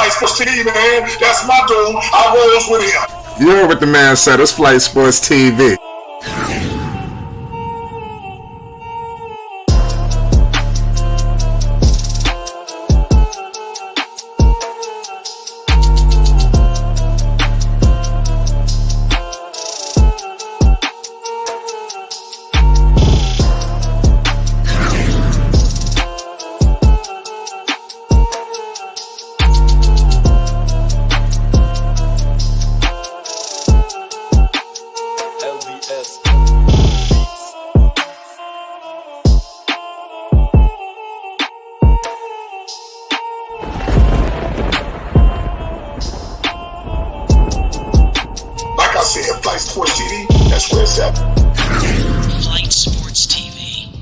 Flight Sports TV, man. That's my dude. I rolls with him. You heard what the man said. It's Flight Sports TV. Flight Sports TV, that's where it's at. Flight Sports TV.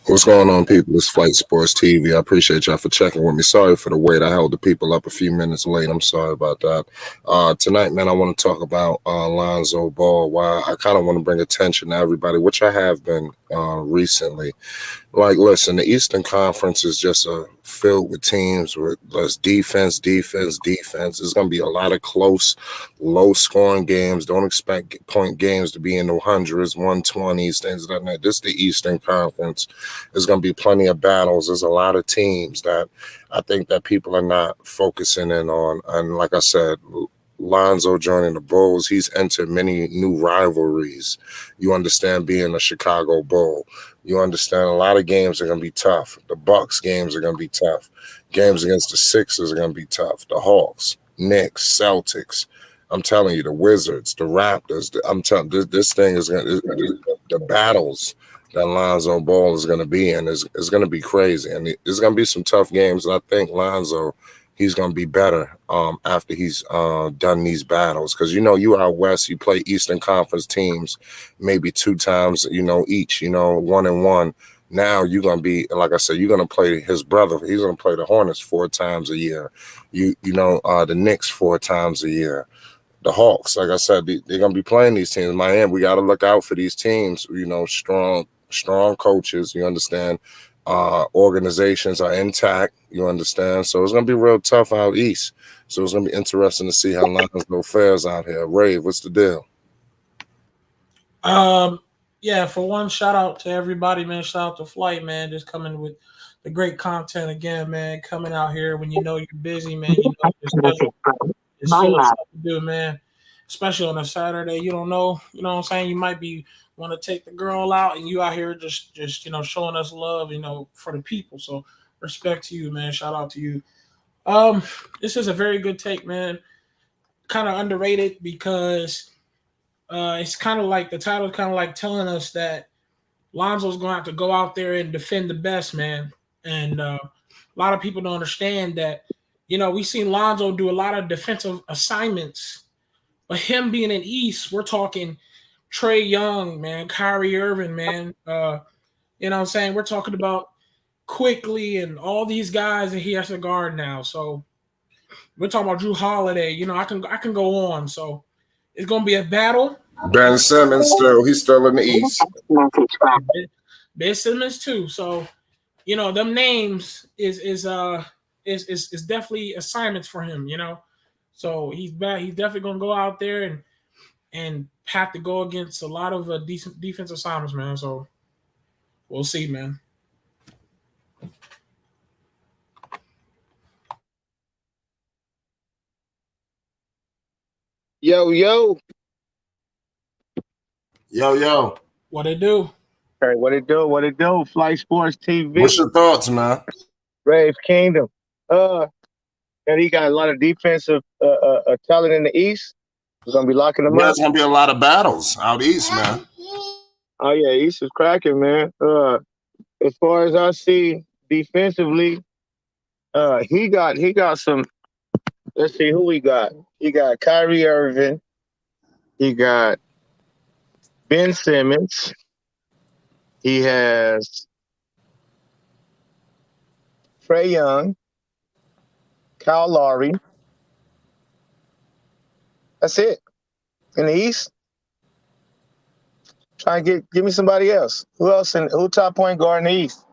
What's going on, people? It's Flight Sports TV. I appreciate y'all for checking with me. Sorry for the wait. I held the people up a few minutes late. I'm sorry about that. Tonight, man, I want to talk about Lonzo Ball. Why I kind of want to bring attention to everybody, which I have been recently. Like, listen, the Eastern Conference is just filled with teams with less defense. It's going to be a lot of close, low-scoring games. Don't expect point games to be in the hundreds, 120s, things like that. This is the Eastern Conference. There's going to be plenty of battles. There's a lot of teams that I think that people are not focusing in on. And like I said, Lonzo joining the Bulls, he's entered many new rivalries. You understand, being a Chicago Bull. You understand a lot of games are going to be tough. The Bucks games are going to be tough. Games against the Sixers are going to be tough. The Hawks, Knicks, Celtics. I'm telling you, the Wizards, the Raptors. I'm telling you, this thing is going to, the battles that Lonzo Ball is going to be in is going to be crazy. And there's going to be some tough games. And I think Lonzo, he's going to be better after he's done these battles. Because, you out west, you play Eastern Conference teams maybe 2 times, each, 1-1. Now you're going to be, like I said, you're going to play his brother. He's going to play the Hornets 4 times a year. The Knicks 4 times a year. The Hawks, like I said, they're going to be playing these teams. Miami, we got to look out for these teams, strong coaches, you understand. Organizations are intact, you understand. So it's going to be real tough out east. So it's going to be interesting to see how Lonzo fares out here. Rave, what's the deal? Yeah, for one, shout out to everybody, man. Shout out to Flight, man. Just coming with the great content again, man. Coming out here when you know you're busy, man. You know your schedule is full of stuff to do, man. Especially on a Saturday, you don't know. You know what I'm saying? You might be want to take the girl out, and you out here just showing us love, for the people. So respect to you, man. Shout out to you. This is a very good take, man. Kind of underrated because it's kind of like the title, kind of like telling us that Lonzo's going to have to go out there and defend the best, man. And a lot of people don't understand that. We've seen Lonzo do a lot of defensive assignments, but him being in East, we're talking Trae Young, man, Kyrie Irving, man. You know what I'm saying? We're talking about Quickly and all these guys that he has to guard now. So we're talking about Drew Holiday. I can go on. So it's gonna be a battle. Ben Simmons he's still in the East. Ben Simmons too. So them names is definitely assignments for him. So he's back. He's definitely gonna go out there and have to go against a lot of decent defensive assignments, man. So we'll see, man. Yo. What it do? Hey, what it do? Flight Sports TV. What's your thoughts, man? Rave Kingdom. And he got a lot of defensive talent in the East. We're gonna be locking them up. There's gonna be a lot of battles out east, man. Oh yeah, East is cracking, man. As far as I see defensively, he got some. Let's see who we got. He got Kyrie Irving. He got Ben Simmons. He has Trae Young, Kyle Lowry. That's it. In the East. Try and give me somebody else. Who top point guard in the East?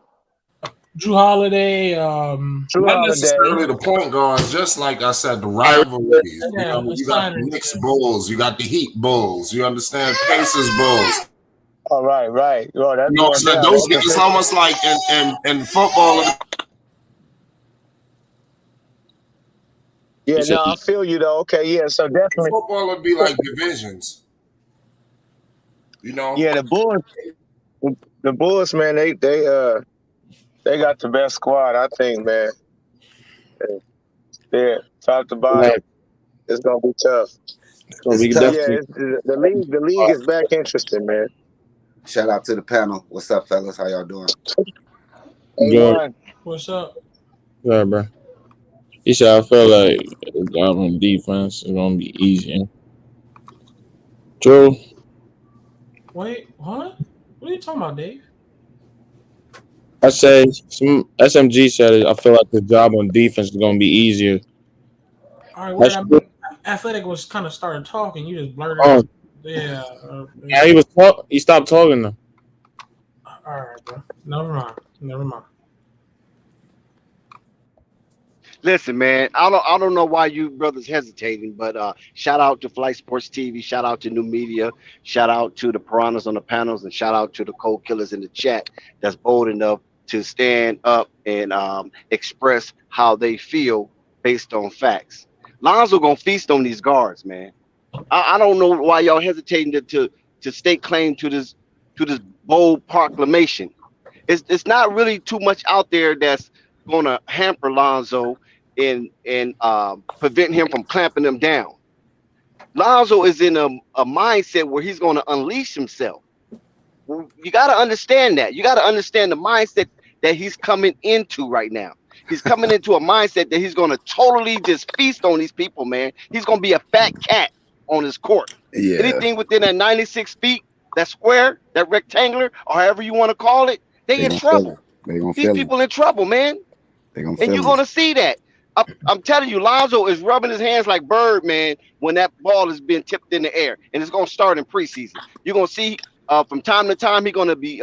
Drew Holiday. Drew Not Holiday. necessarily the point guards, just like I said, the rivalries. Yeah, You got the Knicks Bulls, you got the Heat Bulls, you understand? Pacers Bulls. Oh, right. Oh, that's You know what I'm going saying? down. Those guys, it's almost like in football. Yeah, no, I feel you though. Okay, yeah, so definitely Football would be like divisions. You know? Yeah, the Bulls, man, they got the best squad, I think, man. Yeah, top to bottom, it's gonna be tough. It's But tough. yeah, the league is back interesting, man. Shout out to the panel. What's up, fellas? How y'all doing? Hey, What's up? Yeah, bro. He said, I feel like the job on defense is going to be easier. True. Wait, what? What are you talking about, Dave? I say, some SMG said it. I feel like the job on defense is going to be easier. All right, wait, Athletic was kind of started talking. You just blurted out. Yeah. Yeah, he stopped talking though. All right, bro. Never mind. Listen, man, I don't know why you brothers hesitating, but shout out to Flight Sports TV, shout out to New Media, shout out to the piranhas on the panels, and shout out to the cold killers in the chat that's bold enough to stand up and express how they feel based on facts. Lonzo gonna feast on these guards, man. I don't know why y'all hesitating to stake claim to this bold proclamation. It's not really too much out there that's gonna hamper Lonzo and prevent him from clamping them down. Lonzo is in a mindset where he's gonna unleash himself. You got to understand that. You got to understand the mindset that he's coming into right now. He's coming into a mindset that he's going to totally just feast on these people, man. He's going to be a fat cat on his court. Yeah. Anything within that 96 feet, that square, that rectangular, or however you want to call it, they in trouble. These people in trouble, man. And you're going to see that. I'm telling you, Lonzo is rubbing his hands like Birdman when that ball is being tipped in the air. And it's going to start in preseason. You're going to see from time to time, he's going to be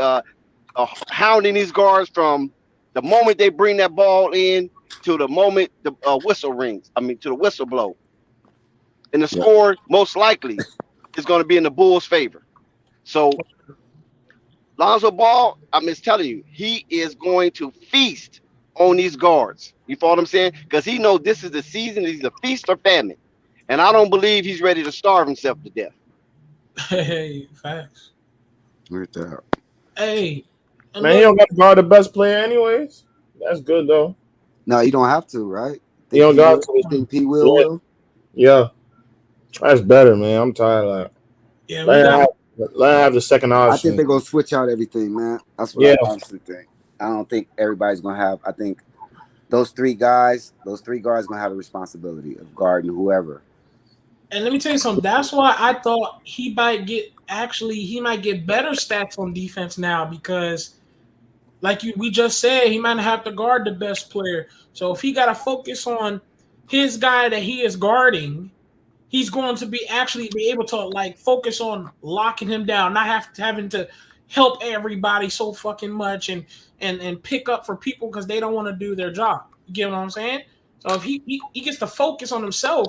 hounding these guards from the moment they bring that ball in to the moment the whistle rings. To the whistle blow. And the score, most likely, is going to be in the Bulls' favor. So, Lonzo Ball, I'm just telling you, he is going to feast on these guards. You follow what I'm saying? Because he knows this is the season. He's a feast or famine. And I don't believe he's ready to starve himself to death. Hey, facts. Hey. Man, you don't got to guard the best player anyways. That's good, though. No, you don't have to, right? You don't got to. Think P will? Yeah. That's better, man. I'm tired of that. Yeah, let have the second option. I think they're going to switch out everything, man. That's what I honestly think. I don't think everybody's going to have. I think those three guards going to have a responsibility of guarding whoever. And let me tell you something. That's why I thought he might get better stats on defense now because, like we just said, he might have to guard the best player. So if he got to focus on his guy that he is guarding, he's going to be able to focus on locking him down, not having to help everybody so fucking much and pick up for people because they don't want to do their job. You get what I'm saying? So if he gets to focus on himself,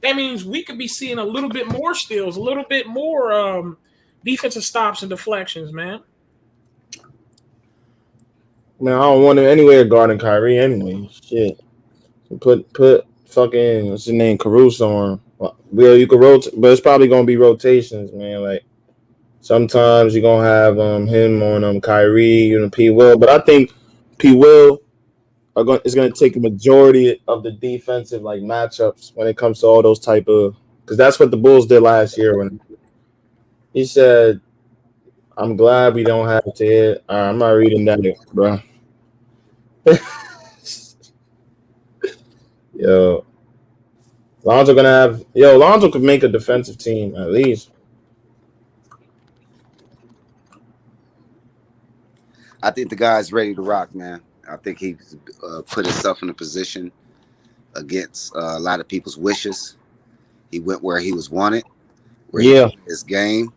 that means we could be seeing a little bit more steals, a little bit more defensive stops and deflections, man. Man, I don't want him anywhere guarding Kyrie anyway. Shit. Put fucking, what's his name, Caruso on. Well, you could rotate, but it's probably going to be rotations, man. Like, sometimes you're going to have him on Kyrie, P. Will. But I think P. Will is going to take a majority of the defensive matchups when it comes to all those type of, because that's what the Bulls did last year when he said, "I'm glad we don't have to hit." All right, I'm not reading that, bro. Lonzo could make a defensive team at least. I think the guy's ready to rock, man. I think he put himself in a position against a lot of people's wishes. He went where he was wanted, his game,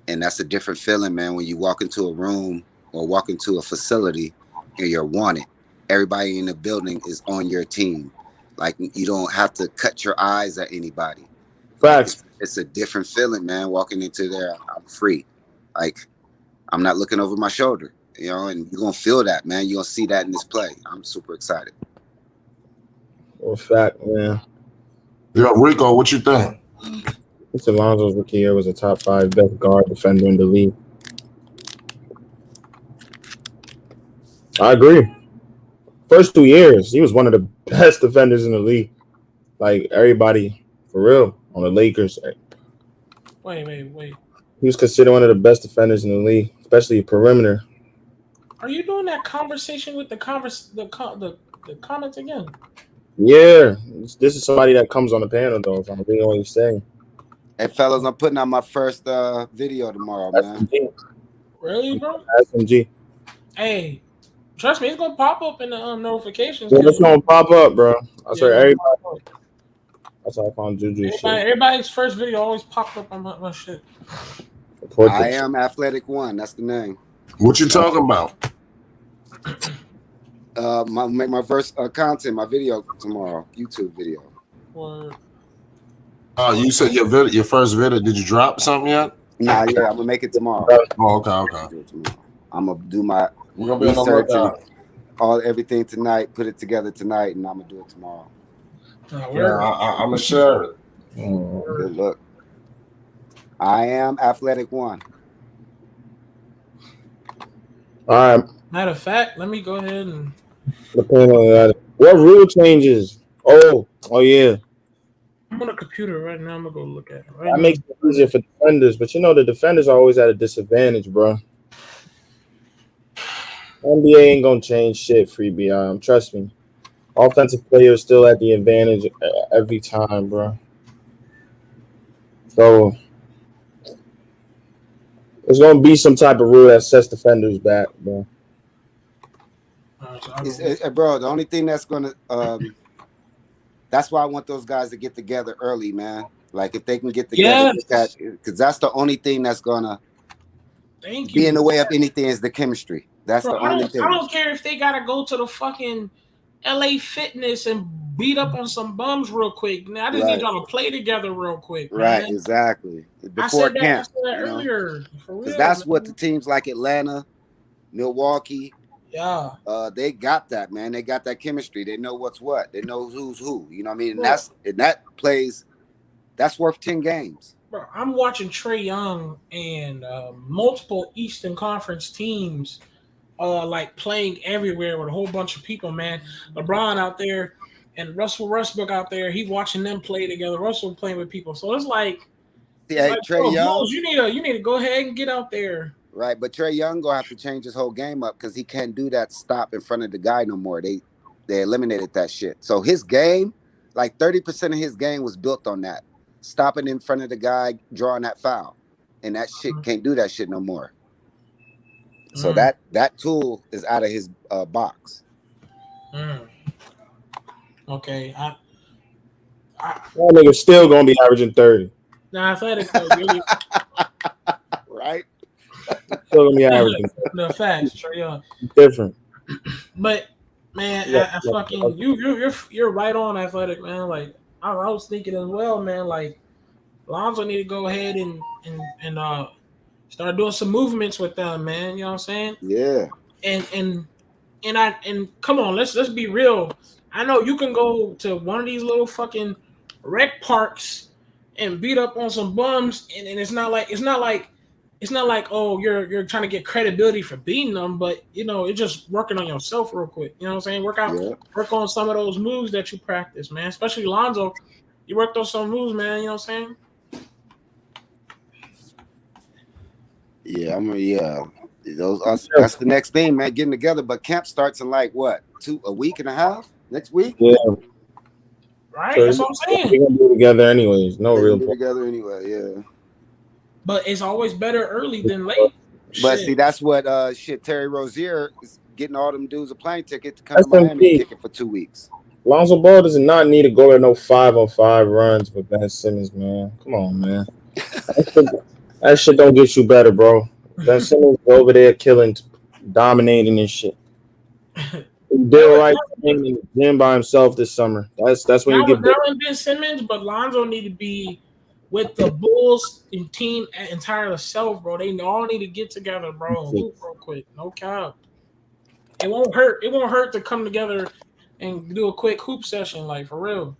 And that's a different feeling, man, when you walk into a room or walk into a facility and you're wanted. Everybody in the building is on your team. Like, you don't have to cut your eyes at anybody. Facts. Like, it's a different feeling, man, walking into there. I'm free. Like, I'm not looking over my shoulder, you know, and you're going to feel that, man. You're going to see that in this play. I'm super excited. Well, fact, man. Yo, Rico, what you think? Mr. Lonzo's rookie year was a top 5 best guard defender in the league. I agree. First 2 years, he was one of the best defenders in the league. Like, everybody, for real, on the Lakers. Wait. He was considered one of the best defenders in the league, especially perimeter. Are you doing that conversation with the comments again? Yeah, this is somebody that comes on the panel, though. So I'm being what he's saying. Hey, fellas, I'm putting out my first video tomorrow, man. Really, bro? SMG. Hey, trust me, it's gonna pop up in the notifications. Yeah, it's gonna pop up, bro. I swear, everybody. Pop up. That's how I found Juju. Everybody's first video always popped up on my shit. I am Athletic One. That's the name. What you talking about? Make my first content, my video tomorrow, YouTube video. Word. You said your first video. Did you drop something yet? Nah, yeah, I'm gonna make it tomorrow. Oh, okay. I'm gonna do my We're gonna be on the research lookout. and everything tonight. Put it together tonight, and I'm gonna do it tomorrow. Yeah, I'm gonna share it. Good luck. I am Athletic One. All right. Matter of fact, let me go ahead and. What rule changes? Oh yeah. I'm on a computer right now. I'm gonna go look at it. That makes it easier for defenders, but you know the defenders are always at a disadvantage, bro. NBA ain't gonna change shit for BI. Trust me. Offensive players still at the advantage every time, bro. So there's gonna be some type of rule that sets defenders back, bro. Bro, the only thing that's gonna that's why I want those guys to get together early, man. Like, if they can get together, because that's the only thing that's gonna be in the way of anything is the chemistry. That's the only thing. I don't care if they gotta go to the fucking LA Fitness and beat up on some bums real quick. Now, I just need y'all to play together real quick. Right, man. exactly. Before I said camp, that earlier. Because that's what the teams like Atlanta, Milwaukee. Yeah. They got that, man. They got that chemistry. They know what's what. They know who's who. You know what I mean? And that plays, that's worth 10 games. Bro, I'm watching Trae Young and multiple Eastern Conference teams like playing everywhere with a whole bunch of people, man. LeBron out there and Russell Westbrook out there. He watching them play together. Russell playing with people. So it's like, Trae Young, you need to go ahead and get out there. Right, but Trae Young gonna have to change his whole game up because he can't do that stop in front of the guy no more. They eliminated that shit. So his game, like 30% of his game was built on that. Stopping in front of the guy, drawing that foul. And that shit can't do that shit no more. So that tool is out of his box. Okay. That nigga's still gonna be averaging 30. Nah, Athletic though, really. Right? Still gonna be averaging. No facts, Trae Young. Different. But man, you're right on, Athletic, man. Like I was thinking as well, man. Like Lonzo need to go ahead and start doing some movements with them, man. You know what I'm saying? Yeah. And come on, let's be real. I know you can go to one of these little fucking rec parks and beat up on some bums, and it's not like oh you're trying to get credibility for beating them, but you know it's just working on yourself real quick. You know what I'm saying? Work on some of those moves that you practice, man. Especially Lonzo, you worked on some moves, man. You know what I'm saying? Yeah, that's the next thing, man. Getting together, but camp starts in like what? A week and a half next week. Yeah. Right, so that's what I'm saying. We're gonna do it together anyways. No real do together anyway, yeah. But it's always better early than late. But see, that's what Terry Rozier is getting all them dudes a plane ticket to come to Miami and kick it for 2 weeks. Lonzo Ball does not need to go to no 5-on-5 runs with Ben Simmons, man. Come on, man. That shit don't get you better, bro. Ben Simmons over there killing, dominating and shit. He did Now, the with, right thing in the gym by himself this summer. That's when you now, get with better. now and Ben Simmons, but Lonzo need to be with the Bulls and team entire self, bro. They all need to get together, bro. Hoop real quick, no cap. It won't hurt. It won't hurt to come together and do a quick hoop session, like for real.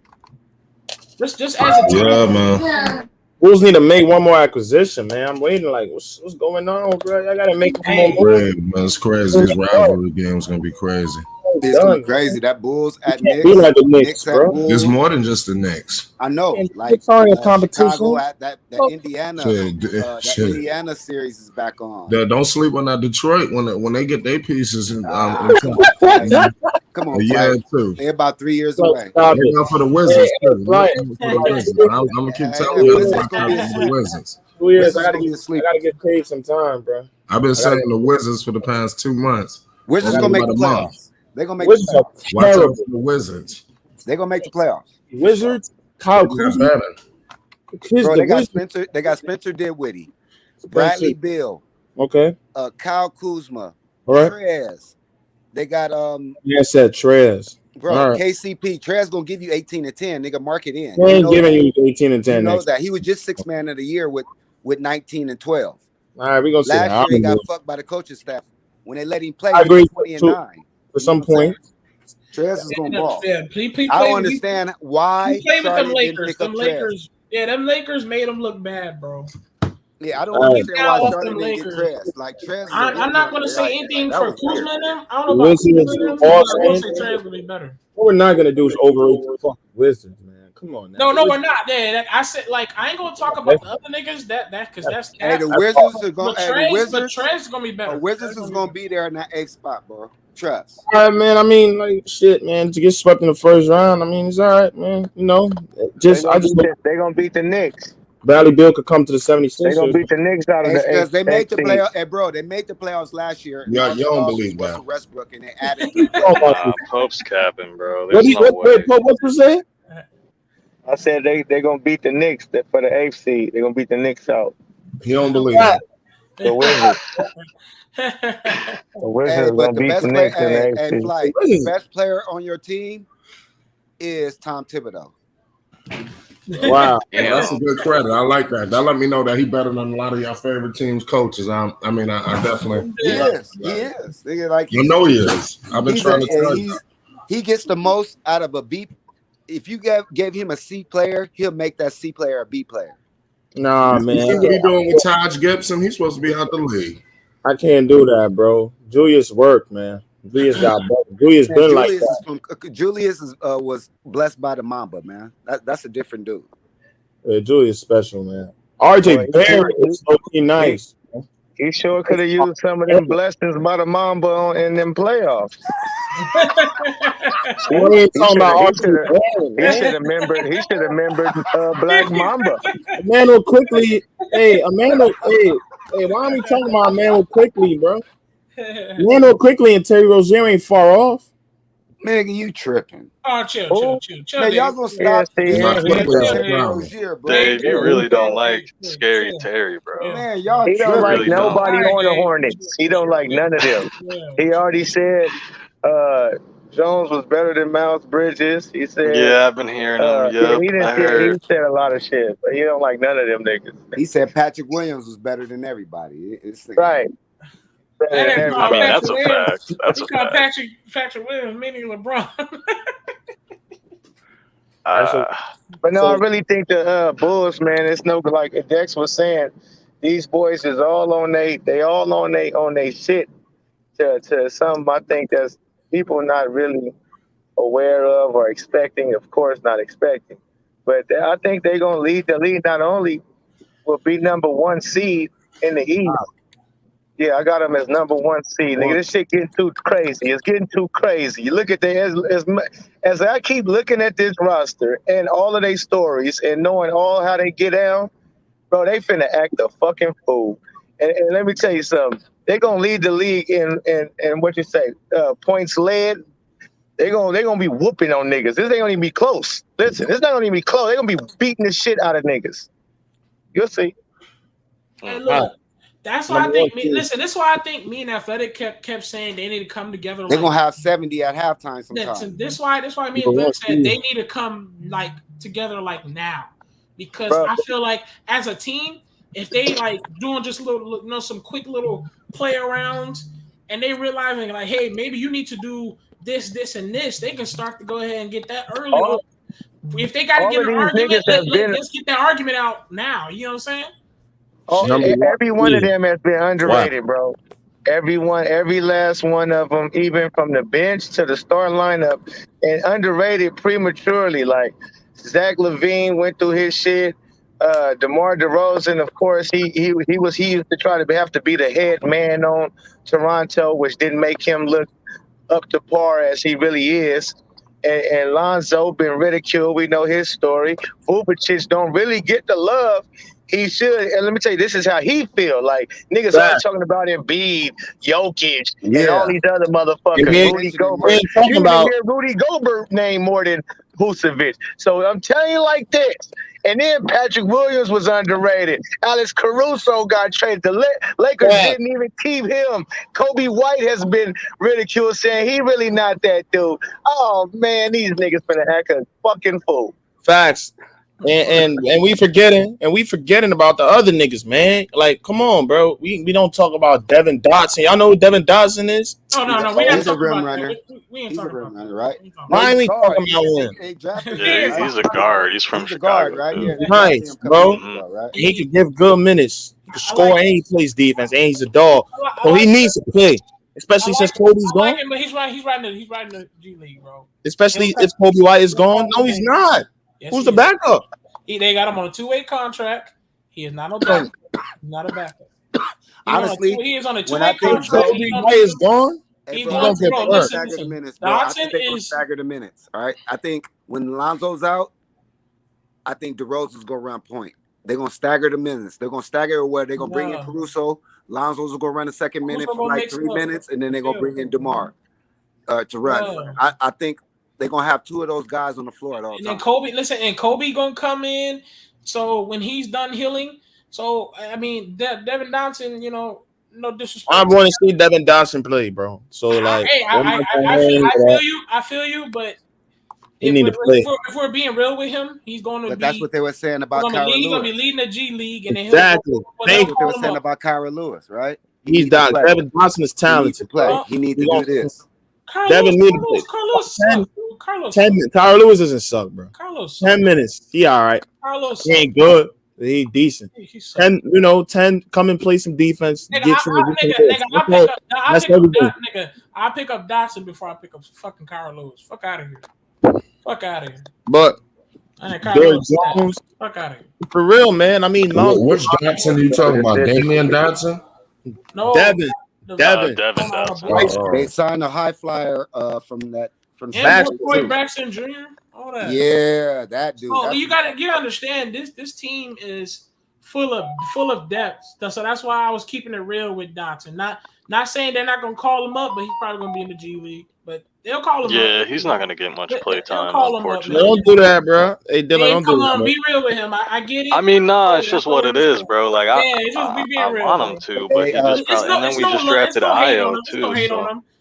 Just as a Yeah, team. man. Bulls need to make one more acquisition, man. I'm waiting. Like, what's going on, bro? I gotta make one more Hey, move. Crazy, man. It's crazy. This rivalry game is gonna be crazy. It's gonna be Done. crazy. That Bulls at Can't be Knicks, like the Knicks, Knicks at bro. It's Bulls. more than just the Knicks. I know, like Knicks aren't in Chicago competition. at that Fuck. Indiana, Shit, that shit. Indiana series is back on. Don't sleep on that Detroit when they get their pieces in Come a on, year or Flight. two. They're about 3 years Look, away. stop Look it. out for the Wizards too. Look Right. out for the Wizards. I'm gonna keep telling Yeah, you Wizards about gonna be a the sleeper. Wizards. 2 years. Wizards I gonna be a gotta sleeper. get paid sometime, bro. I've been I gotta, saying the Wizards for the past 2 months. Wizards Over gonna make about the a month. playoffs. They're gonna make the Wizards are playoffs. Watch out terrible. for the Wizards. They're gonna make the playoffs. Wizards, Kyle They got Kuzma, better. Bro, the they got Wizards. Spencer. They got Spencer Dinwiddie, Spencer. Bradley Beal, Okay, Kyle Kuzma, all right. Trez. They got Yeah, I said Trez. bro, All right. KCP. Trez gonna give you 18 and 10. Nigga, mark it in. He You ain't know giving that. you 18 and 10 You know next. that. He was just 6th man of the year with 19 and 12. All right, we gonna see that. Last year he got fucked by the coaching staff. When they let him play, I he agree was 20 and too. 9. For some point. Trez is gonna ball. Yeah, he I played. don't understand why He played with them Charlotte didn't Lakers. pick up Them Trez. Lakers. Yeah, them Lakers made him look bad, bro. Yeah, I don't All right. understand why Off Charlotte them didn't get Lakers. Trez. Like Trez is a I'm not rim gonna runner. say Like, anything that for was weird. Kuzma and them. I The don't know about Wizards Kuzma and them, all but I will say saying Trez will be better. what we're not gonna do is overrate the fucking Wizards, man. Come on now. No, we're not. Yeah, I said like I ain't gonna talk about the other niggas that because that's Hey, cap. the Wizards are going. But Hey, the Trez Wizards. is gonna be better. The Wizards is gonna be there in that 8th spot, bro. Trust. All right, man. I mean, like shit, man. To get swept in the first round, I mean, it's all right, man. You know, They're gonna beat the Knicks. Bradley Beal could come to the They're gonna 76ers. beat the Knicks out of the Because they made the eighth seed. playoff. Hey, bro, they made the playoffs last year. And Yeah, all you they don't lost was believe that. Russell Westbrook, and they added 3 Oh, players. my Pope's capping, bro. What There's do you, no way. what you say? I said they're gonna beat the Knicks for the 8th seed. They're gonna beat the Knicks out. He don't believe it. The Wizards. The Wizards Hey, gonna but the beat best the player, Knicks in the 8th hey, seed. Flight, the best player on your team is Tom Thibodeau. Wow. Yeah, that's a good credit. I like that. That let me know that he better than a lot of y'all favorite teams' coaches. I definitely. He is. He is. Nigga, like You know he is. I've been trying to tell you. He gets the most out of a B. If you gave him a C player, he'll make that C player a B player. Nah, You man. see what he doing with Taj Gibson? He's supposed to be out the league. I can't do that, bro. Julius worked, man. Julius got better. Julius been like that. Julius was blessed by the Mamba, man. That's a different dude. Yeah, Julius special, man. RJ Barrett is so nice. He sure could have used some of them blessings by the Mamba in them playoffs. We ain't talking about RJ Barrett, He should have remembered Black Mamba. Emmanuel quickly. Hey, Emmanuel. Hey, why are we talking about Emmanuel quickly, bro? Emmanuel quickly and Terry Rozier ain't far off. Nigga, you tripping. Oh, chill. Man, y'all gonna stop Terry Rozier, bro. Dave, you really don't like Scary Terry, bro. Man, y'all He don't like really nobody don't. on the Hornets. He don't like none of them. He already said Jones was better than Miles Bridges. He said, Yeah, I've been hearing him. Yep, he said a lot of shit, but he don't like none of them niggas. He said Patrick Williams was better than everybody. Right. I mean, that's a fact. That's a fact. Patrick Williams, meaning LeBron. But no, I really think the Bulls, man, it's no, like Dex was saying, these boys is all on they shit to some I think that's people not really aware of or expecting, of course not expecting. But I think they're gonna lead the league. Not only will be number 1 seed in the East. Yeah, I got them as number 1 seed. Nigga, this shit getting too crazy. It's getting too crazy. You look at as I keep looking at this roster and all of their stories and knowing all how they get down, bro, they finna act a fucking fool. And let me tell you something. They're gonna lead the league in what you say, points led. They're gonna be whooping on niggas. This ain't gonna even be close. Listen, it's not gonna even be close. They're gonna be beating the shit out of niggas. You'll see. And look, that's why I Number think. one, Listen, this is why I think me and Athletic kept saying they need to come together. They're gonna have 70 at halftime sometime. This why me and Athletic said they need to come like together like now, because I feel like as a team, if they like doing just little, some quick little play arounds, and they realizing like, hey, maybe you need to do this, and this, they can start to go ahead and get that early. If they got to get an argument, let's get that argument out now. You know what I'm saying? Every one of them has been underrated, bro. Every last one of them, even from the bench to the start lineup, and underrated prematurely. Like Zach LaVine went through his shit. DeMar DeRozan, of course, he used to try to have to be the head man on Toronto, which didn't make him look up to par as he really is. And Lonzo been ridiculed. We know his story. Vucevic don't really get the love he should. And let me tell you, this is how he feel. Like niggas are talking about Embiid, Jokic, and all these other motherfuckers. Rudy Gobert. You even hear Rudy Gobert name more than Vucevic. So I'm telling you like this. And then Patrick Williams was underrated. Alex Caruso got traded. The Lakers didn't even keep him. Kobe White has been ridiculed, saying he really not that dude. Oh man, these niggas finna act a fucking fool. Facts. And we forgetting about the other niggas, man. Like, come on, bro. We don't talk about Devin Dotson. Y'all know who Devin Dotson is? No. He's a rim runner. He's a rim runner, right? Why ain't we talking about him? Yeah, he's a guard. He's from Chicago, right? Yeah, nice, bro. He can give good minutes. He can score, and he plays defense, and he's a dog. So he needs to play, especially since Kobe's gone. But he's riding the G League, bro. Especially if Kobe White is gone. No, he's not. Yes, who's the backup? They got him on a 2-way contract. He is not a backup. Not a backup. Honestly, he is on a 2-way when I think contract. Kobe White is gone, he's gonna get hurt. I think they're gonna stagger the minutes. All right. I think when Lonzo's out, I think DeRozan's gonna run point. They're gonna stagger the minutes. They're gonna stagger where they're gonna bring in Caruso. Lonzo's gonna run a second minute for like 3 minutes, and then they're gonna bring in DeMar to run. I think they're gonna have two of those guys on the floor at all times. And Kobe gonna come in. So when he's done healing, so I mean, Devin Dotson, no disrespect. I want to see Devin Dotson play, bro. So like, I feel you, but he need to play. If we're being real with him, he's going to. But that's what they were saying about Kyra Lewis. He's gonna be leading the G League, and exactly. That's what they were saying about Kyra Lewis, right? He's done. Devin Dotson is talented. He needs to do this. Devin needs to play. Kyra Lewis doesn't suck, bro. 10 minutes. He all right. He ain't good. He decent. 10, 10. Come and play some defense. I'll pick up Dotson before I pick up fucking Kyra Lewis. Fuck out of here. But Derrick Jones, fuck out of here. For real, man. I mean, which Dotson are you talking about? Damian Dotson? No, Devin. Dotson. They signed a high flyer from Braxton Jr. All that. Yeah, that dude. Oh, you understand this team is full of depth. So that's why I was keeping it real with Dotson. Not saying they're not gonna call him up, but he's probably gonna be in the G League. But they'll call him up. Yeah, he's not gonna get much play time, unfortunately. Don't do that, bro. Hey, Dylan, don't do that. Be real with him. I get it. I mean, it's just what it is, bro. Like I want him to, but he just probably. And then we just drafted Ayo too.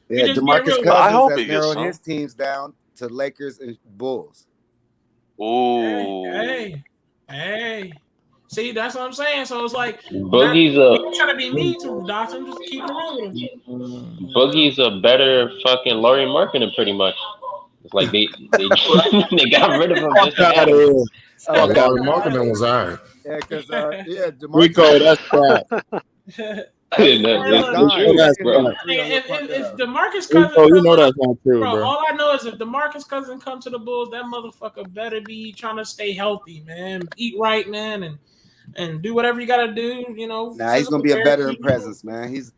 Yeah, DeMarcus Cousins has narrowed his teams down to Lakers and Bulls. Ooh. Hey. See, that's what I'm saying. So it's like Boogie's trying to be mean to Dotson. Just keep it real with him. Boogie's a better fucking Laurie Marketing, pretty much. It's like they got rid of him. Laurie Marketing was alright. Yeah, because Rico, that's crap. If DeMarcus Cousins, you know that's not true, bro. All I know is if DeMarcus Cousins come to the Bulls, that motherfucker better be trying to stay healthy, man. Eat right, man, and do whatever you gotta do. Nah, he's gonna be a veteran presence, man. He's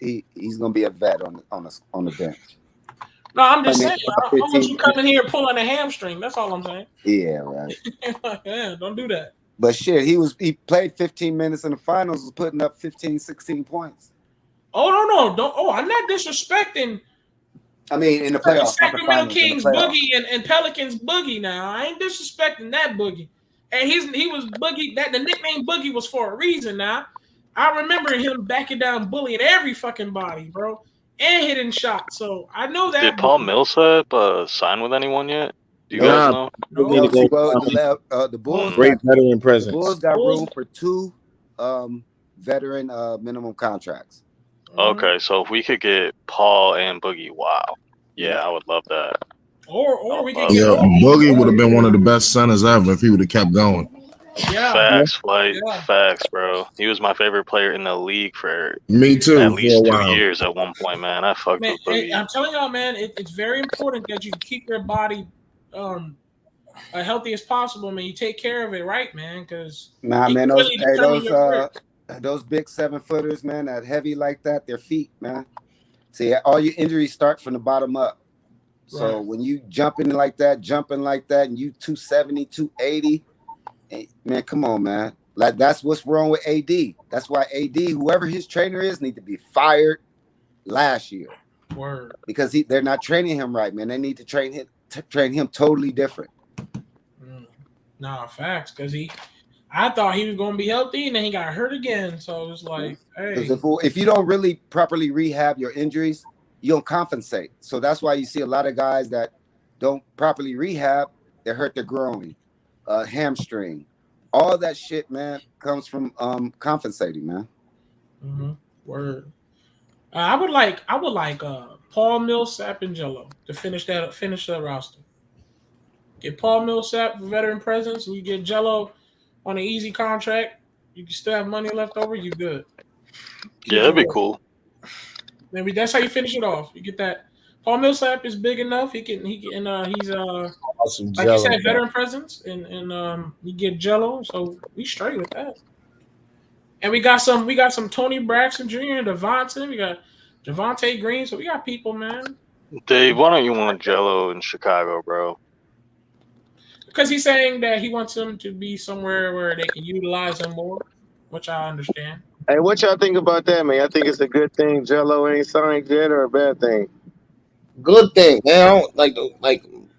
gonna be a vet on the bench. No, I'm just saying. I want you coming here pulling a hamstring. That's all I'm saying. Yeah, right. Yeah, don't do that. But shit, he played 15 minutes in the finals, was putting up 15, 16 points. Oh no, don't. Oh, I'm not disrespecting. I mean, in the playoffs, Sacramento Kings Boogie and Pelicans Boogie. Now I ain't disrespecting that Boogie, and he was Boogie. That the nickname Boogie was for a reason. Now I remember him backing down, bullying every fucking body, bro, and hitting shots. So I know that. Did Paul Millsap sign with anyone yet? Do you No. guys know? No, the Bulls great veteran the presence. Bulls got room for 2 veteran minimum contracts. Okay, so if we could get Paul and Boogie, wow. Yeah, I would love that. Or we could Yeah, get Boogie would have been one of the best centers ever if he would have kept going. Yeah. Facts, Flight. Yeah. Facts, bro. He was my favorite player in the league for me too at least for a 2 while. years at one point, man. I fucked with Boogie. I'm telling y'all, man, it's very important that you keep your body as healthy as possible, man. You take care of it, right, man? Because man, those big 7-footers, man, that heavy like that, their feet, man. See, all your injuries start from the bottom up. So when you jumping like that, and you 270, 280, man, come on, man. Like that's what's wrong with AD. That's why AD, whoever his trainer is, need to be fired last year. Word. Because they're not training him right, man. They need to train him totally different. Nah, facts. Because I thought he was going to be healthy, and then he got hurt again. So it was like, hey. If you don't really properly rehab your injuries, you don't compensate. So that's why you see a lot of guys that don't properly rehab, they hurt their groin, hamstring. All that shit, man, comes from compensating, man. Mm-hmm. Word. I would like Paul Millsap and Jello to finish that roster. Get Paul Millsap for veteran presence, and you get Jello on an easy contract. You can still have money left over. You good? Yeah, that'd be cool. Maybe that's how you finish it off. You get that. Paul Millsap is big enough. He's awesome like you said, veteran presence, and you get Jello. So we straight with that. And we got some Tony Braxton Jr., Devontae. We got Javonte Green. So we got people, man. Dave, why don't you want Jello in Chicago, bro? Because he's saying that he wants them to be somewhere where they can utilize them more, which I understand. Hey, what y'all think about that, man? I think it's a good thing Jello ain't signed yet, or a bad thing? Good thing, man. Like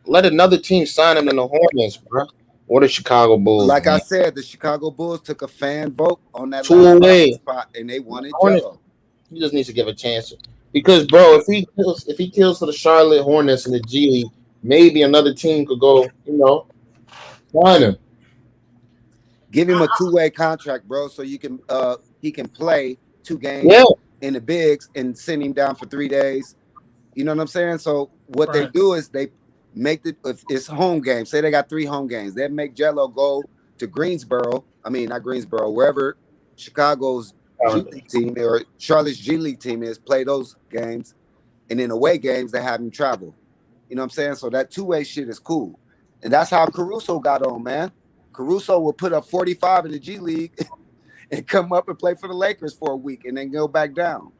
let another team sign him in the Hornets, bro. Or the Chicago Bulls. Like man. I said, the Chicago Bulls took a fan vote on that 2-away spot, and they wanted Hornets. Jello. He just needs to give a chance. Because, bro, if he kills for the Charlotte Hornets in the G League, maybe another team could go, sign him. Give him a 2-way contract, bro, so he can play 2 games in the bigs and send him down for 3 days. You know what I'm saying? So what they do is they make if it's home games. Say they got 3 home games. They make Jello go to Greensboro. I mean, not Greensboro, wherever Chicago's G League team or Charlotte's G League team is, play those games. And in away games, they have him travel. You know what I'm saying? So that 2-way shit is cool. And that's how Caruso got on, man. Caruso will put up 45 in the G League and come up and play for the Lakers for a week and then go back down.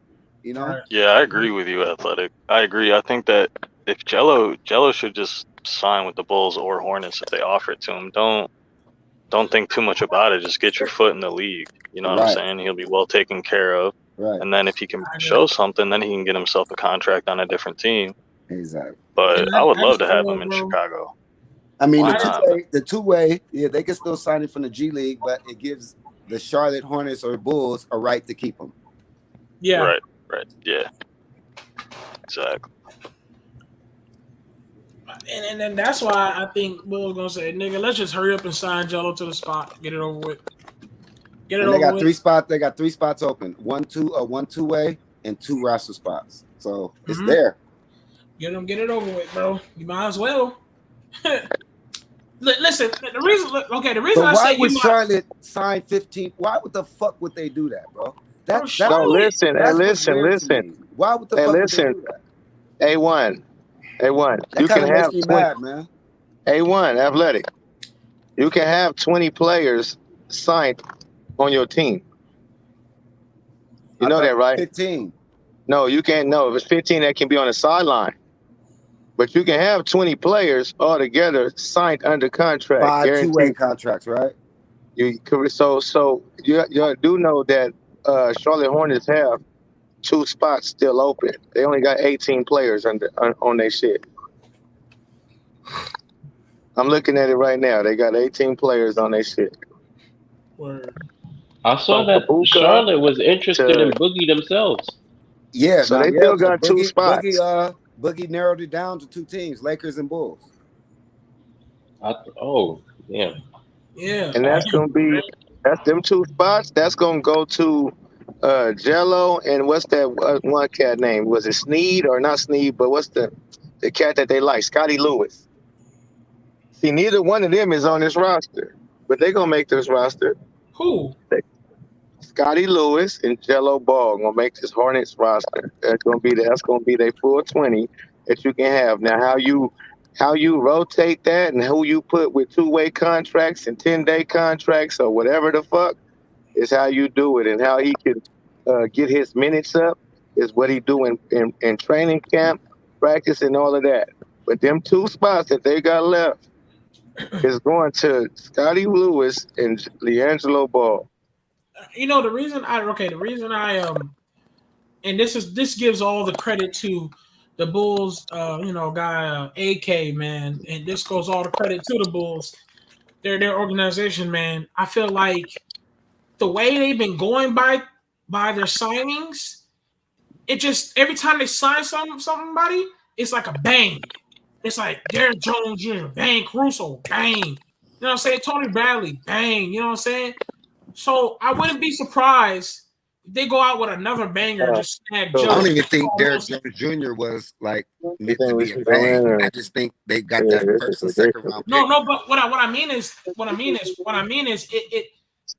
You know? Yeah, I agree with you, Athletic. I agree. I think that if Jello should just sign with the Bulls or Hornets if they offer it to him. Don't think too much about it. Just get your foot in the league. You know what I'm saying? He'll be well taken care of. Right. And then if he can show something, then he can get himself a contract on a different team. Exactly. But I would love to have him in Chicago. I mean, the two-way, yeah, they can still sign him from the G League, but it gives the Charlotte Hornets or Bulls a right to keep him. Yeah. Right. Yeah. Exactly. And then that's why I think Will's gonna say, "Nigga, let's just hurry up and sign Jello to the spot, get it over with." They got 3 spots. They got 3 spots open: one two-way, and 2 roster spots. So it's there. Get it over with, bro. You might as well. Listen, the reason I say why would Charlotte sign 15? Why would the fuck would they do that, bro? Listen. Why would the fuck would they do that? A1. That you can makes have me 20, mad, man. A1 Athletic. You can have 20 players signed on your team. You know that, right? 15. No, you can't. No, if it's 15, that can be on the sideline. But you can have 20 players all together signed under contract. 5 two-way contracts, right? So you do know that Charlotte Hornets have 2 spots still open. They only got 18 players on their shit. I'm looking at it right now. They got 18 players on their shit. Word. I saw that Ibuka Charlotte was interested in to. Boogie themselves. Yeah, So now they yeah, still got two spots. Boogie narrowed it down to 2 teams, Lakers and Bulls. Oh, yeah. Yeah. And that's them two spots. That's gonna go to Jello and what's that one cat name? Was it Sneed or not Sneed? But what's the cat that they like? Scotty Lewis. See, neither one of them is on this roster, but they're gonna make this roster. Who? Scotty Lewis and Jello Ball gonna make this Hornets roster. That's gonna be their full 20 that you can have. Now how you rotate that and who you put with 2-way contracts and 10-day contracts or whatever the fuck is how you do it, and how he can get his minutes up is what he do in training camp, practice, and all of that. But them two spots that they got left is going to Scotty Lewis and LiAngelo Ball. You know the reason I and this gives all the credit to the Bulls, guy AK, man, and this goes all the credit to the Bulls, their organization, man. I feel like the way they've been going by their signings, it just every time they sign somebody, it's like a bang. It's like Derrick Jones Jr., bang, Caruso, bang. You know what I'm saying? Tony Bradley, bang. You know what I'm saying? So I wouldn't be surprised if they go out with another banger and just snag Joe. I don't even think Derrick Jones Jr. was like meant to be a bang. I just think they got that first and second round. No, but what I mean is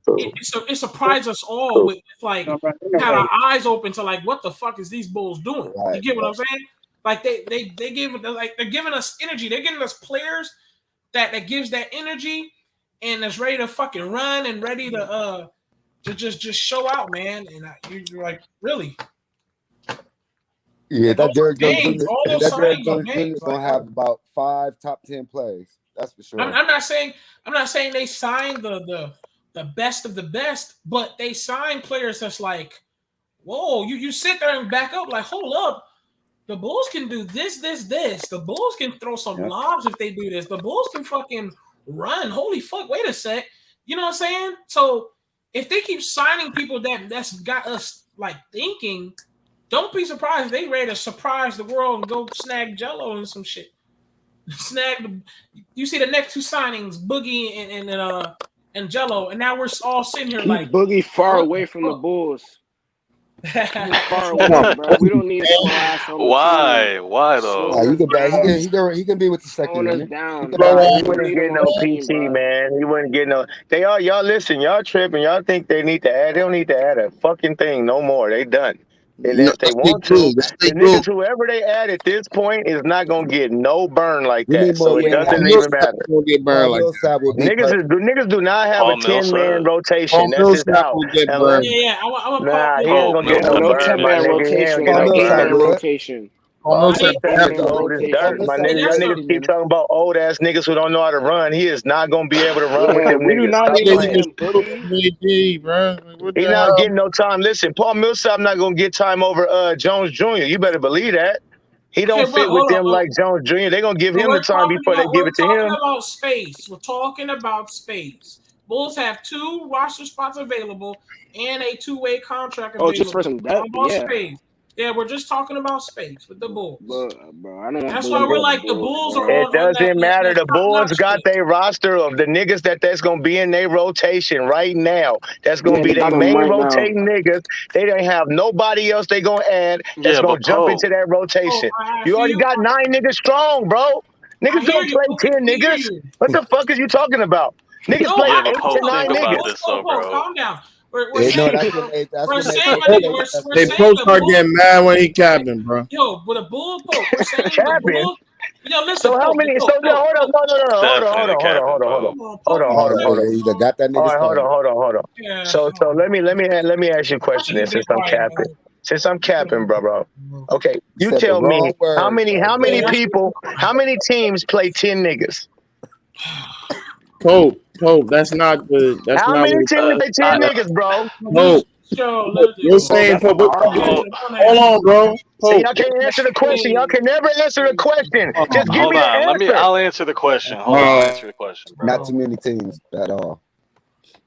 it surprised us all with like had our eyes open to like what the fuck is these Bulls doing? Right. You get what I'm saying? Like they give it like they're giving us energy. They're giving us players that gives that energy and is ready to fucking run and ready to just show out, man. And you're like, really? Yeah, that Derrick Jones Jr. is gonna have about 5 top 10 plays. That's for sure. I'm not saying they signed the best of the best, but they sign players that's like, whoa, you sit there and back up like, hold up. The Bulls can do this. The Bulls can throw some lobs if they do this. The Bulls can fucking run. Holy fuck, wait a sec. You know what I'm saying? So if they keep signing people that's got us like thinking, don't be surprised if they ready to surprise the world and go snag Jello and some shit. You see the next 2 signings, Boogie and Jello, and now we're all sitting here like Boogie far away from the Bulls. Far away, bro. We don't need Why though? He can be with the second unit. He wouldn't get no PT, man. He wouldn't get no. Y'all listen. Y'all tripping. Y'all think they need to add. They don't need to add a fucking thing no more. They done. And if they want to, the niggas, whoever they add at this point is not gonna get no burn like that. So it doesn't even matter. Get burned like that. Niggas do not have a 10-man rotation. That's just out. He ain't gonna get no 10-man rotation. Rotation. Old dirt, my nigga. Y'all niggas keep talking about old ass niggas who don't know how to run. He is not gonna be able to run with them we do not niggas. He's not getting no time. Listen, Paul Millsap not gonna get time over Jones Jr. You better believe that. He don't fit with them like Jones Jr. They're gonna give him the time before they give it to him. We're talking about space. Bulls have 2 roster spots available and a 2-way contract available. Oh, just for some depth, space. Yeah, we're just talking about space with the Bulls. Bro, I don't. That's why we're like the Bulls are. It doesn't matter. The Bulls got their roster of the niggas that's gonna be in their rotation right now. That's gonna be their main rotating niggas. They don't have nobody else they gonna add that's gonna jump into that rotation. You already got 9 niggas strong, bro. Niggas don't play 10 niggas. What the fuck is you talking about? Niggas play 8 to 9 niggas. Calm down. They start getting mad when he captain, bro. Yo, with a bull poke, we're saying the Bulls. Yo, listen. So how many? Hold on. You got that nigga. Hold on. Yeah, so let me ask you a question. Since I'm capping, bro. Okay, you tell me how many teams play 10 niggas? Pope, that's not good. How many teams play 10 niggas, bro? Pope. You're saying Pope. Hold on, bro. See, y'all can't answer the question. Y'all can never answer the question. Just give me an answer. I'll answer the question. I'll answer the question, bro. Not too many teams at all.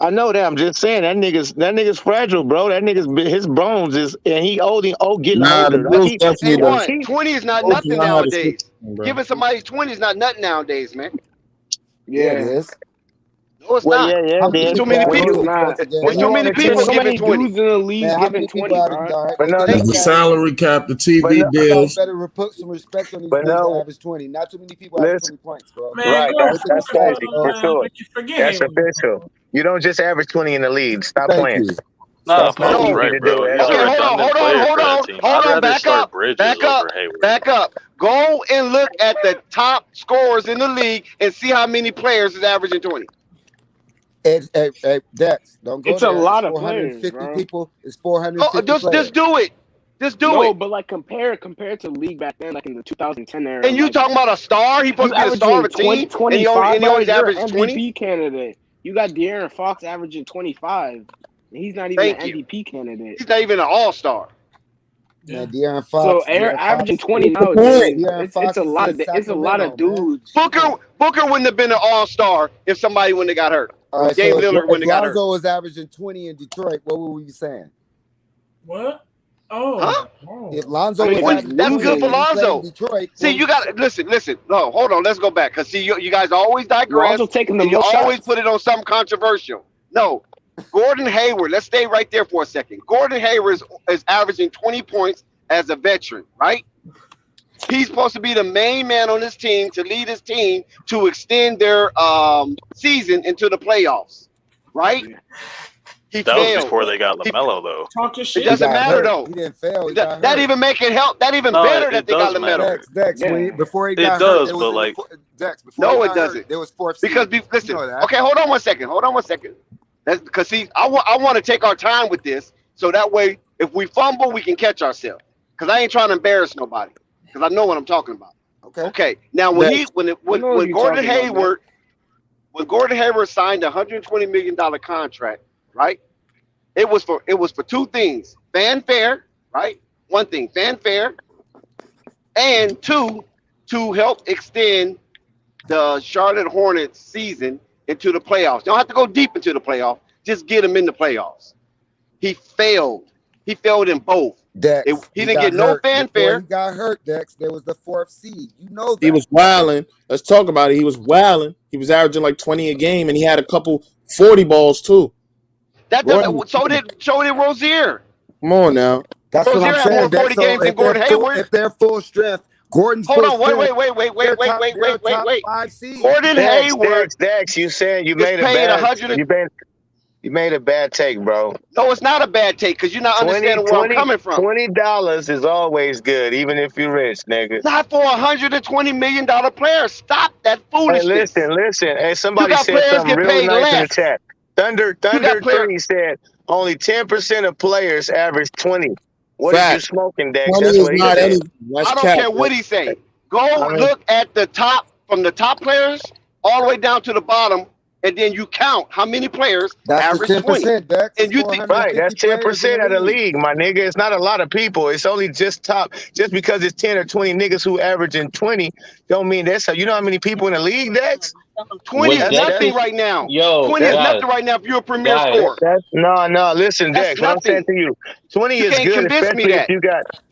I know that. I'm just saying that nigga's fragile, bro. That his bones is, and he getting Nah, the older. Like Bulls definitely don't. One, 20 is not Bulls do nothing not have a system, nowadays. bro. Giving somebody 20 is not nothing nowadays, man. Yeah, it Yeah. is. No, it's Well, not. How many then. It's too people many average No, it's people. 20 not. points a game? When It's you too on many a people There's so team, giving many 20. dudes in the league Man, how giving many 20, people average? bro. All right, but no, okay, The you salary cap, the TV no, guys deals. better put some respect on these but dudes that no. average 20. Not too many people average Listen, 20 points, bro. Man, right? go Put the That's focus respect, crazy on for bro. man. sure. But you forget That's Hayward. official. You don't just average 20 in the league. Stop Thank playing. you. Nah, That's not Paul's No. easy right, to do. bro. He's At a Okay, all. redundant player for that team. hold I'd on. rather Back start up, Bridges over Hayward. back up. Go and look at the top scorers in the league and see how many players is averaging 20. Hey, Dex, don't go It's a there. It's lot of players, 450 bro. people. It's 450 Just players. do it. Just do No, it. but like compared to the league back then, like in the 2010 era, And you like talking about a star? He you supposed to be the star of averaging a team, 25, and he bro. only You're averages an 20. MVP candidate. You got De'Aaron Fox averaging 25. And he's not even Thank an you. MVP candidate. He's not even an all-star. Man, De'Aaron So Fox. averaging 20 What's the point? nowadays, De'Aaron it's Fox a is lot in of Sacramento, man. dudes. Booker wouldn't have been an all-star if somebody wouldn't have got hurt. All Or right, Dame so Lillard if wouldn't have got hurt. Lonzo was averaging 20 in Detroit, what were we saying? What? Oh. Huh? Oh. If Lonzo I mean, was if averaging That's 20 good for and he played in Lonzo. Detroit, See, what you would got say? listen. No, hold on. Let's go back. Cause see, you guys always digress, Lonzo taking the and you most always shots. put it on something controversial. No, Gordon Hayward. Let's stay right there for a second. Gordon Hayward is averaging 20 points as a veteran, right? He's supposed to be the main man on his team to lead his team to extend their season into the playoffs, right? He That was failed. before they got LaMelo, though. Talk your It shit. He doesn't got matter hurt. though. He didn't fail. He got That hurt. even make it help. That even No, better it that they got does LaMelo. matter. Dex, Yeah. before he It got does, hurt, but like, Dex, before No, he it got doesn't. hurt, there was fourth seed. Because listen, You know that. okay, hold on one second. That's because see, I want to take our time with this, so that way, if we fumble, we can catch ourselves. Because I ain't trying to embarrass nobody. Because I know what I'm talking about. Okay. Okay. Now I know what when you're Gordon talking about, Hayward signed a $120 million contract, right? It was for two things: fanfare, right? One thing, fanfare, and two, to help extend the Charlotte Hornets season into the playoffs. You don't have to go deep into the playoffs. Just get them in the playoffs. He failed. He failed in both. Dex, He didn't get no hurt. Before fanfare. he got hurt, Dex, there was the fourth seed. You know that. He was wilding. Let's talk about it. He was wilding. He was averaging like 20 a game, and he had a couple 40 balls too. So did Rozier. Come on now. That's what Rozier I'm had more saying, Dex. 40 So games than Gordon Hayward. if they're full strength, Gordon's Hold full on, strength. wait. Five seed. Gordon Hayward Dex, you said you is made a paid bad 100. you made a bad take, bro. No, it's not a bad take because you're not understanding where I'm coming from. $20 is always good, even if you're rich, nigga. Not for $120 million player. Stop that foolishness. Hey, listen. Hey, somebody got said players something get real paid nice in the less. chat. Thunder 3 said only 10% of players average 20. What are you smoking, Dex? 20 That's is what he not said. any. That's I don't cap, care what bro. he's saying. Go look at the top, from the top players all the way down to the bottom, and then you count how many players That's average the 20. 10%, Dex. And you think Right, that's 10% of the league, my nigga. It's not a lot of people. It's only just because it's 10 or 20 niggas who averaging 20, don't mean that's you know how many people in the league, Dex? 20 is nothing right now. 20 is nothing right now if you're a premier scorer. No, listen, Dex, what I'm saying to you, 20 is good, especially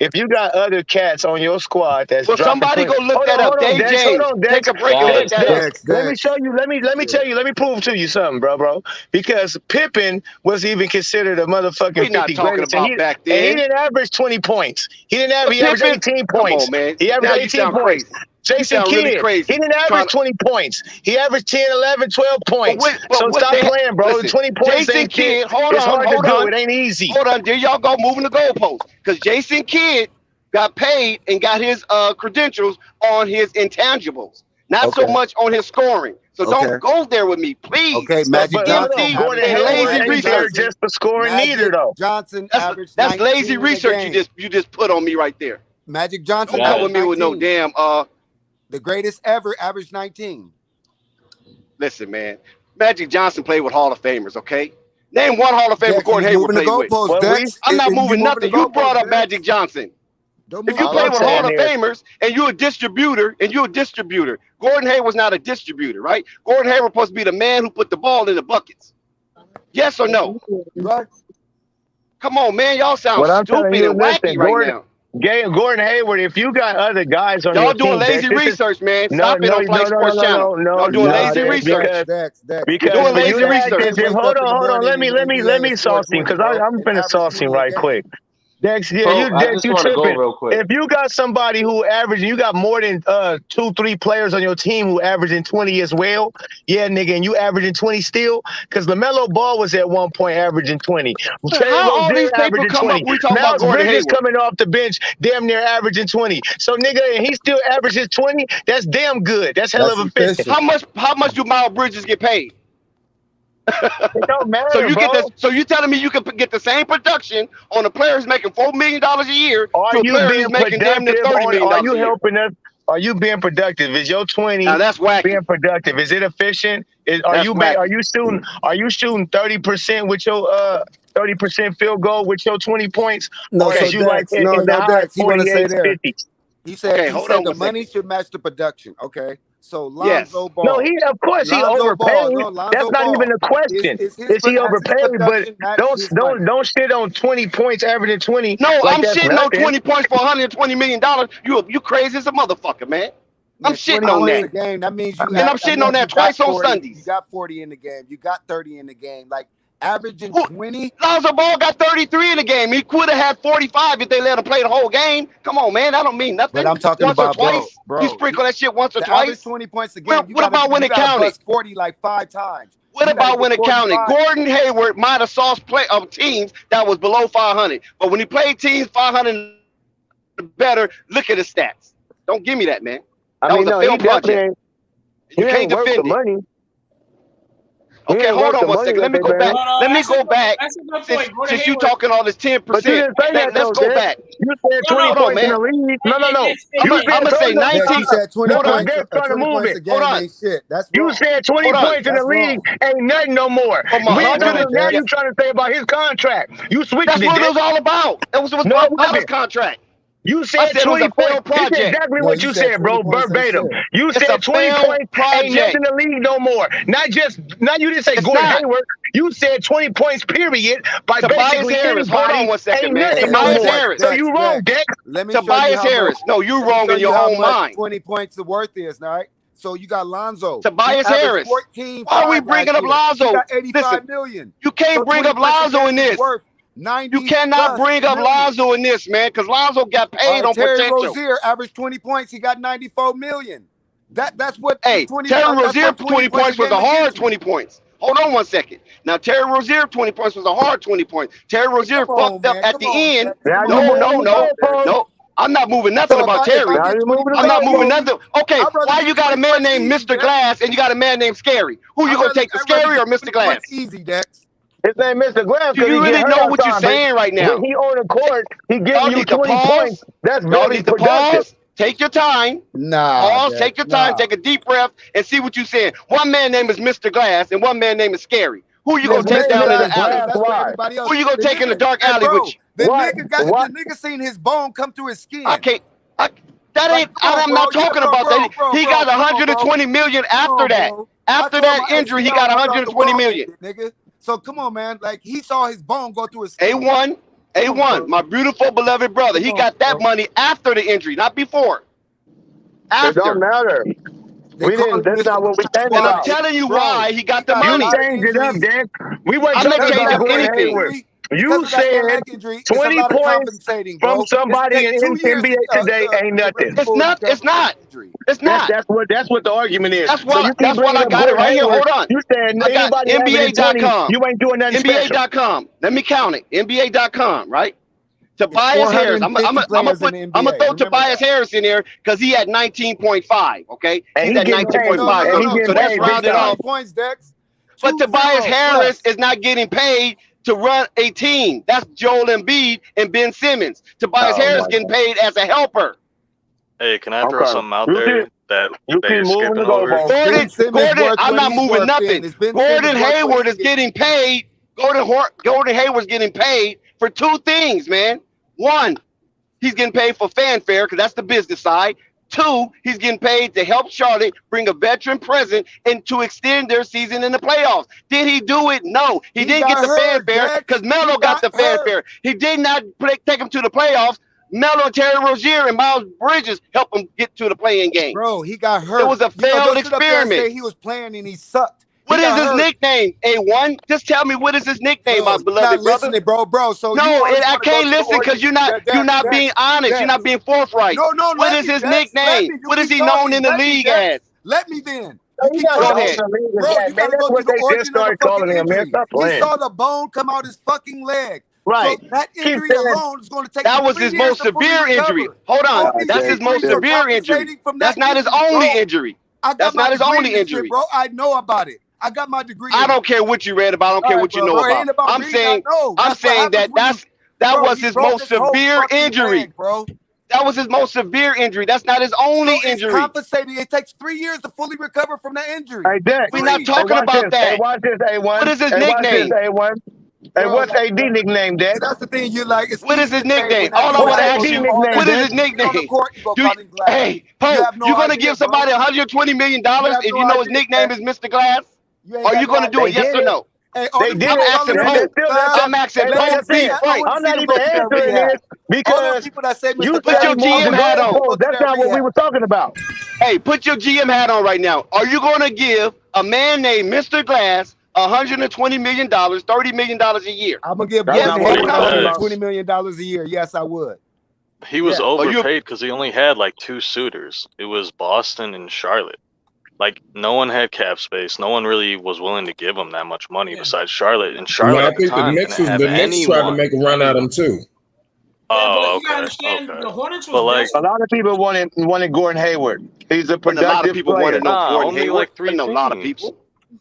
if you got other cats on your squad that's Well, dropping somebody 20. go look that up. Dave James, take a break and look that up. Let me show you. Let me tell you. Let me prove to you something, bro. Because Pippen was even considered a motherfucking 50 We're not talking greatest, about back then. and he didn't average 20 points. He averaged 18 points. Come on, man. He averaged 18 points. Crazy. Jason Kidd, really crazy. he didn't average 20 points. He averaged 10, 11, 12 points. So stop playing, bro. Listen, 20 points Jason ain't Kidd, shit. It's hard to do. It ain't easy. Hold on, there y'all go moving the goalposts. Because Jason Kidd got paid and got his credentials on his intangibles, not so much on his scoring. So don't go there with me, please. Okay, Magic Johnson. Gordon Hayward ain't there just for scoring neither, though. Johnson averaged That's 19 lazy in a research game. you just put on me right there. Magic Johnson Don't come with me with no damn the greatest ever averaged 19. Listen, man. Magic Johnson played with Hall of Famers, okay? Name one Hall of Famer Gordon Hayward played with. I'm not moving nothing. You brought up Magic Johnson. If you play with Hall of Famers and you're a distributor, Gordon Hayward's not a distributor, right? Gordon Hayward supposed to be the man who put the ball in the buckets. Yes or no? Right. Come on, man. Y'all sound What I'm telling stupid you, and wacky listen, right now. Gordon Hayward, if you got other guys on Y'all your doing team, lazy research, man. Stop it on Flight Sports Channel. Y'all doing lazy research. Dex. You're doing for you lazy to act research. as if, hold on, let me sauce him because I'm finna sauce him right quick. Dex, Bro, I Dex, just you want to go tripping. real quick. If you got somebody who averaging, you got more than 2-3 players on your team who averaging 20 as well, yeah, nigga, and you averaging 20 still, because LaMelo Ball was at one point averaging 20. Terry How all Rozier these people averaging come 20. up? We talking about Miles Gordon Bridges Hayward. coming off the bench, damn near averaging 20. So, nigga, and he still averages 20. That's damn good. That's hell of efficient. How much do Miles Bridges get paid? It don't matter, So you bro. get this. So you telling me you can get the same production on a player who's making $4 million a year Are to a you player being who's making damn near productive $30 million are a you year? helping us? Are you being productive? Is your 20 Now that's wacky. being productive? Is it efficient? Are That's you wacky. shooting 30% with your 30% field goal with your 20 points? No, Or so is you like Dex, in the high Dex, he want to say 48s, there. 50s? He said Okay, hold on the one money second. should match the production. Okay, so Yes. Lonzo No, Ball. of course he Lonzo Ball. overpaid. No, That's Lonzo not even Ball. a question. Is his Is he has his overpaid? But production matched his money? don't shit on 20 points, averaging 20. No, like I'm that's shitting on nothing. 20 points for $120 million. You crazy as a motherfucker, man. I'm Man, shitting 20 on points that. a game. That means And I'm shitting on that you got twice on 40. Sundays. You got 40 in the game. You got 30 in the game. Like averaging 20. Lonzo Ball got 33 in the game. He could have had 45 if they let him play the whole game. Come on, man. That don't mean nothing. But I'm talking once or about twice. bro. You sprinkle that shit once or The average twice. 20 points a game. What about when it counted? Bust 40 like 5 times. What about when it counted? Gordon Hayward might have sauced play of teams that was below 500, but when he played teams 500 better, look at his stats. Don't give me that, man. That was a failed project. You can't defend it. Money. Okay, hold on one second. Let me go back. Let me go back. Since you talking all this 10%, let's go back. You said 20 points in the league. No. I'm gonna say 19. You said 20 Hold on. points. 20 points a game ain't shit. That's You wrong. said 20 points in the league ain't nothing no more. Now you trying to say about his contract. You switched That's it. what it was all about. It was about Dallas contract. You said 20 points. This is exactly what you said, bro. Verbatim. You said 20 points ain't nothing in the league no more. Now you didn't say Gordon Hayward. You said 20 points, period, by basically Harris. Hold on one second, ain't man. nothing no Tobias more. Harris. So you wrong, Dex. Let me Tobias Harris. No, you wrong in your own mind. 20 points the worth is, all right? So you got Lonzo. Tobias Harris. 14, why are we bringing up Lonzo? You got 85 million. You can't bring up Lonzo in this. You cannot bring up Lonzo in this, man, because Lonzo got paid on Terry potential. Rozier averaged 20 points. He got 94 million. That's what. Hey, Terry Rozier 20 points was a hard 20 points. Hold on one second. Now, Terry Rozier 20 points was a hard 20 points. Terry Rozier fucked up at the end. No. I'm not moving nothing about Terry. I'm not moving nothing. Okay, why you got a man named Mr. Glass and you got a man named Scary? Who you gonna take, the Scary or Mr. Glass? Easy, Dex. His name Mr. Glass. Do you really know what you're saying right now? When he on the court, he giving you 20 points. That's very productive. Pause. Take your time. Pause. Take your time. Take a deep breath and see what you're saying. One man name is Mr. Glass and one man name is Scary. Who you gonna take down in the alley? Who you gonna take in the dark alley with you? The nigga seen his bone come through his skin. That ain't. I'm not talking about that. He got 120 million after that. After that injury, he got 120 million. Nigga. So come on, man. Like he saw his bone go through his skin. A1, my beautiful beloved brother. He got that money after the injury, not before. After. It don't matter. That's not what we said. Well, I'm telling you why he got the money. You changed it up, Dan. We weren't I'm not talking changing about anything. You said 20 points from somebody in NBA today ain't nothing. It's not. That's what the argument is. That's why I got it right here. Hold on. You said I got NBA.com. You ain't doing nothing special. NBA.com. Let me count it. NBA.com, right? Tobias Harris. I'm gonna throw Tobias Harris in there because he had 19.5. Okay, he's at 19.5. So that's rounded off. Points, Dex. But Tobias Harris is not getting paid to run a team. That's Joel Embiid and Ben Simmons. Tobias Harris getting paid as a helper. Hey, can I throw something out there that you're skipping over? Gordon, I'm not moving nothing. Gordon Hayward is getting paid. Gordon Hayward's getting paid for two things, man. One, he's getting paid for fanfare because that's the business side. 2, he's getting paid to help Charlotte bring a veteran presence and to extend their season in the playoffs. Did he do it? No. He didn't get the fanfare because Melo got the fanfare. He did not take him to the playoffs. Melo, Terry Rozier, and Miles Bridges helped him get to the play-in game. Bro, he got hurt. It was a failed experiment. He was playing and he sucked. What is his nickname? A1? Just tell me what is his nickname, my beloved brother. Bro. So no, I can't listen because you're not being honest. You're not being forthright. No. What is his nickname? What is he known in the league as? Let me then. Go ahead. Bro, you gotta go to the origin of the fucking injury. He saw the bone come out his fucking leg. Right. So that injury alone is going to take. That was his most severe injury. Hold on. That's his most severe injury. That's not his only injury. That's not his only injury, bro. I know about it. I got my degree. I don't care what you read about. I don't care what you know about. I'm saying that was his most severe injury, bro. That was his most severe injury. That's not his only injury. Compensating. It takes 3 years to fully recover from that injury. Hey, Dex, we're not talking about that. Hey, watch this, A1. What is his nickname? A1. Hey, what's AD nickname, Dex? That's the thing you like. What is his nickname? All I want to ask you, what is his nickname? Hey, Poe, you're going to give somebody $120 million if you know his nickname is Mr. Glass? Are you going to do it, yes or no? Hey, they did. I'm asking Poe. I'm asking Poe. I'm not even answering this because you put your GM hat on. That's not what we were talking about. Hey, put your GM hat on right now. Are you going to give a man named Mr. Glass $120 million, $30 million a year? I'm going to give $120 million a year. Yes, I would. He was overpaid because he only had like 2 suitors. It was Boston and Charlotte. Like, no one had cap space. No one really was willing to give him that much money besides Charlotte. And Charlotte, I think the Knicks tried to make a run at him too. Oh, okay. The Hornets was like, a lot of people wanted Gordon Hayward. He's a productive a lot of people player. wanted Gordon Hayward. Like 3 a lot of people.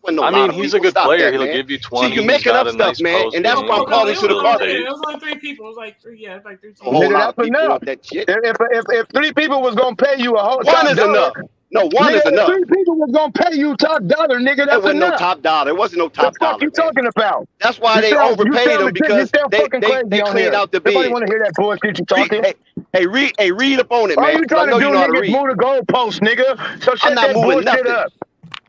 I mean, he's a good player. He'll give you 20. See, you're making up stuff, man, and that's why I'm calling to the carpet. It was like 3 people. It was like 3. Yeah, it was like 3 teams. A whole lot of people want that shit. If 3 people was gonna pay you a whole one is enough. No, one is enough. 3 people was gonna pay you top dollar, nigga. That's wasn't enough. No top dollar. It wasn't no top dollar. What the fuck you talking about? That's why they overpaid him because they cleaned out the bid. Nobody want to hear that bullshit you talking. Hey, read up on it, man. All you trying to do, nigga, move the goalpost, nigga. So shut that bullshit up.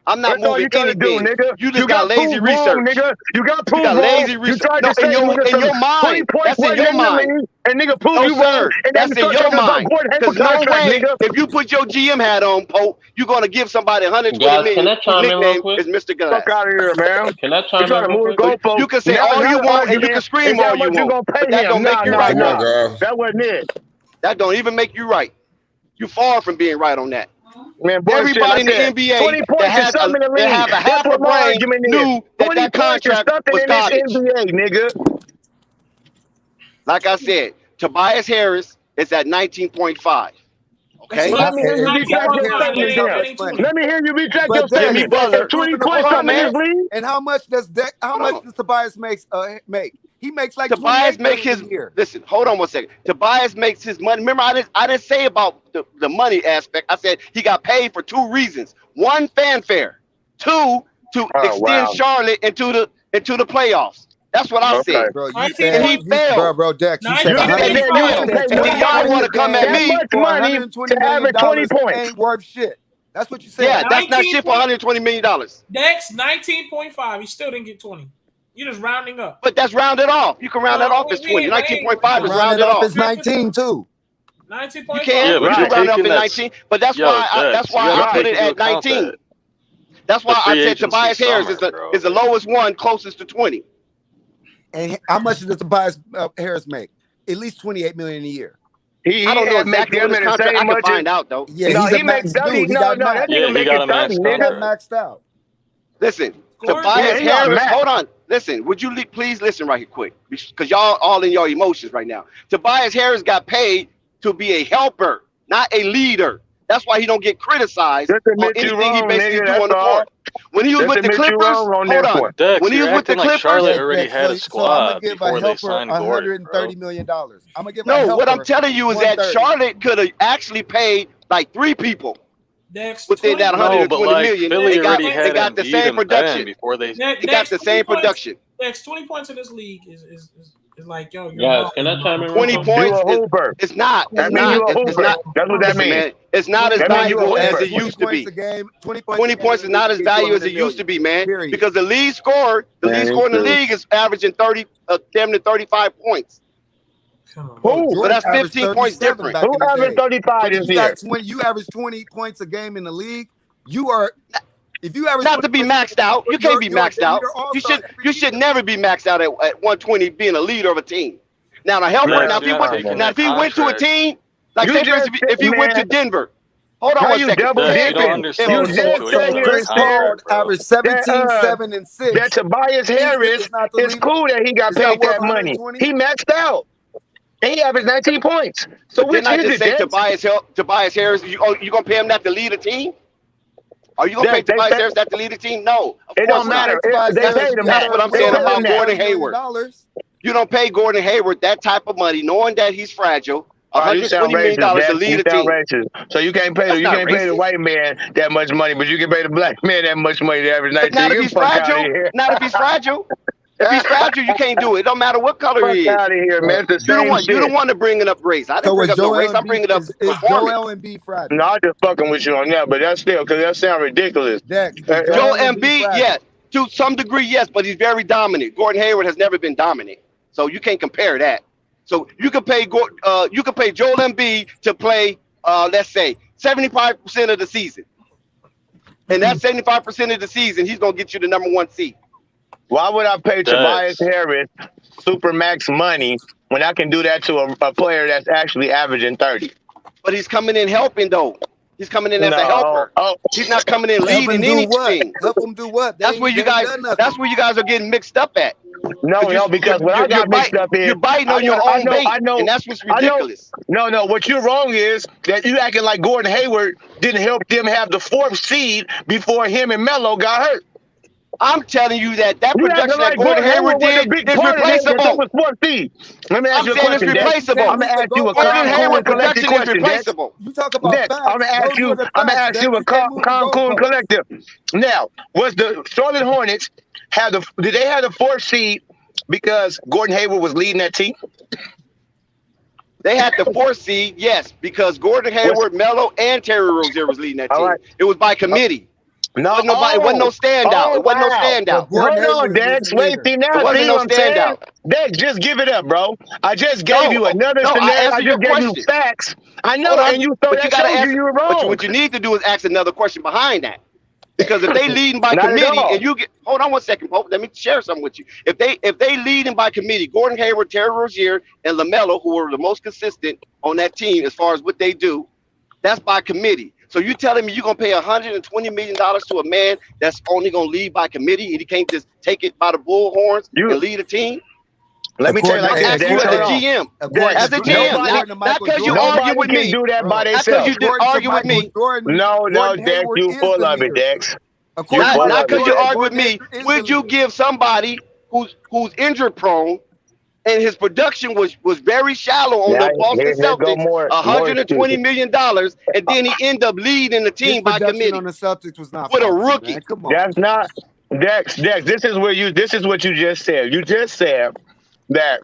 I'm not moving anything. Nigga. You just got lazy research. Nigga. You got proof. You got lazy research. You tried to say in your mind. That's in your mind. And nigga, prove you wrong. That's in your mind. Because no way, if you put your GM hat on, Pope, you're going to give somebody $120 million. His nickname is Mr. Glass. Fuck out of here, man. Can I chime in? You can say all you want and you can scream all you want. But that don't make you right now. That wasn't it. That don't even make you right. You far from being right on that. Man, everybody in the NBA that have a half a brain knew that contract was garbage. NBA, nigga. Like I said, Tobias Harris is at 19.5. Okay. Let me hear you retract your statement. Butler, 20 points coming in this league. And how much does Tobias make? He makes like Tobias make his year. Listen, hold on 1 second. Tobias makes his money. Remember, I didn't say about the money aspect. I said he got paid for 2 reasons. 1, fanfare. 2, to extend Charlotte into the playoffs. That's what I said. Bro, and he failed. Bro, Dex, you said y'all want to come at me for $120 to average 20 points. Ain't worth shit. That's what you said. Yeah, that's not shit for $120 million. Dex 19.5. He still didn't get 20. You're just rounding up. But that's rounded off. You can round that off as 20. 19.5 is rounded off. It's 19 too. 19.5. You can. You can round it up in 19. But that's why I put it at 19. That's why I said Tobias Harris is the lowest one, closest to 20. And how much does Tobias Harris make? At least $28 million a year. I don't know exactly what his contract. I can find out though. Yeah, he makes 30. He got maxed out. Listen, Tobias Harris. Hold on. Listen, would you please listen right here quick? Because y'all all in your emotions right now. Tobias Harris got paid to be a helper, not a leader. That's why he don't get criticized on anything he basically do on the court. When he was with the Clippers, hold on. Dex, when he was with the Clippers, Charlotte already had a squad give before a they signed Gordon. $130 million. I'm gonna give what I'm telling you is that Charlotte could have actually paid like 3 people. Within that $120 million, Philly they got the same production. Before they got the same production. Next 20 points in this league is It's like, yo, you're Yes, balling. can I chime in real 20 quick? You points. a hooper. It's not. That It's mean you not. a It's hooper. not. That's what that Listen, means. man. It's not as That mean you a valuable as hooper. it used to 20 be. points a game. 20 points. 20 a game points is in the not league as get valuable as it 200 used to million. be, man. Period. Because the lead scorer in the league is averaging 30, damn near 35 points. Come on. Who? So Jordan that's averaged 15 points 37 different. back Who in the averaged day. 35 But if this you year? got 20, you average 20 points a game in the league. You are, if you average Not 20 to be points a maxed game, out. You can't be you're a maxed damn out. near You all-star should every year. never be maxed out at 120 being a leader of a team. Now the helper. Max, Now if you he have went, taken now that if he went to a contract. team, like You say for just instance, if he said, went to man, Denver. Hold on how one you second. double Say You don't dipping? understand You the just situation sat of here the and So said Paul contract, bro. averaged 17, that 7, and 6. that Tobias Is Harris not the is leader? cool that he got Is that paid worth that money. 120? He maxed out. And he averaged 19 points. So But which didn't I is just it, say Dex? Tobias Harris? You gonna pay him that to lead a team? Are you gonna pay Dex, they Tobias pay, Harris that to lead a team? No, of it Why course don't would you not. matter. pay Tobias They Harris paid if him you That's that. got what I'm a They saying paid star him about at that. Gordon $30 million? Hayward. You don't pay Gordon Hayward that type of money, knowing that he's fragile. You sound $120 million racist, to Dex. lead You a sound team. racist. So you can't pay That's not the racist. white man that much money, but you can pay the black man that much money to average But 19. not if Get he's the fuck out of fragile. here. Not if he's fragile. If he's fragile, you can't do it. It don't matter what color Fuck he is. out of here, man. It's the You don't same want. You shit. don't want to bring it up race. I didn't So bring is up no Joel race. I'm Embiid, bringing up is performance. Joel Embiid fragile? No, I'm just fucking with you on that, but that's still because that sounds ridiculous. Dex, is Joel Joel Embiid Embiid, fragile? yes, to some degree, yes, but he's very dominant. Gordon Hayward has never been dominant, so you can't compare that. So you could pay Joel Embiid to play, let's say, 75% of the season, and that 75% of the season, he's gonna get you the number 1 seed. Why would I pay Tobias Dex. Harris supermax money when I can do that to a player that's actually averaging 30? But he's coming in helping though. He's coming in as a No. helper. Oh, He's not coming in Help him leading do what? anything. Help him do what? That's where you guys. That's where you guys are getting mixed up at. no, because what I got mixed up is you're biting on your own bait, and that's what's ridiculous. No. What you're wrong is that you acting like Gordon Hayward didn't help them have the 4th seed before him and Melo got hurt. I'm telling you that You production acting that like Gordon Hayward was a did big is part of that replaceable. was 4th seed. Let me ask I'm you a saying it's question, Dex. replaceable. I'm gonna ask you a Gordon calm, cool, Hayward and collected production is question, Dex. replaceable. You talk about Dex, facts. I'm gonna ask Those you. were the I'm gonna facts, ask Dex. you a You can't move the calm, cool, and goalposts. collective. Now, was the Charlotte Hornets did they have the 4th seed because Gordon Hayward was leading that team? They had the 4th seed, yes, because Gordon Hayward, Melo, and Terry Rozier was leading that team. Right. It was by committee. No, It wasn't no standout. It wasn't no standout. Gordon Hold on, Hayward was Dex. the Wait, leader. see now, It wasn't see no what I'm saying? standout. Dex, just give it up, bro. I just gave you another no, I scenario. I answered your just gave you question. facts. I know, Hold on, and you thought but you that gotta showed answer. you were But wrong. what you need to do is ask another question behind that. Because if they leading by Not at committee all. and you get hold on one second, Pope, let me share something with you. If they leading by committee, Gordon Hayward, Terry Rozier, and LaMelo, who are the most consistent on that team as far as what they do, that's by committee. So you telling me you're gonna pay $120 million to a man that's only gonna lead by committee and he can't just take it by the bullhorns and lead a team? Let me tell you like I'm this, asking you Dex. as a Hold on. GM. Dex, As a GM, not because you argue with Nobody me. can do that by Not because themselves. you argue with me. No, Dex, you full of it, Dex. Not because you argue with me. Would you give somebody who's injury prone and his production was very shallow on the Boston Celtics, $120 million, and then he ended up leading the team by committee on the Celtics was not with a fancy, rookie? man. Come on. That's not Dex. This is what you just said. You just said that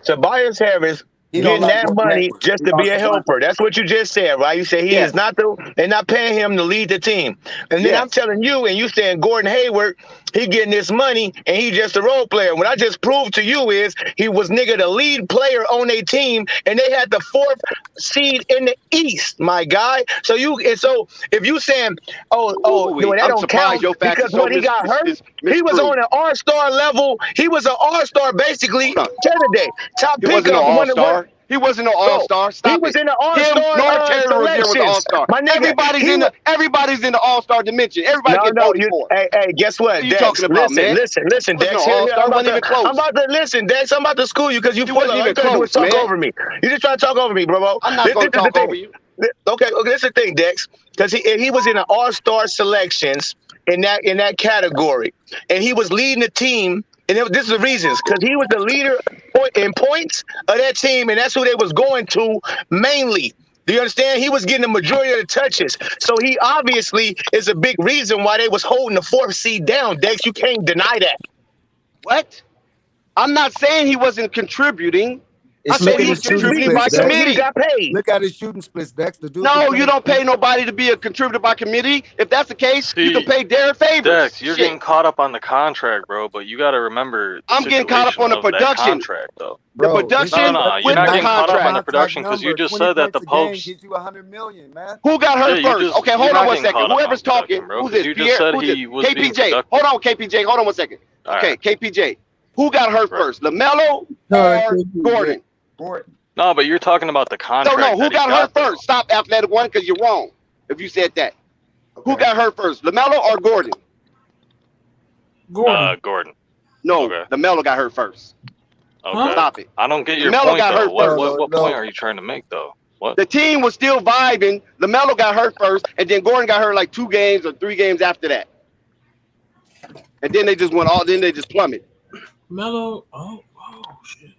Tobias Harris getting that money just to be a helper. That's what you just said, right? You say he is not they're not paying him to lead the team. And then I'm telling you, and you saying Gordon Hayward, he getting this money and he just a role player. What I just proved to you is he was the lead player on a team, and they had the 4th seed in the East, my guy. So if you saying, that don't count because when he got hurt, he was on an all-star level. He was an all-star basically candidate. Top pick He wasn't an all-star. He wasn't an all-star. Stop He was it. in the all-star Him nor Terry Rozier was an all-star. My nigga, everybody's in the all-star dimension. Everybody get voted for. Hey, guess what? What are you Dex, talking about, man? Listen, Dex. No all-star, wasn't even close. I'm about to listen, Dex. I'm about to school you because you wasn't even close, talk man. over me. You just trying to talk over me, bro. I'm not going to talk over you. Okay, that's the thing, Dex. Because he was in the all-star selections in that category, and he was leading the team. And this is the reasons, because he was the leader in points of that team, and that's who they was going to mainly. Do you understand? He was getting the majority of the touches. So he obviously is a big reason why they was holding the 4th seed down, Dex. You can't deny that. What? I'm not saying he wasn't contributing. I Look said at he was his shooting contributing splits, by Dex. committee. got paid. Look at his shooting splits, Dex. The dude No, can you play. don't pay nobody to be a contributor by committee. If that's the case, you can See, pay Derek Favors. Dex, you're Shit. getting caught up on the contract, bro. But you got to remember the I'm getting caught up situation on the of that production. contract, though. The Bro, production No, with you're not the getting caught up on the contract. production because you just said that the Popes. Gives you $100 million, man. Who got Yeah, hurt you first? just Okay, you're hold not on one getting second. caught up on Whoever's talking, production, bro. who's Because this? you just Pierre? said Who's he this? was being KPJ. productive. Hold on, KPJ. Hold on one second. All Okay, right. KPJ. Who got hurt Right. first, LaMelo No, or Gordon? No, but you're talking about the No, contract. no. Who that he got hurt though. first? Stop, Athletic One, because you're wrong. If you said that. Who got hurt first, LaMelo or Gordon? Gordon. Gordon. No, Okay. LaMelo got hurt first. Okay. Stop it. I don't get your LaMelo point got though. hurt What first. what No. point are you trying to make though? What? The team was still vibing. LaMelo got hurt first, and then Gordon got hurt like 2 games or 3 games after that. And then they just went all. Then they just plummeted. Melo. Oh shit.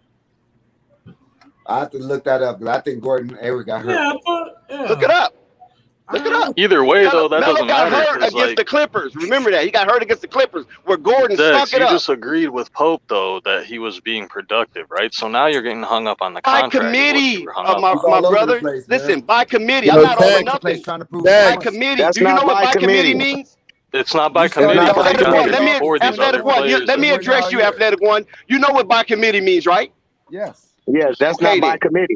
I have to look that up because I think Gordon Hayward got hurt. Yeah, yeah. Look it up. Look it up. Either way though, that Melo doesn't got matter. hurt 'Cause, against like, the Clippers. Remember that he got hurt against the Clippers, where Gordon Dex, stunk it you up. just agreed with Pope though that he was being productive, right? So now you're getting hung up on the By contract. committee, hung my up on. He's all over the brother. place, man. Listen, by committee. You I'm know, not over Dex- nothing. Trying to prove By Dex, committee. That's Do you not know what by by committee committee. means? It's not by You said committee not because by you got committee. to Let me, afford these other Athletic One. players. Let me We're address not you, here. Athletic One. You know what by committee means, right? Yes. Yes, that's Okay, not by then. committee.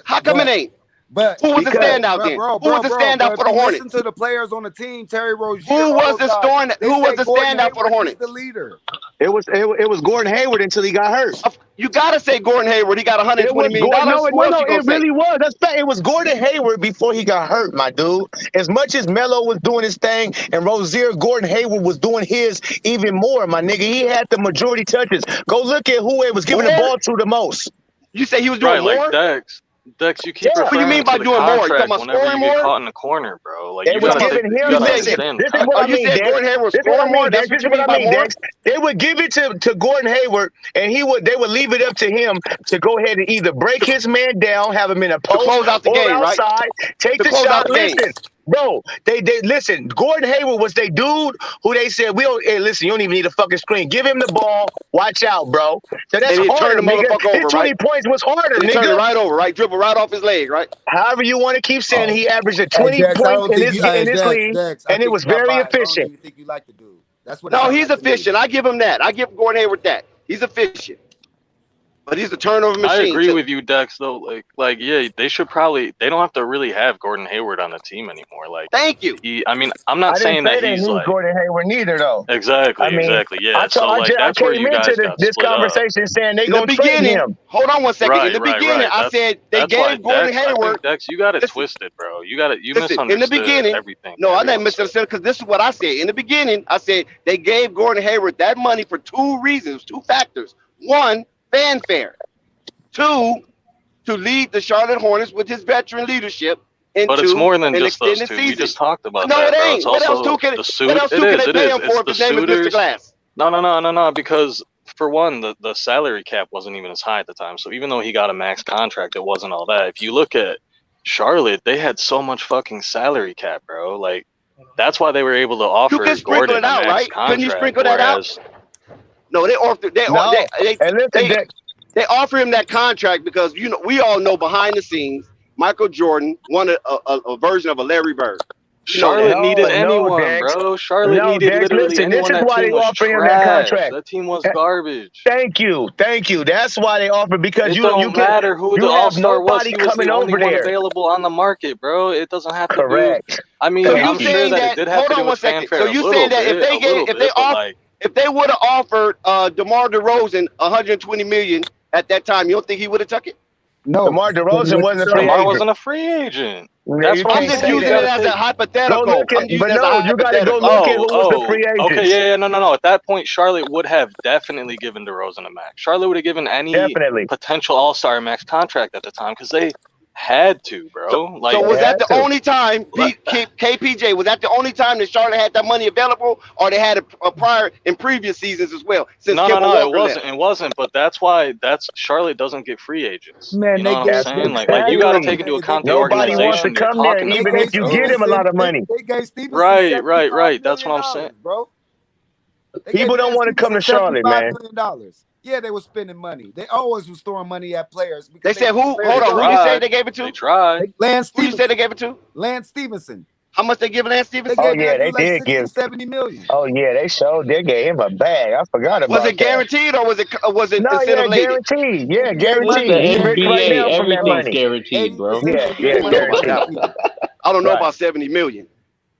How come it ain't? But Who was the Because- standout then? Who was the standout for the if you Hornets? listen to the players on the team, Terry Rozier. Who all was those the guys, they who was say the Gordon standout for the Hayward Hornets? is the leader. It was Gordon Hayward until he got hurt. You gotta say Gordon Hayward. He got It $120 was million. Gordon. No, Who no, else no. you gonna It say? really was. That's fact. It was Gordon Hayward before he got hurt, my dude. As much as Melo was doing his thing and Rozier, Gordon Hayward was doing his even more, my nigga. He had the majority touches. Go look at who it was giving the More? ball to the most. You say he was doing Right, more? like Dex, you keep Yeah. What do you referring mean by to the doing more? You contract talking about whenever you scoring get more? caught in the corner, bro. Like They you was gotta, giving you him. gotta Listen, understand. this is what I you mean, said Dex. Gordon Hayward was This is what I scoring more? mean, Dex. That's This what is you what I mean by mean, more? Dex. They would give it to Gordon Hayward, and they would leave it up to him to go ahead and either break his man down, have him in a post close out the or game, right? outside, take To the close out shot. the game. Listen, bro, they listen. Gordon Hayward was their dude who they said, hey, listen, you don't even need a fucking screen. Give him the ball. Watch out, bro. So that's And he harder, turned the nigga. motherfucker His over, 20 right? points was harder, He turned it nigga. right over, right? Dribble right off his leg, right? However you want to keep saying, he averaged a Hey, 20 Dex, I points don't in think this you. Hey, in this league, Dex, I and it think was you got very biased. I don't efficient. even think you like the dude. That's what. it No, sound he's like to me. efficient. I give him that. I give Gordon Hayward that. He's efficient. But he's a turnover machine. I agree too. with you, Dex. Though, like, yeah, they don't have to really have Gordon Hayward on the team anymore. Like, Thank you. I mean, I'm not I saying didn't say that they he's need like Gordon Hayward neither, though. exactly, I mean, yeah. I So like, I that's where came you guys into got this split up. conversation saying they In the gonna trade beginning, him. hold on one second. In the Right. beginning, I said they That's why gave Gordon Dex, I Hayward. think Dex, you got it Listen. twisted, bro. You Listen, misunderstood in the beginning, everything. no, I didn't everyone said. misunderstand because this is what I said. In the beginning, I said they gave Gordon Hayward that money for 2 reasons, 2 factors. 1, fanfare. 2, to lead the Charlotte Hornets with his veteran leadership. And But 2, it's more than an just those extended two. season. We just talked about No, that, it bro. ain't. It's What else also too can the what suit. else It too can is. they It pay is. him It's for if the his name is Mr. suitors. Glass? No. Because for one, the salary cap wasn't even as high at the time. So even though he got a max contract, it wasn't all that. If you look at Charlotte, they had so much fucking salary cap, bro. Like that's why they were able to offer You can sprinkle Gordon it out, a max right? Couldn't you contract. sprinkle that out? Whereas, No, they offer No, and listen, they offer him that contract because we all know behind the scenes Michael Jordan wanted a version of a Larry Bird. You know Charlotte that. needed No, anyone, Dex. bro. Charlotte No, needed Dex, literally listen, this anyone. is That why team they was offer him that trash. contract. That team was garbage. Thank you. That's why they offer because It you don't matter who the you have all-star was. nobody He was coming the only over one there. available on the market, bro. It doesn't have to do. Correct. I mean, So you I'm sure saying that it that? did have Hold to do on one with second. fanfare So a you little saying that bit, if they would have offered DeMar DeRozan 120 million at that time, you don't think he would have took it? No, DeMar DeRozan wasn't a free DeMar agent. wasn't a free agent. Yeah, That's you what I'm can't just say using that. it as a hypothetical. Go look at, I'm using but it as a no, you got to go hypothetical. look at who was the free agents. Okay, yeah, no. At that point, Charlotte would have definitely given DeRozan a max. Charlotte would have given any Definitely. potential all-star max contract at the time because they had to, bro. So was that the had to. only time, KPJ, was that the only time that Charlotte had that money available, or they had a prior in previous seasons as well? Since No, Kemba it Walker wasn't. left? It wasn't. But that's why Charlotte doesn't get free agents. Man, you know they what I'm gave- saying? Like you got to take into account the Nobody wants to organization they're come there, talking even about, if you bro. get him a lot of money. They gave Stevenson Right. $75 That's what I'm million, saying. bro. They People gave don't want to come to Charlotte, $75 man. million. Yeah, they were spending money. They always was throwing money at players. They said who? Hold on, who you say they gave it to? They tried. Lance Who you Stevenson. said they gave it to? Lance Stevenson. How much they give Lance They Stevenson? gave Oh yeah, that dude they like did 60, give. 70 million. Oh yeah, they showed. They gave him a bag. I forgot about Was that. it guaranteed or was it No, yeah, incentive laden? guaranteed. Yeah, NBA guaranteed. money. The He rich right NBA, now from that everything's money. guaranteed, bro. 80% Yeah, of yeah, I don't know about guaranteed. that one. I don't know Right. about 70 million.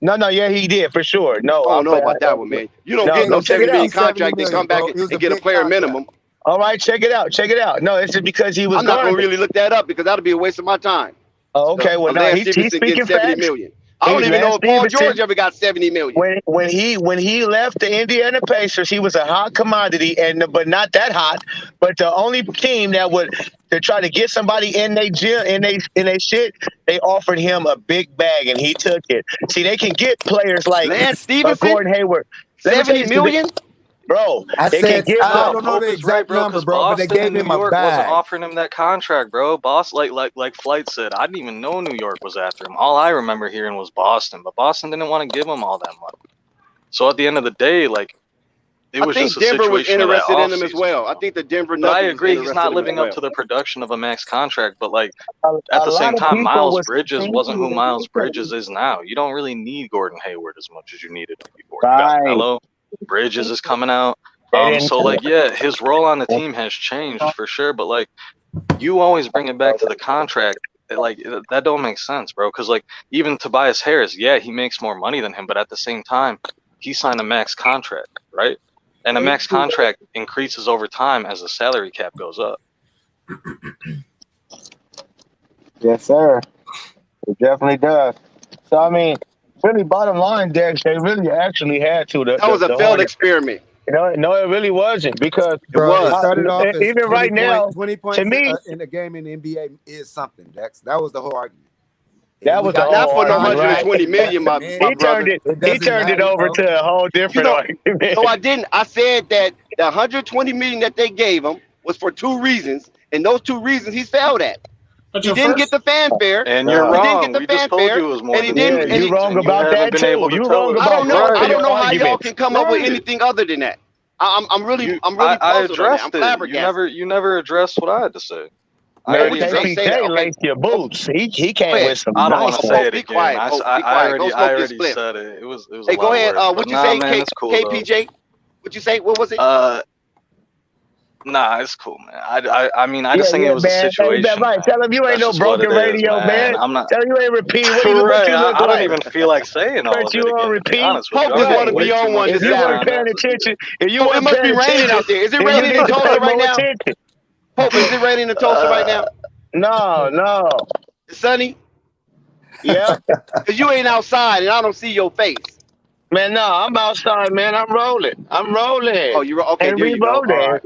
No, yeah, he did for sure. No, I don't know about that one, man. You don't get no check it 70 million out. contract, then come back bro. It was and a get a big player contract. minimum. All right, check it out. Check it out. No, it's just because he was I'm not gonna garbage. really look that up because that'll be a waste of my time. Oh, okay, well, no, Lance he's Stevenson speaking gets 70 facts. million. I don't even know if Paul George ever got 70 million. When he left the Indiana Pacers, he was a hot commodity, but not that hot. But the only team that would to try to get somebody in their gym in they shit, they offered him a big bag and he took it. See, they can get players like Lance Stevenson, Gordon Hayward. Let me tell you 70 million. Bro, I they can said get I them. don't know the Pope is right, exact bro, number, because bro, but they Boston gave and him New a York wasn't bag. offering him that contract, bro. Like Flight said, I didn't even know New York was after him. All I remember hearing was Boston, but Boston didn't want to give him all that money. So at the end of the day, like, it was I think just a Denver was situation of that interested in him as offseason. well. I think the Denver But I Nuggets agree, was he's interested not in him living as up well. to the production of a max contract. But like A at the same lot of time, people Miles was Bridges wasn't who Miles Bridges is now. You don't really need Gordon Hayward as much as you needed him before. You got Right. Melo, Bridges is coming out. They didn't So like, yeah, his role on the team has changed for sure. But like, you always bring it back to the contract. Like that don't make sense, bro. Because like even Tobias Harris, yeah, he makes more money than him, but at the same time, he signed a max contract, right? And a max contract increases over time as the salary cap goes up. Yes, sir. It definitely does. So I mean, really, bottom line, Dex, they really actually had to. That was a failed Hornets. experiment. No, it really wasn't because Bro, it was. started off as even 20 right now, 20 points to me, in a game in the NBA is something, Dex. That was the whole argument. that was the got Not whole for no argument, right? 120 million, my Man, my He brother. turned it. It He doesn't turned it matter, over bro. to a whole different argument. No, I didn't. I said that the 120 million that they gave him was for two reasons, and those two reasons he failed at. But He your didn't first, get the fanfare. And you're He didn't wrong. get the We just told fanfare, you it was more and he than didn't. Yeah, two And you he, wrong and you about haven't that been too. able to You tell wrong us. I about don't know. both I of don't your know how y'all arguments. can come up with Right. anything other than that. I'm really I puzzled on that. I'm addressed it. flabbergasted. You never addressed what I had to say. I Man, already what you say? addressed Say that, KPJ okay? laced your boots. He Go came ahead. with some I don't want nice to ones. say it Be again. quiet. Be quiet. Go I smoke your already split. said it. It was a Hey, lot go of ahead. words. What But you nah, say, man, it's cool though. KPJ? What you say? What was it? Nah, it's cool, man. I mean, I Yeah, just think it was a man. Hey, man, situation, right. man. Tell him you ain't That's no just what broken it is, radio, man. man. I'm not Tell him you ain't repeat. What you right. look I don't like? even feel like saying all Put of you it on again, to be repeat. honest with you. Pope I just got want to way be too on one much If this you going weren't on Saturday. paying after this. attention, if you Pope, it weren't must be paying raining attention, out there. Is it then you raining in need to pay Tulsa right more now? attention. Pope, is it raining in Tulsa right now? No. It's sunny? Yeah. Because you ain't outside and I don't see your face. Man, no, I'm outside, man. I'm rolling. Oh, you're okay. And There you go. All re-rolling. right.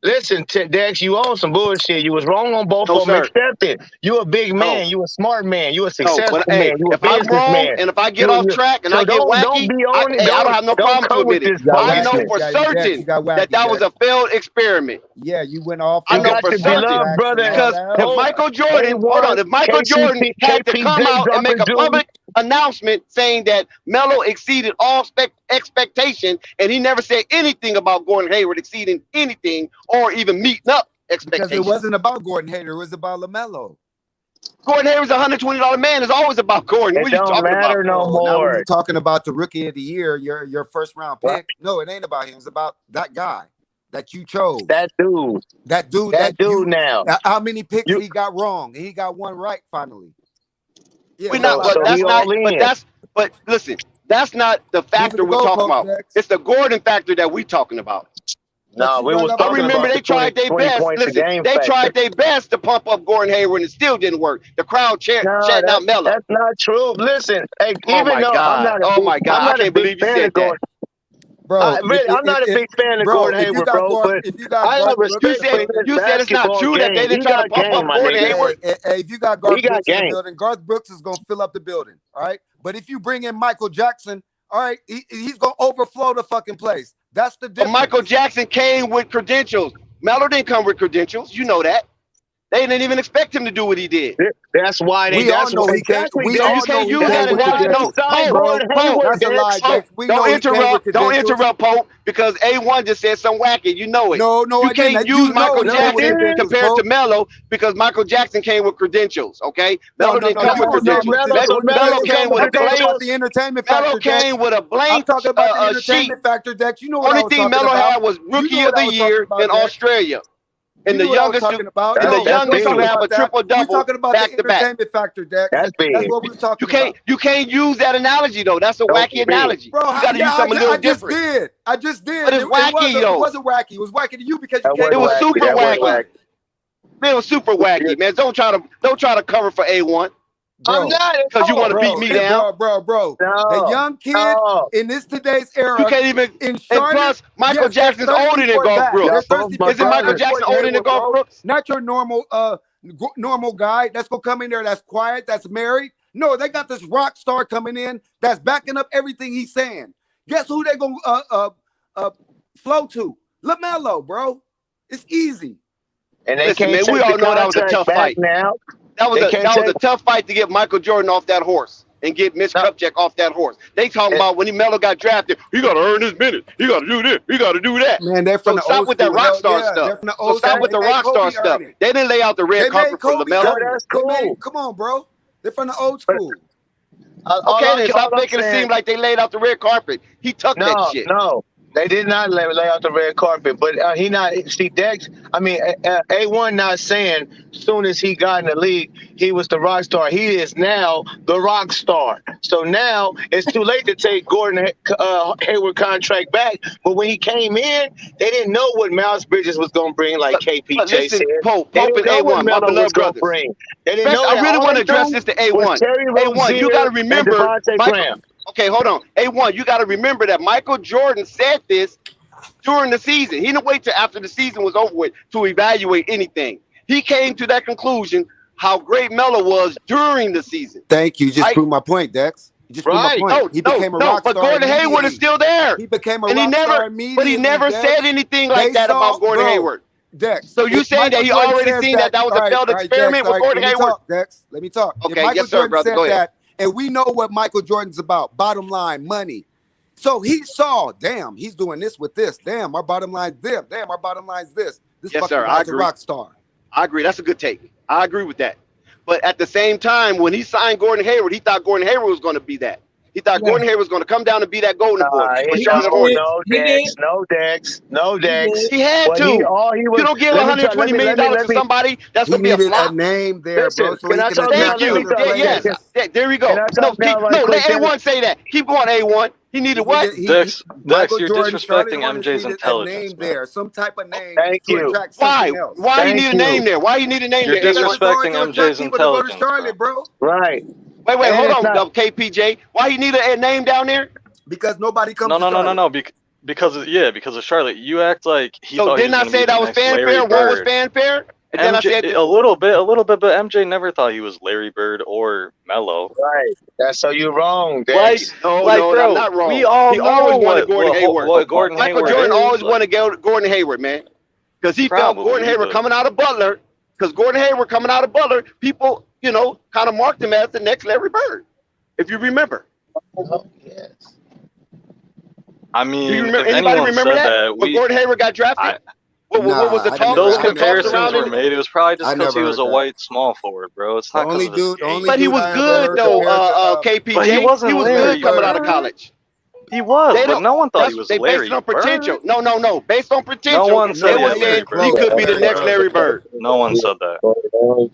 Listen, Dex, you own some bullshit. You was wrong on both No, of them. sir. Accept it. You a big man. No. You a smart man. You a No, successful but hey, man. You a if I'm wrong businessman. and if I get off track and So I get don't wacky, be on it. hey, I don't have no Don't problem to come with admit it. this You got I wacky. know foolishness. for Yeah, you certain got wacky, that was Dex. a failed experiment. Yeah, you went off. I You on know got for to be certain loved, brother. because if Oh, Michael Jordan, hold on, Hayward, if Michael Jordan had to come out and make a public announcement saying that Melo exceeded all expectation, and he never said anything about Gordon Hayward exceeding anything or even meeting up because expectations. it wasn't about Gordon Hayward. It was about LaMelo. Gordon Hayward's a $120 man. It's always about Gordon. It What are you don't talking matter about? no Now when more. you're talking about the rookie of the year, your first round pick. Right. No, it ain't about him. It's about that guy that you chose. That dude. That dude. That dude now. How many picks You- he got wrong? He got one right finally. Yeah, We're what not, about but so that? that's he not, all in. but listen, that's not the factor the we're talking goalpost, about. Dex. It's the Gordon factor that we're talking about. No, you we brought was up I talking remember about they the tried their 20 best. points a Listen, game they factor. tried their best to pump up Gordon Hayward and it still didn't work. The crowd chatting out Melo. That's not true. Listen, hey, Oh even my though God. Oh my God. I'm I not a can't big believe you fan said of Gordon. Bro, Really, I'm not a big fan of Gordon if you Hayward, got bro. But if you got I have Garth Brooks You respect for said his you said it's not basketball true that they game. didn't He try to got pump game, up my Gordon nigga. Hayward. if you got Garth He got Brooks in the game. building, Garth Brooks is gonna fill up the building. All right. But if you bring in Michael Jackson, all right, he's gonna overflow the fucking place. That's the But difference. Michael Jackson came with credentials. Melo didn't come with credentials. You know that. They didn't even expect him to do what he did. That's why they. We all That's know why he can't. exactly. We Dex. all You know can't he use came that with analogy. No, credentials. Sign Pope, Gordon Bro, Hayward, that's a Dex. lie, Dex. We know don't he came with interrupt. Don't credentials. interrupt, Pope, because A1 just said something wacky. You know it. No, You I didn't. can't You use know Michael he came with Jackson credentials, compared to Pope. Melo because Michael Jackson came with credentials. Okay, No, Melo didn't come you with gonna say credentials. Melo Melo credentials. came with a I'm talking blank. about the entertainment Melo factor, Dex. came with a I'm blank talking about the sheet. entertainment factor, Dex. You know what I Only was thing talking Melo about. had was You Rookie know of what I the was talking Year about, in Dex. Australia, You know what I was talking about. and the No, we're not youngest to talking have a about that. triple We're double talking about back the to back. entertainment factor, Dex. That's big. That's what we were talking about. You can't use that analogy though. That's a Those wacky are big. analogy. Bro, You got to use something a little I just different. did. I just did. But it's wacky, though. It wasn't wacky. It was wacky to you because you That came It was was with wacky. super That was wacky. wacky. It was super wacky, man. Don't try to cover for A1 I'm not at because you want to all. beat me down. Bro. No. The young kid No. in today's era You can't even. in And Charlotte. plus, Michael Yes, they're Jackson's thirsty older than for it Golf back. Brooks. They're thirsty for Isn't Michael back. Jackson Gordon older than Hayward, Golf bro. Brooks? Not your normal guy that's gonna come in there that's quiet, that's married. No, they got this rock star coming in that's backing up everything he's saying. Guess who they gonna flow to? LaMelo, bro. It's easy. And they Listen, can't man, we take all the know that was a contract tough back fight. now. That was They a can't that was a take- tough fight to get Michael Jordan off that horse and get Mitch Kupchak off that horse. They talking about when Melo got drafted, he got to earn his minutes. He got to do this. He got to do that. Man, they're from So the stop old with that school. rock Hell star yeah, stuff. they're from the So old stop school. with the They made rock star Kobe stuff. earn it. They didn't lay out the They red made carpet for Kobe LaMelo. earn it. That's They cool. made, come on, bro. They're from the old school. Okay, then stop all I'm making it saying- seem like they laid out the red carpet. He tucked that shit. No. They did not lay out the red carpet, but he not see Dex. I mean, A1 not saying soon as he got in the league he was the rock star. He is now the rock star. So now it's too late to take Gordon Hayward contract back. But when he came in, they didn't know what Miles Bridges was going to bring, like KPJ But listen, said. Pope They and didn't know what A1, my Melo was beloved gonna brothers. bring. They didn't know I that. really All want to they address knew this to was A1. Terry A1, you Rozier got to and remember Devontae Michael. Graham. Okay, hold on. A1, you got to remember that Michael Jordan said this during the season. He didn't wait till after the season was over with to evaluate anything. He came to that conclusion how great Melo was during the season. Thank you. You just Right? proved my point, Dex. You just proved my point. He became a rock but star Gordon Hayward is immediately. still there. He became a And he rock star never, immediately. but he never Dex. said anything like They that saw- about Gordon bro, Hayward. Dex. So you if saying that Michael he Jordan already says seen that was a failed Dex, experiment with Gordon let me Hayward? talk, Dex. Let me talk. Okay, if Michael yes, sir, Jordan brother. said Go ahead. that, and we know what Michael Jordan's about, bottom line, money. So he saw, damn, he's doing this with this. Damn, our bottom line's this. Damn, our bottom line's this. This Yes, fucking sir, I guy's a agree. rock star. I agree. That's a good take. I agree with that. But at the same time, when he signed Gordon Hayward, he thought Gordon Hayward was going to be that. He thought Gordon Hayward was going to come down and be that golden boy for Charlotte Hornets. No Dex. He had Well, to. You don't give $120 million to somebody that's He going to be a needed flop. a name there, Listen, bro, so can he I can talk attract Thank you. other Yeah, players. yes. Yeah, there we go. Can I talk now right Let quick, A1 say that. Keep going, A1. He needed what? Dex, Michael you're Jordan, Charlotte disrespecting Hornets MJ's needed intelligence, a name man. there, some type of name Thank to you. attract Why? something else. Why you Thank need a you. name there? Why you need a name You're there? Because it's disrespecting hard to attract MJ's people to go to intelligence, Charlotte, bro. Right. Wait, And hold it's on, not- KPJ. Why he need a name down there? Because nobody comes No, to no, no, Charlotte. no, no. Because of Charlotte. You act like he So thought he didn't was I gonna say be that the was next Larry fanfare? One was Bird. fanfare? And then I MJ, said, a little bit, but MJ never thought he was Larry Bird or Melo. Right. That's so you're wrong, Like, Dex. no, bro, I'm not wrong. we all He know always wanted Gordon what Hayward. Gordon Michael Hayward Jordan is, always like- wanted Gordon Hayward, man. Because he felt Probably, Gordon Hayward but- coming out of Butler. Because Gordon Hayward coming out of Butler, people, kind of marked him as the next Larry Bird. If you remember. Oh, yes. I mean, Do you remember, if anybody anyone remember said that? When Gordon Hayward got drafted? What was the Nah, I talk? never- those I never comparisons heard were that. made, it was probably just I because he never was a heard that. white small forward, bro. It's The not only because of his dude, the game. only But he dude was I ever good heard though, compared to, KPJ. But he wasn't was Larry good coming out of Bird. college. He was, They but don't- no one thought he That's- was they Larry based it on Bird. potential. No. Based on potential, No one said they he were was saying Larry he Bird. could be the Larry next Bird. Larry Bird. No one said that. Wait. Hold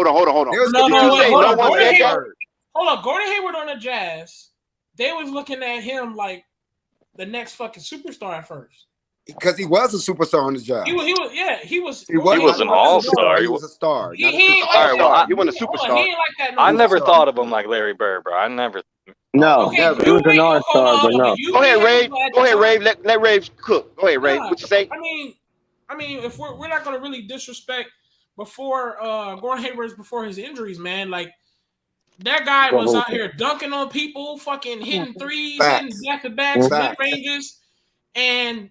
on. They was No, Did comparing you wait, say hold no on. one Gordon said that? Hayward. Hold on, Gordon Hayward on the Jazz. They was looking at him like the next fucking superstar at first. because he was a superstar on the job. He was He was an all-star. He was a star. He not a ain't superstar. like All right, well, that. He wasn't a Hold on, superstar. he ain't like that. No I never superstar. thought of him like Larry Bird, bro. I never. No. Okay, Never. He was an all-star, but no. Go ahead, Ray. Let Ray cook. Go ahead, Ray. Yeah. What you say? I mean, if we're not gonna really disrespect before Gordon Hayward's before his injuries, man, like that guy was out here dunking on people, fucking hitting threes, hitting Facts. back to backs, mid Facts. ranges. and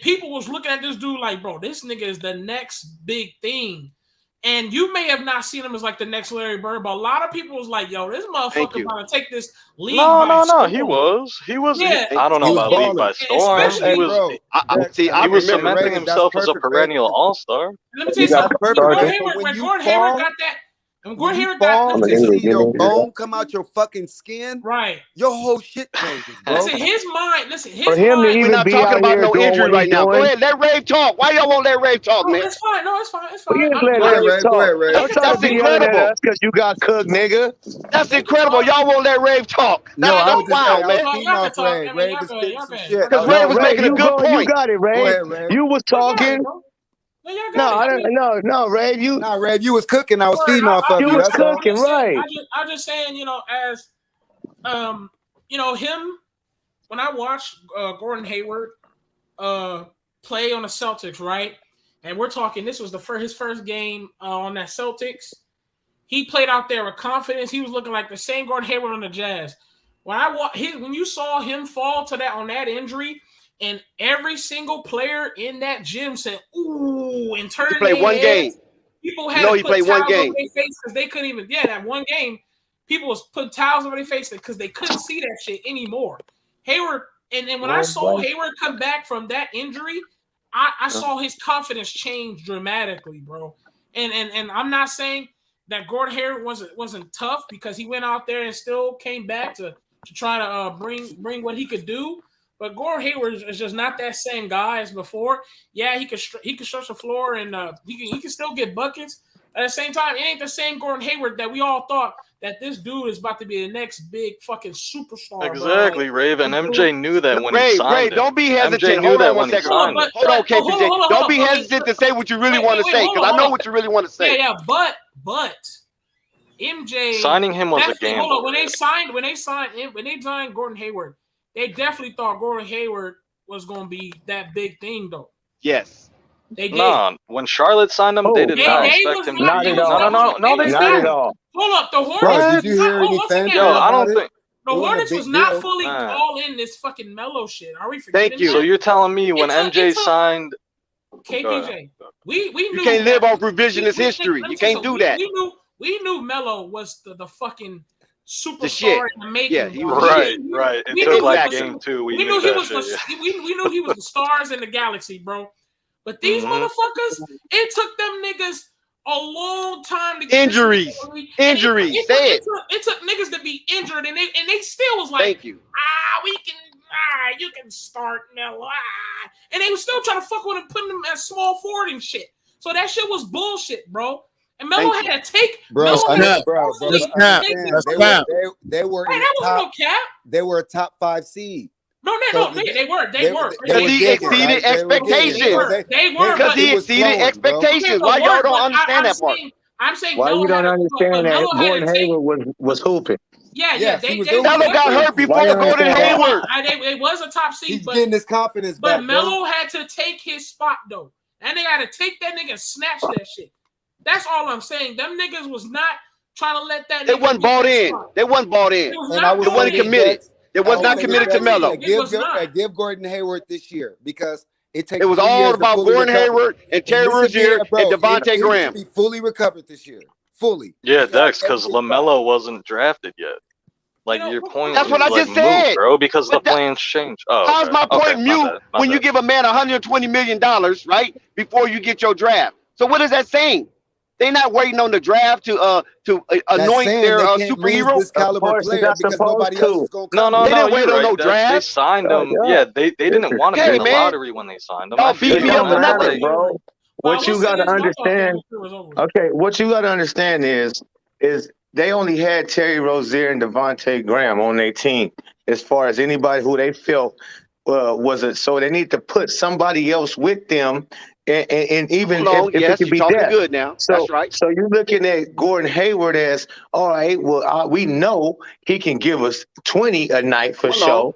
people was looking at this dude like, bro, this nigga is the next big thing. And you may have not seen him as like the next Larry Bird, but a lot of people was like, yo, this motherfucker about to take this league by storm. He was. Yeah. I don't know about league by storm. He was. He was cementing himself as a perennial all-star. Let me tell you something. When Gordon Hayward got that. And Gordon Hayward got to see your bone come out your fucking skin. Right. Your whole shit changes, bro. Listen, his mind. We're not talking about no injury right now. Go ahead, let Rave talk. Why y'all won't let Rave talk, man? It's fine. No, it's fine. Go ahead, Ray. That's incredible. Because you got cooked, nigga. That's incredible. Y'all won't let Rave talk. That's wild, man. Ray was spitting some shit. Because Ray was making a good point. You got it, Ray. You was talking. No, Ray. Ray, you was cooking. I was feeding off of you. You was cooking, right? I'm just saying, as him. When I watched Gordon Hayward play on the Celtics, right, and we're talking, this was his first game on that Celtics. He played out there with confidence. He was looking like the same Gordon Hayward on the Jazz. When you saw him fall on that injury. And every single player in that gym said, "Ooh!" and turned. He played one game. People had to put towels over their face because they couldn't even. Yeah, that one game, people was putting towels over their face because they couldn't see that shit anymore. Hayward, and when I saw Hayward come back from that injury, I saw his confidence change dramatically, bro. And I'm not saying that Gordon Hayward wasn't tough because he went out there and still came back to try to bring what he could do. But Gordon Hayward is just not that same guy as before. Yeah, he could stretch the floor and he can still get buckets. At the same time, it ain't the same Gordon Hayward that we all thought that this dude is about to be the next big fucking superstar. Exactly, bro. Rave, and MJ knew that when he signed Ray, don't be hesitant. MJ knew that when he second. signed it. Hold on, KPJ. Don't be hesitant to say what you really want to say, because I know what you really want to say. Yeah, but MJ signing him was a game. Hold on, when they signed Gordon Hayward. They definitely thought Gordon Hayward was going to be that big thing, though. Yes. They did. No, when Charlotte signed him, they did not expect him. Not at all. No, they not at all. Hold up, the Hornets. Did you hear anything? Yo, I don't think the Hornets was not fully all in this fucking Melo shit. Are we forgetting? Thank you. So you're telling me when MJ signed KPJ, we knew you can't live off revisionist history. You can't do that. We knew Melo was the fucking superstar in the making. Yeah, he was right. It took like game 2. We knew he was we knew he was the stars in the galaxy, bro. But these motherfuckers, it took them niggas a long time to get injuries. It took niggas to be injured, and they still was like, thank you. You can start Melo. And they was still trying to fuck with him, putting him at small forward and shit. So that shit was bullshit, bro. And Melo had to take, bro. They were. That was no cap. They were a top 5 seed. No, they were. Because he exceeded expectations. They were. Because he exceeded expectations. Why y'all don't understand that part? I'm saying why you don't understand that Gordon Hayward was hooping. Yeah. Melo got hurt before Gordon Hayward. It was a top seed. He's getting his confidence back. But Melo had to take his spot though, and they had to take that nigga and snatch that shit. That's all I'm saying. Them niggas was not trying to let that. They wasn't bought in. They wasn't bought in. They wasn't committed. They was not committed to Melo. Give Gordon Hayward this year because it takes. It was all about Gordon Hayward and Terry Rozier and Devontae Graham. Be fully recovered this year. Fully. Yeah, Dex, because LaMelo wasn't drafted yet. Like your point. That's what I just said, said, bro. Because the plans changed. Oh, how's my point mute when you give a man $120 million, right, before you get your draft? So what is that saying? They're not waiting on the draft to anoint their superhero. This caliber player because nobody else is going to come. No, they didn't wait on no draft. They signed them. Yeah, they didn't want to be in the lottery when they signed them. No, beat me up for nothing, bro. What you got to understand? Okay, what you got to understand is they only had Terry Rozier and Devontae Graham on their team as far as anybody who they felt was it. So they need to put somebody else with them. And even if it could be that. Good now. So, that's right. So you're looking at Gordon Hayward as, all right, well, we know he can give us 20 a night for sure.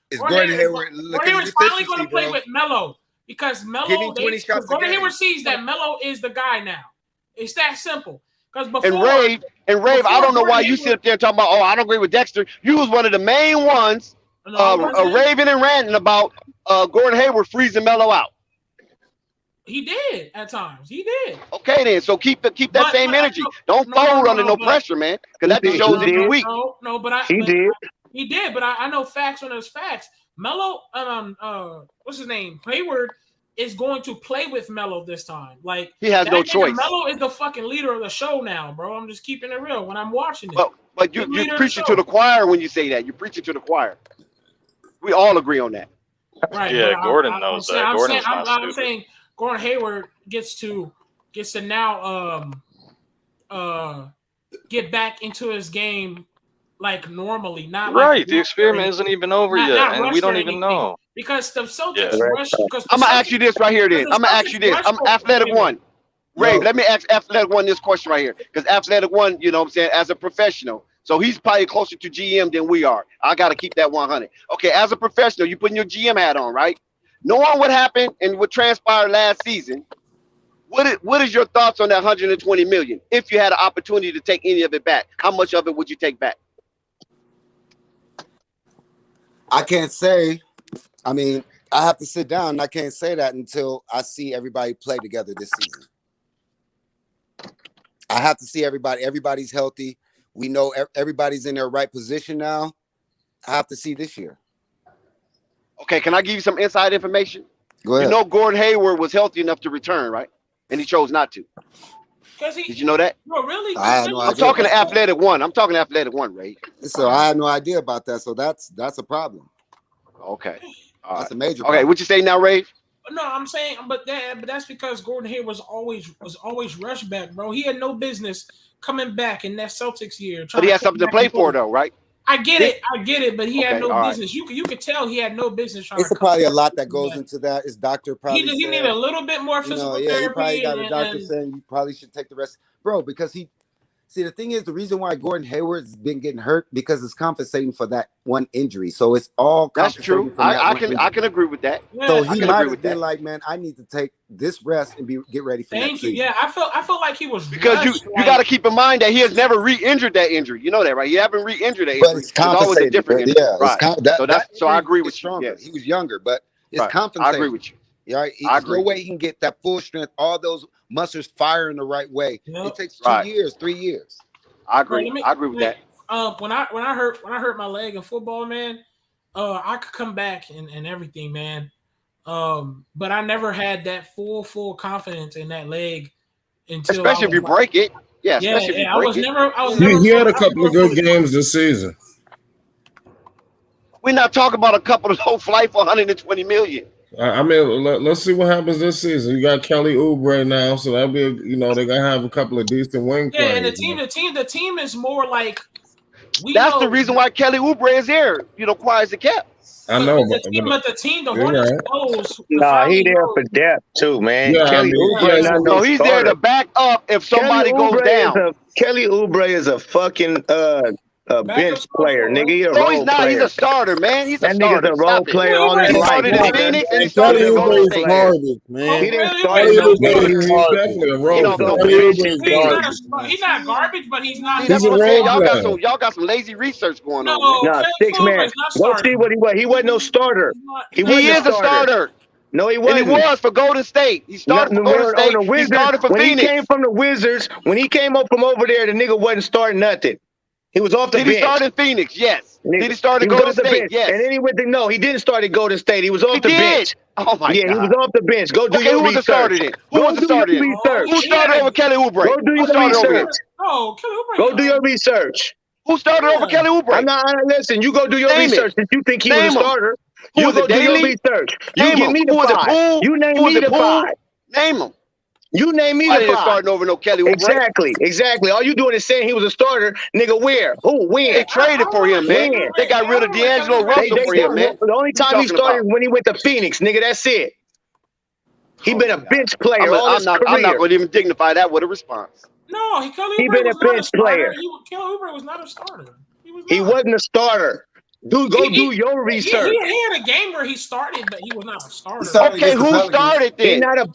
Is Gordon Hayward looking Gordon at Hayward's finally efficiency, going to play bro? with Melo because Give Melo, him 20 shots a Gordon game. Hayward sees that Melo is the guy now. It's that simple. Because before and Rave, I don't know why you sit up there talking about, oh, I don't agree with Dexter. You was one of the main ones raving and ranting about Gordon Hayward freezing Melo out. He did at times. He did. Okay, then. So keep that same energy. Don't fold under no pressure, man. Because that just shows that you're weak. He did. He did, but I know facts when there's facts. Melo, what's his name? Hayward is going to play with Melo this time. Like he has no choice. Melo is the fucking leader of the show now, bro. I'm just keeping it real when I'm watching it. But you're preaching to the choir when you say that. You're preaching to the choir. We all agree on that. Right. Yeah, Gordon knows that. I'm saying Gordon Hayward gets to now get back into his game like normally, not right. Like the experiment isn't even over yet, and we don't even know because the Celtics rush. I'm gonna ask you this right here. Then I'm gonna ask you this. I'm Athletic One. Ray, let me ask Athletic One this question right here, because Athletic One, you know what I'm saying, as a professional, so he's probably closer to GM than we are. I got to keep that 100. Okay, as a professional, you putting your GM hat on, right? Knowing what happened and what transpired last season, what is your thoughts on that 120 million? If you had an opportunity to take any of it back, how much of it would you take back? I can't say. I mean, I have to sit down, and I can't say that until I see everybody play together this season. I have to see everybody. Everybody's healthy. We know everybody's in their right position now. I have to see this year. Okay, can I give you some inside information? Go ahead. You know Gordon Hayward was healthy enough to return, right? And he chose not to. Did you know that? No, really? I had no idea. I'm talking to Athletic One. I'm talking to Athletic One, Ray. So I had no idea about that. So that's a problem. Okay. That's a major problem. Okay, what you say now, Ray? No, I'm saying, but that's because Gordon Hayward was always rushed back, bro. He had no business coming back in that Celtics year. But he had something to play for, though, right? I get it, but he had no business. Right. You could tell he had no business trying. It's probably a lot that goes into that. His doctor probably he needed a little bit more physical therapy. He probably got a doctor saying you probably should take the rest, bro. Because the thing is, the reason why Gordon Hayward's been getting hurt because it's compensating for that one injury. So it's all that's true. I can agree with that. Yeah, so he might have been like, man, I need to take this rest and get ready for next season. Yeah, I felt like he was because you got to keep in mind that he has never re-injured that injury. You know that, right? He haven't re-injured that injury. But it's always a different injury. Yeah, right. So I agree with you. Yes. He was younger, but it's compensating. I agree with you. Yeah, there's no way he can get that full strength, all those muscles firing the right way. Yep. It takes 2 years, 3 years. I agree. I agree with that. When I hurt my leg in football, man, I could come back and everything, man. But I never had that full confidence in that leg until especially if you break it. Yeah, especially if you break it. He had a couple of good games this season. We're not talking about a couple of whole flight for 120 million. I mean, let's see what happens this season. You got Kelly Oubre now, so that'll be they're gonna have a couple of decent wing players. Yeah, and the team is more like that's the reason why Kelly Oubre is here. Quiet as a cat. I know, but the team, the Hornets knows. Nah, he there for depth too, man. Yeah, Kelly Oubre, no, he's there to back up if somebody goes down. Kelly Oubre is a fucking bench player, nigga. He's a role player. He's a starter, man. He's a starter. That nigga's a role player all his life. Started in Phoenix and he started in Golden State. He didn't start in no He's definitely a role player. He's not garbage, but he's not. He's a role player. Y'all got some lazy research going on. Nah, 6 man. Go see what he was. He wasn't no starter. He is a starter. No, he wasn't. And he was for Golden State. He started for Golden State. He started for Phoenix. When he came from the Wizards, when he came up from over there, the nigga wasn't starting nothing. He was off the bench. Did he start in Phoenix? Yes. Did he start at Golden State? Yes. And then he went to no. He didn't start at Golden State. He was off the bench. Oh my God. Yeah, he was off the bench. Go do your research. Who was the starter then? Who started over Kelly Oubre? Go do your research. Oh, Kelly Oubre. Go do your research. Who started over Kelly Oubre? Listen, you go do your research. If you think he was a starter, you go do your research. You give me the 5. You name me the 5. Name him. You name me the 5. Starting over no Kelly Oubre. Exactly. All you doing is saying he was a starter. Nigga, where? Who? When? They traded for him, man. They got rid of D'Angelo Russell for him, man. The only time he started when he went to Phoenix, nigga. That's it. He been a bench player all his career. I'm not going to even dignify that with a response. No, he been a bench player. Kelly Oubre was not a starter. He wasn't a starter. Do your research. He had a game where he started, but he was not a starter. Okay, who started He then? not a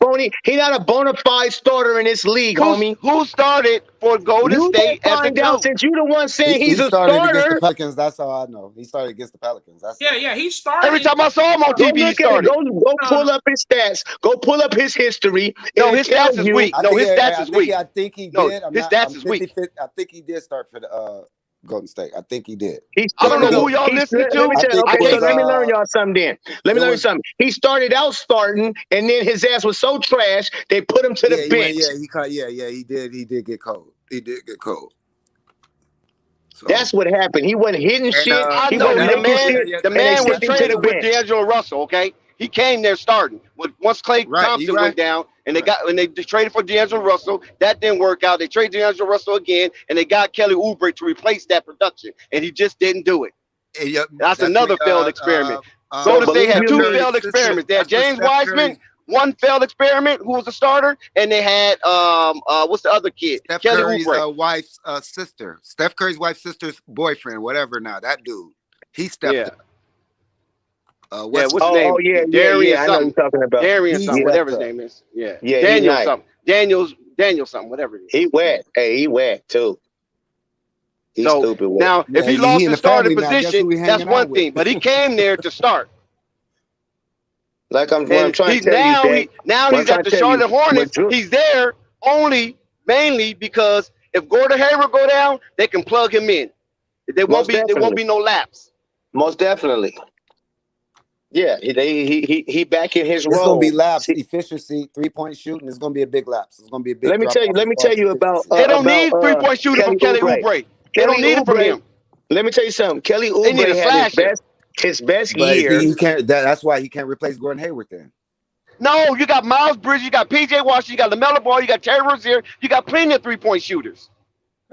bona fide starter in this league, homie. Who started for Golden You State as a find out GOAT? since you the one saying He he's a started against the starter. Pelicans. That's all I know. He started against the Pelicans. That's He started. Every time I saw him on Go TV, he look at it. started. Go pull up his stats. Go pull up his history. No, It'll his tell stats is you- weak. No, his stats is weak. I think he No, did. his stats is weak. I think he did start for the Golden State. I think he did. I don't know who y'all listening to. Let me tell you, I think okay, it so let me was, learn y'all something then. Let me learn you something. He started out starting, and then his ass was so trash, they put him to the bench. He did. He did get cold. He did get cold. So, That's what happened. He wasn't hitting shit. I He know wasn't the making man. shit, The and they man was sent him to traded the with bench. D'Angelo Russell. Okay, he came there starting. Once Klay Thompson went down, and they traded for D'Angelo Russell, that didn't work out. They traded D'Angelo Russell again, and they got Kelly Oubre to replace that production, and he just didn't do it. That's another failed experiment. Golden State had two failed experiments. They had James Wiseman, one failed experiment, who was a starter, and they had what's the other kid? Steph Kelly Curry's Oubre. wife's sister. Steph Curry's wife's sister's boyfriend, whatever. Now that dude, he stepped up. What's his name? Darian I know you're talking about. Darian something, whatever his name is. Yeah. Yeah, Daniel nice. something. Daniel something, whatever it is. He whack. Hey, he whack too. He's So stupid. Whack. now, if he lost in his the family starting now, guess who position, we that's hanging one out with? thing. But he came there to start. Like I'm And trying to tell now you, he's at the Charlotte Hornets. He's there mainly because if Gordon Hayward go down, they can plug him in. There won't be no lapse. Most definitely. Yeah, he back in his role. It's gonna be lapse efficiency, 3-point shooting. It's gonna be a big lapse. It's gonna be a big. Let me tell you about. They don't need 3-point shooting from Kelly Oubre. They don't need it from him. Let me tell you something. Kelly They need a Oubre had slasher. his best But year. he can't. That's why he can't replace Gordon Hayward then. No, you got Miles Bridges, you got PJ Washington, you got LaMelo Ball, you got Terry Rozier, you got plenty of 3-point shooters.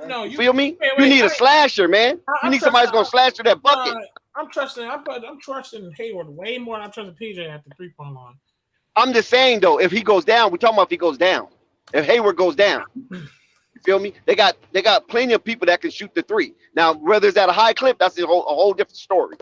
No, You feel me? You need a slasher, man. You need somebody who's gonna slash through that bucket. I'm trusting Hayward way more than I'm trusting PJ at the 3-point line. I'm just saying though, if he goes down, we're talking about if he goes down. If Hayward goes down, you feel me? They got plenty of people that can shoot the three. Now, whether it's at a high clip, that's a whole different story.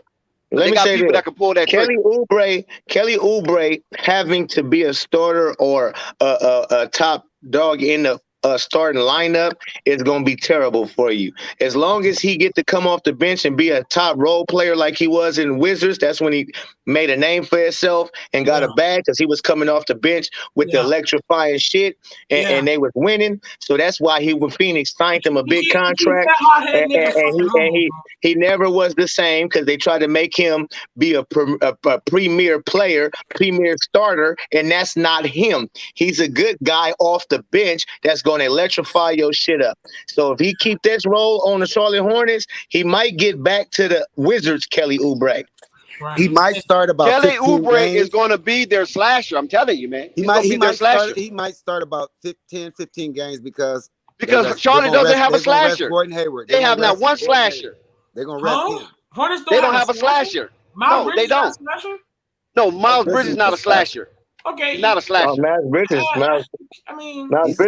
Let They me got say people this. that can pull that Kelly Oubre having to be a starter or a top dog in the starting lineup is going to be terrible for you. As long as he get to come off the bench and be a top role player like he was in Wizards, that's when he made a name for himself and got a bag because he was coming off the bench with the electrifying shit and they was winning. So that's why when Phoenix signed him a big contract and he never was the same because they tried to make him be a premier player, premier starter, and that's not him. He's a good guy off the bench that's going to electrify your shit up. So if he keep this role on the Charlotte Hornets, he might get back to the Wizards, Kelly Oubre. Right. He might start about Kelly 15 Oubre games. is going to be their slasher. I'm telling you, man. He might start about 15 games because Charlotte doesn't have a slasher. Gordon Hayward. They have not one slasher. They're going to rest him. Hornets They don't have a slasher. Miles No, Bridges they don't. not a slasher? No, Miles Bridges is not a slasher. Okay, He's not a slasher. Miles Bridges. Miles He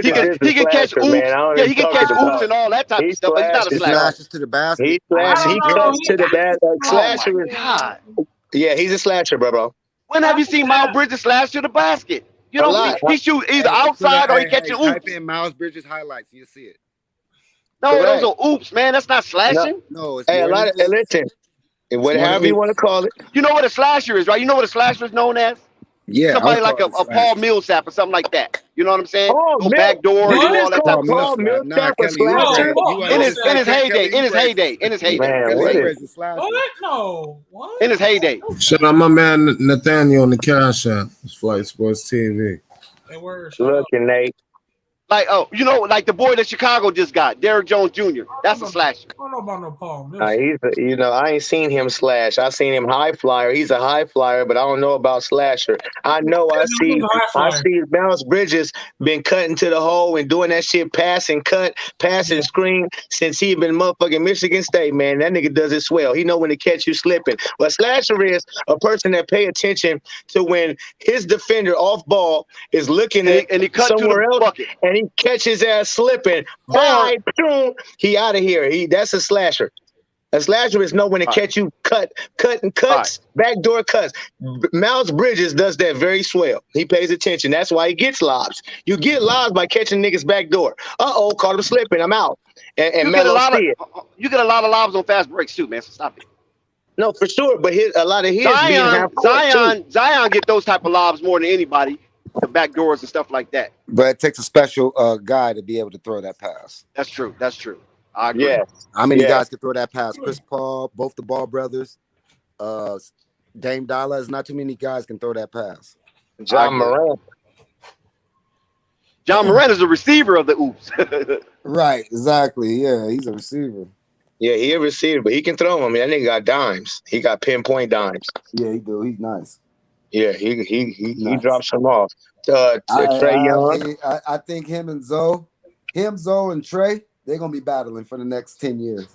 can catch oops. man. I don't Yeah, know he can what catch you're talking oops and all that type of stuff, but he's not a He slasher. slashes to the basket. He cuts to the bad slasher. Oh my God. Yeah, he's a slasher, bro. When have you seen Miles Bridges slash to the basket? You don't see. He shoot either outside or he catching oops. Type in Miles Bridges highlights, you'll see it. No, those are oops, man. That's not slashing. No, it's Hey, a more lot than of listen. Whatever you want to call it. You know what a slasher is, right? You know what a slasher is known as? Yeah, Somebody I would like call a it a Paul slasher. Millsap or something like that. You know what I'm saying? Oh, Go back door and do all that Paul stuff. Millsap a Kelly slasher? Oubre. In his heyday. Man, Kelly what Oubre is is a slasher. What? No. What? In his heyday. Shout out my man Nathaniel on the Cash App. It's Flight Sports TV. Hey, word. Looking, Nate. Like, like the boy that Chicago just got, Derrick Jones Jr. That's a slasher. I don't know about no Paul. He's I ain't seen him slash. I seen him high flyer. He's a high flyer, but I don't know about slasher. I know I see Miles Bridges been cutting to the hole and doing that shit, pass and cut, pass and screen since he been motherfucking Michigan State, man. That nigga does it swell. He know when to catch you slipping. But slasher is a person that pay attention to when his defender off ball is looking at and he cut somewhere to the else bucket. and he catch his ass slipping. Bye, boom, he out of here. That's a slasher. A slasher is know when to catch you cutting cuts, backdoor cuts. Miles Bridges does that very swell. He pays attention. That's why he gets lobs. You get lobs by catching niggas backdoor. Caught him slipping. I'm out. And Melo see it. You get a lot of lobs on fast breaks too, man. So stop it. No, for sure. But a lot of his Zion get those type of lobs more than anybody. The back doors and stuff like that. But it takes a special guy to be able to throw that pass. That's true. I agree. Yeah. How many guys can throw that pass? Chris Paul, both the Ball brothers, Dame Dollar. There's not too many guys can throw that pass. John Moran. John Moran is a receiver of the oops. Right, exactly. Yeah, he's a receiver. Yeah, he a receiver, but he can throw them. That nigga got dimes. He got pinpoint dimes. Yeah, he do. He's nice. Yeah, he drops them off. Trey Young. I think him, Zoe, and Trey, they're gonna be battling for the next 10 years.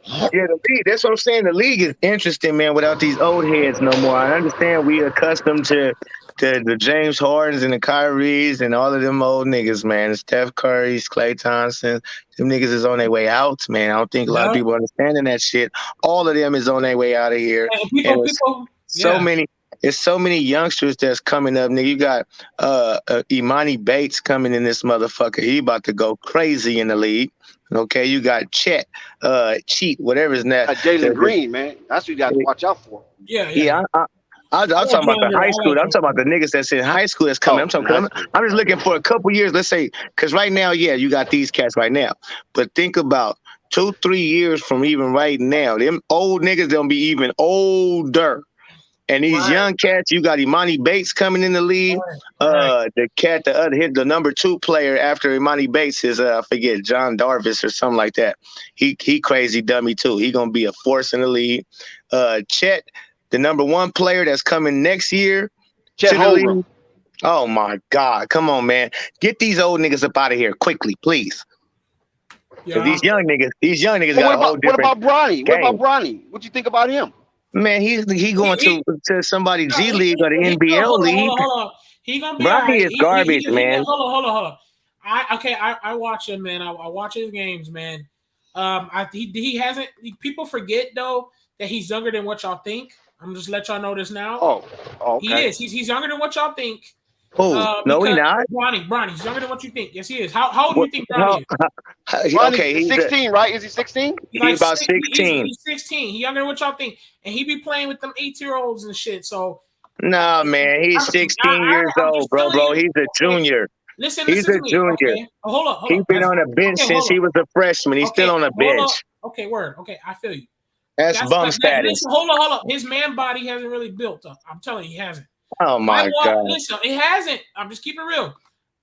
Yeah, the league. That's what I'm saying. The league is interesting, man. Without these old heads no more. I understand we accustomed to the James Hardens and the Kyries and all of them old niggas, man. The Steph Curry's, Klay Thompson. Them niggas is on their way out, man. I don't think a lot of people understanding that shit. All of them is on their way out of here. There's so many youngsters that's coming up, nigga. You got Imani Bates coming in this motherfucker. He about to go crazy in the league. Okay, you got Chet, Cheat, whatever his name. Jalen Green, man. That's what you got to watch out for. Yeah. I'm talking about the high school. I'm talking about the niggas that's in high school that's coming. I'm just looking for a couple years. Let's say, because right now, you got these cats right now. But think about 2-3 years from even right now. Them old niggas gonna be even older. And these young cats, you got Imani Bates coming in the league. The number 2 player after Imani Bates is I forget, John Darvis or something like that. He crazy dummy too. He gonna be a force in the league. Chet, the number 1 player that's coming next year to the league. Oh my God. Come on, man. Get these old niggas up out of here quickly, please. Yeah. These young niggas got a whole different. What about Bronny? What about Bronny? What you think about him? Man, he going to somebody G League or the NBL league. Hold on. He gonna be Bronny is garbage, man. Hold on. I watch him, man. I watch his games, man. He hasn't. People forget though that he's younger than what y'all think. I'm just let y'all know this now. Oh, okay. He is. He's younger than what y'all think. Oh, no, he not. Bronny, he's younger than what you think. Yes, he is. How old do you think Bronny is? Okay, he's 16, right? Is he 16? He's about 16. He's 16. He's younger than what y'all think, and he be playing with them 8-year-olds and shit. So, no, man, he's 16 years old, bro. He's a junior. Listen, he's a junior. Okay. Hold on. He's been on a bench since he was a freshman. He's still on a bench. Okay, word. Okay, I feel you. That's bum status. Listen, hold on. His man body hasn't really built up. I'm telling you, he hasn't. Oh my God! Listen, it hasn't. I'm just keeping it real.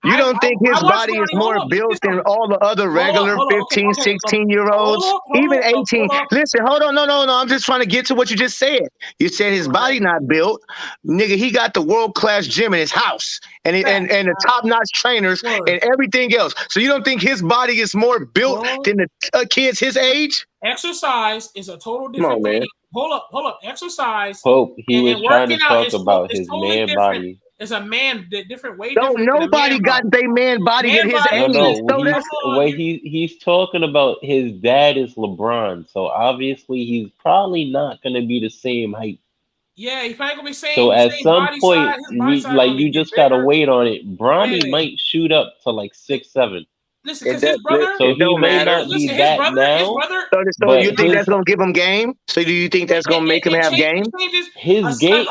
You don't think his body is more built than all the other regular 15, 16-year-olds? Even 18. Listen, hold on. No. I'm just trying to get to what you just said. You said his body not built. Nigga, he got the world-class gym in his house and the top-notch trainers and everything else. So you don't think his body is more built than the kids his age? Exercise is a total different thing. Hold up. Exercise. Hope he was trying to talk about his man body. It's a man different way. Nobody got their man body at his age. No. He's talking about his dad is LeBron, so obviously he's probably not going to be the same height. Yeah, he's probably gonna be saying. So at some point, you just gotta wait on it. Bronny might shoot up to like 6'7". Listen, because his brother. So he may not be that now. So you think that's gonna give him game? So do you think that's gonna make him have game? His game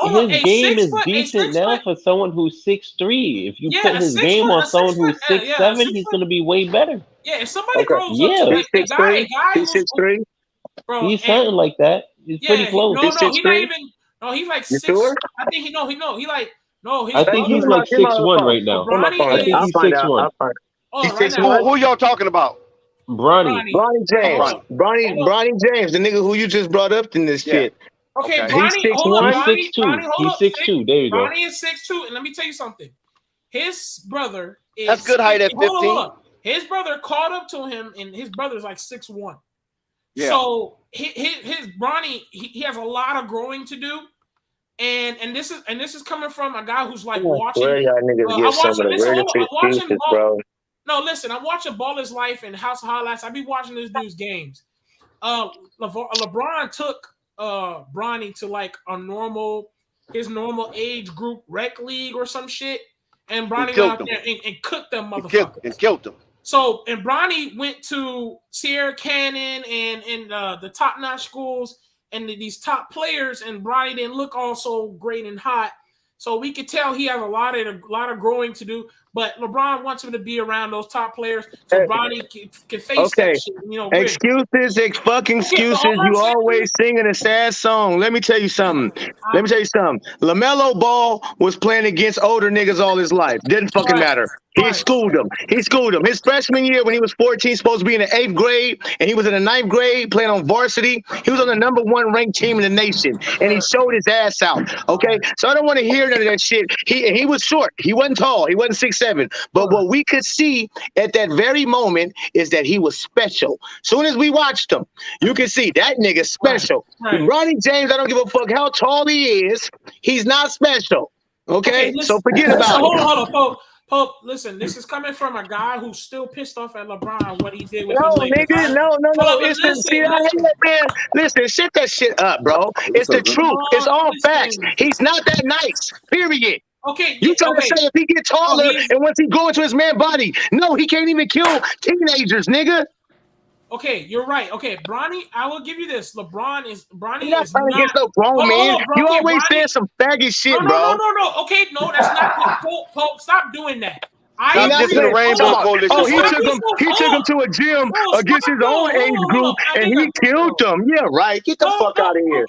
is decent now for someone who's 6'3". If you put his game on someone who's 6'7", he's gonna be way better. Yeah, if somebody grows up, he's 6'3". He's 6'3". He's something like that. He's pretty close. No, he's not even. No, he's like 6. Sure? I think he like no. I think he's like 6'1" right now. I think he's 6'1". Who y'all talking about? Bronny James. Bronny James, the nigga who you just brought up in this shit. Okay, he's 6'1". He's 6'2". He's 6'2". There you go. Bronny is 6'2", and let me tell you something. His brother is. That's good height at 15. His brother caught up to him, and his brother's like 6'1". Yeah. So his Bronny, he has a lot of growing to do. And this is coming from a guy who's like watching. Where y'all niggas get some of the weirdest excuses, bro? No, listen, I'm watching Ball Is Life and House of Highlights. I be watching this dude's games. LeBron took Bronny to like his normal age group rec league or some shit, and Bronny went out there and cooked them motherfuckers. And killed them. So, and Bronny went to Sierra Canyon and the top-notch schools and these top players, and Bronny didn't look all so great and hot. So we could tell he has a lot of growing to do. But LeBron wants him to be around those top players, so Bronny can face that shit. You know, excuses. You always singing a sad song. Let me tell you something. LaMelo Ball was playing against older niggas all his life. Didn't fucking matter. He schooled him. His freshman year when he was 14, supposed to be in the 8th grade, and he was in the 9th grade playing on varsity. He was on the #1 ranked team in the nation, and he showed his ass out. Okay, so I don't want to hear none of that shit. He was short. He wasn't tall. He wasn't 6'7". But what we could see at that very moment is that he was special. Soon as we watched him, you can see that nigga special. Bronny James, I don't give a fuck how tall he is. He's not special. Okay, so forget about it. Hold on, Pope, listen, this is coming from a guy who's still pissed off at LeBron, what he did with no, the Lakers. Nigga, no. Listen, shut that shit up, bro. It's the truth. It's all facts. He's not that nice, period. Okay. You trying to say if he get taller and once he go into his man body, no, he can't even kill teenagers, nigga. Okay, you're right. Okay, Bronny, I will give you this. Bronny is not against no grown man. You always saying some faggot shit, bro. No. Okay, no, that's not good. Pope, stop doing that. He took him to a gym against his own age group, and he killed them. Yeah, right. Get the fuck out of here.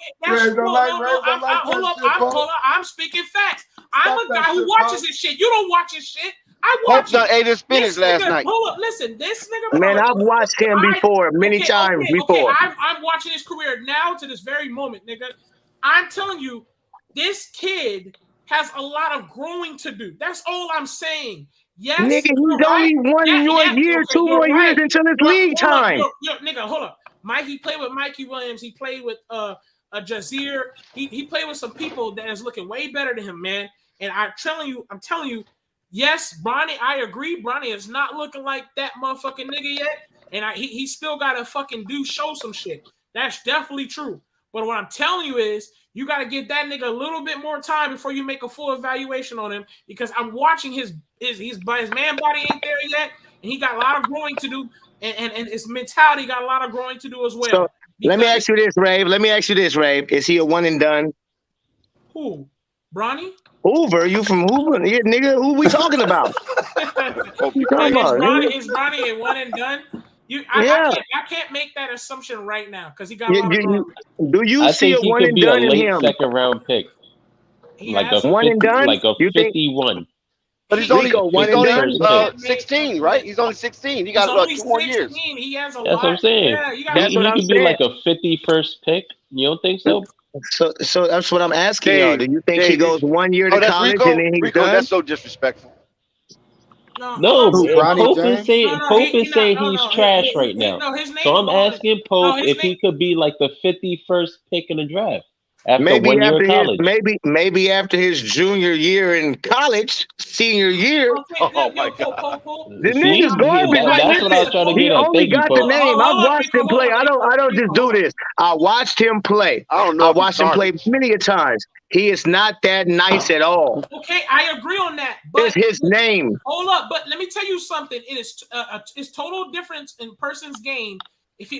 I'm speaking facts. I'm a guy who watches this shit. You don't watch this shit. I watched him. Ate his spinach last night. Hold up, listen, this nigga. Man, I've watched him before, many times before. I'm watching his career now to this very moment, nigga. I'm telling you, this kid has a lot of growing to do. That's all I'm saying. Yes, nigga, he's only 1 more year, 2 more years until his league time. Nigga, hold up. He played with Mikey Williams. He played with Jazeer. He played with some people that is looking way better than him, man. And I'm telling you. Yes, Bronny, I agree. Bronny is not looking like that motherfucking nigga yet. And he still got to show some shit. That's definitely true. But what I'm telling you is you got to give that nigga a little bit more time before you make a full evaluation on him, because I'm watching his man body ain't there yet. And he got a lot of growing to do. And his mentality got a lot of growing to do as well. So let me ask you this, Rave. Is he a one and done? Who? Bronny? Hoover, you from Hoover? Yeah, nigga, who we talking about? Is Bronny a one and done? I can't make that assumption right now because he got a lot of do you see a one and done in him? Second round pick. Like a one and done? Like a 51. But he's only 16, right? He's only 16. He got 2 more years. He has a lot. That's what I'm saying. He could be like a 51st pick. You don't think so? So that's what I'm asking y'all. Do you think he goes 1 year to college and then he's done? That's so disrespectful. No, Pope is saying he's trash right now. So I'm asking Pope if he could be like the 51st pick in the draft. Maybe after his junior year in college, senior year. Oh my God! The nigga's garbage. That's what I was trying to get at. He only got the name. I watched him play. I don't just do this. I watched him play. I don't know. I watched him play many a times. He is not that nice at all. Okay, I agree on that. But it's his name. Hold up, but let me tell you something. It is it's total difference in person's game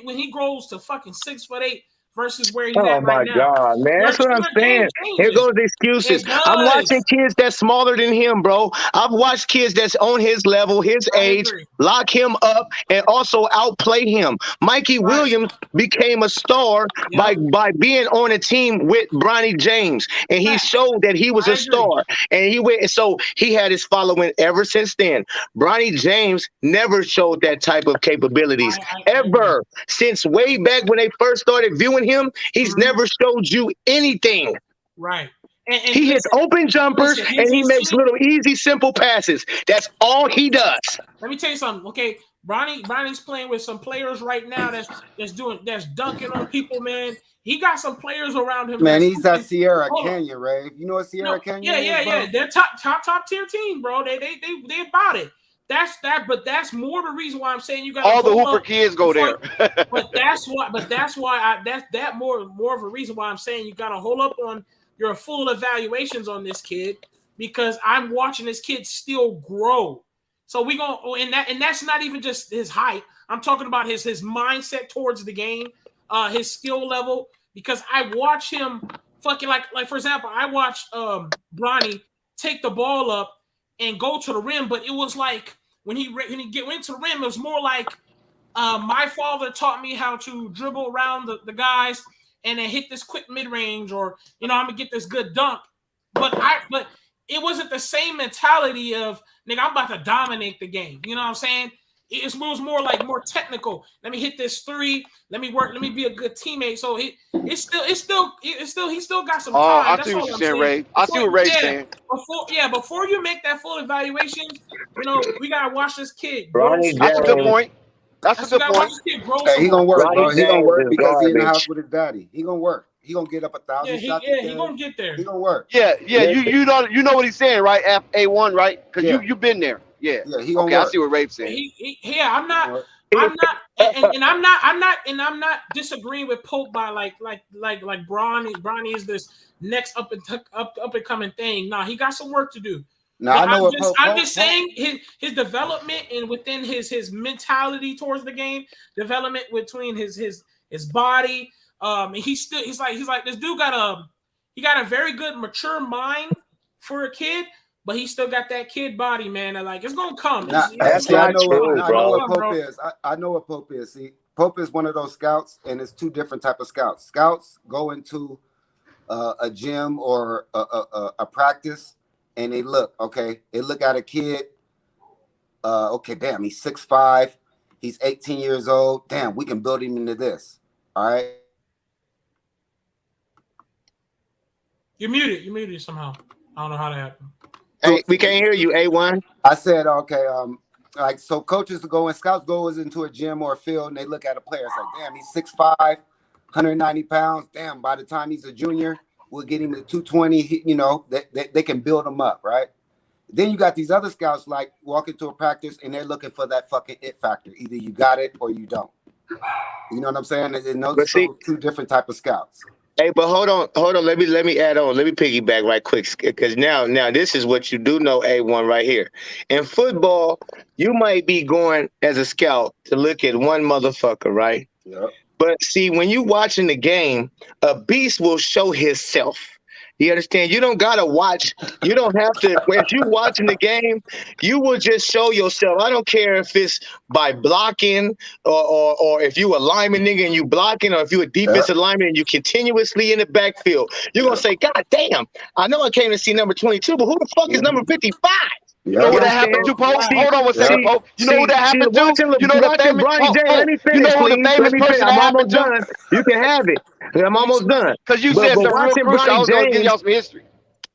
when he grows to fucking 6'8" versus where he's at right now. Oh my God, man. That's what I'm saying. Here goes the excuses. I'm watching kids that's smaller than him, bro. I've watched kids that's on his level, his age, lock him up and also outplay him. Mikey Williams became a star by being on a team with Bronny James. And he showed that he was a star. And he had his following ever since then. Bronny James never showed that type of capabilities ever. Since way back when they first started viewing him, he's never showed you anything. Right. And he hits open jumpers and he makes little easy, simple passes. That's all he does. Let me tell you something. Okay, Bronny's playing with some players right now that's dunking on people, man. He got some players around him. Man, he's at Sierra Canyon, Ray. You know what Sierra Canyon is? Yeah. They're top tier team, bro. They about it. But that's more the reason why I'm saying you got all the Hooper kids go there. But that's why that's more of a reason why I'm saying you got to hold up on your full evaluations on this kid, because I'm watching this kid still grow. So we gonna and that's not even just his height. I'm talking about his mindset towards the game, his skill level. Because I watch him fucking like for example, I watched Bronny take the ball up and go to the rim, but it was like when he went to the rim, it was more like my father taught me how to dribble around the guys and then hit this quick mid range, or I'm gonna get this good dunk. But it wasn't the same mentality of nigga, I'm about to dominate the game. You know what I'm saying? It was more technical. Let me hit this three. Let me work. Let me be a good teammate. So he still got some time. I see what you're saying, Ray. I see what Ray's saying. Before you make that full evaluation, we gotta watch this kid. That's a good point. That's a good point. Hey, he gonna work, bro. He gonna work because he's in the house with his daddy. He gonna work. He gonna get up 1,000 shots. He gonna get there. He gonna work. Yeah. You know what he's saying, right? A1, right? Because you've been there. Yeah. He gonna work. I see what Rave's saying. I'm not disagreeing with Pope by like Bronny is this next up and coming thing. Nah, he got some work to do. I'm just saying his development and within his mentality towards the game, development between his body. He's like this dude got a very good mature mind for a kid, but he still got that kid body, man. And like it's gonna come. I know what Pope is. See, Pope is one of those scouts, and it's two different type of scouts. Scouts go into a gym or a practice, and they look at a kid. Okay, damn, he's 6'5", he's 18 years old. Damn, we can build him into this. All right. You're muted somehow. I don't know how that happened. Hey, we can't hear you, A1. I said, okay, so coaches go and scouts goes into a gym or a field and they look at a player. It's like, damn, he's 6'5", 190 pounds. Damn, by the time he's a junior, we'll get him to 220. They can build him up, right? Then you got these other scouts like walk into a practice and they're looking for that fucking it factor. Either you got it or you don't. You know what I'm saying? And those two different type of scouts. Hey, but hold on. Let me add on. Let me piggyback right quick, because now this is what you do know, A1 right here. In football, you might be going as a scout to look at one motherfucker, right? Yep. But see, when you watching the game, a beast will show himself. You understand? You don't gotta watch. You don't have to. If you watching the game, you will just show yourself. I don't care if it's by blocking or if you a lineman nigga and you blocking, or if you a defensive lineman and you continuously in the backfield. You're gonna say, God damn! I know I came to see number 22, but who the fuck is number 55? You know what that happened to, Pope? Hold on one second, Pope. You know who that happened to? You know the famous Bronny James. Let me finish, you know who the famous person that happened to? Done. You can have it. I'm almost done. Because you said some real crucial. I was going to give y'all some history.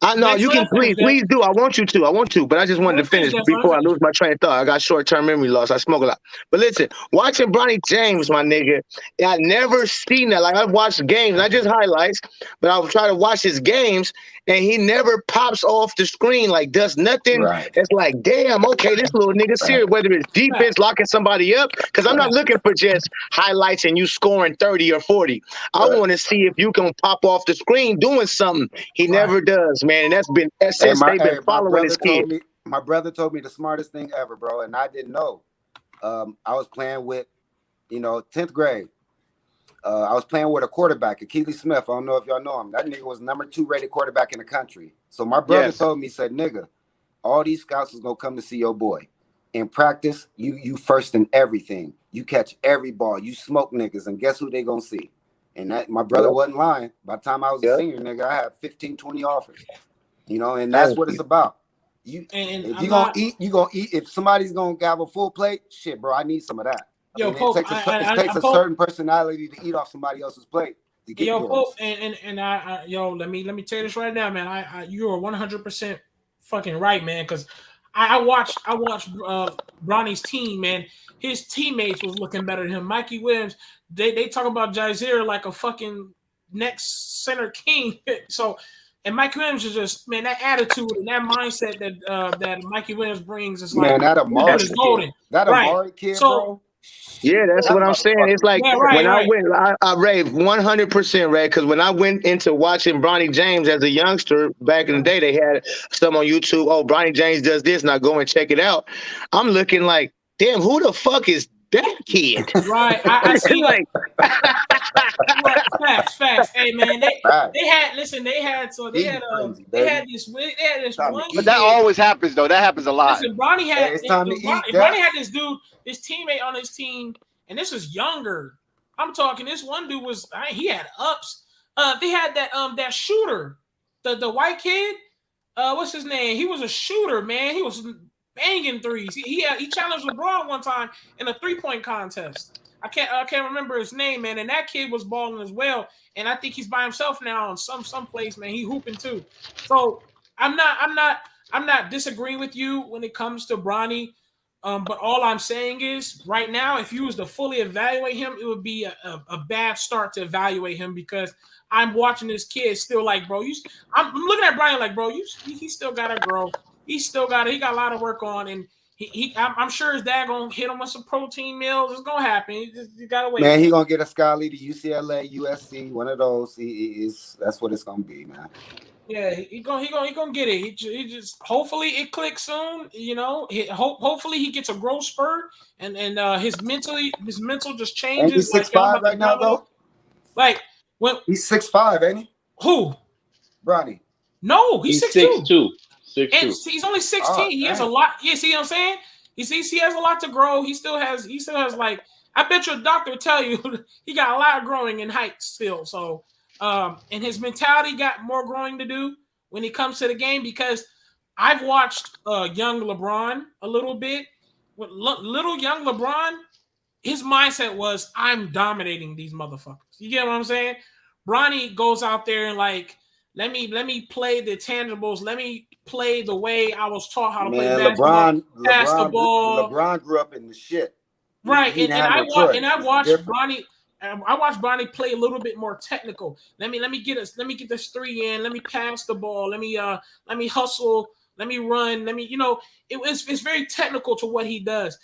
I know you can please do. I want you to, but I just wanted to finish before I lose my train of thought. I got short-term memory loss. I smoke a lot. But listen, watching Bronny James, my nigga, I never seen that. Like I've watched games, not just highlights, but I would try to watch his games, and he never pops off the screen, like does nothing. Right. It's like, damn, okay, this little nigga serious, whether it's defense locking somebody up, because I'm not looking for just highlights and you scoring 30 or 40. I want to see if you can pop off the screen doing something. He never does, man, and that's been since they've been following this kid. My brother told me the smartest thing ever, bro, and I didn't know. I was playing with, 10th grade. I was playing with a quarterback, Keely Smith. I don't know if y'all know him. That nigga was number 2 rated quarterback in the country. So my brother told me, he said, nigga, all these scouts is going to come to see your boy. In practice, you first in everything. You catch every ball. You smoke niggas, and guess who they going to see? And that my brother wasn't lying. By the time I was a senior, nigga, I had 15, 20 offers. And that's what it's if you're going to eat, you're going to eat. If somebody's going to grab a full plate, shit, bro, I need some of that. Pope, it takes a certain personality to eat off somebody else's plate. To get Pope, let me tell you this right now, man. You are 100% fucking right, man. Because I watched Bronny's team, man. His teammates was looking better than him. Mikey Williams, they talk about Jazier like a fucking next center king. So And Mikey Williams is just, man, that attitude and that mindset that Mikey Williams brings is Man, like, that Amari is golden. kid, that Right. Amari kid, So, bro. Yeah, that's what I'm saying. It's like when I went, I Ray, 100% Ray, because when I went into watching Bronny James as a youngster back in the day, they had some on YouTube. Oh, Bronny James does this, and I go and check it out. I'm looking like, damn, who the fuck is that kid? Right, I see. Like, facts. Hey man, they had this one. But that always happens though. That happens a lot. Listen, Bronny had this dude, this teammate on his team, and this was younger. I'm talking. This one dude he had ups. They had that shooter, the white kid. What's his name? He was a shooter, man. He was banging threes. He challenged LeBron one time in a 3-point contest. I can't remember his name, man. And that kid was balling as well. And I think he's by himself now on some place, man. He hooping too. So I'm not disagreeing with you when it comes to Bronny. But all I'm saying is right now, if you was to fully evaluate him, it would be a bad start to evaluate him because I'm watching this kid still like, bro. I'm looking at Bronny like, bro, he still gotta grow. He got a lot of work on, and I'm sure his dad gonna hit him with some protein meals. It's gonna happen. You gotta wait. Man, he gonna get a Scally to UCLA, USC, one of those. That's what it's gonna be, man. Yeah, he gonna get it. He just hopefully it clicks soon. You know, hopefully he gets a growth spurt, and his mental just changes. And he's 6'5" right now, though. Like when he's 6'5", ain't he? Who? Bronny. No, he's 6'2". 6'2". And he's only 16. Oh, he has a lot. You see what I'm saying? He has a lot to grow. He still has like, I bet your doctor will tell you he got a lot of growing in height still. So and his mentality got more growing to do when he comes to the game because I've watched young LeBron a little bit. With little young LeBron, his mindset was, I'm dominating these motherfuckers. You get what I'm saying? Bronny goes out there and like, let me play the tangibles. Let me play the way I was taught how to play basketball. LeBron grew up in the shit. Right, and I watched Bronny. I watched Bronny play a little bit more technical. Let me get this 3 in. Let me pass the ball. Let me hustle. Let me run. It's very technical to what he does.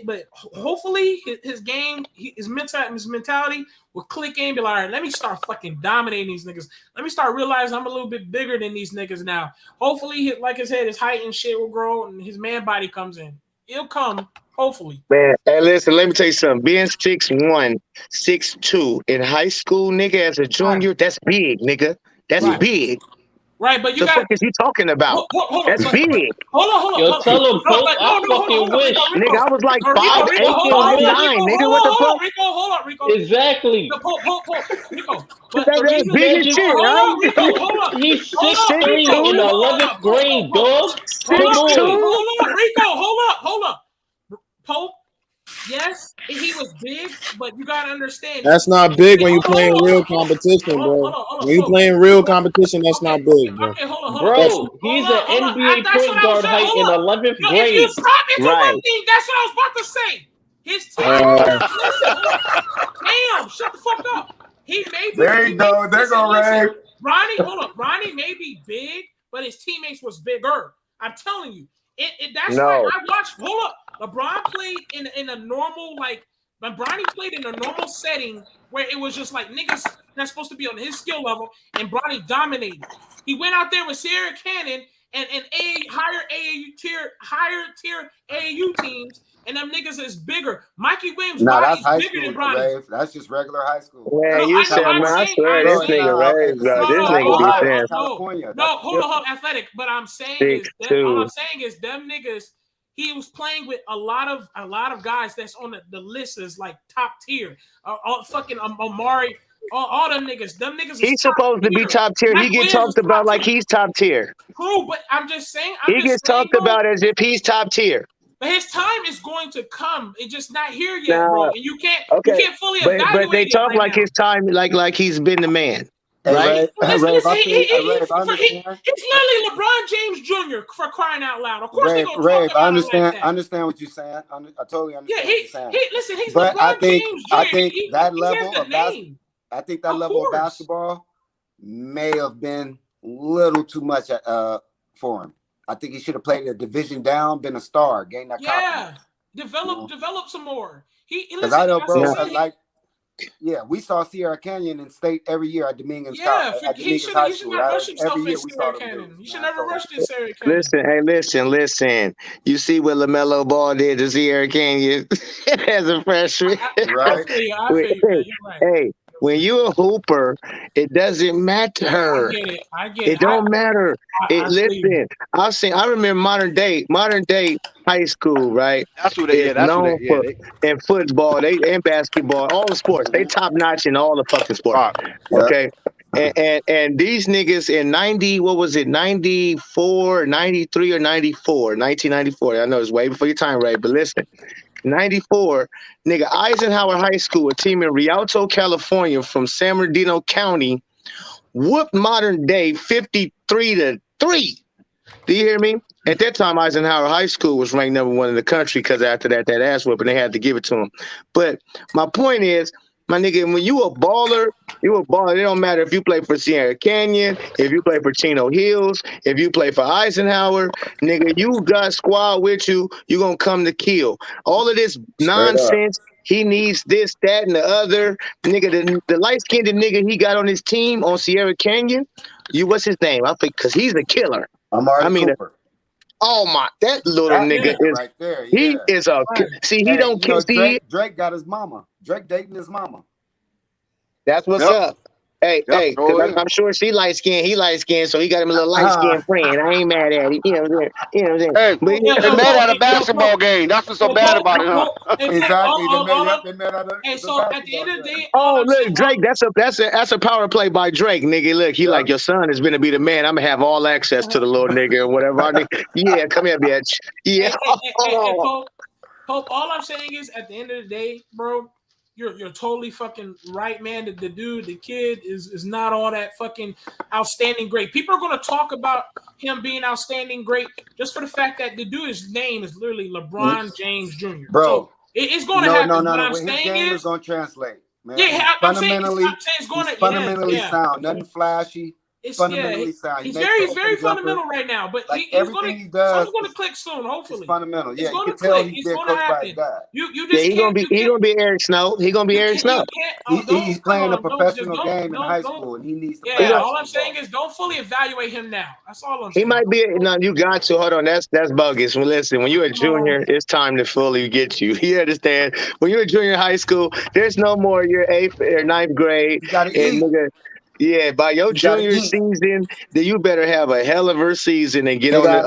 But hopefully his game, his mentality will click in and be like, all right, let me start fucking dominating these niggas. Let me start realizing I'm a little bit bigger than these niggas now. Hopefully, like I said, his height and shit will grow and his man body comes in. It'll come, hopefully. Man, hey, listen, let me tell you something. Being 6'1", 6'2" in high school, nigga, as a junior, that's big, nigga. That's big. Right, but you got. What the fuck is you talking about? That's big. Hold on. Yo, tell him, Pope, I fucking wish. Nigga, I was like 5'8" and 9", nigga. What the fuck? Hold on, Rico. Exactly. Pope, Rico. That's big as shit, right? Hold on. He's 6'3" in 11th grade, dog. Hold up. Pope. Yes, he was big, but you gotta understand. That's not big when you're playing real competition, bro. When you're playing real competition, that's not big, bro. Bro, he's an NBA point guard height in 11th grade. If you stop me for one thing, that's what I was about to say. His team. Damn, shut the fuck up. He may be. There you go. There go Ray. Ronnie may be big, but his teammates was bigger. I'm telling you. That's why I watched. Hold up. LeBron played in a normal, like, Bronny played in a normal setting where it was just like niggas that's supposed to be on his skill level, and Bronny dominated. He went out there with Sierra Cannon and higher tier AAU teams, and them niggas is bigger. Mikey Williams that's high bigger than school, Bronny. Ray. That's just regular high school. Man, you said, man, I swear this nigga Ray, bro. This nigga be saying. No, hold on, athletic. But I'm saying is them niggas. He was playing with a lot of guys that's on the list as like top tier. All fucking Amari, all them niggas. Them niggas. He's supposed to be top tier. He gets talked about like he's top tier. Cool, but I'm just saying. He gets talked about as if he's top tier. But his time is going to come. It's just not here yet, bro. And you can't fully evaluate. But they talk like his time, like he's been the man. Right? He's literally LeBron James Jr. for crying out loud. Of course, Ray, I understand what you're saying. I totally understand what you're saying. He's but LeBron James Jr. I think that level of basketball may have been little too much for him. I think he should have played a division down, been a star, gained that confidence. Develop some more. Because I know, bro, we saw Sierra Canyon in state every year at Dominguez High School. Every year we saw them dudes. You should never rush this Sierra Canyon. Listen. You see what LaMelo Ball did to Sierra Canyon as a freshman, right? I feel you, man. You're right. Hey, when you a hooper, it doesn't matter. I get it. It don't matter. Listen, I remember modern day high school, right? That's what they known for in football, and basketball, all the sports. They top notch in all the fucking sports. Okay. And these niggas in 94, 93 or 94, 1994. I know it's way before your time, Ray, but listen. 94, nigga, Eisenhower High School, a team in Rialto, California from San Bernardino County, whooped modern day 53-3. Do you hear me? At that time, Eisenhower High School was ranked #1 in the country because after that ass whooping, they had to give it to them. But my point is, my nigga, when you a baller, It don't matter if you play for Sierra Canyon, if you play for Chino Hills, if you play for Eisenhower, nigga, you got squad with you, you gonna come to kill. All of this nonsense, he needs this, that, and the other. Nigga, the light-skinned nigga he got on his team on Sierra Canyon, what's his name? I think, because he's a killer. Cooper. Oh my, that little nigga is right there. He is a he don't kill. Drake got his mama. Drake dating his mama. That's what's up. Hey, I'm sure she light skinned, he light skinned, so he got him a little light skinned friend. I ain't mad at it. You know what I'm saying? Hey, they met at a basketball game. That's what's so bad about it, huh? Exactly. They met at a so at the end of the day, look, Drake, that's a power play by Drake, nigga. Look, he like, your son is gonna be the man. I'm gonna have all access to the little nigga or whatever. Yeah, come here, bitch. Yeah. Pope, all I'm saying is, at the end of the day, bro, you're totally fucking right, man. The dude, the kid is not all that fucking outstanding great. People are going to talk about him being outstanding great just for the fact that the dude's name is literally LeBron James Jr. Bro, so it's going to happen. No. His game is going to translate, man. Yeah, fundamentally sound. Nothing flashy. It's fundamentally sound. He's very fundamental right now, but like he's going to click soon. Hopefully, it's fundamental. Yeah, you can tell he's been coached by his dad. He's gonna be Eric Snow. He's gonna be Eric Snow. He's playing a professional game in high school, and he needs to. Yeah, all I'm saying is, don't fully evaluate him now. That's all I'm saying. He might be. No, you got to hold on. That's bogus. Well, listen, when you're a junior, it's time to fully get you. You understand? When you're a junior in high school, there's no more your 8th or 9th grade. You gotta eat. Yeah, by your junior season, then you better have a hell of a season and get on high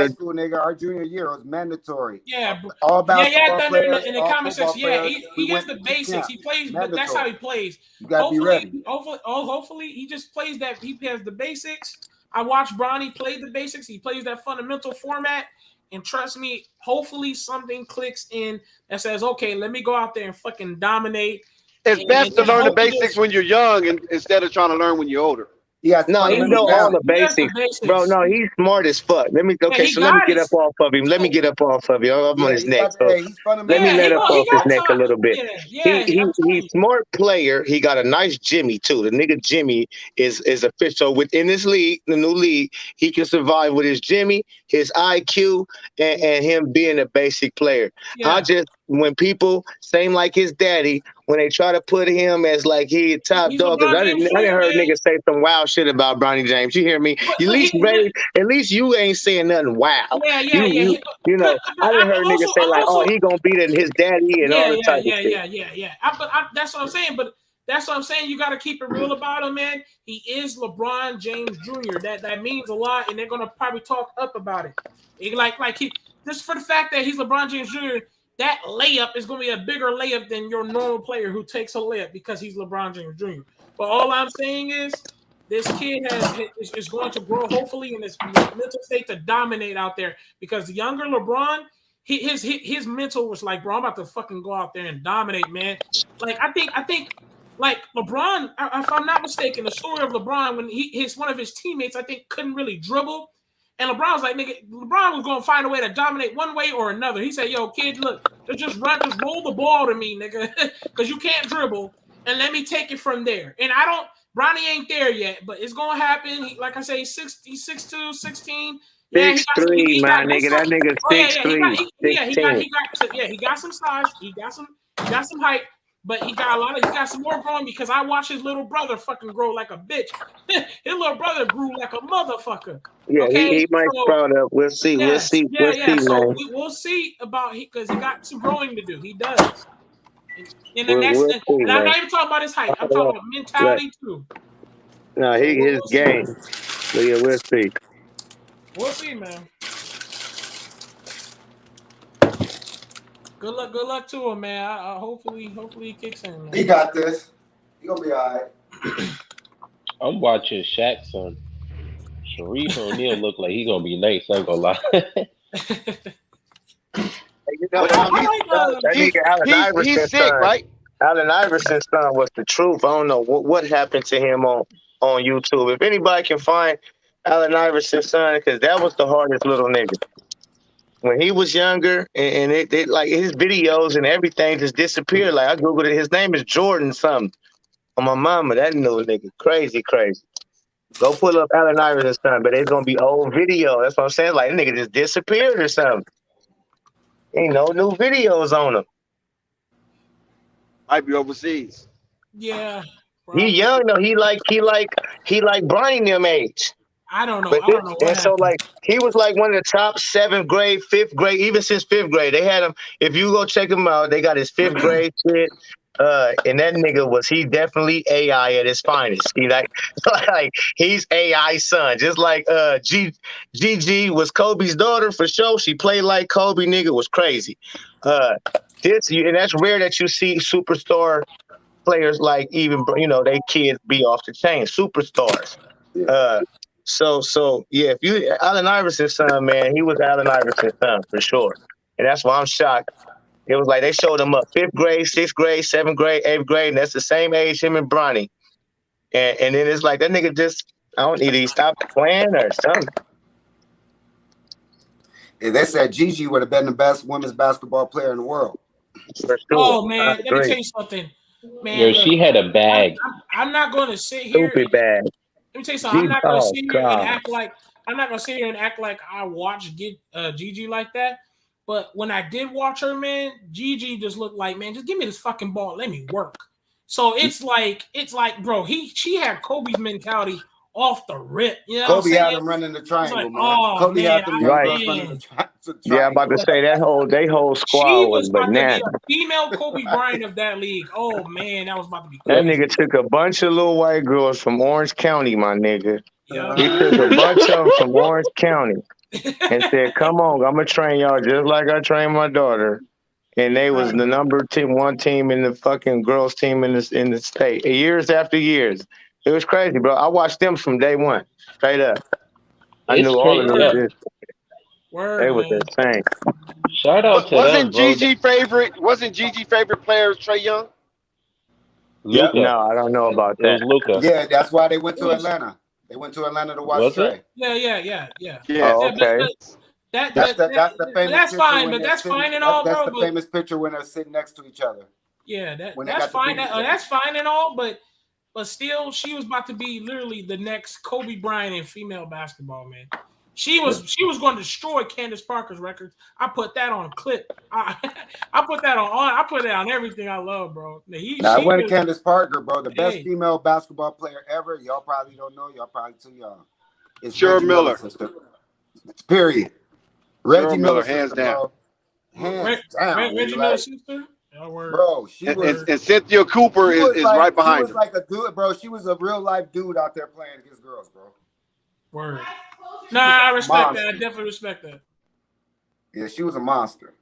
school, nigga. Our junior year was mandatory. Yeah, all basketball players, in the comment section. Yeah, he has the basics. He plays, but that's how he plays. You gotta be ready. Hopefully, he just plays that. He has the basics. I watched Bronny play the basics. He plays that fundamental format, and trust me, hopefully something clicks in that says, "Okay, let me go out there and fucking dominate." It's best to learn the basics when you're young instead of trying to learn when you're older. Yeah, no, he know all the basics, bro. No, he's smart as fuck. Let me get up off of him. I'm on his neck. So let me let up off his neck a little bit. He's smart player. He got a nice Jimmy too. The nigga Jimmy is official. So within this league, the new league, he can survive with his Jimmy, his IQ, and him being a basic player. When people, same like his daddy, when they try to put him as like he a top dog, because I didn't heard niggas say some wild shit about Bronny James. You hear me? At least you ain't saying nothing wild. You know, I didn't heard niggas say like, oh, he gonna beat his daddy and all the type of shit. That's what I'm saying. But that's what I'm saying. You got to keep it real about him, man. He is LeBron James Jr. That means a lot, and they're gonna probably talk up about it. Just for the fact that he's LeBron James Jr. That layup is going to be a bigger layup than your normal player who takes a layup because he's LeBron James Jr. But all I'm saying is this kid is going to grow, hopefully, in this mental state to dominate out there, because the younger LeBron, his mental was like, bro, I'm about to fucking go out there and dominate, man. Like, I think like LeBron, if I'm not mistaken, the story of LeBron, when one of his teammates, I think, couldn't really dribble. And LeBron was like, nigga, LeBron was going to find a way to dominate one way or another. He said, yo, kid, look, just roll the ball to me, nigga, because you can't dribble, and let me take it from there. And I Bronny ain't there yet, but it's gonna happen. Like I say, he's 6'2", 16. 6'3", my nigga. That nigga 6'3", he got some size. He got some height, but he got some more growing because I watched his little brother fucking grow like a bitch. His little brother grew like a motherfucker. Yeah, okay? he might sprout up. We'll see. We'll see. So we'll see about because he got some growing to do. He does. In the next, we'll see, and I'm not even talking about his height. I'm talking about mentality too. No, his game. So yeah, we'll see. We'll see, man. Good luck to him, man. Hopefully he kicks in. Man. He got this. He gonna be all right. I'm watching Shaq's son. Sharif O'Neal look like he gonna be nice. I'm gonna lie. He's sick, right? Allen Iverson's son was the truth. I don't know what happened to him on YouTube. If anybody can find Allen Iverson's son, because that was the hardest little nigga. When he was younger, and it like his videos and everything just disappeared. Like I googled it, his name is Jordan something. On my mama, that little nigga, crazy. Go pull up Allen Iverson's son, but it's gonna be old video. That's what I'm saying. Like that nigga just disappeared or something. Ain't no new videos on him. Might be overseas. Yeah. He young though. He like Bronny them age. I don't know. I don't know. And so like he was like one of the top 7th grade, 5th grade, even since 5th grade. They had him. If you go check him out, they got his 5th grade shit. And that nigga he definitely AI at his finest. He like he's AI son. Just like Gigi was Kobe's daughter for sure. She played like Kobe. Nigga was crazy. And that's rare that you see superstar players like even they kids be off the chain superstars. So yeah, if you Allen Iverson's son, man, he was Allen Iverson's son for sure, and that's why I'm shocked. It was like they showed him up 5th grade, 6th grade, 7th grade, 8th grade, and that's the same age him and Bronny. And then it's like that nigga just either he stopped playing or something. Yeah, they said Gigi would have been the best women's basketball player in the world. For sure. Oh man, let me tell you something. Man, yo, she had a bag. I'm not going to sit here. Stupid bag. Let me tell you something. I'm not going to sit here and act like I watched Gigi like that. But when I did watch her, man, Gigi just looked like, man, just give me this fucking ball, let me work. So it's like, bro, she had Kobe's mentality off the rip. You know Kobe had him running the triangle, man. Kobe had them running the triangle. Yeah, I'm about to say they whole squad was bananas. She was about to be a female Kobe Bryant of that league. Oh man, that was about to be crazy. That nigga took a bunch of little white girls from Orange County, my nigga. Yeah. He took a bunch of them from Orange County and said, "Come on, I'm gonna train y'all just like I trained my daughter." And they was the number 1 team in the fucking girls team in the state. Years after years. It was crazy, bro. I watched them from day one, straight up. I knew all of them. They was insane. Shout out to wasn't Gigi favorite player Trae Young? Luka. No, I don't know about that. It was Luka. Yeah, that's why they went to Atlanta. They went to Atlanta to watch Trae. Yeah. Oh, okay. That's the famous. That's fine, but that's fine and all, bro. That's the famous picture when they're sitting next to each other. Yeah, that's fine. That's fine and all, but still, she was about to be literally the next Kobe Bryant in female basketball, man. She was going to destroy Candace Parker's records. I put that on a clip. I put that on everything I love, bro. It wasn't Candace Parker, bro. The best female basketball player ever. Y'all probably don't know. Y'all probably too young. It's Cheryl Miller. Sister. Period. Reggie Miller, hands down. Reggie Miller's sister. Bro, and Cynthia Cooper is right behind her. She was like a dude, bro. She was a real life dude out there playing against girls, bro. Word. Nah, I respect that. I definitely respect that. Yeah, she was a monster.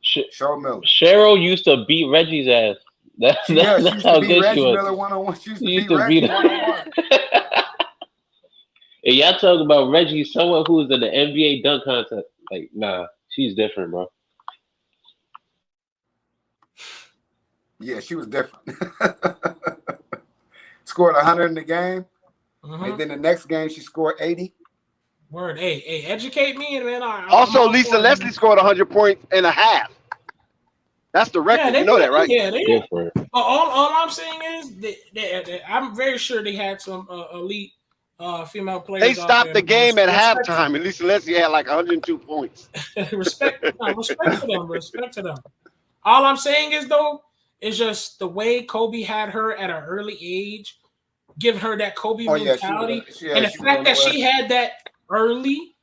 Cheryl Miller. Cheryl used to beat Reggie's ass. That's how good she was. Miller one-on-one. She used to beat Reggie one-on-one. And y'all talk about Reggie, someone who was in the NBA dunk contest. Like, nah, she's different, bro. Yeah, she was different. Scored 100 in the game. Mm-hmm. And then the next game, she scored 80. Word. Hey, educate me, man. Also, Lisa Leslie scored 100 points and a half. That's the record. You know that, right? Yeah, they did. Different. All I'm saying is I'm very sure they had some elite female players. They stopped the game at halftime. At least Leslie had like 102 points. Respect to them. Respect to them. All I'm saying is though, is just the way Kobe had her at an early age, give her that Kobe mentality, and the fact that she had that early.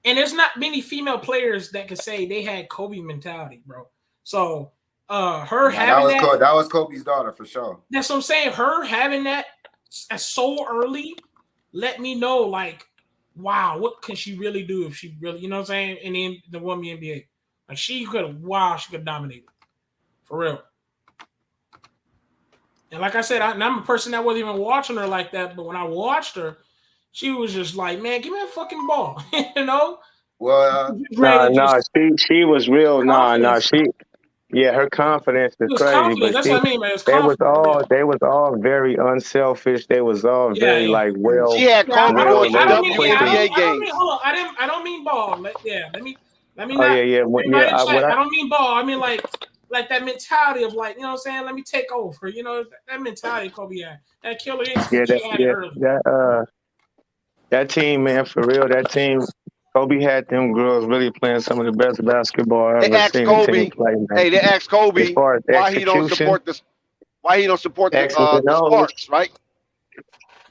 And there's not many female players that can say they had Kobe mentality, bro. So having that was Kobe's daughter for sure. That's what I'm saying. Her having that so early let me know, like, wow, what can she really do if she really, you know what I'm saying? In the women NBA, like she could dominate for real. And like I said, I'm a person that wasn't even watching her like that, but when I watched her, she was just like, man, give me a fucking ball, you know. Well, she was real. Her confidence is crazy. But that's what I mean, man. They was all very unselfish. They was all very like well. She had Kobe on WNBA games. Hold on, I don't mean ball. Let me. I don't mean ball. I mean like that mentality of like, you know what I'm saying. Let me take over. You know that mentality Kobe had. That killer instinct she had early. That team, man, for real. That team. Kobe had them girls really playing some of the best basketball I've ever seen a team play. They asked Kobe why he don't support the Sparks, right?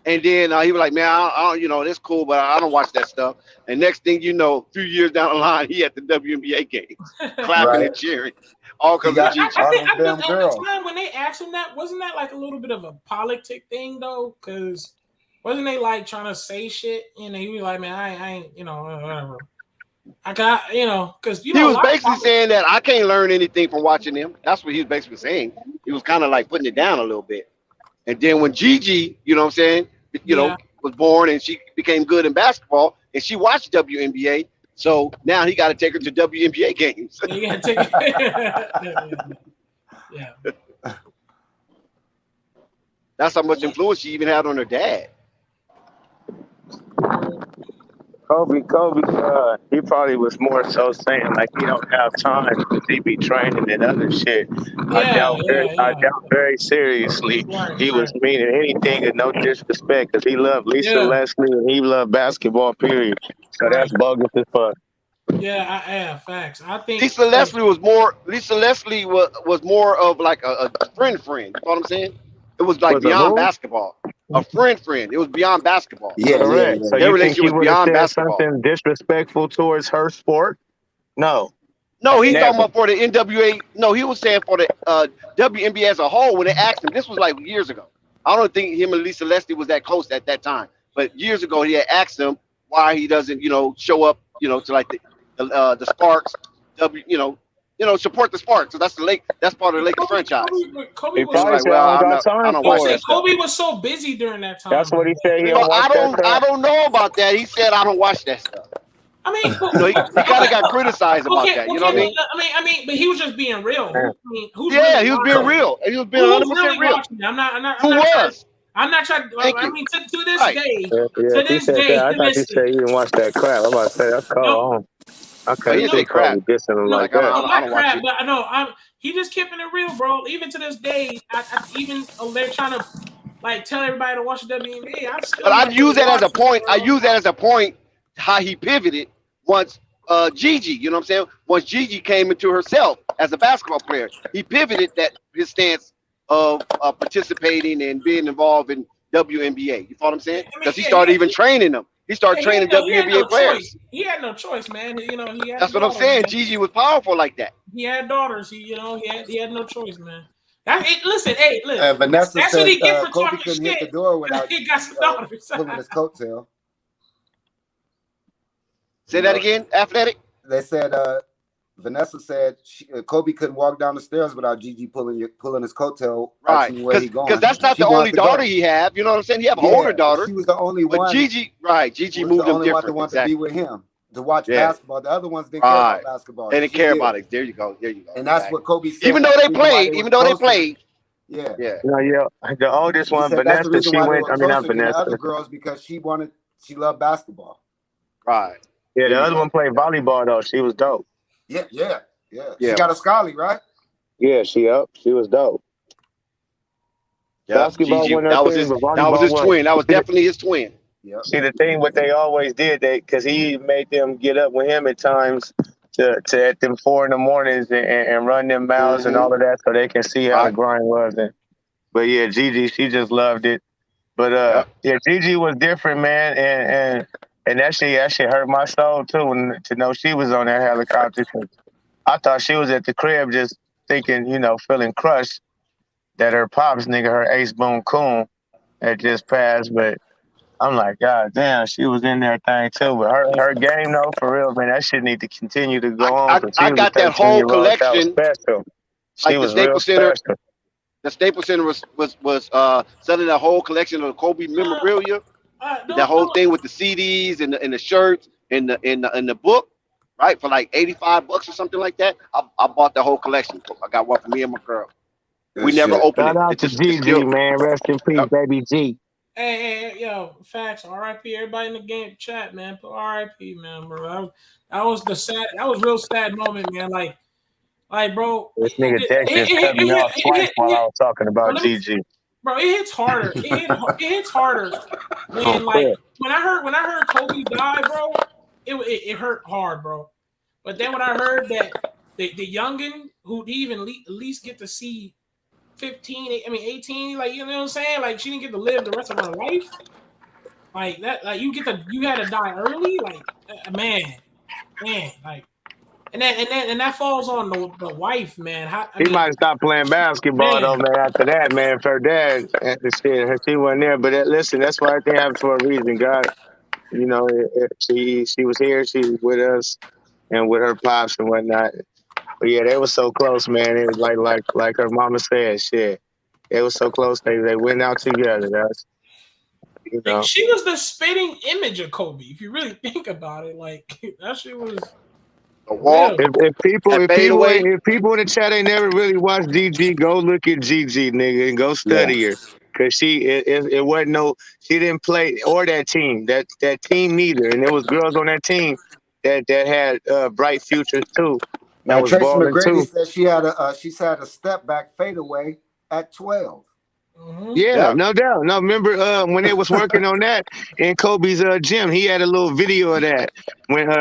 And then he was like, man, I don't, this cool, but I don't watch that stuff. And next thing you know, 2 years down the line, he at the WNBA games, clapping and cheering. All because of Gigi. I think at the time when they asked him that, wasn't that like a little bit of a politic thing though? Because wasn't they like trying to say shit? You know, he was like, man, I ain't, whatever. I got, because he was basically saying that I can't learn anything from watching them. That's what he was basically saying. He was kind of like putting it down a little bit. And then when Gigi, you know what I'm saying, was born and she became good in basketball and she watched WNBA, so now he got to take her to WNBA games. You got to take it. Yeah. That's how much influence she even had on her dad. Kobe, he probably was more so saying like he don't have time because he be training and other shit. I doubt very seriously he was meaning anything and no disrespect because he loved Lisa Leslie and he loved basketball, period. So that's bogus as fuck. Yeah, facts. I think Lisa Leslie was more of like a friend. You know what I'm saying? It was like beyond basketball. A friend. It was beyond basketball. Yeah, correct. So their relationship was beyond basketball. Something disrespectful towards her sport? No, he's talking about for the NWA. No, he was saying for the WNBA as a whole. When they asked him, this was like years ago. I don't think him and Lisa Leslie was that close at that time. But years ago, he had asked him why he doesn't, show up, to like the Sparks, support the Sparks. So that's that's part of the Lakers franchise. Kobe was so busy during that time. That's what he said. I don't know about that. He said I don't watch that stuff. I mean, he kind of got criticized about that. You know what I mean? I mean, but he was just being real. I mean, he was being real. He was being 100% real. I'm not trying. I mean, to this day, I thought you said you didn't watch that crap. I'm about to say that's called. I couldn't see Kobe dissing him like that. I don't watch it. But I know he just keeping it real, bro. Even to this day, even they're trying to like tell everybody to watch the WNBA. I use that as a point. I use that as a point how he pivoted once Gigi. You know what I'm saying? Once Gigi came into herself as a basketball player, he pivoted his stance of participating and being involved in WNBA. You follow what I'm saying? Because he started even training them. He started training WNBA players. He had no choice, man. That's what I'm saying. Man. Gigi was powerful like that. He had daughters. He had no choice, man. Listen. Vanessa that's said what he get for Kobe talking couldn't shit. hit the door without he got some daughters. pulling his coattail. Say that again, Athletic. They said Vanessa said Kobe couldn't walk down the stairs without Gigi pulling his coattail. Right, because that's not the only daughter he had. You know what I'm saying? He had an older daughter. She was the only one. Gigi moved him different. The one to be with him to watch basketball. The other ones didn't care about basketball. They didn't care about it. There you go. And that's what Kobe said. Even though they played. Yeah. The oldest one, Vanessa, she went. I mean, not Vanessa. Other girls because she loved basketball. Right. Yeah, the other one played volleyball though. She was dope. Yeah. She got a scholarship, right? Yeah, she was dope. Yeah, Basketball Gigi, wasn't her that was thing, but his volleyball was. twin. That was definitely his twin. Yep. See, the thing what they always did, because he made them get up with him at times to at them 4 in the mornings and run them miles and all of that, so they can see how the grind was. But yeah, Gigi, she just loved it. But yeah, Gigi was different, man, and that shit hurt my soul too, to know she was on that helicopter. I thought she was at the crib just thinking, feeling crushed that her pops, nigga, her ace boom coon, had just passed, but. I'm like, God damn, she was in there thing too. But her game though, for real, man, that shit need to continue to go on because she I was a got that whole 13-year-old that was collection. special. She Like the was real Staples Center. special. The Staples Center was selling a whole collection of the Kobe memorabilia. That whole thing with the CDs and the shirts and the book, right? For like $85 or something like that. I bought the whole collection. I got one for me and my girl. We never opened it. Shout out to Gigi, man. Rest in peace, baby G. Hey, yo, facts. R.I.P. Everybody in the game chat, man. Put R.I.P. man, bro. That was real sad moment, man. Like, bro. This nigga Texas cut me off twice while I was talking about Gigi. Bro, it hits harder. It hits harder when when I heard Kobe die, bro. It hurt hard, bro. But then when I heard that the youngin who even at least get to see 18, like, you know what I'm saying? Like, she didn't get to live the rest of her life. Like that, like you had to die early, like man, like, and that falls on the wife, man. He might have stopped playing basketball though, man. After that, man, for her dad, she wasn't there. But listen, that's why everything happens for a reason. God, she was here, she was with us, and with her pops and whatnot. But yeah, they were so close, man. It was like her mama said, shit. They were so close. They went out together. That's she was the spitting image of Kobe. If you really think about it, like that shit was. If people in the chat ain't never really watched GG, go look at GG, nigga, and go study her. Cause it wasn't she didn't play or that team team neither, and there was girls on that team that had bright futures too. That was Tracy balling McGrady too. said she had a step back fadeaway at 12. Yeah, no doubt. No, remember when they was working on that in Kobe's gym, he had a little video of that when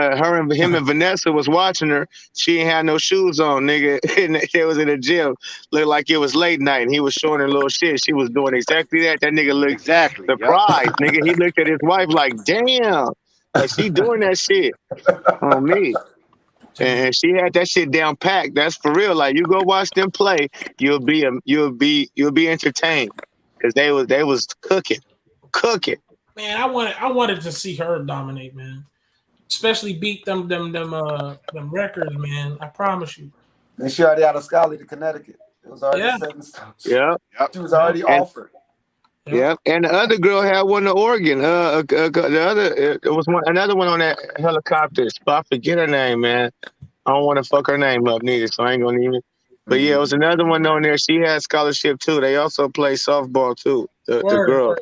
him and Vanessa was watching her. She ain't had no shoes on, nigga, and they was in the gym. Looked like it was late night, and he was showing her little shit. She was doing exactly that. That nigga looked surprised, nigga. He looked at his wife like, damn, like she doing that shit on me. And she had that shit down packed. That's for real. Like, you go watch them play, you'll be entertained. Because they was cooking. Man, I wanted to see her dominate, man. Especially beat them records, man. I promise you. And she already had a scholarly to Connecticut. It was already set in stone. Yeah. She was already offered. Yeah. And the other girl had one to Oregon. It was another one on that helicopter. I forget her name, man. I don't want to fuck her name up neither, so I ain't gonna even. But yeah, it was another one on there. She had scholarship too. They also play softball too. The girl.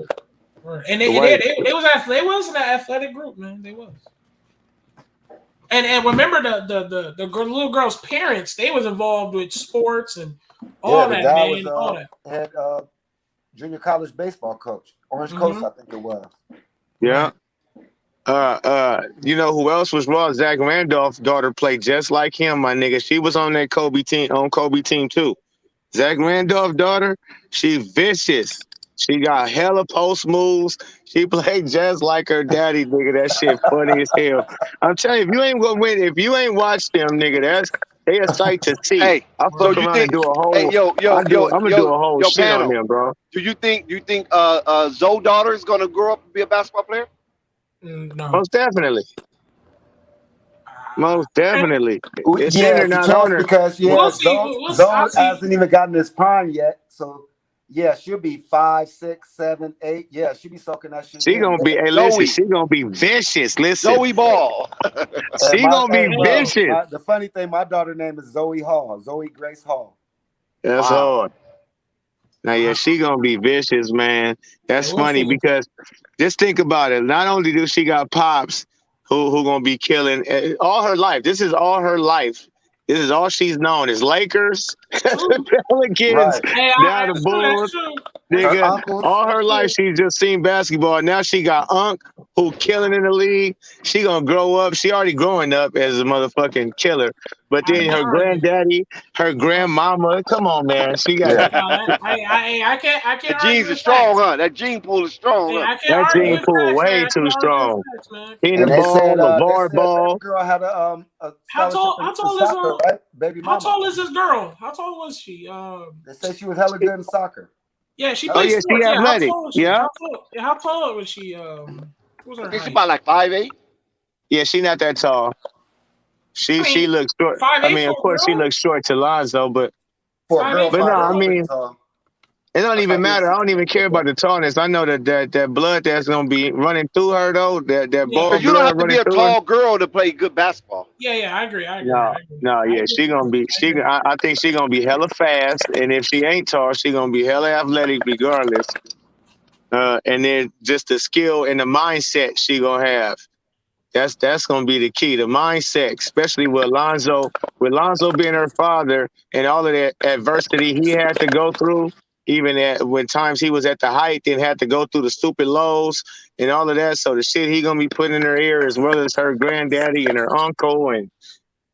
Word. And they was in an athletic group, man. They was. And remember the little girl's parents, they was involved with sports and all that, man. All that. Had junior college baseball coach, Orange Coast, I think it was. Yeah. You know who else was raw? Zach Randolph's daughter played just like him, my nigga. She was on that Kobe team too. Zach Randolph's daughter, she vicious. She got hella post moves. She played just like her daddy, nigga. That shit funny as hell. I'm telling you, if you ain't gonna win, if you ain't watched them, nigga, they a sight to see. Hey, I'll fuck around and do a whole. I'm gonna do a whole shit panel. on them, bro. Do you think Zoe's daughter is gonna grow up and be a basketball player? No. Most definitely. It's Yeah, in her, it's a not chance on her. because Zoe hasn't even gotten his prime yet. So yeah, she'll be 5, 6, 7, 8. Yeah, she'll be soaking that shit. She gonna be. Hey, listen, she gonna be vicious. Listen, Zoe Ball. She gonna be vicious. The funny thing, my daughter's name is Zoe Hall, Zoe Grace Hall. That's hard. Now, yeah, she gonna be vicious, man. That's funny because just think about it. Not only do she got pops who gonna be killing all her life. This is all her life This is all she's known is Lakers, Pelicans, Right. now the Bulls. Nigga, all her life she's just seen basketball. Now she got Unc who killing in the league. She gonna grow up. She already growing up as a motherfucking killer. But then her granddaddy, her grandmama. Come on, man. She got I can't. The genes are strong, huh? That gene pool is strong, huh? I can't that argue gene with pool facts, way man. too strong. Tina And they Ball, said LeVar Ball. that girl had a How scholarship tall? in How tall soccer, is right? Baby How mama. tall is this girl? How tall was she? They said she was hella good in soccer. Yeah, she Oh plays yeah, sports. she Yeah, how athletic. tall was she? Yeah. How tall was she? What was her She's height? about like 5'8". Yeah, she not that tall. She looks short. 5'8" I mean, of for a course, she girl? looks short to Lonzo, but For a girl, but no, I 5'8" mean, is tall. it don't That's even like being matter. I don't even 6'2". care about the tallness. I know that blood that's gonna be running through her though. That ball Because you don't blood have to be running a through her. tall girl to play good basketball. Yeah, I agree. No, yeah, she gonna be. I think she gonna be hella fast, and if she ain't tall, she gonna be hella athletic regardless. And then just the skill and the mindset she gonna have. That's gonna be the key. The mindset, especially with Lonzo being her father and all of that adversity he had to go through, even when times he was at the height and had to go through the stupid lows and all of that. So the shit he gonna be putting in her ear, as well as her granddaddy and her uncle and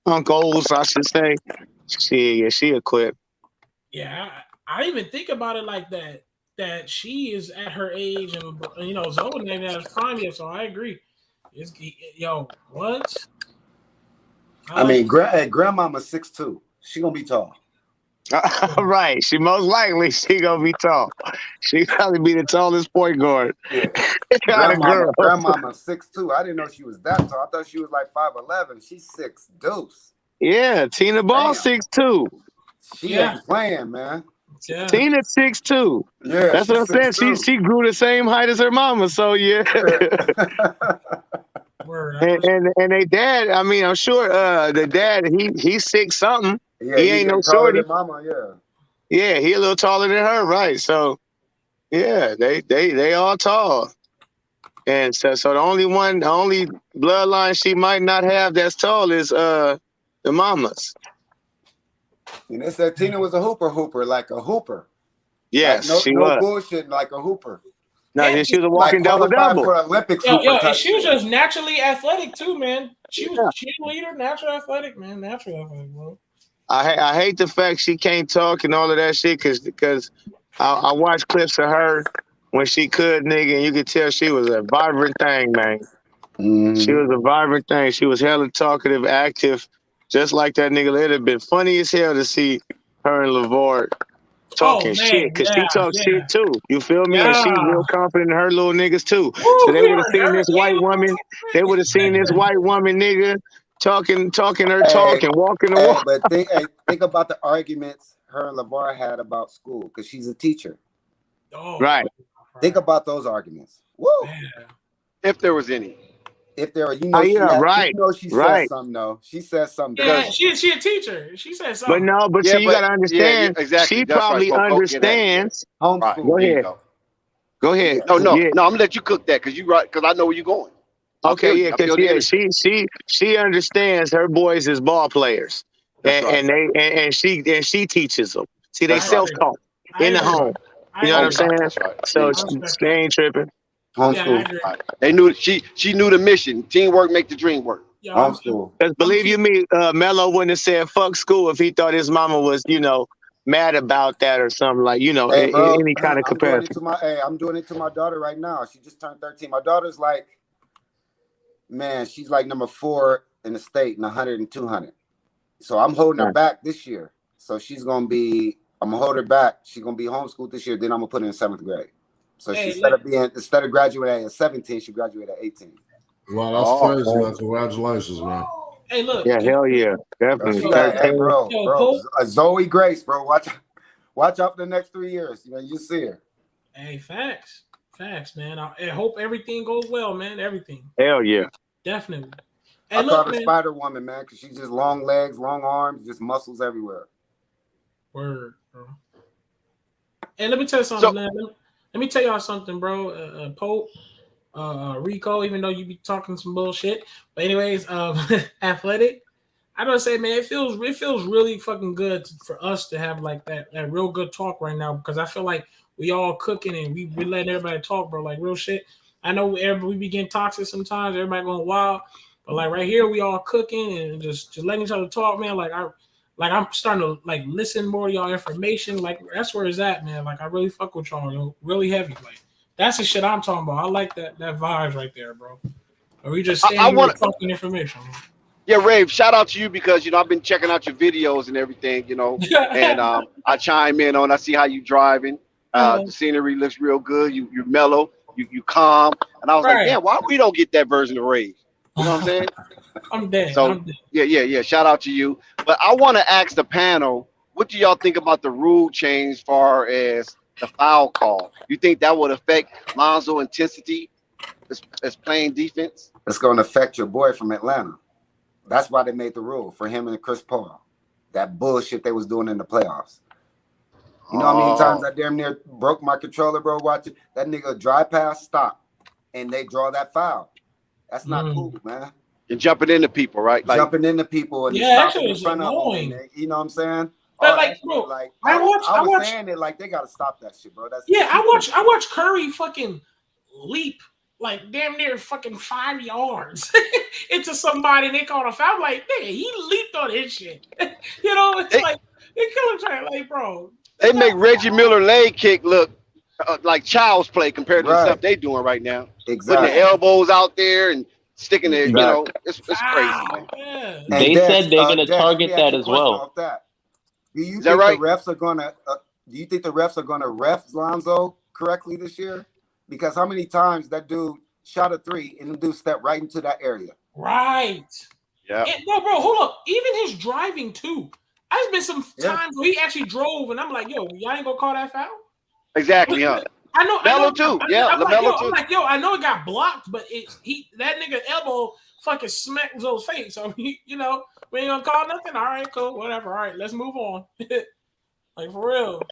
uncles, I should say. She equipped. Yeah, I even think about it like that. That she is at her age, and Zoe ain't even at his prime yet. So I agree. What? I mean, grandmama's 6'2". She gonna be tall. Right. She most likely she gonna be tall. She probably be the tallest point guard. Yeah. Kind of girl. Grandmama's 6'2". I didn't know she was that tall. I thought she was like 5'11". She's 6 deuce. Yeah, Tina Ball 6'2". She ain't playing, man. Yeah. Tina 6'2". Yeah, that's what I'm saying. She grew the same height as her mama, so yeah. and they dad, I mean, I'm sure the dad he's 6 something. Yeah, he ain't no taller shorty. than mama, yeah. Yeah, he a little taller than her, right? So yeah, they all tall. And so the only bloodline she might not have that's tall is the mamas. And they said Tina was a hooper, like a hooper. Yes, like she no was. Bullshit, like a hooper. No, she was a walking double-double. For Olympics. And she was just naturally athletic too, man. She was cheerleader, natural athletic, man. Natural athletic, bro. I hate the fact she can't talk and all of that shit because I watched clips of her when she could, nigga, and you could tell she was a vibrant thing, man. Mm-hmm. She was a vibrant thing. She was hella talkative, active, just like that nigga. It'd have been funny as hell to see her and LaVar talking shit, because she talks shit too. You feel me? And she's real confident in her little niggas too. So they would have seen this white woman. They would have seen this white woman, nigga, talking her talk and walking the walk. But think about the arguments her and LaVar had about school, because she's a teacher. Right. Think about those arguments. Woo. If there was any. If there were, right. She said something though. She said something. Yeah, she a teacher. She said something. See, you gotta understand. Exactly. She probably understands. Homeschool. Go ahead. No, I'm gonna let you cook that because I know where you're going. Okay, she understands her boys as ball players, and she teaches them. See, they self-taught in the home. You know what I'm saying? Right. So they ain't tripping. Homeschool. Right. They knew she knew the mission. Teamwork make the dream work. Homeschool. Because believe you me, Melo wouldn't have said fuck school if he thought his mama was, mad about that or something, like, hey, bro, any kind of comparison. I'm doing it to my daughter right now. She just turned 13. My daughter's like, man, she's like number 4 in the state in 100 and 200. So I'm holding her back this year. So I'm gonna hold her back. She's gonna be homeschooled this year. Then I'm gonna put her in 7th grade. So instead of graduating at 17, she graduated at 18. Wow, that's crazy, man. Congratulations, man. Hey, look. Yeah, hell yeah. Definitely. Bro. Zoe Grace, bro. Watch out for the next 3 years. You see her. Hey, facts, man. I hope everything goes well, man. Everything. Hell yeah. Definitely. Hey, I call her Spider Woman, man, because she's just long legs, long arms, just muscles everywhere. Word, bro. Hey, let me tell you something, man. Let me tell y'all something, bro. Pope, Rico, even though you be talking some bullshit. But anyways, athletic. I gotta say, man, it feels really fucking good for us to have like that real good talk right now because I feel like we all cooking and we letting everybody talk, bro. Like real shit. I know we be getting toxic sometimes. Everybody going wild, but like right here, we all cooking and just letting each other talk, man. I'm starting to like listen more to y'all information. Like that's where it's at, man. Like I really fuck with y'all, yo. Really heavy. Like that's the shit I'm talking about. I like that vibes right there, bro. Or we just standing here talking information. Yeah, Rave, shout out to you because, I've been checking out your videos and everything, and I chime in on, I see how you driving. The scenery looks real good. You're mellow, you calm. And I was like, damn, why we don't get that version of Rave? You know what I'm saying? I'm dead. So, yeah. Shout out to you. But I want to ask the panel, what do y'all think about the rule change as far as the foul call? You think that would affect Lonzo intensity as playing defense? It's going to affect your boy from Atlanta. That's why they made the rule for him and Chris Paul. That bullshit they was doing in the playoffs. You know how many times I damn near broke my controller, bro, watching that nigga dry pass, stop, and they draw that foul. That's not cool, man. You're jumping into people, right? Like, jumping into people and stopping in front of them. You know what I'm saying? But like, bro, like I was saying it like they gotta stop that shit, bro. I watch Curry fucking leap like damn near fucking 5 yards into somebody and they called a foul. I'm like, nigga, he leaped on his shit. It's like they kill him like, bro. They make Reggie Miller leg kick look like child's play compared to the stuff they doing right now. Exactly. Putting the elbows out there and sticking their, it's crazy. Man. They said they're gonna target that as well. Do you think the refs are gonna? Do you think the refs are gonna ref Lonzo correctly this year? Because how many times that dude shot a three and the dude stepped right into that area? Right. Yeah. No, bro, hold up. Even his driving too. There's been some times where he actually drove, and I'm like, yo, y'all ain't gonna call that foul? Exactly, huh? I know. LaMelo too. Yeah, LaMelo too. I'm like, yo, I know it got blocked, but that nigga elbow fucking smacked Zoe's face. So we ain't gonna call nothing. All right, cool, whatever. All right, let's move on. Like for real.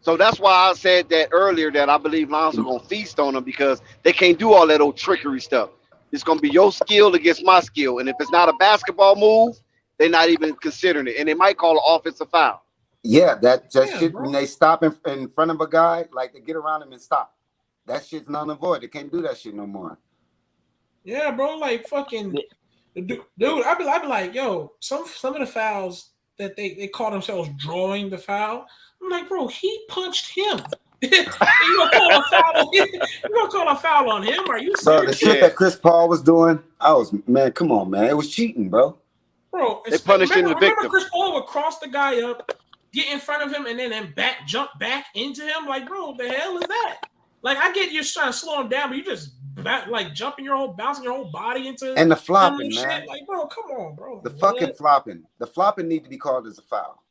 So that's why I said that earlier that I believe Lonzo gonna feast on them because they can't do all that old trickery stuff. It's gonna be your skill against my skill, and if it's not a basketball move, they're not even considering it, and they might call an offensive foul. Yeah, that shit when they stop in front of a guy, like they get around him and stop. That shit's null and void. They can't do that shit no more. Yeah, bro, like fucking dude. I'd be like, yo, some of the fouls that they call themselves drawing the foul. I'm like, bro, he punched him. You gonna call a foul on him? Are you serious? Bro, the shit that Chris Paul was doing, come on, man. It was cheating, bro. Bro, they punishing the victim. Remember Chris Paul would cross the guy up, get in front of him, and then jump back into him? Like, bro, what the hell is that? Like, I get you're trying to slow him down, but you just bouncing your whole body into and the flopping, man. Shit. Like, bro, come on, bro. The fucking flopping. The flopping need to be called as a foul.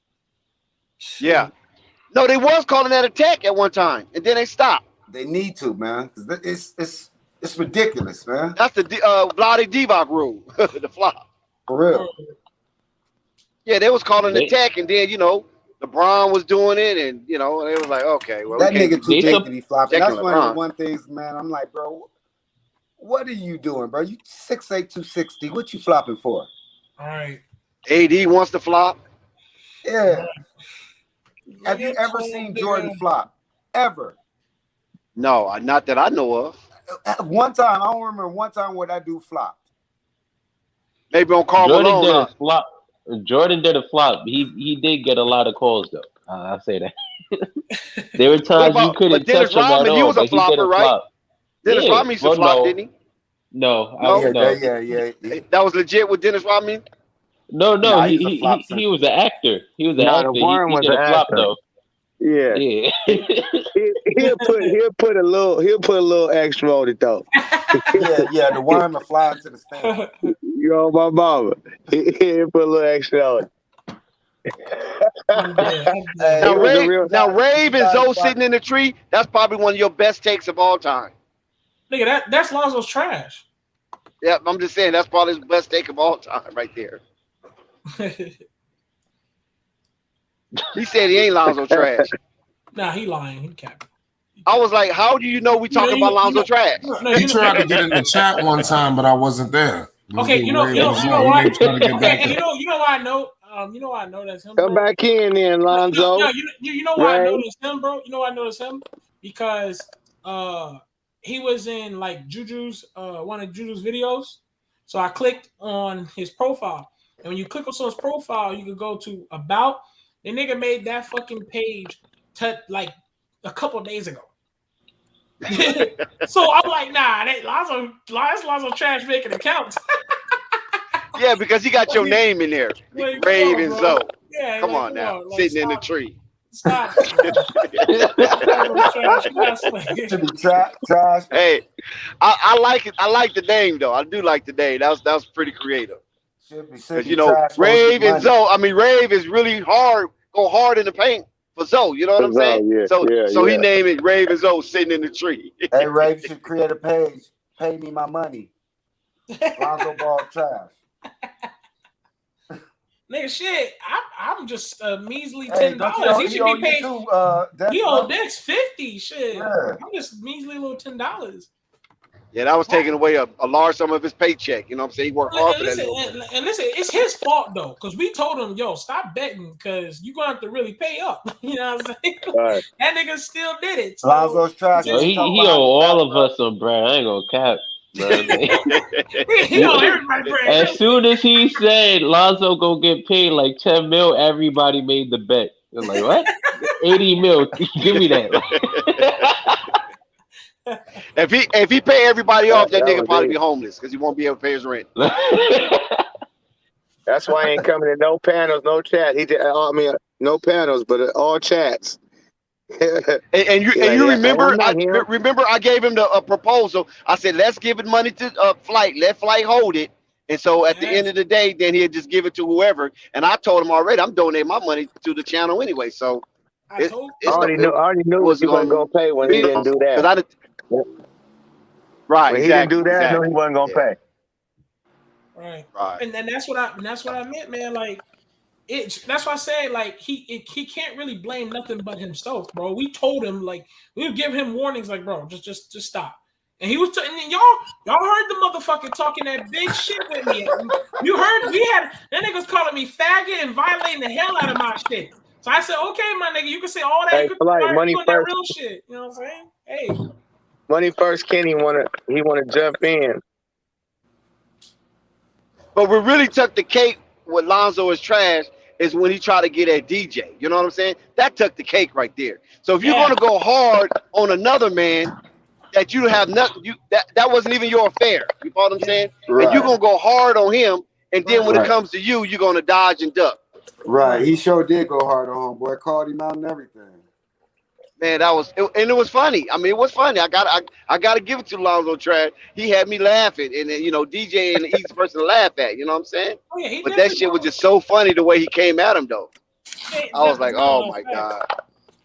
Yeah. No, they was calling that attack at one time, and then they stopped. They need to, man. It's ridiculous, man. That's the Vlade Divac rule, the flop. For real. Yeah, they was calling an attack, and then LeBron was doing it, and they was like, okay, well, that nigga too big to be flopping. That's one of the one things, man. I'm like, bro, what are you doing, bro? You 6'8", 260. What you flopping for? All right. AD wants to flop. Yeah. Have you ever seen Jordan flop? Ever? No, not that I know of. One time, I don't remember one time where that dude flopped. Maybe on Karl Malone. Jordan did a flop. He did get a lot of calls though. I'll say that. There were times you couldn't touch him at all. He was a flopper, right? Dennis Rodman used to flop, didn't he? No. Yeah. That was legit with Dennis Rodman. No, he was an actor. He was an actor. He did a flop though. Yeah. he'll put a little extra on it though. yeah. The worm will fly to the stand. You know my mama. He'll put a little extra on it. Now, Rave and Zoe sitting in the tree. That's probably one of your best takes of all time. Nigga, that's Lonzo's trash. Yeah, I'm just saying that's probably his best take of all time, right there. He said he ain't Lonzo trash. Nah, he lying. He capping. I was like, how do you know we talking about Lonzo trash? He tried to get in the chat one time, but I wasn't there. Okay, you know why? Okay, and you know why I know. You know why I know that's him. Come back in then, Lonzo. No, you know why I know that's him, bro. You know why I know that's him because he was in like Juju's one of Juju's videos. So I clicked on his profile, and when you click on someone's profile, you can go to about. The nigga made that fucking page like a couple days ago. So I'm like, nah, Lonzo trash making accounts. Yeah, because he got your name in there. Rave and Zoe. Yeah, come on now. Like, sitting in the tree. Stop. Hey, I like it. I like the name though. I do like the name. That was pretty creative. Because you know, Rave and Zoe. I mean, Rave is really hard. Go hard in the paint for Zoe. You know what I'm saying? Yeah, so he named it Rave and Zoe sitting in the tree. Hey, Rave should create a page. Pay me my money. Lonzo Ball trash. Nigga, shit, I'm just measly $10. He should be paying. He owed Dex $50. Shit, I'm just measly little $10. Yeah, that was taking away a large sum of his paycheck. You know what I'm saying? He worked hard for that. And listen, it's his fault though, because we told him, yo, stop betting, because you're gonna have to really pay up. You know what I'm saying? Right. That nigga still did it. So, Lonzo's trash. Yo, he owe all of us some bread. I ain't gonna cap. As soon as he said Lonzo go get paid like 10 mil, everybody made the bet. They're like, what? 80 mil. Give me that. If he pay everybody off, that nigga probably be homeless because he won't be able to pay his rent. That's why I ain't coming in no panels, no chat. He did. I mean, no panels, but all chats. and you remember? I gave him a proposal. I said, let's give it money to Flight. Let Flight hold it. And so at the end of the day, then he'll just give it to whoever. And I told him already, I'm donating my money to the channel anyway. So I already knew what he wasn't gonna pay when he didn't do that. Right. When he didn't do that, I knew he wasn't gonna pay. Right. And then that's what I meant, man. Like that's why I said like he can't really blame nothing but himself, bro. We told him like we would give him warnings, like, bro, just stop. And he was, and y'all heard the motherfucker talking that big shit with me. You heard that nigga was calling me faggot and violating the hell out of my shit. So I said, okay, my nigga, you can say all that. Hey, you can like money first. That real shit. You know what I'm saying? Hey, money first. Kenny wanna jump in. But what really took the cake with Lonzo is trash is when he tried to get at DJ. You know what I'm saying? That took the cake right there. So if you're gonna go hard on another man that you have nothing, that wasn't even your affair. You know what I'm saying? Right. And you're gonna go hard on him, and then when it comes to you, you're gonna dodge and duck. Right. He sure did go hard on homeboy. Called him out and everything. Man, it was funny. I mean, it was funny. I gotta give it to Lonzo trash. He had me laughing, and then, you know, DJ ain't the easy person to laugh at. You know what I'm saying? Oh, yeah, but that shit was just so funny the way he came at him though. I was like, oh my god.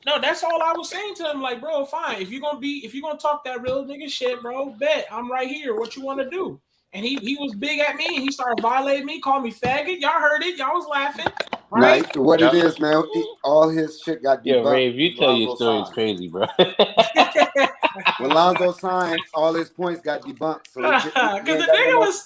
No, that's all I was saying to him. Like, bro, fine. If you're gonna talk that real nigga shit, bro, bet I'm right here. What you want to do? And he was big at me, and he started violating me, called me faggot. Y'all heard it. Y'all was laughing. Right? Like, what it is, man. All his shit got debunked. Yeah, Ray, if you tell your story, it's crazy, bro. When Lonzo signed, all his points got debunked. So because the nigga was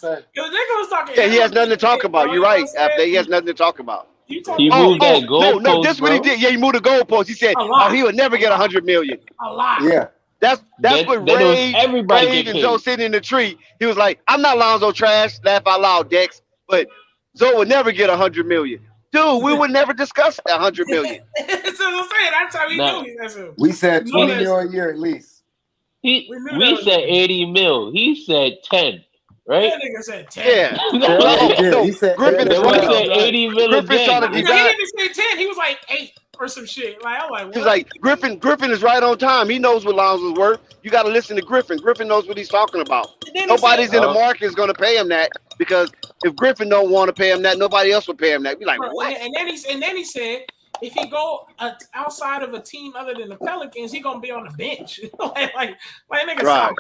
talking. Yeah, he has nothing to talk about. You're right. After he has nothing to talk about. He moved that goalpost. No, this is what he did. Yeah, he moved the goalpost. He said, "Oh, he would never get $100 million." A lot. Yeah. That's what Ray and Zoe sitting in the tree. He was like, "I'm not Lonzo trash. Laugh out loud, Dex. But Zoe would never get $100 million." Dude, we would never discuss that $100 million. That's what I'm saying. That's how we knew. We said 20 mil a year at least. We said 80 mil. He said 10. Right? That nigga said 10. Yeah. He said Griffin said 80 mil a day. He didn't even say 10. He was like 8 or some shit. Like, I'm like, what? He's like, Griffin is right on time. He knows what Lonzo's worth. You got to listen to Griffin. Griffin knows what he's talking about. Nobody's in the market is going to pay him that, because if Griffin don't want to pay him that, nobody else will pay him that. Be like, what? And then he said, if he go outside of a team other than the Pelicans, he gonna be on the bench. like nigga, right?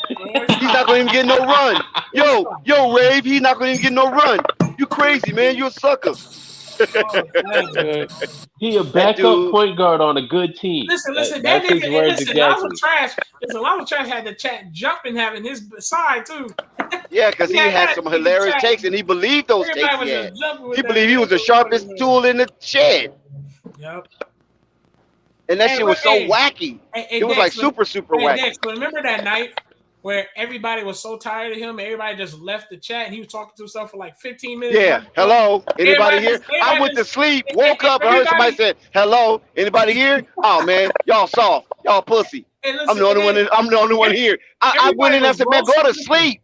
He's not gonna even get no run. Yo, Rave, he's not gonna even get no run. You crazy, man? You a sucker. He a backup point guard on a good team. Listen, That's his words exactly. Lonzo Trash had the chat jumping, having his side too. Yeah, because he had some hilarious takes, and he believed those takes he had. He believed he was the sharpest tool in the shed. Yep. And that shit was so wacky. It was like super wacky. Next, remember that night where everybody was so tired of him, everybody just left the chat, and he was talking to himself for like 15 minutes. Yeah. Hello, anybody here? I went to sleep, woke up, and heard somebody say, "Hello, anybody here?" Oh man, y'all soft, y'all pussy. Listen, I'm the only one here. I went in and said, "Man, go to sleep."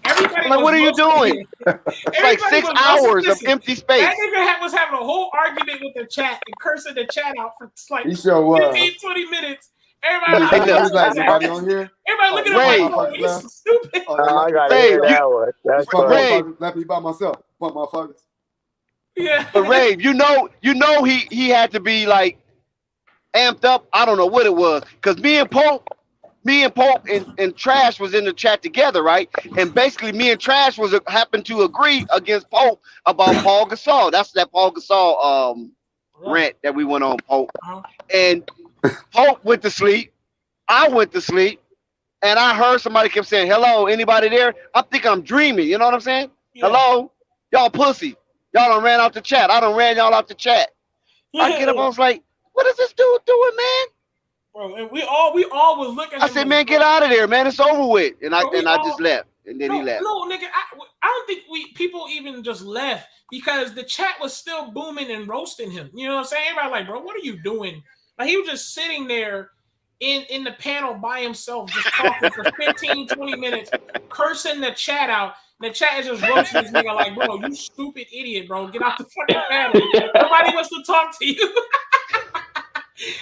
I'm like, what are you doing? It's like 6 hours of empty space. That nigga was having a whole argument with the chat and cursing the chat out for like 15, 20 minutes. Everybody was like, everybody on here? Everybody looking at my phone. This is stupid. I got to hear that one. That's Ray, left me by myself. Fuck motherfuckers. Yeah. But Ray, you know he had to be like amped up. I don't know what it was. Because me and Pope and Trash was in the chat together, right? And basically me and Trash happened to agree against Pope about Paul Gasol. That's that Paul Gasol rant that we went on, Pope. And Pope went to sleep. I went to sleep. And I heard somebody kept saying, "Hello, anybody there?" I'm thinking I'm dreaming. You know what I'm saying? Yeah. Hello? Y'all pussy. Y'all done ran out the chat. I done ran y'all out the chat. Yeah. I get up, I was like, what is this dude doing, man? Bro, and we all was looking at him. I said, man, get out of there, man. It's over with. And I just left. And then he left. No, nigga, I don't think people even just left because the chat was still booming and roasting him. You know what I'm saying? Everybody like, bro, what are you doing? Like, he was just sitting there in the panel by himself, just talking for 15, 20 minutes, cursing the chat out. The chat is just roasting this nigga like, bro, you stupid idiot, bro. Get out the fucking panel. Nobody wants to talk to you.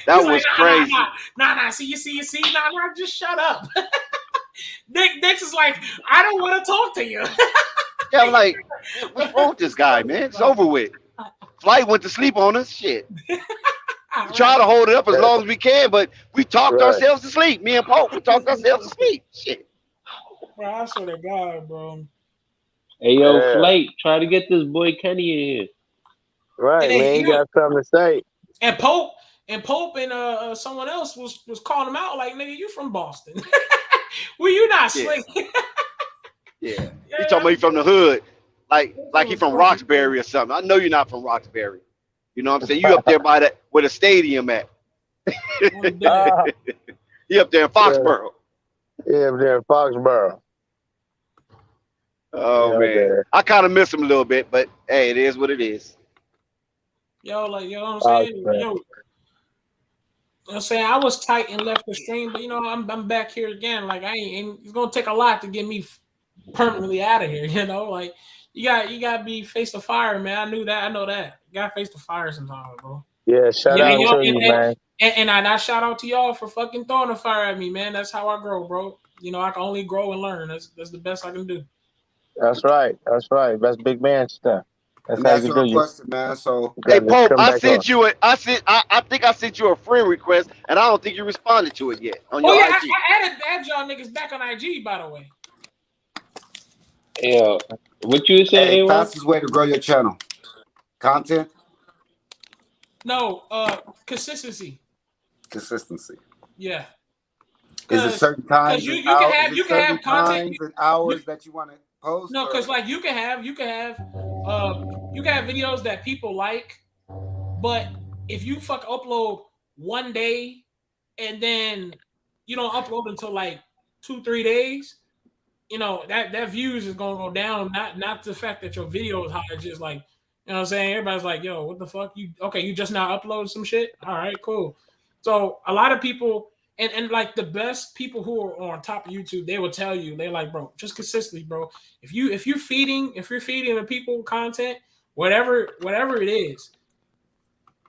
That was like, crazy. Nah. See, nah, just shut up. Dex is like, I don't want to talk to you. Yeah, I'm like, what's wrong with this guy, man? It's over with. Flight went to sleep on us. Shit. We try to hold it up as long as we can, but we talked ourselves to sleep. Me and Pope, we talked ourselves to sleep. Shit. Bro, I swear to God, bro. Hey, yo, Flight, try to get this boy Kenny in here. Right, man. You got something to say. And Pope and someone else was calling him out like, nigga, you from Boston. Well, you not slick. Yeah. He talking about he from the hood. Like he from Roxbury or something. I know you're not from Roxbury. You know what I'm saying? You up there by where the stadium at. You up there in Foxborough. Yeah, up there in Foxborough. Oh, man. I kind of miss him a little bit, but hey, it is what it is. Yo, like, you know what I'm saying? You know what I'm saying? I was tight and left the stream, but, you know, I'm back here again. Like, it's going to take a lot to get me permanently out of here, you know? Like, you got to be face to fire, man. I knew that. I know that. You got to face the fire sometimes, bro. Yeah, shout out to you, man. And I shout out to y'all for fucking throwing the fire at me, man. That's how I grow, bro. You know, I can only grow and learn. That's the best I can do. That's right. That's big man stuff. That's how you do question, man. So hey, Pope, I think I sent you a friend request, and I don't think you responded to it yet on your IG. I added y'all niggas back on IG, by the way. Yeah, what you saying? Hey, fastest way to grow your channel, content. No, consistency. Consistency. Yeah. Is it certain times? You can have content and hours that you want to post. No, because like you can have videos that people like, but if you upload one day and then you don't upload until like 2-3 days, you know that views is gonna go down. Not the fact that your video is high, just like, you know what I'm saying? Everybody's like, yo, what the fuck? You just now upload some shit? All right, cool. So a lot of people and like the best people who are on top of YouTube, they will tell you, they're like, bro, just consistently, bro. If you're feeding the people content, whatever it is,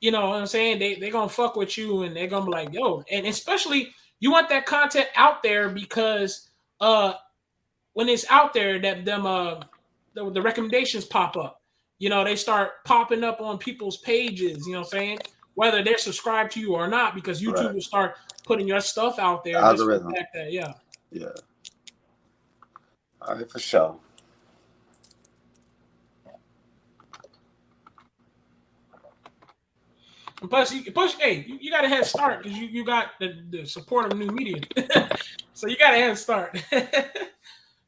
you know what I'm saying? They're gonna fuck with you and they're gonna be like, yo, and especially you want that content out there because when it's out there that the recommendations pop up. You know, they start popping up on people's pages, you know what I'm saying? Whether they're subscribed to you or not, because YouTube will start putting your stuff out there. Algorithm. Just like that, yeah. Yeah. All right, for sure. And plus, you got a head start because you got the support of new media. So you got a head start.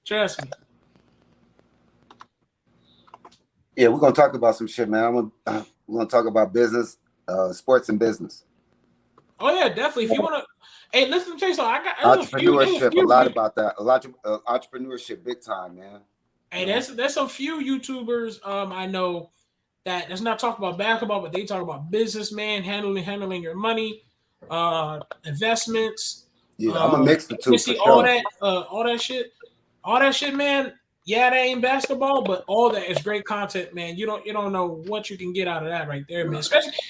Trust me. Yeah, we're gonna talk about some shit, man. We're gonna talk about business, sports and business. Oh yeah, definitely. If you wanna, hey, listen to me. So I got entrepreneurship. A lot about that. A lot of entrepreneurship, big time, man. Hey, there's some few YouTubers I know that's not talking about basketball, but they talk about businessman handling your money, investments. Yeah, I'm gonna mix the two. You see all that shit, man. Yeah, that ain't basketball, but all that is great content, man. You don't know what you can get out of that right there, man.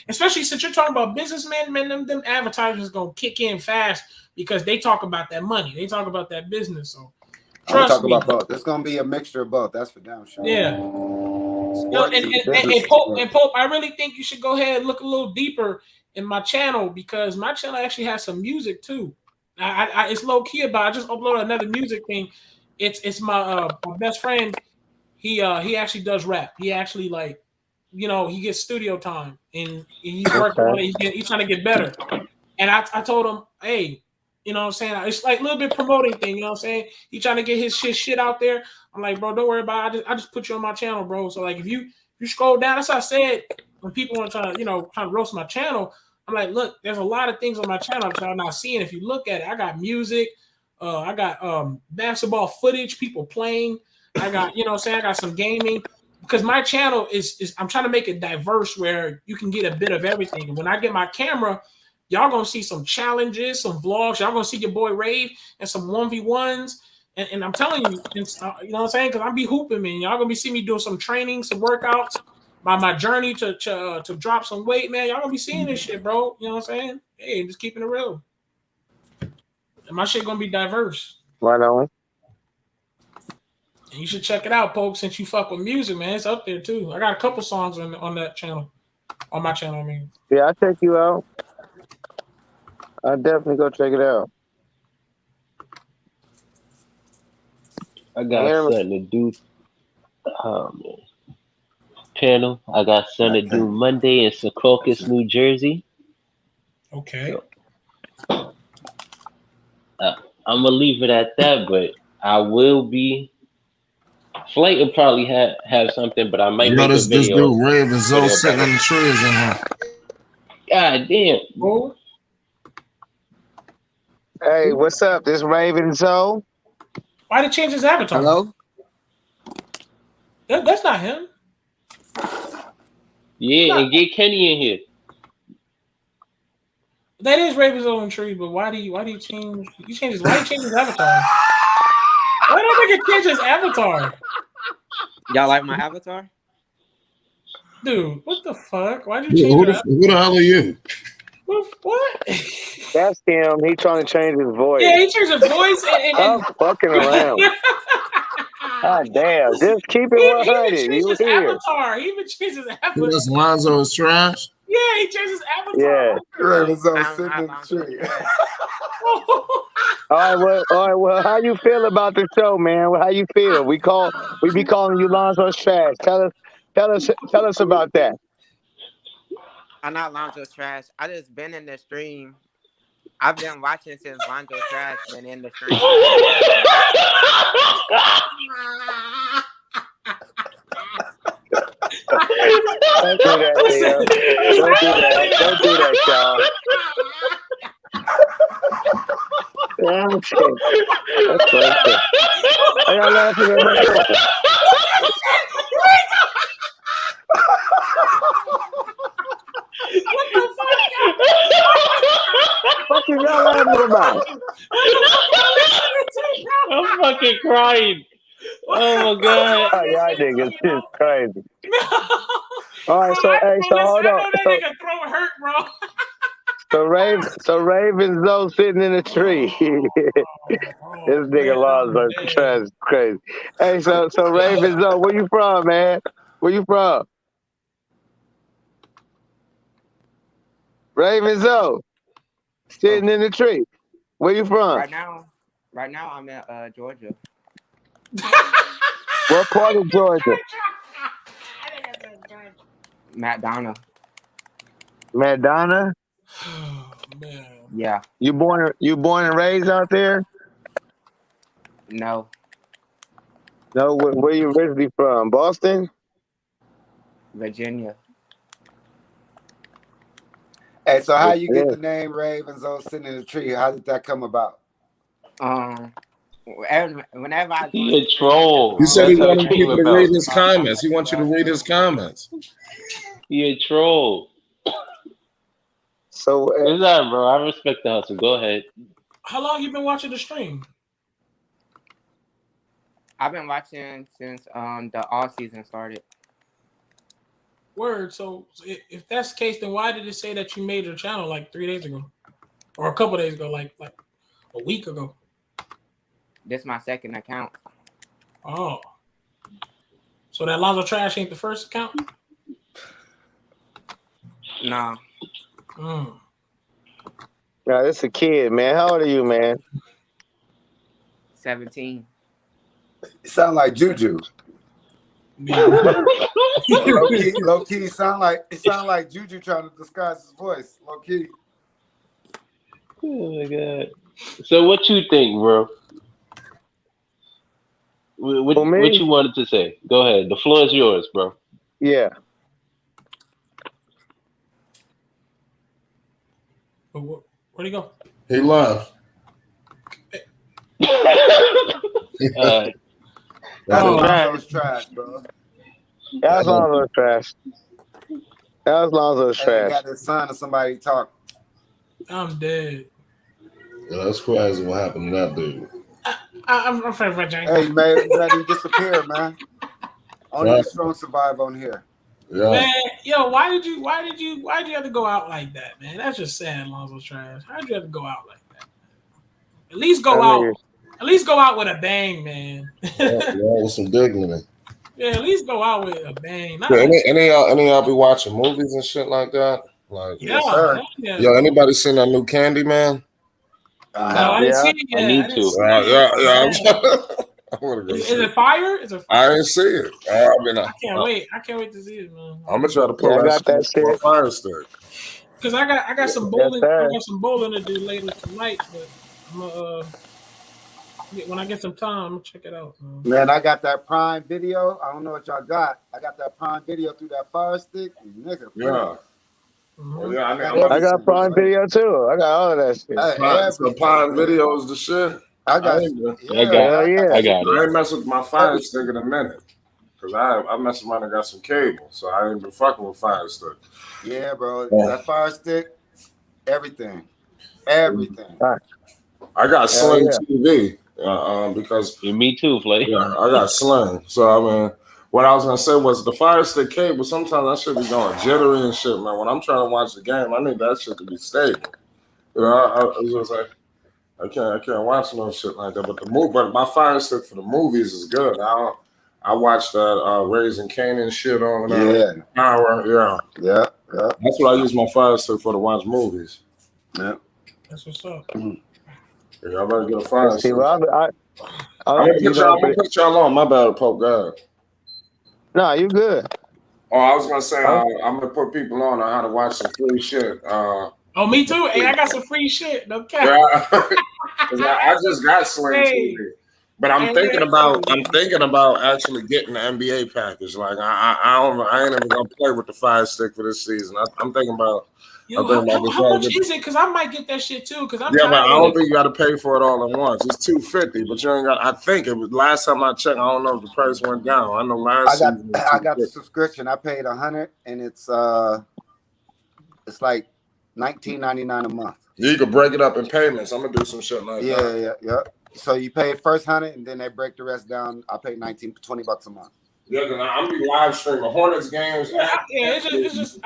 Especially since you're talking about businessmen, man. Them advertisers gonna kick in fast because they talk about that money. They talk about that business. So I'm talk about both. There's gonna be a mixture of both. That's for damn sure. Yeah. And Pope, I really think you should go ahead and look a little deeper in my channel because my channel actually has some music too. It's low key about. I just uploaded another music thing. It's my best friend. He actually does rap. He actually he gets studio time and he's working on it. He's trying to get better. And I told him, hey, you know what I'm saying? It's like a little bit promoting thing, you know what I'm saying? He trying to get his shit out there. I'm like, bro, don't worry about it. I just put you on my channel, bro. So like if you scroll down, that's what I said when people want to try to roast my channel. I'm like, look, there's a lot of things on my channel that y'all not seeing. If you look at it, I got music, I got basketball footage, people playing. I got, you know what I'm saying? I got some gaming. Because my channel is I'm trying to make it diverse where you can get a bit of everything. And when I get my camera, y'all gonna see some challenges, some vlogs. Y'all gonna see your boy Rave and some 1v1s. And I'm telling you, you know what I'm saying? Because I'm be hooping, man. Y'all gonna be seeing me doing some training, some workouts. My journey to drop some weight, man. Y'all gonna be seeing this shit, bro. You know what I'm saying? Hey, just keeping it real. And my shit gonna be diverse. Right on. And you should check it out, Pope, since you fuck with music, man. It's up there too. I got a couple songs on that channel. On my channel, I mean. Yeah, I'll check you out. I'll definitely go check it out. I got something to do. Channel. I got something to do Monday in Secaucus, New Jersey. Okay. So, I'm gonna leave it at that, but I will be. Flight will probably have something, but I might make a video. This dude Rave and Zoe sitting in the trees in here. God damn. Who? Hey, what's up? This Raven Zoe. Why did he change his avatar? Hello? That's not him. Yeah, and get Kenny in here. That is Raven's own tree, but why do you change? Why do you change his avatar? Why don't nigga change his avatar? Y'all like my avatar? Dude, what the fuck? Why did you change your avatar? Who the hell are you? What? That's him. He trying to change his voice. Yeah, he changed his voice and I'm fucking around. God damn. Just keep it 100. He even changed his avatar. He even changed his avatar. This Lonzo is trash? Yeah, he changed his avatar. Yeah. Raven's on sitting in the tree. All right, well, how you feel about the show, man? How you feel? We be calling you Lonzo's trash. Tell us about that. I'm not Lonzo's trash. I just been in the stream. I've been watching since Lonzo's trash been in the stream. Don't do that, Theo. Don't do that, y'all. That's crazy. I got laughing at my What you y'all laughing about? I'm fucking crying. Oh my god. Oh, y'all niggas just crazy. All right, so hold on. That nigga throat hurt, bro. So Raven Zoe sitting in a tree. This nigga Lonzo trash is crazy. Hey, so Raven Zoe, where you from, man? Where you from? Raven Zoe, sitting in the tree. Where you from? Right now I'm at Georgia. What part of Georgia? McDonough. Madonna. Man. Yeah. You born and raised out there? No. No, where you originally from? Boston? Virginia. Hey, so how you get the name Ravens on sitting in the tree? How did that come about? Whenever I He a troll. He said he That's how it wanted came people to about. read his comments. He wants you to read his comments. He a troll. So it's that, bro. I respect the hustle. Go ahead. How long you been watching the stream? I've been watching since the all season started. Word. So if that's the case, then why did it say that you made your channel like 3 days ago, or a couple days ago, like a week ago? This is my second account. Oh. So that Lonzo Trash ain't the first account? No. Yeah, this a kid, man. How old are you, man? 17. You sound like Juju. low key, sound like Juju trying to disguise his voice. Low key. Oh my god. So what you think, bro? What you wanted to say? Go ahead. The floor is yours, bro. Yeah. Where'd he go? He left. Lonzo's trash, bro. That was Lonzo's trash. That was Lonzo's Hey, trash. got the son of somebody talk. I'm dead. Yeah, that's crazy what happened to that dude. I'm afraid of Virginia. Hey, man, let him disappear, man. Only the strong survive on here. Yeah. Man, yo, why did you have to go out like that, man? That's just sad, Lonzo's trash. Why'd you have to go out like that? At least go out. At least go out with a bang, man. Yeah, with some dignity. Yeah, at least go out with a bang. Yeah, any of y'all be watching movies and shit like that? Like, yeah, sir. Yo, anybody seen that new Candyman? No, I didn't see it yet. I need to. Is it fire? Is it fire? I didn't see it. I can't wait. I can't wait to see it, man. I'm gonna try to pull that shit. Fire stick. Cause I got some bowling. I got some bowling to do later tonight, but I'm when I get some time, I'm gonna check it out. Man, I got that Prime Video. I don't know what y'all got. I got that Prime Video through that Fire Stick. Nigga, yeah. I got Prime Video too. I got all of that shit. So Prime Video is the shit. I got it. I ain't mess with my Fire Stick in a minute. Cause I mess around and got some cable, so I ain't been fucking with Fire Stick. Yeah, bro. That Fire Stick, everything. I got Sling TV. Because me too, Flay. Yeah, I got Sling. So I mean, what I was gonna say was the Fire Stick cable. Sometimes that shit be going jittery and shit, man. When I'm trying to watch the game, I need that shit to be stable. You know, I was just like, I can't watch no shit like that. But my Fire Stick for the movies is good. I watched that Raising Kanan shit on Power. Yeah. That's what I use my Fire Stick for to watch movies. Yeah. That's what's up. Yeah, I better get a Fire Stick. I'm gonna put y'all on. My bad, Pope God. No, you good. Oh, I was gonna say I'm gonna put people on how to watch some free shit. Oh, me too. Hey, I got some free shit. No cap. Yeah, I just got Sling TV, but I'm thinking about actually getting the NBA package. Like I ain't even gonna play with the Fire Stick for this season. I'm thinking about. Yo, how much is it? Because I might get that shit too. Because but I don't think you got to pay for it all at once. It's $250, but you ain't got. I think it was last time I checked. I don't know if the price went down. I know last. I got the subscription. I paid $100, and it's like $19.99 a month. You could break it up in payments. I'm gonna do some shit like that. Yeah. So you pay first $100, and then they break the rest down. I pay $20 a month. Yeah, because I'm be live streaming Hornets games. It's just.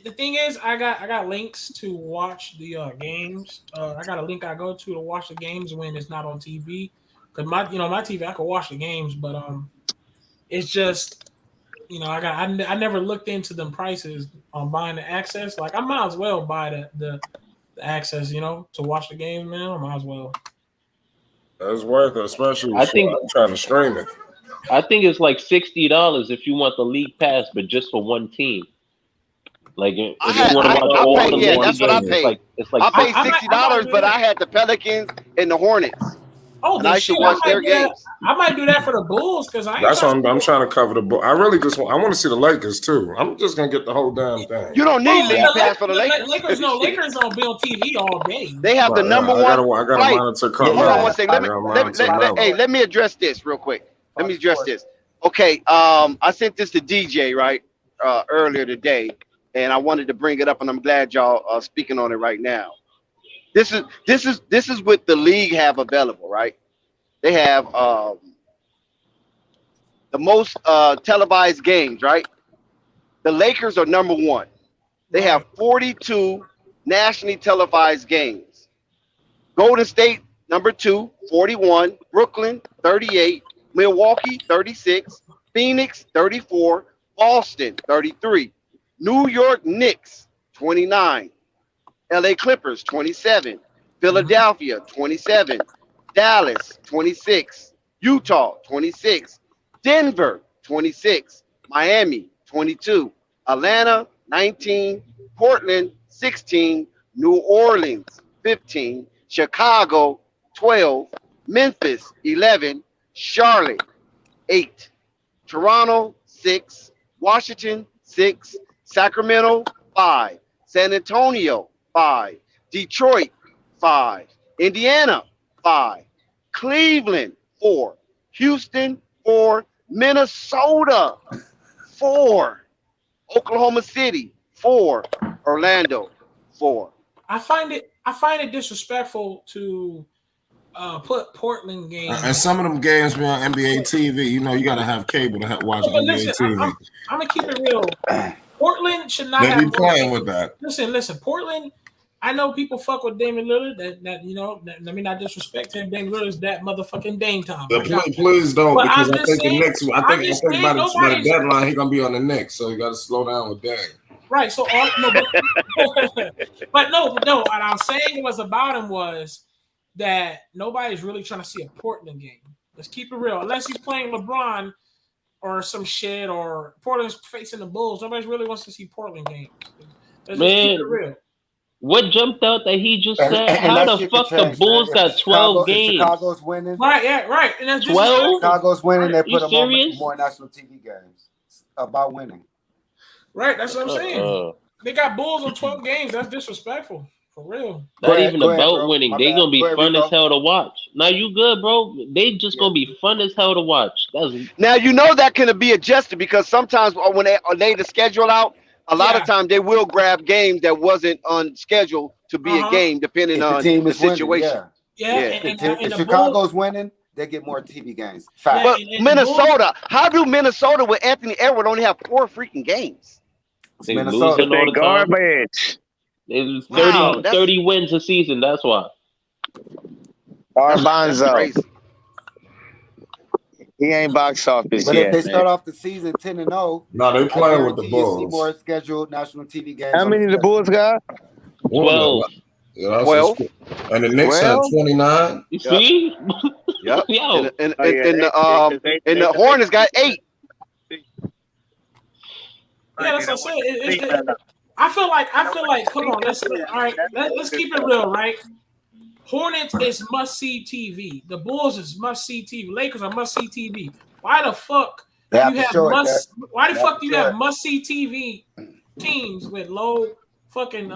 The thing is, I got links to watch the games. I got a link I go to watch the games when it's not on TV. Cause my TV I can watch the games, but it's just I never looked into them prices on buying the access. Like I might as well buy the access, to watch the games, man. I might as well. It's worth it, especially I'm trying to stream it. I think it's like $60 if you want the league pass, but just for one team. Like if I you want to watch all paid, the yeah, Lonzo that's what I games, paid. it's like I paid I $60, but I had the Pelicans and the Hornets. Oh, and I used to watch their games. I might do that for the Bulls because I ain't That's what trying I'm trying to cover the book. I really just want to see the Lakers too. I'm just gonna get the whole damn thing. You don't need league pass for the Lakers. Lakers don't be on TV all day. They have the number one. I gotta monitor. Hold on one second. Let me address this real quick. Let me address this. Okay. I sent this to DJ right earlier today, and I wanted to bring it up, and I'm glad y'all are speaking on it right now. This is what the league have available, right? They have the most televised games, right? The Lakers are number one. They have 42 nationally televised games. Golden State, number 2, 41. Brooklyn, 38. Milwaukee, 36. Phoenix, 34. Boston, 33. New York Knicks, 29. LA Clippers, 27. Philadelphia, 27. Dallas, 26. Utah, 26. Denver, 26. Miami, 22. Atlanta, 19. Portland, 16. New Orleans, 15. Chicago, 12. Memphis, 11. Charlotte, 8. Toronto, 6. Washington, 6. Sacramento, 5. San Antonio, 5. Detroit, 5. Indiana, 5. Cleveland, 4. Houston, 4. Minnesota, 4. Oklahoma City, 4. Orlando, 4. I find it disrespectful to put Portland games. And some of them games be on NBA TV. You know, you got to have cable to watch NBA TV. I'm gonna keep it real. Portland should not They be have playing with that. Listen. Portland. I know people fuck with Damian Lillard. That you know. Let me not disrespect him. Damian Lillard's that motherfucking Dame time. Please don't, But because I'm I just think saying- the Knicks. I I'm think just by the saying deadline he gonna be on the Knicks, so you got to slow down with Dame. Right. So, but no. What I'm saying was about him was that nobody's really trying to see a Portland game. Let's keep it real. Unless he's playing LeBron or some shit, or Portland's facing the Bulls, nobody really wants to see Portland games. Let's just keep it real. What jumped out that he just said? How the fuck the Bulls got 12 games? Chicago's winning. Right, yeah, right. And that's 12? Chicago's winning. They put them serious? on more national TV games. It's about winning. Right, that's what I'm saying. They got Bulls on 12 games. That's disrespectful. For real. Not even about winning. They gonna be fun as hell to watch. Now you good, bro. They just gonna be fun as hell to watch. Now you know that can be adjusted, because sometimes when they lay the schedule out, a lot of times they will grab games that wasn't on schedule to be a game, depending on the situation. If Chicago's winning, they get more TV games. Fact. But Minnesota, how do Minnesota with Anthony Edwards only have 4 freaking games? They Minnesota, losing all the time. Garbage. It's 30 wins a season. That's why. Garbanzo. He ain't box office But yet. if they start off the season 10-0, no, they playing with the Bulls. You see more scheduled national TV games. How many the Bulls got? 12. Yeah, 12. And the Knicks had 29. You see? Yep. Yo. And the Hornets got 8. Yeah, that's what I'm saying. I feel like. Come on, let's keep it real, right? Hornets is must-see TV. The Bulls is must-see TV. Lakers are must-see TV. Why the fuck do you have must-see TV teams with low fucking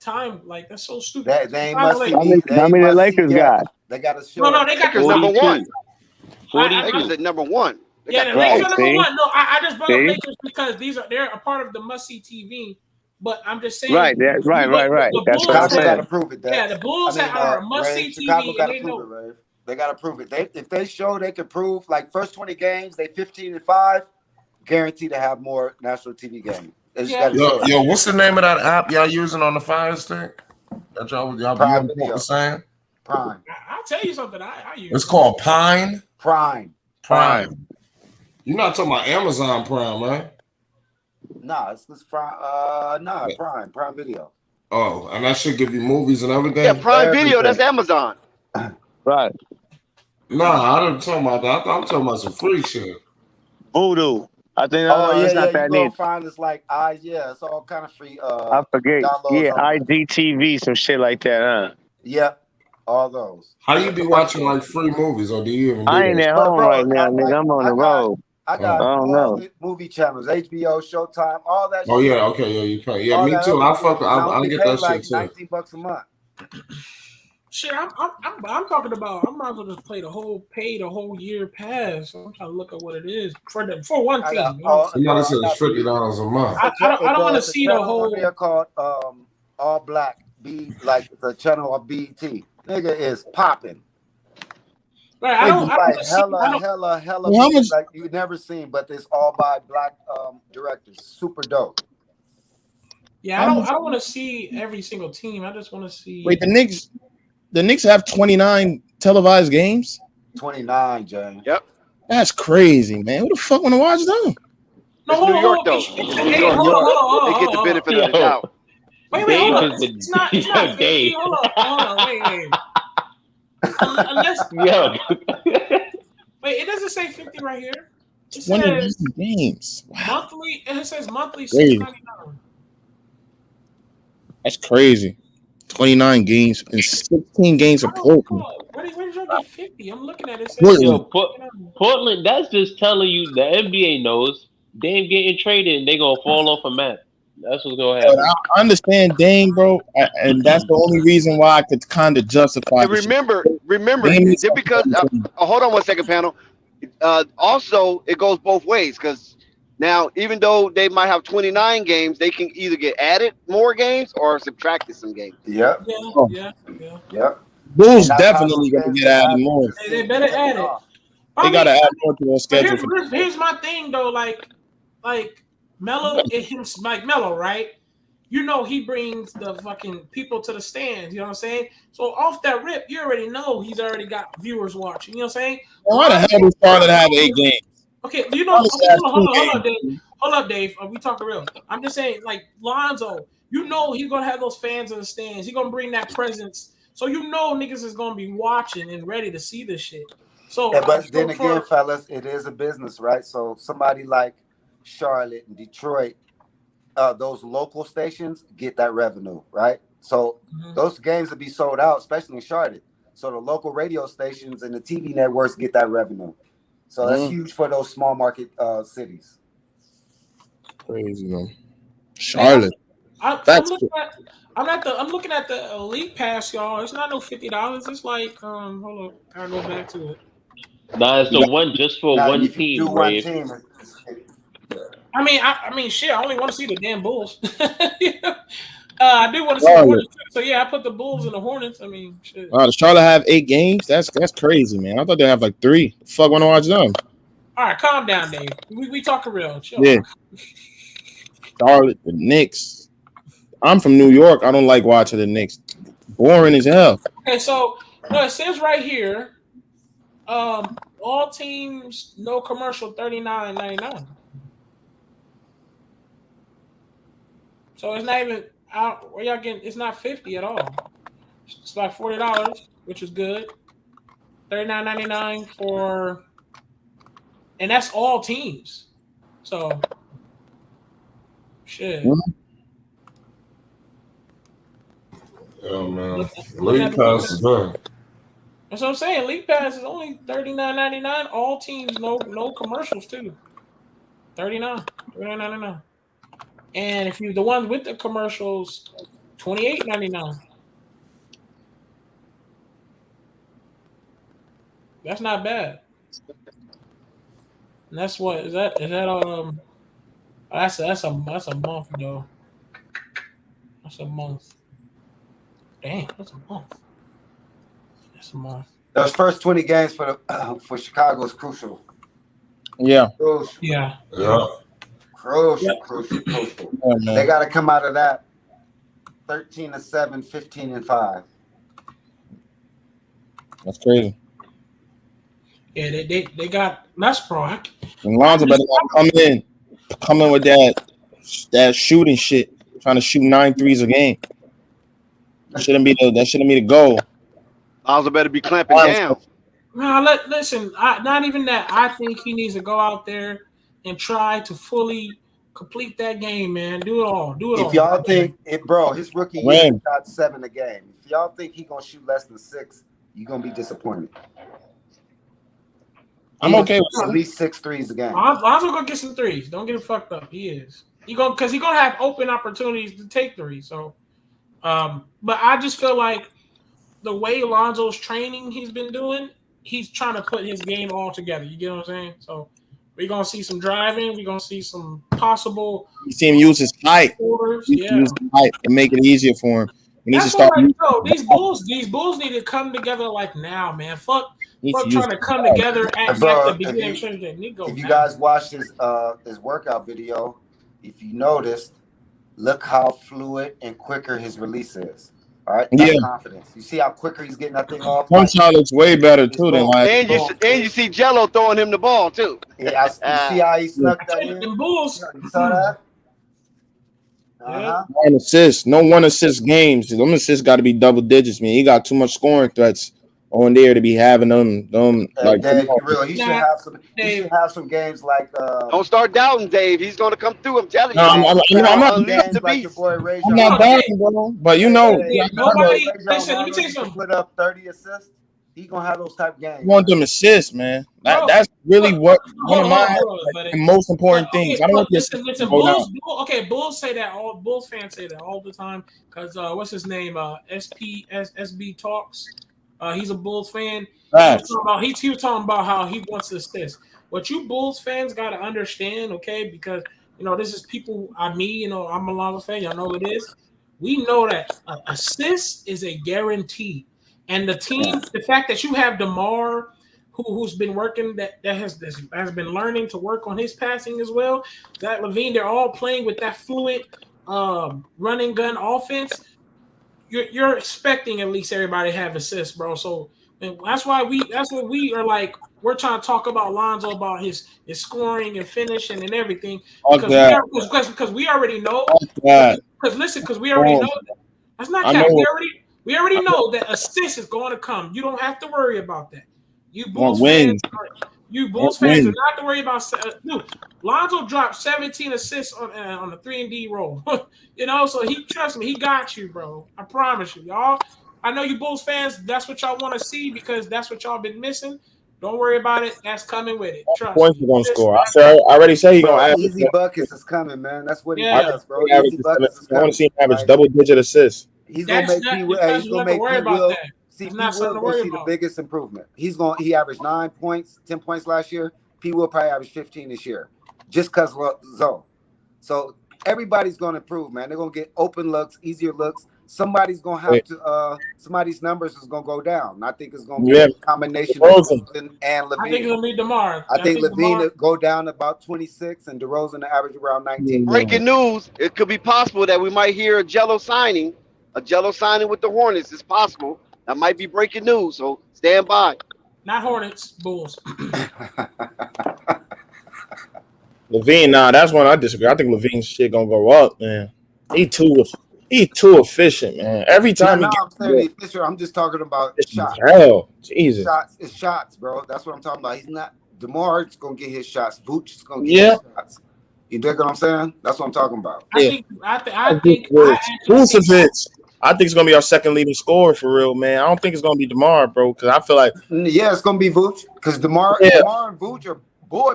time? Like, that's so stupid. They ain't must-see. How many the Lakers got? They got a show. No, they got number 1. 42. Lakers at number 1. Yeah, the Lakers are number 1. No, I just brought up Lakers because they're a part of the must-see TV. But I'm just saying. Right. That's what I'm saying. Got to prove it. Yeah, the Bulls are a must-see TV. Got to prove it, Ray. They got to prove it. If they show they can prove, like first 20 games, they 15-5, guaranteed to have more national TV games. Yo, what's the name of that app y'all using on the Fire Stick? That y'all Prime be what the saying? Prime. I'll tell you something. I use. It's called Pine. Prime. You're not talking about Amazon Prime, right? Nah, it's Prime. Prime Video. Oh, and that should give you movies and everything. Yeah, Prime Video. That's Amazon. Right. Nah, I didn't talk about that. I'm talking about some free shit. Voodoo. I think yeah, it's not you that gonna neat. find it's like it's all kind of free I forget. downloads Yeah, on there. IGTV, some shit like that, huh? Yep, all those. How And you the be watching commercials. like free movies, or do you even do I ain't that? at But home right bro, now, nigga. I'm on the road. I Oh. got I don't all know. the movie channels, HBO, Showtime, all that Oh shit. yeah, okay, yeah, you pay. Yeah, All me that too. other I shit. fuck. And I I only get pay that shit like too. $19 a month. Shit, I'm talking about. I might as well just pay the whole year pass. I'm trying to look at what it is for one I team. got You know what I'm saying? Somebody said it's $50 a month. I don't want to It's a see the channel whole. on there called All Black. It's a channel of BET. Nigga is popping. Right, I don't like want to see. hella Well, how movies much- like you've never seen, but it's all by black directors. Super dope. Yeah, I don't want to see every single team. I just want to see. Wait, the Knicks have 29 televised games. 29, James. Yep. That's crazy, man. Who the fuck want to watch them? It's New York though. New York. They get the benefit of the doubt. Wait, hold on. It's not 50. Hold on. Wait. Unless wait, it doesn't say 50 right here. It 20 says games. Wow. monthly. It says monthly Crazy. $6.99. That's crazy. 29 games and 16 games of Portland. Where did y'all get 50? I'm looking at it. It says Portland. Portland, that's just telling you the NBA knows they ain't getting traded and they gonna fall off a map. That's what's gonna happen. I understand Dame, bro, and that's the only reason why I could kind of justify. And remember, just because hold on one second, panel. Also, it goes both ways because now, even though they might have 29 games, they can either get added more games or subtracted some games. Yep. Yeah. Bulls definitely gonna get added more. They better add it. They gotta add more to their But schedule. here's my thing though, like Melo, like Melo, right? You know he brings the fucking people to the stands. You know what I'm saying? So off that rip, you already know he's already got viewers watching. You know what I'm saying? Why the hell does Charlotte have 8 games? Okay, you know. Hold up, Dave. Hold up, Dave. We talking real. I'm just saying, like Lonzo. You know he's gonna have those fans in the stands. He's gonna bring that presence. So you know niggas is gonna be watching and ready to see this shit. So, yeah, but then again, fellas, it is a business, right? So somebody like Charlotte and Detroit, those local stations get that revenue, right? So those games will be sold out, especially in Charlotte. So the local radio stations and the TV networks get that revenue. So that's huge for those small market cities. Crazy, man. Charlotte. I'm looking at the Elite Pass, y'all. It's not no $50. It's like hold up, I'll go back to it. Nah, it's the one just for one team, Ray. I mean, shit. I only want to see the damn Bulls. I do want to see the Hornets too. So yeah, I put the Bulls and the Hornets. I mean, shit. Wow, does Charlotte have 8 games? That's crazy, man. I thought they have like 3. The fuck want to watch them? All right, calm down, Dave. We talking real. Chill. Yeah. Charlotte, the Knicks. I'm from New York. I don't like watching the Knicks. Boring as hell. Okay, so it says right here, all teams, no commercial, $39.99. So it's not even out where y'all getting. It's not $50 at all. It's like $40, which is good. $39.99 for, and that's all teams. So shit. Oh man, League Pass is done. That's what I'm saying. League Pass is only $39.99. All teams, no commercials too. $39.99. And if you the ones with the commercials, $28.99. That's not bad. And that's what is that that's a month though. That's a month. Damn, that's a month. That's a month. Those first 20 games for Chicago is crucial. Yeah. Crucial. Yeah. Crucial. Yeah, they got to come out of that 13-7, 15-5. That's crazy. Yeah, they got that's pro. And Lonzo better not come in with that shooting shit, trying to shoot 9 threes a game. That shouldn't be the goal. Lonzo better be clamping down. No, listen. Not even that. I think he needs to go out there and try to fully complete that game, man. Do it all. If y'all think it, bro, his rookie year he shot 7 a game. If y'all think he gonna shoot less than 6, you're gonna be disappointed. I'm okay with at least 6 threes a game. Lonzo gonna get some threes. Don't get it fucked up. He is. Because he gonna have open opportunities to take threes. So, but I just feel like the way Lonzo's training he's been doing, he's trying to put his game all together. You get what I'm saying? So we're gonna see some driving. We're gonna see some possible. You see him use his height. Use his height and make it easier for him. He needs to start. These Bulls need to come together like now, man. Fuck trying to come together at the beginning. If you guys watched his workout video, if you noticed, look how fluid and quicker his release is. All right, that's confidence. You see how quicker he's getting that thing off. One shot looks way better too than like. And you see Jello throwing him the ball too. Yeah, you see how he snuck that in. The Bulls. You saw that? One assist, no one assist games. Them assists got to be double digits, man. He got too much scoring threats on there to be having them like. Dave, real, he should have some. He should have some games like. Don't start doubting Dave. He's going to come through. I'm telling you. I'm not doubting, bro. But you know, listen. Let me tell you something. Put up 30 assists. He's gonna have those type games. You want them assists, man. That's really what one of my most important things. I don't want this. Listen, Bulls say that. All Bulls fans say that all the time. Because what's his name? SB Talks. He's a Bulls fan. He was talking about how he wants to assist. What you Bulls fans got to understand, okay? Because this is people. I'm a Lonzo fan. Y'all know what it is. We know that assist is a guarantee. And the team, the fact that you have DeMar, who's been working, that has been learning to work on his passing as well. That Levine, they're all playing with that fluid running gun offense. You're expecting at least everybody to have assists, bro. So that's what we are like. We're trying to talk about Lonzo, about his scoring and finishing and everything. Because we already know. Because we already know that. That's not cap. We already know that assist is going to come. You don't have to worry about that. You Bulls fans do not have to worry about. Dude, Lonzo dropped 17 assists on the 3-and-D roll. So trust me, he got you, bro. I promise you, y'all. I know you Bulls fans. That's what y'all want to see because that's what y'all been missing. Don't worry about it. That's coming with it. Trust points he's gonna score. I already say he's gonna average. Easy buckets is coming, man. That's what he does, bro. Easy buckets is coming. I want to see him average double-digit assists. He's gonna make P-Will see the biggest improvement. He averaged 9 points, 10 points last year. P-Will probably averaged 15 this year, just because Zoe. So everybody's gonna improve, man. They're gonna get open looks, easier looks. Somebody's gonna have to. Somebody's numbers is gonna go down. And I think it's gonna be a combination of DeRozan and Levine. I think it'll be DeMar. I think Levine will go down about 26, and DeRozan to average around 19. Breaking news: it could be possible that we might hear a Jello signing with the Hornets. It's possible. That might be breaking news. So stand by. Not Hornets, Bulls. Levine, that's one I disagree. I think Levine's shit gonna go up, man. He's too efficient, man. Every time I'm saying efficient. I'm just talking about shots. Hell, Jesus. It's shots, bro. That's what I'm talking about. He's not. DeMar's gonna get his shots. Vooch is gonna get his shots. You dig what I'm saying? That's what I'm talking about. I think Vucevic. I think it's gonna be our second leading scorer for real, man. I don't think it's gonna be DeMar, bro, because I feel like it's gonna be Vooch because DeMar and Vooch are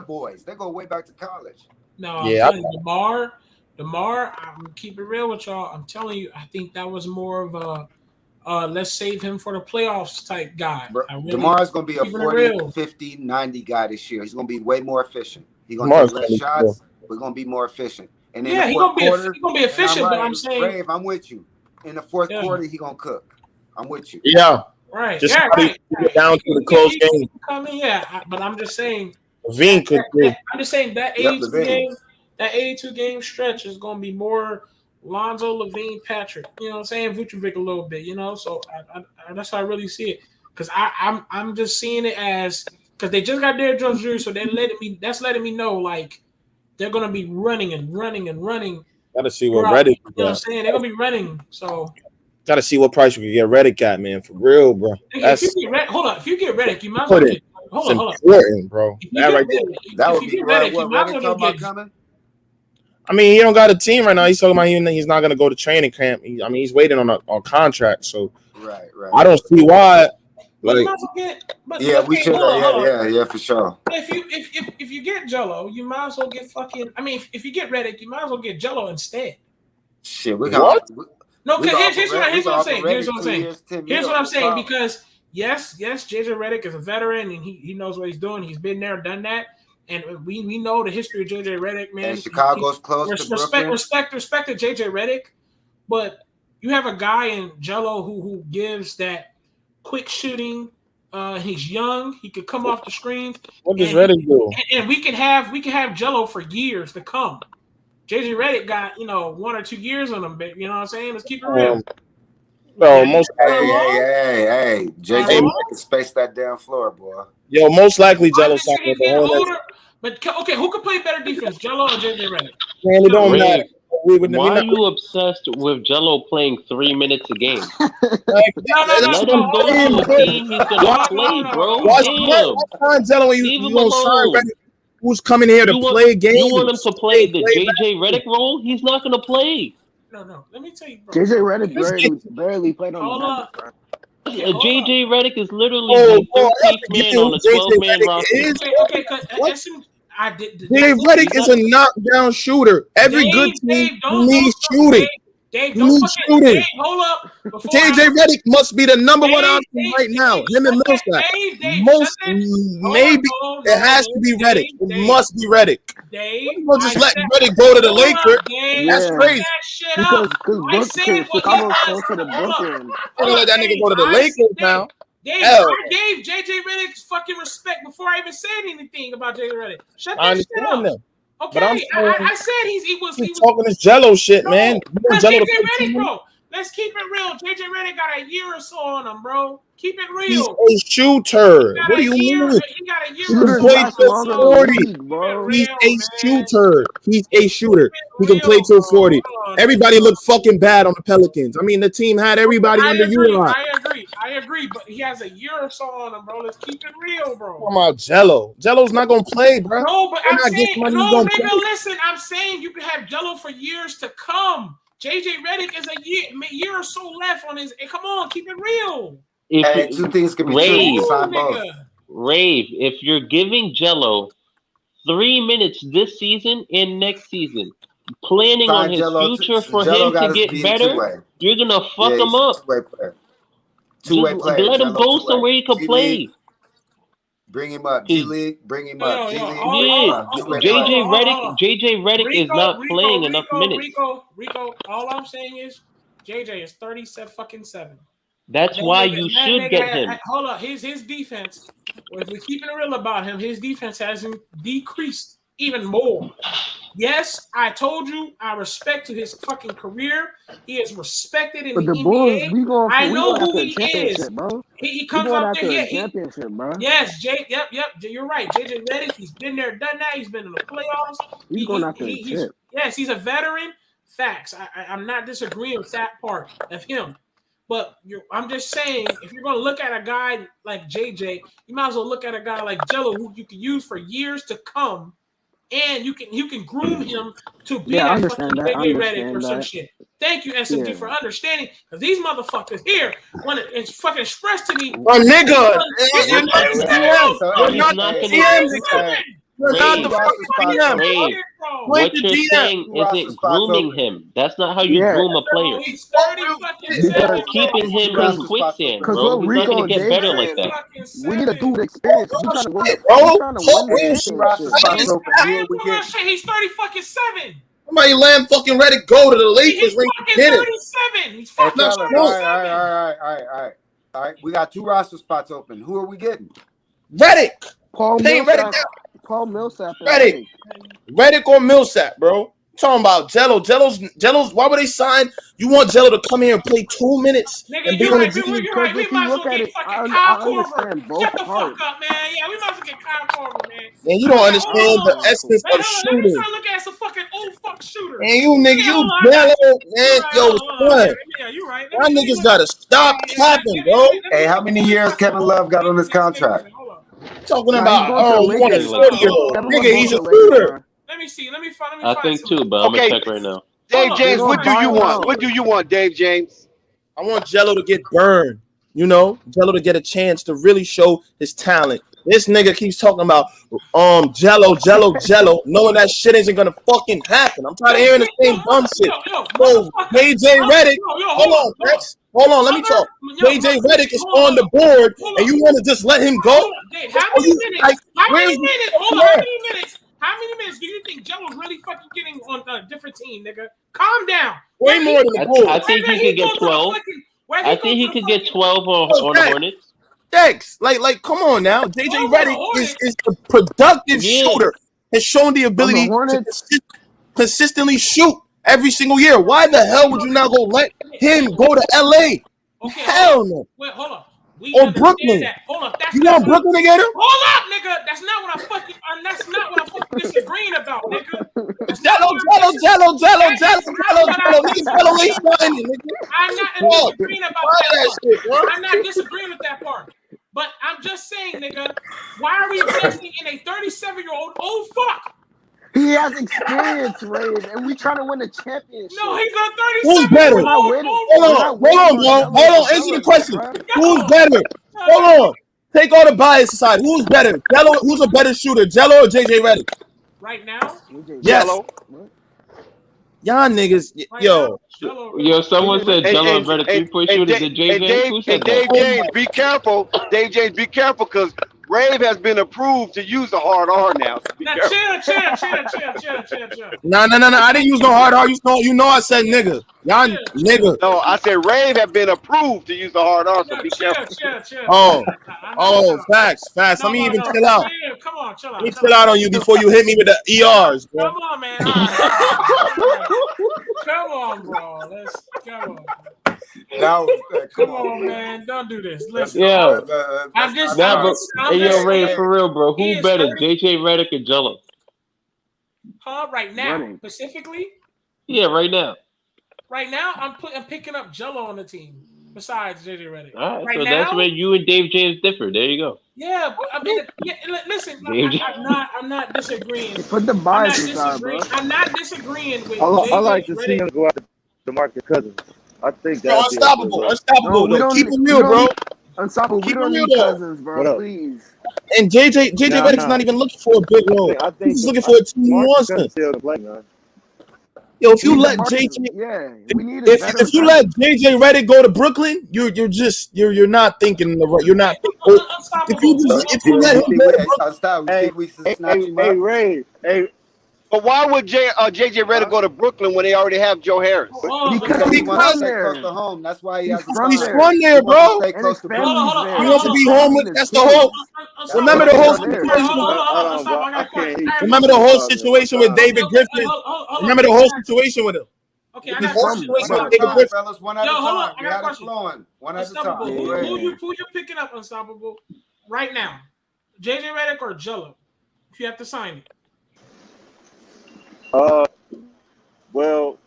boys. They go way back to college. No, I'm telling you, DeMar, I'm gonna keep it real with y'all. I'm telling you, I think that was more of a let's save him for the playoffs type guy. DeMar is gonna be a 40, 50, 90 guy this year. He's gonna be way more efficient. He's gonna take less shots. We're gonna be more efficient. And in the fourth quarter, he's gonna be efficient. But I'm saying, Brave, I'm with you. In the fourth quarter, he's gonna cook. I'm with you. Yeah. Right. Just get down to the close game. But I'm just saying. Levine could. I'm just saying that 82 game stretch is going to be more Lonzo, Levine, Patrick. You know what I'm saying? Vucevic a little bit. So that's how I really see it. Because I'm just seeing it as because they just got Derrick Jones Jr. So that's letting me know like they're going to be running and running and running. Got to see what Redick. You know what I'm saying? They're going to be running. So. Got to see what price we can get Redick at, man. For real, bro. If you get Redick, you might as well get hold on. Important, bro. That would be what Reddick talking about coming. I mean, he don't got a team right now. He's talking about he's not going to go to training camp. He's waiting on a contract. So right. I don't see why. We should. Yeah, for sure. If you get Jello, you might as well get fucking. I mean, if you get Reddick, you might as well get Jello instead. Shit, we got. No, because here's what I'm saying. Here's what I'm saying. Because yes, JJ Redick is a veteran and he knows what he's doing. He's been there, done that. And we know the history of JJ Redick, man. And Chicago's close to Brooklyn. Respect to JJ Redick, but you have a guy in Jello who gives that quick shooting. He's young. He could come off the screens. What does Redick do? And we can have Jello for years to come. JJ Redick got 1 or 2 years on him, but you know what I'm saying? Let's keep it real. No, most. Hey, JJ can space that damn floor, boy. Yo, most likely Jello signed with the Hornets. But okay, who could play better defense, Jello or JJ Redick? Man, it don't matter. Why are you obsessed with Jello playing 3 minutes a game? Let him go to a team he's gonna play, bro. Why sign Jello when you don't sign Redick? Who's coming here to play games? You want him to play the JJ Redick role? He's not gonna play. No. Let me tell you, bro. JJ Redick barely played on the Nuggets. JJ Redick is literally the 13th man on a 12-man roster. JJ Redick is a knockdown shooter. Every good team needs shooting. Dave, hold up. JJ Redick must be the number one option right now. Him and Millsap. Maybe it has to be Redick. It must be Redick. We'll just let Redick go to the Lakers. That's crazy. Because Chicago's close to the Brooklyn. I'm gonna let that nigga go to the Lakers now. Dave, I gave JJ Redick fucking respect before I even said anything about JJ Redick. Shut that shit up. Okay, I said he was talking this Jello shit, man. JJ Redick, bro. Let's keep it real. JJ Redick got a year or so on him, bro. Keep it real. He's a shooter. What do you mean? He got a year He can play till 40. He's a shooter. He's a shooter. He can play till 40. Everybody looked fucking bad on the Pelicans. I mean, the team had everybody underutilized. I agree, but he has a year or so on him, bro. Let's keep it real, bro. Come on, Jello. Jello's not gonna play, bro. No, but I'm saying, nigga, listen. I'm saying you can have Jello for years to come. JJ Redick is a year or so left on his. Come on, keep it real. Two things can be true. Rave, if you're giving Jello 3 minutes this season and next season, planning on his future for him to get better, you're gonna fuck him up. Two-way player. Let him go somewhere he can play. Bring him up, G League. Bring him up, G League. JJ Redick is not playing enough minutes. Rico, all I'm saying is JJ is 37. That's why you should get him. Hold up, his defense. If we're keeping it real about him, his defense hasn't decreased even more. Yes, I told you I respect to his fucking career. He is respected in the NBA. I know who he is. He comes out there. Yes, yep. You're right. JJ Redick, he's been there, done that. He's been in the playoffs. He's going after the chip. Yes, he's a veteran. Facts. I'm not disagreeing with that part of him. But I'm just saying, if you're going to look at a guy like JJ, you might as well look at a guy like Jello, who you can use for years to come. And you can groom him to be that fucking JJ Redick or some shit. Thank you, SMG, for understanding. Because these motherfuckers here want to fucking express to me. Oh, nigga. You're not the GM. You're not the fucking GM. What you're saying isn't grooming him. That's not how you groom a player. Keeping him in quicksand, bro. He's not going to get better like that. We need a dude experience. He's 37. Somebody let fucking Redick go to the Lakers when he did it. He's fucking 37. All right. We got 2 roster spots open. Who are we getting? Redick. Paul Millsap. Redick or Millsap, bro. Talking about Jello. Jello's. Why would they sign? You want Jello to come here and play 2 minutes and be on the team? You're right. We might as well get fucking Kyle Korver. Shut the fuck up, man. Yeah, we might as well get Kyle Korver, man. And you don't understand the essence of shooting. Let me try to look at some fucking old fuck shooter. And you nigga, you Jello, man. Yo, son. Yeah, you right. Y'all niggas gotta stop capping, bro. Hey, how many years Kevin Love got on his contract? Talking Nah, about, he's going to the you want a Lakers. 40-year-old. Kevin Love Nigga, going he's to a the Lakers, shooter. bro. Let me see. Let me I find think some. too, but I'm gonna Okay, check right now. Dave Hold James, They're what gonna do buy you him want? out. What do you want, Dave James? I want Jello to get burned. You know, Jello to get a chance to really show his talent. This nigga keeps talking about Jello, knowing that shit isn't gonna fucking happen. I'm tired of hearing the same dumb shit. So JJ Redick, hold on, Rex. Hold on, let me talk. JJ Redick is on the board, and you want to just let him go? Dave, how many minutes? How many minutes? Hold on, how many minutes? How many minutes do you think Jello's really fucking getting on a different team, nigga? Calm down. Way more than the board. I think he could get 12. I think he could get 12 on the Hornets. Dex, like, come on now. JJ Redick is a productive shooter. Has shown the ability to consistently shoot every single year. Why the hell would you not go let him go to LA? Okay, hell no. Wait, hold on. Or Brooklyn. That. Hold up. That's you not want Brooklyn to get him? Hold up, nigga. That's not what I'm fucking disagreeing about, nigga. Jello. Niggas Jello ain't shining, nigga. I'm not disagreeing about that part. I'm not disagreeing with that part. But I'm just saying, nigga, why are we investing in a 37-year-old old fuck? He has experience, Ray, and we trying to win a championship. No, he's a 37-year-old. Who's better? Hold on, bro. Hold on. Answer the question. Who's better? Hold on. Take all the bias aside. Who's better? Jello. Who's a better shooter, Jello or JJ Redick? Right now? Yes. Y'all niggas, yo. Yo, someone said Jello a better 3-point shooter than JJ. Who said that? Dave James, be careful. Dave James, be careful, because Rave has been approved to use a hard R now. So be careful. Chill. No. I didn't use no hard R. You know I said nigga. Y'all nigga. No, I said Rave have been approved to use the hard R, so be careful. Oh, facts. Let me even chill out. Come on, chill out. Let me chill out on you before you hit me with the ERs, bro. Come on, man. All right. Come on, bro. Come on. Come on, man. Don't do this. Listen. Yeah. I'm Ray, for real, bro. Who better, JJ Redick or Jello? Right now, specifically? Yeah, right now. Right now, I'm picking up Jello on the team. Besides JJ Redick. All right, so that's where you and Dave James differ. There you go. Yeah, but I mean, listen, I'm not disagreeing. Put the bias aside, bro. I'm not disagreeing with. I like to see him go after DeMarcus Cousins. I think that's unstoppable. No, Keep it real, bro. Unstoppable. We don't need Cousins, bro. Please. And JJ Redick's not even looking for a big role. He's looking for a team who wants him. Yo, if you let JJ, if you let JJ Redick go to Brooklyn, you're not thinking the right. You're not. If you let him go to Brooklyn, hey, Ray, hey. But why would JJ Redick go to Brooklyn when they already have Joe Harris? Because he wants to stay close to home. That's why he has he's from there, bro. Stay close to Brooklyn. He wants to be home with. That's the whole. Remember the whole situation. Remember the whole situation with David Griffin. Remember the whole situation with him. Okay, I got a question. Fellas, one at a time. We have it flowing. One at a time. Who you picking up, Unstoppable, right now? JJ Redick or Jello? If you have to sign it. Well,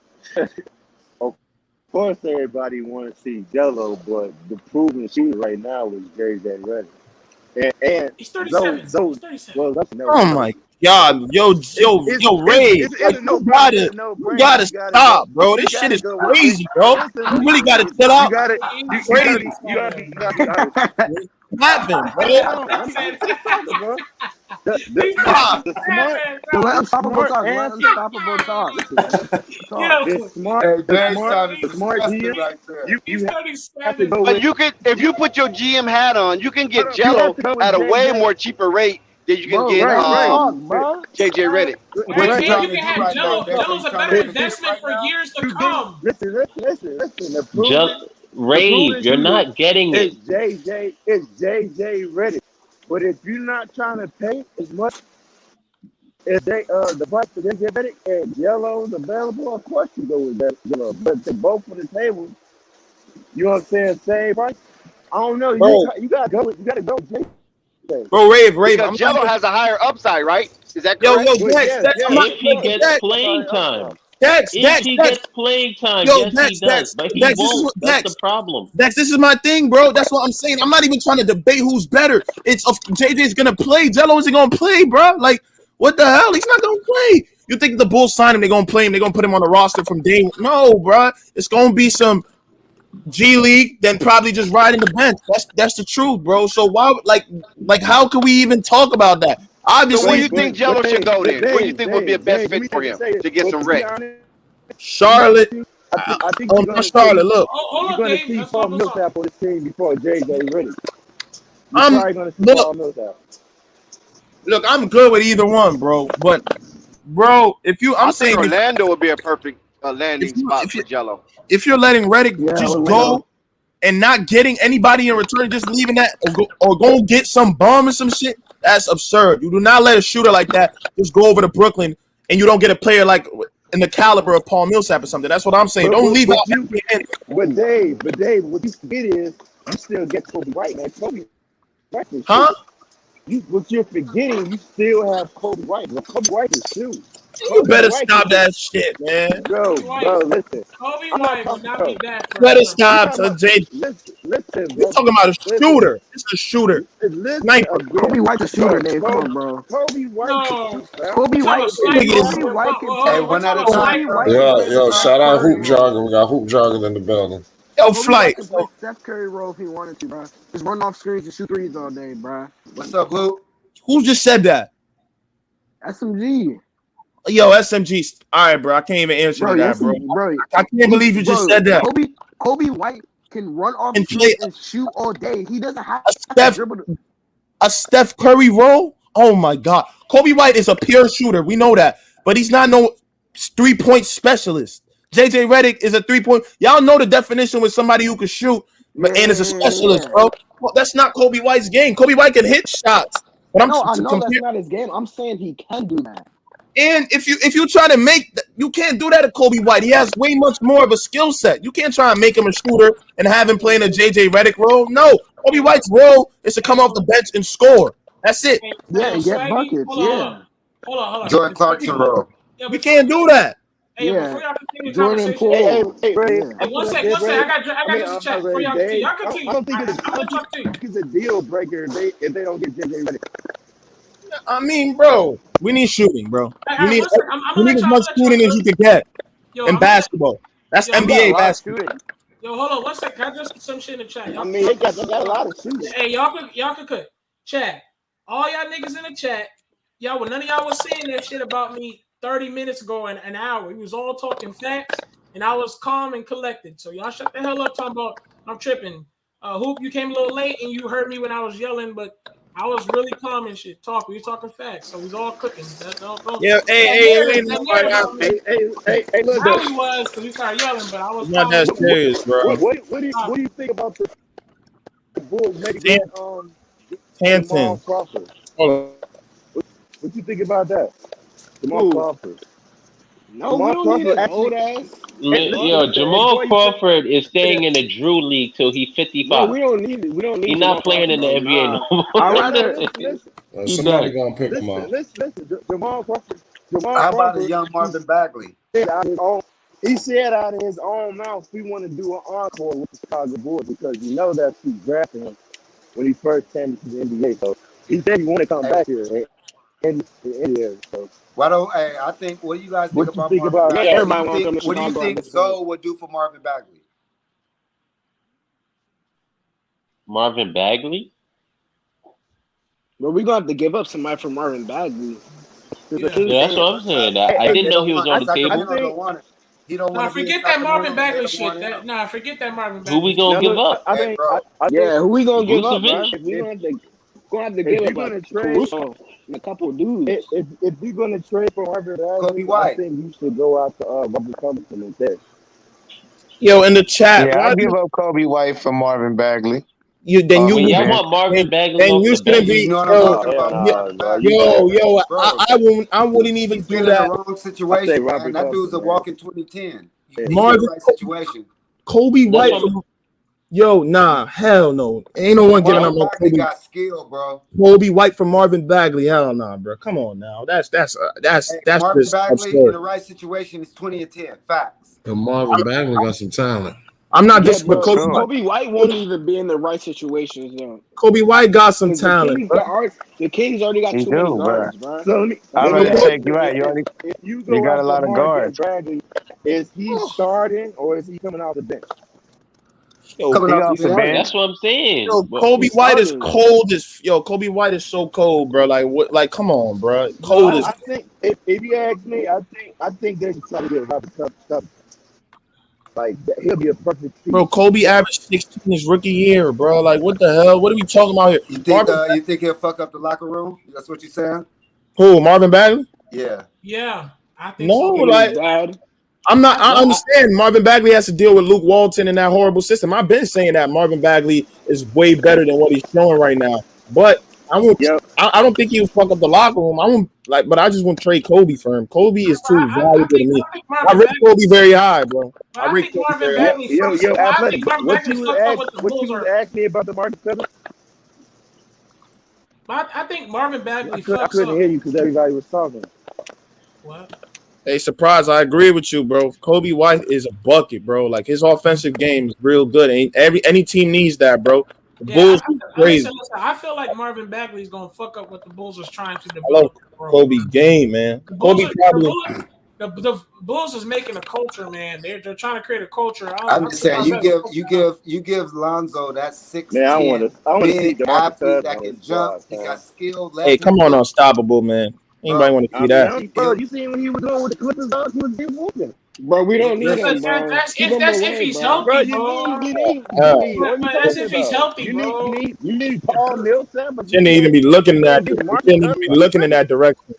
of course everybody wants to see Jello, but the proven shooter right now is JJ Redick. And he's 37. He's 37. Well, oh my God, yo, Ray, you gotta stop, bro. This shit is crazy, bro. You really gotta chill out. Crazy. Happened, bro. Let Unstoppable talk. Let Unstoppable talk. It's smart. But you can, if you put your GM hat on, you can get Jello at a way more cheaper rate than you can get JJ Redick. You can have Jello. Jello's a better investment for years to come. Listen. Rave, you're not getting it. It's JJ Redick. But if you're not trying to pay as much as the price for JJ Redick and Jello's available, of course you go with that Jello. But they're both on the table. You know what I'm saying? Same price. I don't know. You gotta go. You gotta go with JJ. Bro, Rave. Because Jello has a higher upside, right? Is that correct? If he gets playing time. Dex, If he gets playing time, yo, yes, he does. But he Dex, this is won't. what That's Dex. the problem. Dex, this is my thing, bro. That's what I'm saying. I'm not even trying to debate who's better. It's if JJ's gonna play. Jello isn't gonna play, bro. Like, what the hell? He's not gonna play. You think the Bulls sign him? They're gonna play him. They're gonna put him on the roster from day one. No, bro. It's gonna be some G League, then probably just riding the bench. That's the truth, bro. So why, like how could we even talk about that? Obviously, so where do you think Jello should go then? Where do you think would be a best fit for him to get some rec? Charlotte. I think Oh, not Charlotte. Look, you're going to see Paul Millsap on this team before JJ Redick. You're probably going to see Paul Millsap. Look, I'm good with either one, bro. But, bro, if you, I'm saying Orlando would be a perfect landing spot for Jello. If you're letting Redick just go and not getting anybody in return, just leaving that or go get some bum or some shit, that's absurd. You do not let a shooter like that just go over to Brooklyn and you don't get a player like in the caliber of Paul Millsap or something. That's what I'm saying. Don't leave out. But Dave, what you forget is you still get Kobe White, man. Kobe White is what you're forgetting, you still have Kobe White. Well, Kobe White is shoot. You better stop that shit, man. Bro, listen. Kobe White would not be that. Better stop, Jay. Listen, You're talking about a shooter. It's a shooter. Sniper. Kobe White's a shooter, man. Come on, bro. Kobe White. Kobe White can. Hey, one at a time. Yo, shout out Hoop Jogging. We got Hoop Jogging in the building. Yo, Flight. Play Steph Curry role if he wanted to, bro. Just run off screens and shoot threes all day, bro. What's up, Hoop? Who just said that? SMG. Yo, SMG. All right, bro. I can't even answer that, bro. I can't believe you just said that. Kobe White can run off screens and shoot all day. He doesn't have a Steph Curry role. Oh my God, Kobe White is a pure shooter. We know that, but he's not no 3-point specialist. JJ Redick is a 3-point. Y'all know the definition with somebody who can shoot and is a specialist, bro. Well, that's not Kobe White's game. Kobe White can hit shots. But I know that's not his game. I'm saying he can do that. And if you try to make you can't do that to Kobe White. He has way much more of a skill set. You can't try and make him a shooter and have him playing a JJ Redick role. No, Kobe White's role is to come off the bench and score. That's it. Yeah, and get buckets. Hold on. Jordan Clarkson role. We can't do that. Hey, before y'all continue the conversation, one second. I got just a chat before y'all continue. Y'all continue. I don't think it's a deal breaker if they don't get JJ Redick. I mean, bro, we need shooting, bro. We need as much shooting as you can get in basketball. That's NBA basketball. Yo, hold on. 1 second. I just some shit in the chat. I mean, they got a lot of shooting. Hey, y'all can cut. Chat. All y'all niggas in the chat. None of y'all was saying that shit about me 30 minutes ago and an hour. We was all talking facts, and I was calm and collected. So y'all shut the hell up talking about I'm tripping. Hoop, you came a little late and you heard me when I was yelling, but I was really calm and shit. We was talking facts, so we was all cooking. Yeah, hey, look. How he was because we started yelling, but I was not that serious, bro. What do you think about the Bulls making Jamal Crawford? What you think about that? Jamal Crawford. No, we don't need an old ass. Yo, Jamal Crawford is staying in the Drew League till he's 55. No, we don't need it. He's not playing in the NBA no more. Somebody gonna pick him up. Listen, Jamal Crawford. How about a young Marvin Bagley? He said out of his own mouth, we want to do an encore with the Chicago Bulls because you know that he drafted him when he first came to the NBA. So he said he want to come back here. So. I think. What do you guys think about Marvin Bagley? What do you think Zoe would do for Marvin Bagley? Marvin Bagley? Well, we're gonna have to give up somebody for Marvin Bagley. Yeah, that's what I'm saying. I didn't know he was on the table. He don't want to forget that Marvin Bagley shit. Forget that Marvin Bagley. Who we gonna give up? Who we gonna give up? We're gonna have to give up Caruso and a couple of dudes. If you're gonna trade for Marvin Bagley, I think you should go out to Robert Covington instead. Yo, in the chat, I give up Kobe White for Marvin Bagley. Y'all want Marvin Bagley? Then you shouldn't be. I wouldn't even do that. In the wrong situation, man. That dude's a walking 2010. Marvin situation. Kobe White. Yo, nah, hell no. Ain't no one giving up no Bagley got skill, bro. Kobe White from Marvin Bagley. Hell nah, bro. Come on now. That's Marvin just Bagley in absurd. the right situation is 20 and 10. Facts. And Marvin Bagley got some talent. I'm not Yeah, just with but Kobe White. Kobe White won't even be in the right situations though. Kobe White got some Because talent. the Kings already got too many guards, bro. So let me check you out. If you go got a after lot of Marvin guards. Bagley, is he starting or is he coming off the bench? Coming off the bench. That's what I'm saying. Yo, Kobe White is cold as Kobe White is so cold, bro. Like what? Like come on, bro. Cold as. I think if you ask me, I think they should try to get about the tough. Like he'll be a perfect piece. Bro, Kobe averaged 16 his rookie year, bro. Like what the hell? What are we talking about here? You think he'll fuck up the locker room? That's what you're saying? Who? Marvin Bagley? Yeah. Yeah, I think No, so. like I'm not. I understand Marvin Bagley has to deal with Luke Walton and that horrible system. I've been saying that Marvin Bagley is way better than what he's showing right now. But I won't. I don't think he'll fuck up the locker room. I won't like. But I just want to trade Kobe for him. Kobe is too valuable to me. I rate Kobe very high, bro. I rate Kobe very high. Yo, Athletic. What you would ask me about the Marcus Cousins? I think Marvin Bagley. I couldn't hear you because everybody was talking. What? Hey, surprise! I agree with you, bro. Kobe White is a bucket, bro. Like his offensive game is real good. And any team needs that, bro. The Bulls are crazy. Listen, I feel like Marvin Bagley is gonna fuck up what the Bulls was trying to I love develop. Kobe game, man. Kobe probably. The Bulls is making a culture, man. They're trying to create a culture. I'm just saying, you give Lonzo that 6'10", Man, I want to see big athlete that can jump. He got skill. Hey, come on, unstoppable, man. Anybody want to see that? Bro, you seen what he was doing with the Clippers? He was getting whooping. Bro, we don't need him, bro. That's if he's healthy, bro. That's if he's healthy, bro. You need Paul Millsap. Shouldn't even be looking at that. Shouldn't even be looking in that direction.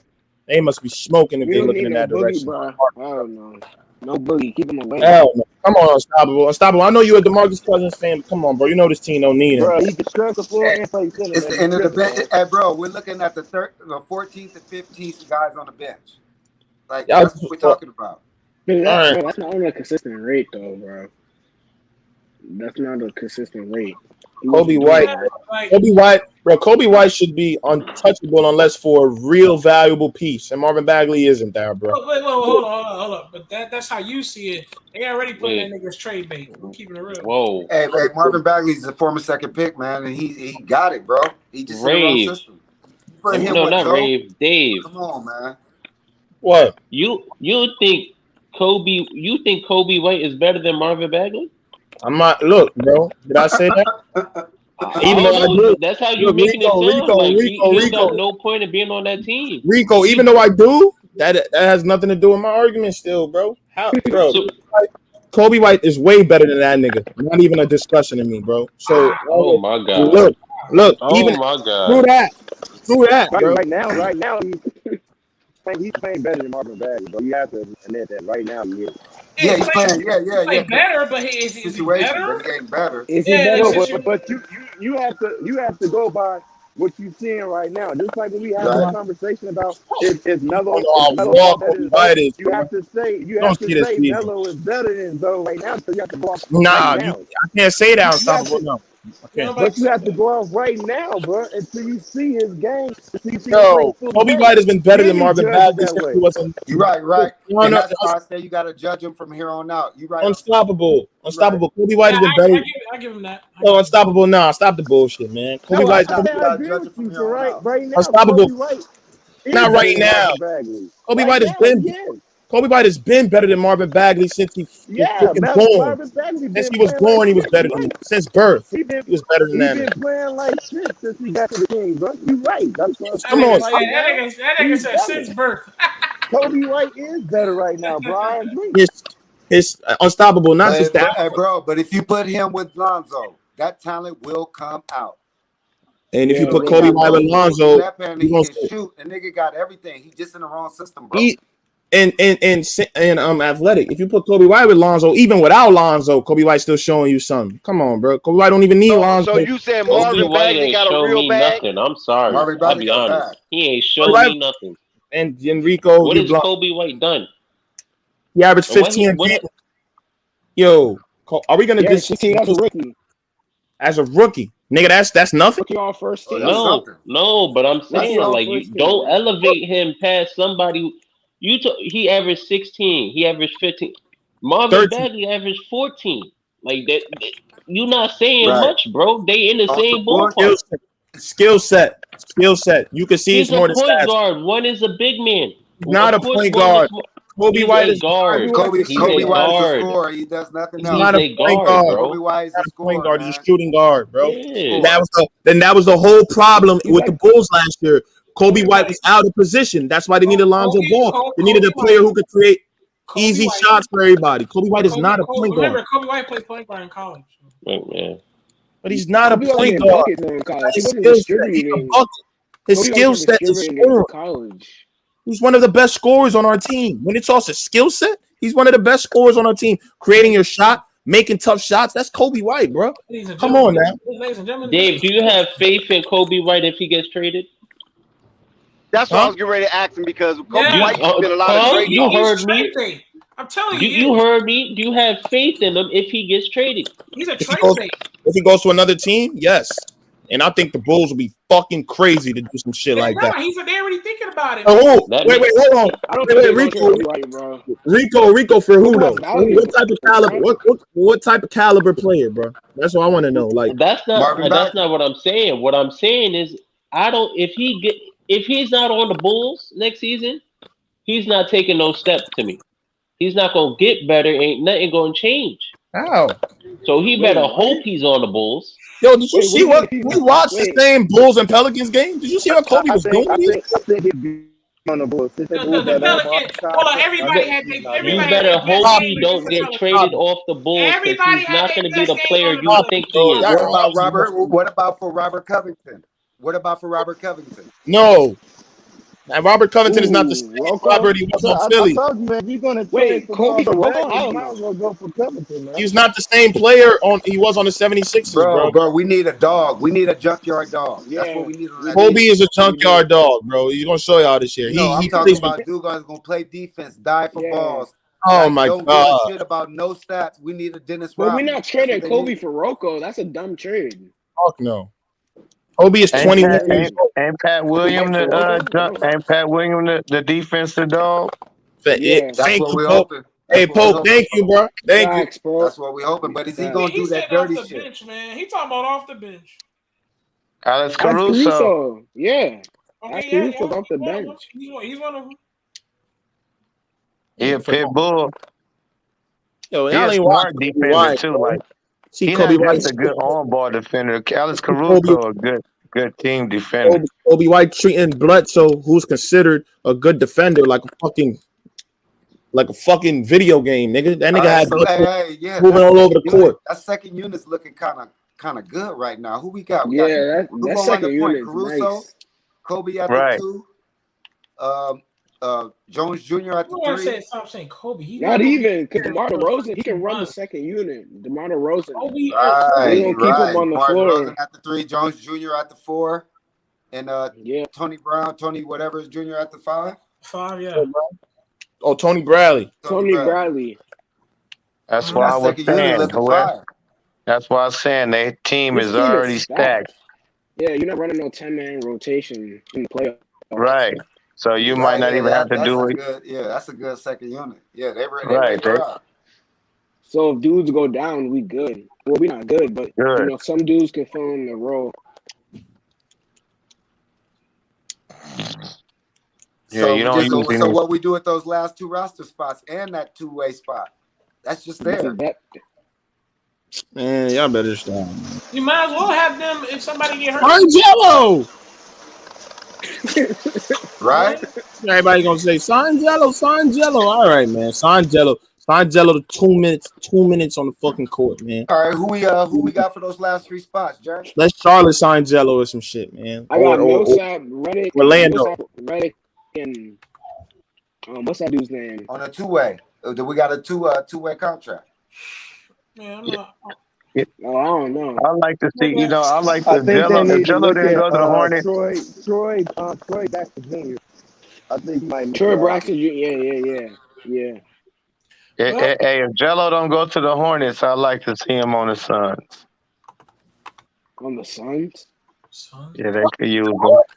They must be smoking if they're looking in that direction. Hell no. No boogie. Keep him away. Hell no. Come on, unstoppable. Unstoppable. I know you're a DeMarcus Cousins fan, but come on, bro. You know this team don't need him. Bro, he can stretch the floor and play center. It's the end of the bench. Hey, bro, we're looking at the 14th and 15th guys on the bench. Like, that's what we're talking about. That's not a consistent rate, though, bro. That's not a consistent rate. Kobe White should be untouchable unless for a real valuable piece, and Marvin Bagley isn't there, bro. Wait, hold on. But that's how you see it. They already put that nigga's trade bait. I'm keeping it real. Whoa. Hey, Marvin Bagley's a former second pick, man, and he got it, bro. He just in the wrong system. Not Rave. Dave. Come on, man. What? You think Kobe White is better than Marvin Bagley? I'm not. Look, bro. Did I say that? Even though I do, that's how you're making it sound. Like he's got no point of being on that team. Rico, even though I do, that has nothing to do with my argument still, bro. How, bro? Kobe White is way better than that nigga. Not even a discussion to me, bro. So, oh my god. Look. Oh even my god. Through that, bro. Right now, he's playing better than Marvin Bagley, but you have to admit that right now he is. Yeah, he's playing. Yeah. Better, but is he better? But he ain't better. But you have to go by what you're seeing right now. Just like when we had a conversation about if Melo, you have to say Melo is better than Zoe right now. So you have to go off. I can't say that. Unstoppable. No. Okay. But you have to go off right now, bro, until you see his game. Kobe White has been better than Marvin Bagley since he wasn't. You're right. And that's why I say you got to judge him from here on out. You're right. Unstoppable. Kobe White has been better. I give him that. No, unstoppable. Nah, stop the bullshit, man. Kobe White. Unstoppable. Not right now. Kobe White has been. Kobe White has been better than Marvin Bagley since he was born. Since he was born, he was better than him. Since birth, he was better than that. He's been playing like shit since he got to the Kings, bro. You're right. Come on. That nigga said since birth. Kobe White is better right now, bro. I agree. It's unstoppable, not just that. Hey, bro, but if you put him with Lonzo, that talent will come out. And if you put Kobe White with Lonzo, he can shoot. The nigga got everything. He's just in the wrong system, bro. And athletic. If you put Kobe White with Lonzo, even without Lonzo, Kobe White still showing you something. Come on, bro. Kobe White don't even need Lonzo. So you said Marvin Bagley got a real bag? Nothing. I'm sorry. I'll be honest. He ain't showing me nothing. And Enrico, what has Kobe White done? He averaged 15 a game. Yo, are we gonna that's a rookie. as a rookie. Nigga, that's nothing. Rookie all first team. No, but I'm saying all like you first team, don't man. elevate him past somebody. He averaged 16. He averaged 15. Marvin 13. Bagley averaged 14. Like that. You not saying Right. much, bro. They in the same ballpark. Skill set. You can see He's it's more a than point stats. guard. One is a big man. Not Of a course, point one guard. is more. Kobe He's White a is guard. Kobe He's White a is a guard. scorer. He does nothing He's else. not a point guard, bro. Kobe White is a Not a point scorer, guard. man. He's a shooting guard, bro. Yeah. That was the whole problem with the Bulls last year. Kobe White was out of position. That's why they needed Lonzo Ball. They needed a player who could create easy shots for everybody. Kobe White is not a point guard. Remember, Kobe White played point guard in college. Man. But he's not a Kobe wasn't point getting guard. buckets in college. He His wasn't skill set, distributing. his Kobe skill wasn't set is distributing in scoring. college. He's one of the best scorers on our team. When it's also skill set, he's one of the best scorers on our team. Creating your shot, making tough shots. That's Kobe White, bro. Come on now. Dave, do you have faith in Kobe White if he gets traded? That's what I was getting ready to ask him because Kobe White's been a lot Carl, of trade. you heard me. I'm telling you. You heard me. Do you have faith in him if he gets traded? He's a trade bait. If he goes to another team, yes. And I think the Bulls will be fucking crazy to do some shit like that. They're already thinking about it. Oh, wait, hold on. Rico for who though? What type of caliber? What type of caliber player, bro? That's what I want to know. Like that's not what I'm saying. What I'm saying is if he's not on the Bulls next season, he's not taking no steps to me. He's not gonna get better. Ain't nothing gonna change. How? So he better hope he's on the Bulls. Yo, did you see what we watched the same Bulls and Pelicans game? Did you see what Kobe was doing? I think he'd be on the Bulls. The Pelicans. Hold on, everybody had. You better hope he don't get traded off the Bulls because he's not going to be the player you think he is. What about Robert? What about for Robert Covington? No. And Robert Covington is not the same Robert he was on Philly. I told you, man, you're gonna trade Kobe for Rocco. Might as well go for Covington, man. He's not the same player he was on the 76ers, bro. We need a dog. We need a junkyard dog. Yeah. That's what we need. Kobe is a junkyard dog, bro. He's gonna show y'all this year. I'm talking about dude gonna play defense, die for balls. Oh my God! God! Shit about no stats. We need a Dennis. But we're not trading Kobe for Rocco. That's a dumb trade. Fuck no. Kobe is 21 years old. And Pat Williams the defensive dog. Yeah, that's what we're hoping. Hey Pope, thank you, bro. Thank you. Bro. That's what we're hoping. But is he gonna do that dirty shit? Bench, man. He talking about off the bench. Alex Caruso. Yeah. Alex Caruso's off the bench. He's one of them. He a pit bull. Yo, he's a smart defender too. Like he's not just a good on-ball defender. Alex Caruso, a good team defender. Kobe White treating Bledsoe, who's considered a good defender, like a fucking video game, nigga. That nigga had moving all over the court. That second unit's looking kind of good right now. Who we got? That second unit. Caruso, nice. Kobe at the 2. Jones Jr. at the 3. Stop saying Kobe. Not even because DeMar DeRozan, he can run the second unit. DeMar DeRozan. Right. Keep him on the floor. DeRozan at the 3. Jones Jr. at the 4. And Tony whatever is Jr. at the 5. 5, yeah. Oh, Tony Bradley. Tony Bradley. That's why I was saying. That's why I was saying their team is already stacked. Yeah, you're not running no 10-man rotation in the playoffs. Right. So you might not even have to do it. That's a good second unit. Yeah, they right. So if dudes go down, we good. Well, we not good, but some dudes can fill in the role. Yeah, so what we do with those last 2 roster spots and that 2-way spot, that's just there. Man, y'all better stop. You might as well have them if somebody get hurt. Jello. Right? Everybody gonna say sign Jello. All right, man. Sign Jello to 2 minutes. 2 minutes on the fucking court, man. All right, who we got for those last 3 spots, Jerry? Let Charlotte sign Jello or some shit, man. I got Millsap, Redick, Orlando, Redick, and what's that dude's name? On a 2-way. We got a two-way contract. Yeah, I'm not. I don't know. I like to see, I like the Jello. Jello didn't go to the Hornets. Troy Baxter Jr. I think he might. Troy Baxter Jr. Yeah. Hey, if Jello don't go to the Hornets, I like to see him on the Suns. On the Suns. Yeah, they could use him.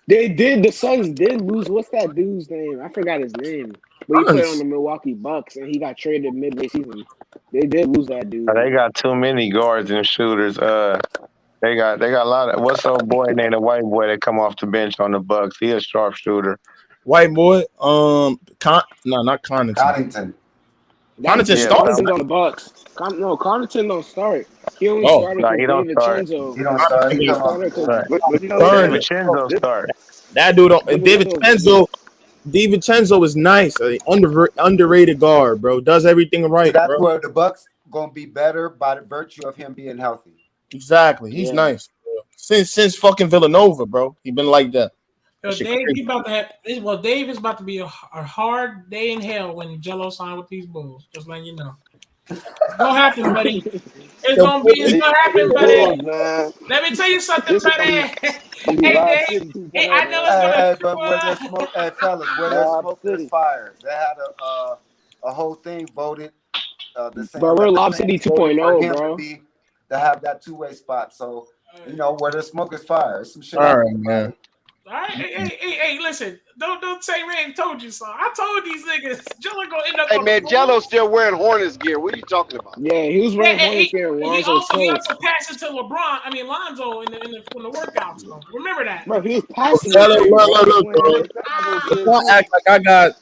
The Suns did lose. What's that dude's name? I forgot his name. But he played on the Milwaukee Bucks and he got traded midway season. They did lose that dude. They got too many guards and shooters. They got a lot of what's the old boy named the white boy that come off the bench on the Bucks. He a sharpshooter. White boy, no, not Connaughton. Connaughton. Connaughton starts on the Bucks. Connaughton don't start. He only Oh, started nah, because he don't start. DiVincenzo. He don't start. He come off. DiVincenzo start. That dude don't. DiVincenzo is nice. Underrated guard, bro. Does everything right. So that's bro. where the Bucks gonna be better by the virtue of him being healthy. Exactly. He's nice. Bro. Since fucking Villanova, bro. He been like that. Yo, Dave, he about to have. Well, Dave is about to be a hard day in hell when Jello signed with these Bulls. Just letting you know. It's gonna happen, buddy. It's gonna happen, buddy. Let me tell you something, buddy. Hey, Dave. Hey, I know it's gonna. But where there's smoke, fellas, where there's smoke, there's fire. They had a whole thing voted. The same. Bro, we're Lob City 2.0, bro. To have that two-way spot, so you know where there's smoke is fire. Some shit. All right, man. All right, hey, listen, don't say Ray told you so. I told these niggas Jello gonna end up. Hey man, Jello's still wearing Hornets gear. What are you talking about? Yeah, he was wearing Hornets gear. He also passed it to Lonzo in the workouts. Bro. Remember that? Bro, he was passing. Look, don't act like I got.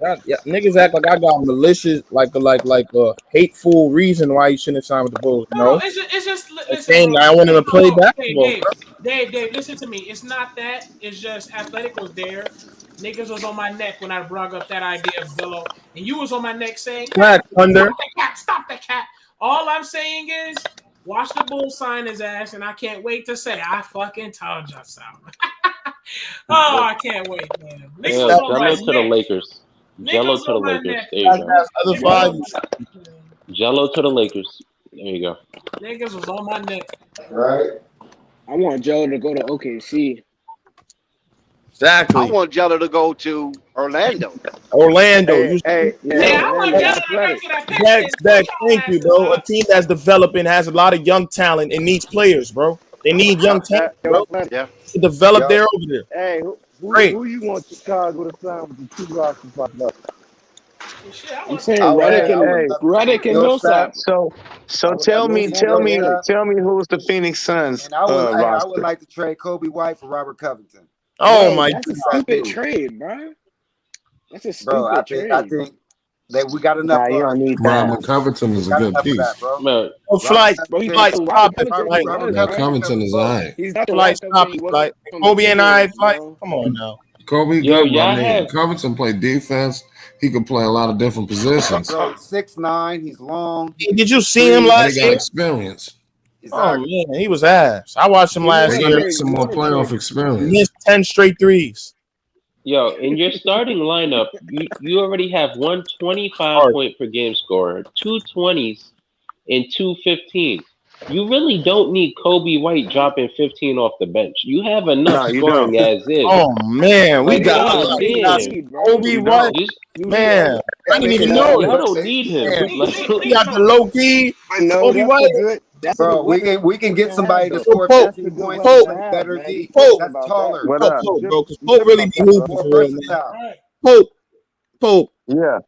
Niggas act like I got malicious, like a hateful reason why you shouldn't sign with the Bulls. No, it's just saying I want him to play basketball. Dave, listen to me. It's not that. It's just Athletic was there. Niggas was on my neck when I brought up that idea of Jello, and you was on my neck saying, "Stop the cat." All I'm saying is, watch the Bulls sign his ass, and I can't wait to say I fucking told you so. Oh, I can't wait, man. Jello to the Lakers. Jello to the Lakers. There you go. Jello to the Lakers. There you go. Niggas was on my neck. Right. I want Jello to go to OKC. Exactly. I want Jello to go to Orlando. Hey, I want Jello to go to that Zach, thank you, bro. A team that's developing has a lot of young talent and needs players, bro. They need young talent, bro. Yeah. To develop there over there. Hey, who you want Chicago to sign with the two rosters popping up? I'm saying Redick and Millsap. So tell me who's the Phoenix Suns? And I would like to trade Kobe White for Robert Covington. Oh my! That's a stupid trade, bro. That's a stupid trade. I think that we got enough. You don't need Robert Covington is a good piece. Man, Flights, bro. He likes popping. Covington is alright. He's not Flights popping. Like Kobe and I fight. Come on now. Kobe, good, my Covington play defense. He can play a lot of different positions. Bro, 6'9", he's long. Did you see him last year? He got experience. Oh man, he was ass. I watched him last year. Some more playoff experience. He missed 10 straight threes. Yo, in your starting lineup, you already have one 25-point per game scorer, 2 20s, and 2 15s. You really don't need Kobe White dropping 15 off the bench. You have enough scoring as is. Oh man, we got Kobe White. Man, I didn't even know. Y'all don't need him. We got the low key Kobe White. Bro, we can get somebody to score 15 points and better D. That's taller. What up, bro? Because Pope really be hooping for real, man. Pope.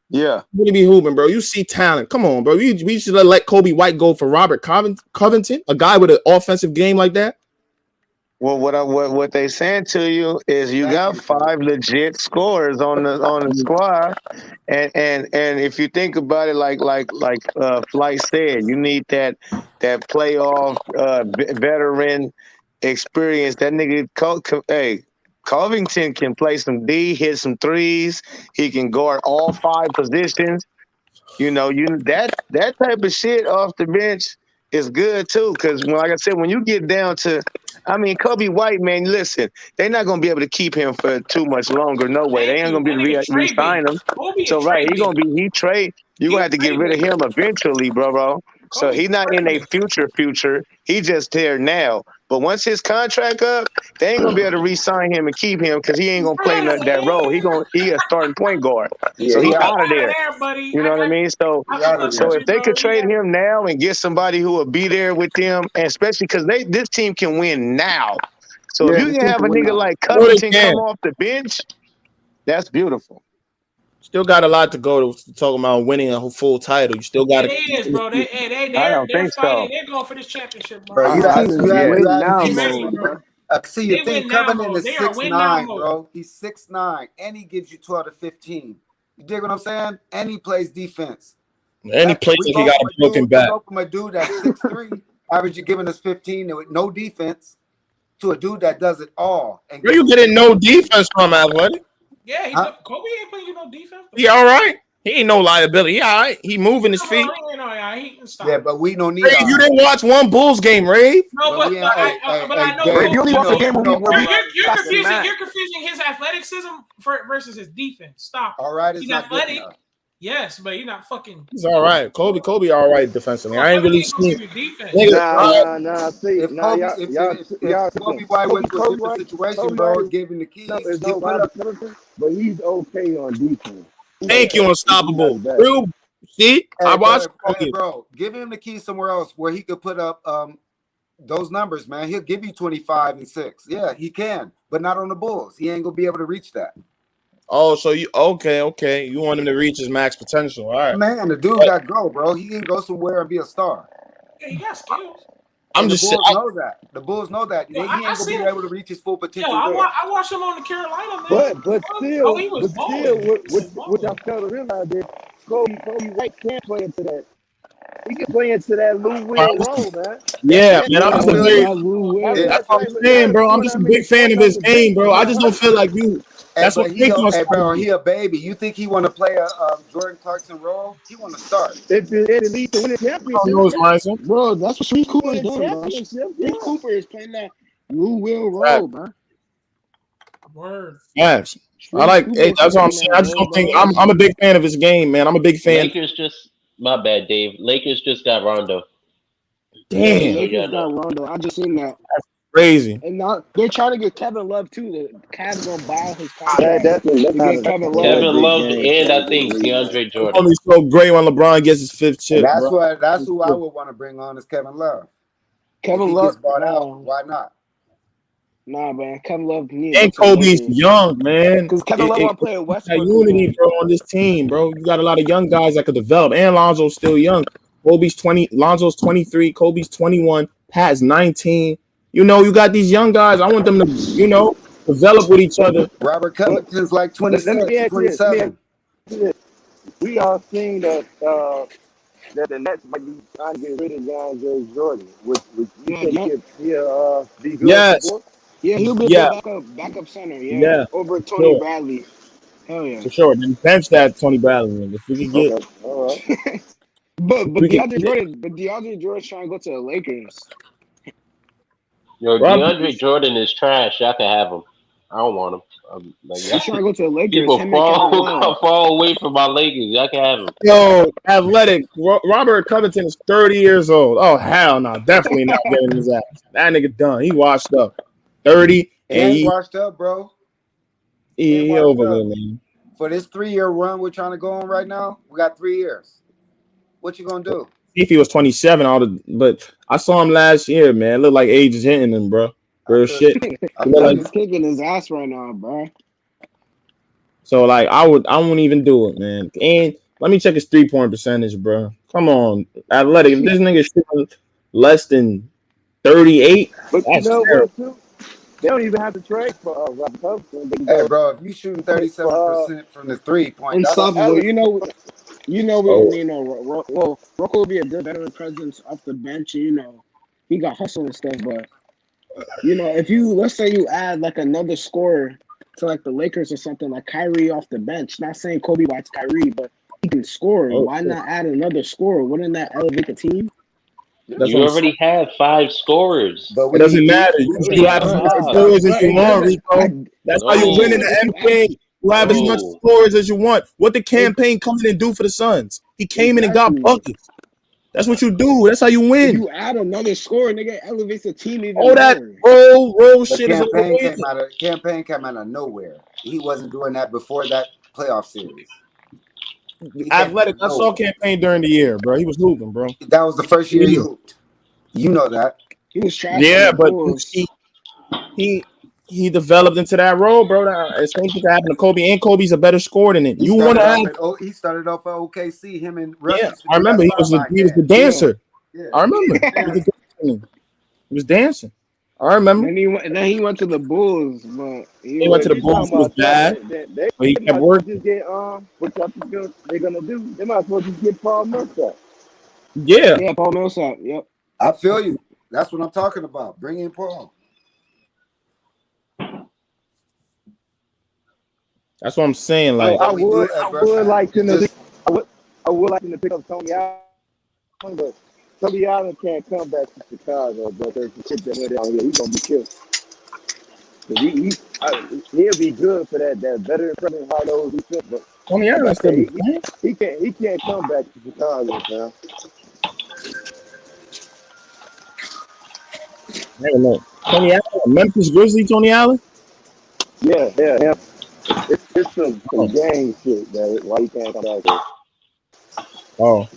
Yeah. Really be hooping, bro. You see talent. Come on, bro. We should let Kobe White go for Robert Covington, a guy with an offensive game like that. Well, what they saying to you is you got 5 legit scorers on the squad, and if you think about it, like Flight said, you need that playoff veteran experience. That nigga, Covington can play some D, hit some threes. He can guard all 5 positions. That type of shit off the bench is good too. Because like I said, when you get down to, Kobe White, man, listen, they're not gonna be able to keep him for too much longer. No way. They ain't gonna be able to re-sign him. So right, you're gonna have to get rid of him eventually, bro. So he's not in a future. He just there now. But once his contract up, they ain't gonna be able to re-sign him and keep him because he ain't gonna play that role. He a starting point guard. Yeah, So he he out. out of there. buddy. You know what I mean? So He out of there. if they could trade him now and get somebody who will be there with them, and especially because this team can win now. So if Yeah, you this can team have a can win nigga now. like No, they Covington can. come off the bench, that's beautiful. Still got a lot to go to talk about winning a full title. You still got It to. is, bro. I They're don't think fighting. so. They're going for this championship, bro. Bro, This team is you win had to now keep mode, this, bro. see, They you think win now Covington mode. is They are win now 6'9", mode. bro. He's 6'9", and he gives you 12 to 15. You dig what I'm saying? And he plays defense. And he plays like he got a broken back. We go from a dude that's 6'3", average giving us 15 with no defense, to a dude that does it all. And Where you getting no defense from, Athletic? Yeah, Kobe ain't playing you no defense. He all right. He ain't no liability. He all right. He moving his feet. Yeah, but we don't need. Ray, you didn't watch one Bulls game, Ray. No, but I know. Dave, you only watched the game when we You're got confusing. smacked. You're confusing his athleticism versus his defense. Stop. All right, it's He's not good athletic. enough. Yes, but you're not fucking. He's all right. Kobe all right defensively. I ain't really seen. Nah. See, If nah, Kobe White went to a different situation, bro, gave him the keys, There's he no put up. but he's okay on defense. Thank you, Unstoppable. Real, see, I watched. Bro, give him the keys somewhere else where he could put up those numbers, man. He'll give you 25 and 6. Yeah, he can, but not on the Bulls. He ain't gonna be able to reach that. Oh, so you okay? You want him to reach his max potential, all right? Man, the dude got to go, bro. He can go somewhere and be a star. Yeah, he got skills. I'm And just the Bulls saying. know that. The Bulls know that. Yo, He I ain't gonna see be him. able to reach his full Yo, potential. I watched him on the Carolina, man. But still, he was what y'all fail to realize is Kobe White can't play into that. He can play into that Lou Will role, man. Yeah, man. I'm just a very. That's That's what I'm saying, bro. I'm just a big fan of his game, bro. I just don't feel like you. That's what makes him. He a baby. You think he want to play a Jordan Clarkson role? He want to start. If it leads to winning championship, bro, that's what Sharif Cooper is doing, bro. Sharif Cooper is playing that Lou Will role, man. Word. Yes. I like. Hey, that's what I'm saying. I just don't think I'm a big fan of his game, man. I'm a big fan. My bad, Dave. Lakers just got Rondo. Damn. Lakers got Rondo. I just seen that. Crazy. And now they're trying to get Kevin Love too. The Cavs gonna buy his contract. Kevin Love and I think DeAndre Jordan. Only so great when LeBron gets his 5th chip. And bro. that's who I would want to bring on is Kevin Love. Kevin if he Love gets bought out, why not? Nah, man. Kevin Love needs. And Kobe's young, man. Because Kevin Love want to play at Westbrook. That unity, bro, on this team, bro. You got a lot of young guys that could develop. And Lonzo's still young. Kobe's 20. Lonzo's 23. Kobe's 21. Pat's 19. You know, you got these young guys. I want them to, develop with each other. Robert Covington's like 26, 27. We are seeing that the Nets might be trying to get rid of DeAndre Jordan, which you think he'll be good. Yes. Yeah, he'll be a backup center. Yeah. Over Tony Bradley. Hell yeah. For sure. Then bench that Tony Bradley. If we can get. Okay. All right. but DeAndre Jordan's trying to go to the Lakers. Yo, DeAndre Jordan is trash. Y'all can have him. I don't want him. He's trying to go to the Lakers. People fall away from my Lakers. Y'all can have him. Yo, athletic. Robert Covington is 30 years old. Oh, hell no. Definitely not getting his ass. That nigga done. He washed up. 30. And he washed up, bro. He over there, man. For this 3-year run we're trying to go on right now, we got 3 years. What you gonna do? If he was 27, but I saw him last year, man. It looked like age is hitting him, bro. Real shit. He's kicking his ass right now, bro. So like, I wouldn't even do it, man. And let me check his 3-point percentage, bro. Come on, athletic. If this nigga shooting less than 38, but that's terrible. What, they don't even have to trade for Robert Covington. Hey, bro, if you shooting 37% from the 3-point, unstoppable. You know we don't need no. Well, Rocco will be a good veteran presence off the bench. He got hustle and stuff. But if let's say you add like another scorer to like the Lakers or something, like Kyrie off the bench. Not saying Kobe White's Kyrie, but he can score. Why not add another scorer? Wouldn't that elevate the team? You already have 5 scorers. But it doesn't matter. You have as much scorers as you want, Rico. That's how you win in the NBA. You have as much scorers as you want. What did campaign come in and do for the Suns? He came in and got buckets. That's what you do. That's how you If win. you add another score, nigga, it elevates the team even All that more. roll The shit is campaign overrated. came out of nowhere. He wasn't doing that before that playoff series. He came out Athletic. of I saw nowhere. campaign during the year, bro. He was hooping, bro. That was the first year he hooped. You know that. He was trash on Yeah, the but Bulls. he developed into that role, bro. That same thing happened to Kobe, and Kobe's a better scorer than it. He You want started to off have, at OKC. Him and Russ yeah. used to I do that remember sideline he was the dance. dancer. Yeah. I remember he was, he was dancing. I remember. Then he went to the Bulls, but He went to the You Bulls. talking He was about bad, that? They but he kept might as well working. just get what y'all think they're gonna do? They might as well just get Paul Millsap. Yeah. Yeah, Paul Millsap. Yep. I feel you. That's what I'm talking about. Bring in Paul. That's what I'm saying. Like, I would like them to. I would like them to pick up Tony Allen, but Tony Allen can't come back to Chicago. But there's a shit that went down here. He's gonna be killed. He'll be good for that veteran presence, hard nose defense. But Tony like I Allen still said, be playing. he can't come back to Chicago, man. I don't know. Tony Allen, Memphis Grizzly. Tony Allen. Yeah. It's some Oh. gang shit that why he can't come back there. Oh.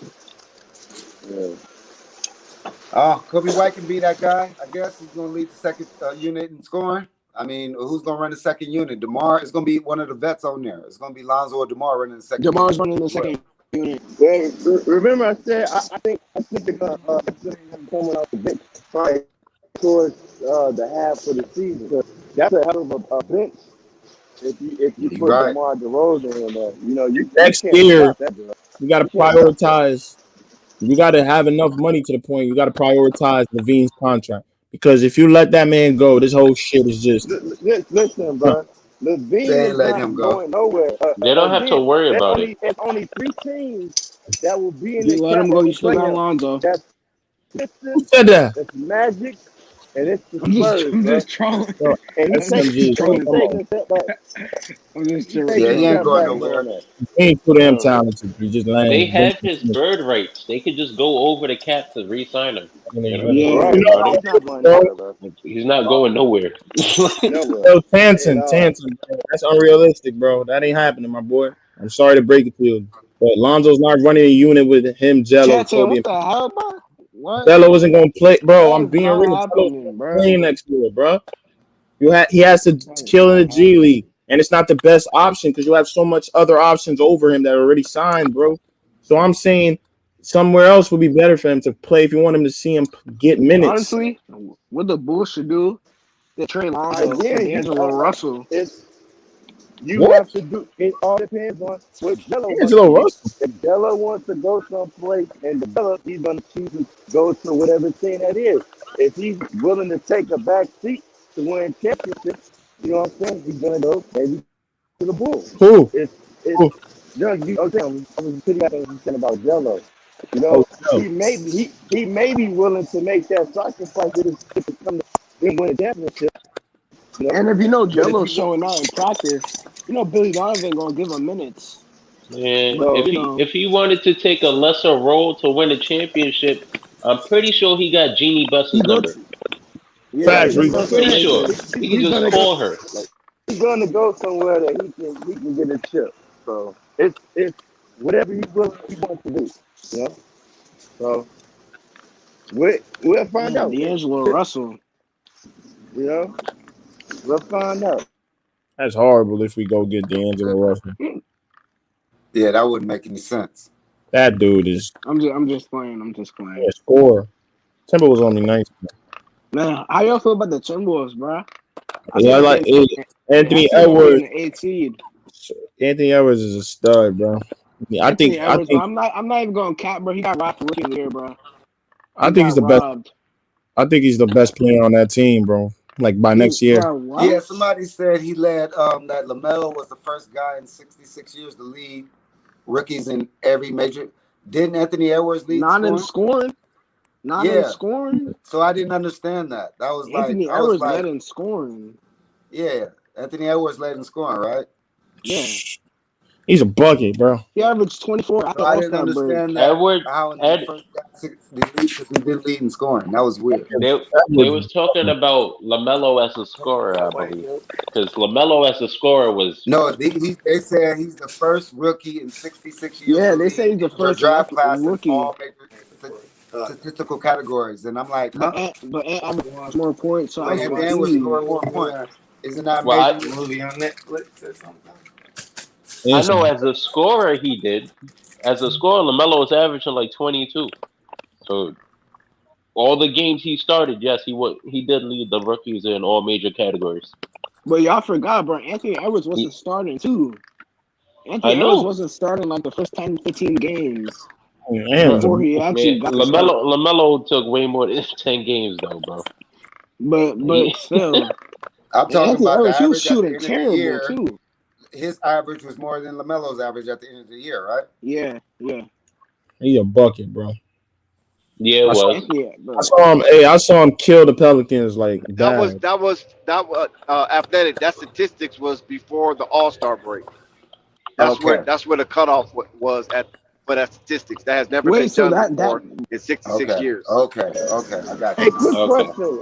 Yeah. Kobe White can be that guy. I guess he's going to lead the second unit in scoring. I mean, who's going to run the second unit? DeMar is going to be one of the vets on there. It's going to be Lonzo or DeMar running the second unit. DeMar's running the second unit. Well, remember I said I think they're gonna coming off the bench probably towards the half of the season. So that's a hell of a bench. If you put right. DeMar DeRozan in there, you Next can't year, stop that girl. you got to prioritize. You got to have enough money to the point you got to prioritize Levine's contract, because if you let that man go, this whole shit is just. Listen, bro. Levine is not going nowhere. They don't have to worry about it. There's only 3 teams that will be in You the let him cap go, that you will still play got him. Lonzo. That's Who said that? It's Magic, and it's the I'm Spurs, just trolling. Yo, and SMG, come on. a step back. I'm just Yeah, he ain't going nowhere. He ain't too damn talented. He just They laying. have his bird rights. They could just go over the cap to re-sign him. They don't have to Yeah. worry Right. about He's it. not going nowhere, bro. He's not going nowhere. Nowhere. Yo, Tanton, bro. That's unrealistic, bro. That ain't happening, my boy. I'm sorry to break it to you, but Lonzo's not running a unit with him, Jello, Tantan, Kobe. what the hell, bro? What? Jello isn't gonna play, bro. I'm That's being not real. Jello's happening, bro. playing next year, bro. He has to kill in the G League, and it's not the best option because you have so much other options over him that are already signed, bro. So I'm saying somewhere else would be better for him to play if you want him to see him get minutes. Honestly, what the Bulls should do, they trade Lonzo for Again, D'Angelo Russell. You have to do. It all depends on what Jello wants D'Angelo to do. Russell. If Jello wants to go someplace and develop, he's going to choose to go to whatever team that is. If he's willing to take a back seat to win championships, you know what I'm saying? He's going to go maybe to the Bulls. Who? Okay, I was picking up on what you said about Jello. You know, he may be willing to make that sacrifice to come to win a championship. You know? And if you know Jello's showing out in practice, you know Billy Donovan gonna give him minutes. Man, But, if he wanted to take a lesser role to win a championship, I'm pretty sure he got Jeannie Buss's number. Facts, I'm pretty sure he can just call her. He's going to go somewhere that he can get a chip. So it's whatever he wants to do. You know. So we'll find out. D'Angelo Russell. You know, we'll find out. That's horrible if we go get D'Angelo Russell. Yeah, that wouldn't make any sense. That dude is. I'm just playing. Yeah, score. Timberwolves only nice. Man, how y'all feel about the Timberwolves, bro? Yeah, I like Anthony Edwards. Anthony Edwards is a stud, bro. I think. I'm not even going cap, bro. He got robbed rookie of the year, bro. I think he's the best. I think he's the best player on that team, bro. Like by next year. Yeah, somebody said he led that LaMelo was the first guy in 66 years to lead rookies in every major. Didn't Anthony Edwards lead in scoring? In scoring? So I didn't understand that. That was Anthony Edwards led in scoring. Yeah, Anthony Edwards led in scoring, right? Yeah. He's a bucket, bro. He averaged 24 after I didn't understand that. Edward, Because he did lead in scoring. That was weird. They was talking about LaMelo as a scorer, I believe, because LaMelo as a scorer was No. They said he's the first rookie in 66 years. Yeah, of they the say he's the league to first draft class in rookie. all major statistical categories, and I'm like, huh? But Ant was more points, so I was And was confused. scoring more points. Isn't that Well, major movie on Netflix or something? I know as a scorer he did. As a scorer, LaMelo was averaging like 22. So all the games he started, yes, he did lead the rookies in all major categories. But y'all forgot, bro. Anthony Edwards wasn't starting too. Anthony I Edwards know. wasn't starting like the first 10, 15 games Damn. before he actually got the start. LaMelo took way more than 10 games though, bro. But still, I'm talking Anthony about the Edwards, he was average at the shooting end of the terrible year. too. His average was more than LaMelo's average at the end of the year, right? Yeah. He a bucket, bro. Yeah, it was. I saw him kill the Pelicans like bad. That was athletic. That statistics was before the All-Star break. That's where the cutoff was at for that statistics. That has never been done before in 66 years. Okay, I got Hey, you. quick question.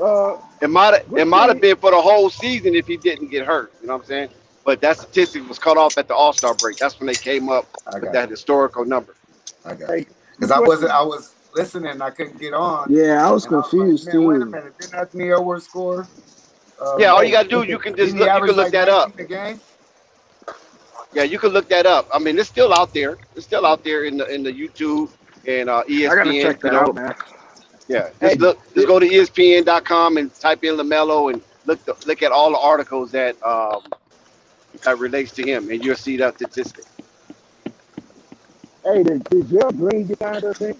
It might have been for the whole season if he didn't get hurt. You know what I'm saying? But that statistic was cut off at the All-Star break. That's when they came up with that historical number. I got you. Because I was listening, I couldn't get on. Yeah, I was confused too. Wait a too. minute, didn't Anthony Edwards score? Yeah, all you gotta do, you can just look that up. A game? Yeah, you can look that up. I mean, it's still out there. It's still out there in the YouTube and ESPN. I gotta check that out, man. Yeah, just go to ESPN.com and type in LaMelo and look at all the articles that relates to him, and you'll see that statistic. Hey, did Gerald Green get signed or thing?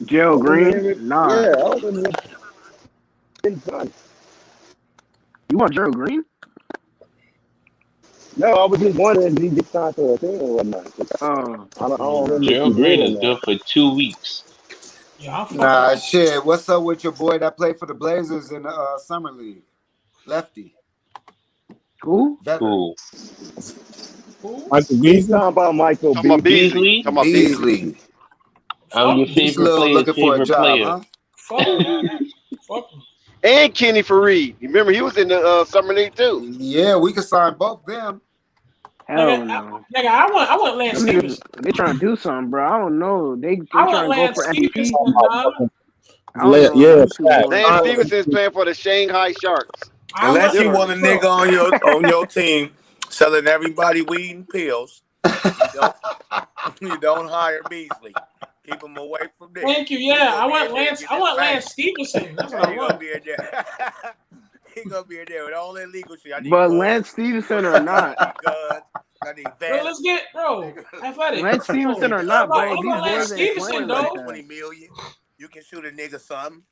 Gerald Green? Nah. Yeah, I was in the You want Gerald Green? No, I was just wondering if he get signed to a thing or whatnot. I don't remember. Gerald Green is good for 2 weeks. Nah, shit. What's up with your boy that played for the Blazers in the summer league? Lefty. Who? Cool. Michael Beasley. Talking about Michael Beasley. Beasley. I'm your favorite player. Huh? Fuck. And Kenny Fareed. Remember, he was in the summer league too. Yeah, we could sign both them. Hell no. Nigga, I want Lance Stevenson. They trying to do something, bro. I don't know. They I trying want to go Lance for MVP. Stevenson, dog. Lance Stevenson is playing for the Shanghai Sharks. Unless you want a nigga on your team selling everybody weed and pills, you don't hire Beasley. Keep him away from there. Thank you. Yeah, I want Lance Stevenson. That's what I want. He gonna be in there with all that legal shit. But Lance Stevenson or not. I need Bro, let's get athletic. Lance Stevenson or not, bro. These Lance Stevenson, though. 20 million. You can shoot a nigga something.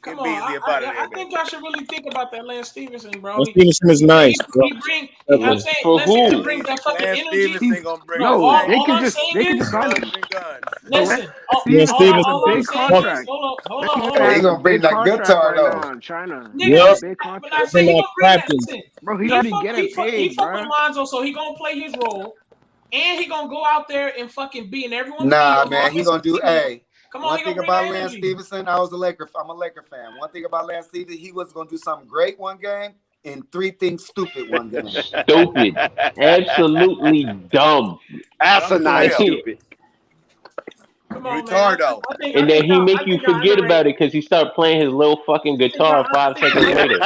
Come on, I think y'all should really think about that Lance Stevenson, bro. Lance Stevenson is nice. He bring, you know what I'm saying? Lance Stevenson brings that fucking energy. No, they can just sign him. Listen, Lance Stevenson, all I'm big saying contract. is, hold on. He gonna bring that guitar though. China. Nigga, but I say he gonna bring that. Listen, bro, he already getting He paid, fuck bro. with Lonzo, so he gonna play his role, and he gonna go out there and fucking be in everyone's. Nah, man, he gonna do. Come on, one thing about Lance Stevenson, I'm a Laker fan. One thing about Lance Stevenson, he was gonna do something great one game and 3 things stupid one game. Stupid. Absolutely dumb. Asinine stupid. Come on, Retardo. And then he make you forget about it because he started playing his little fucking guitar 5 seconds later.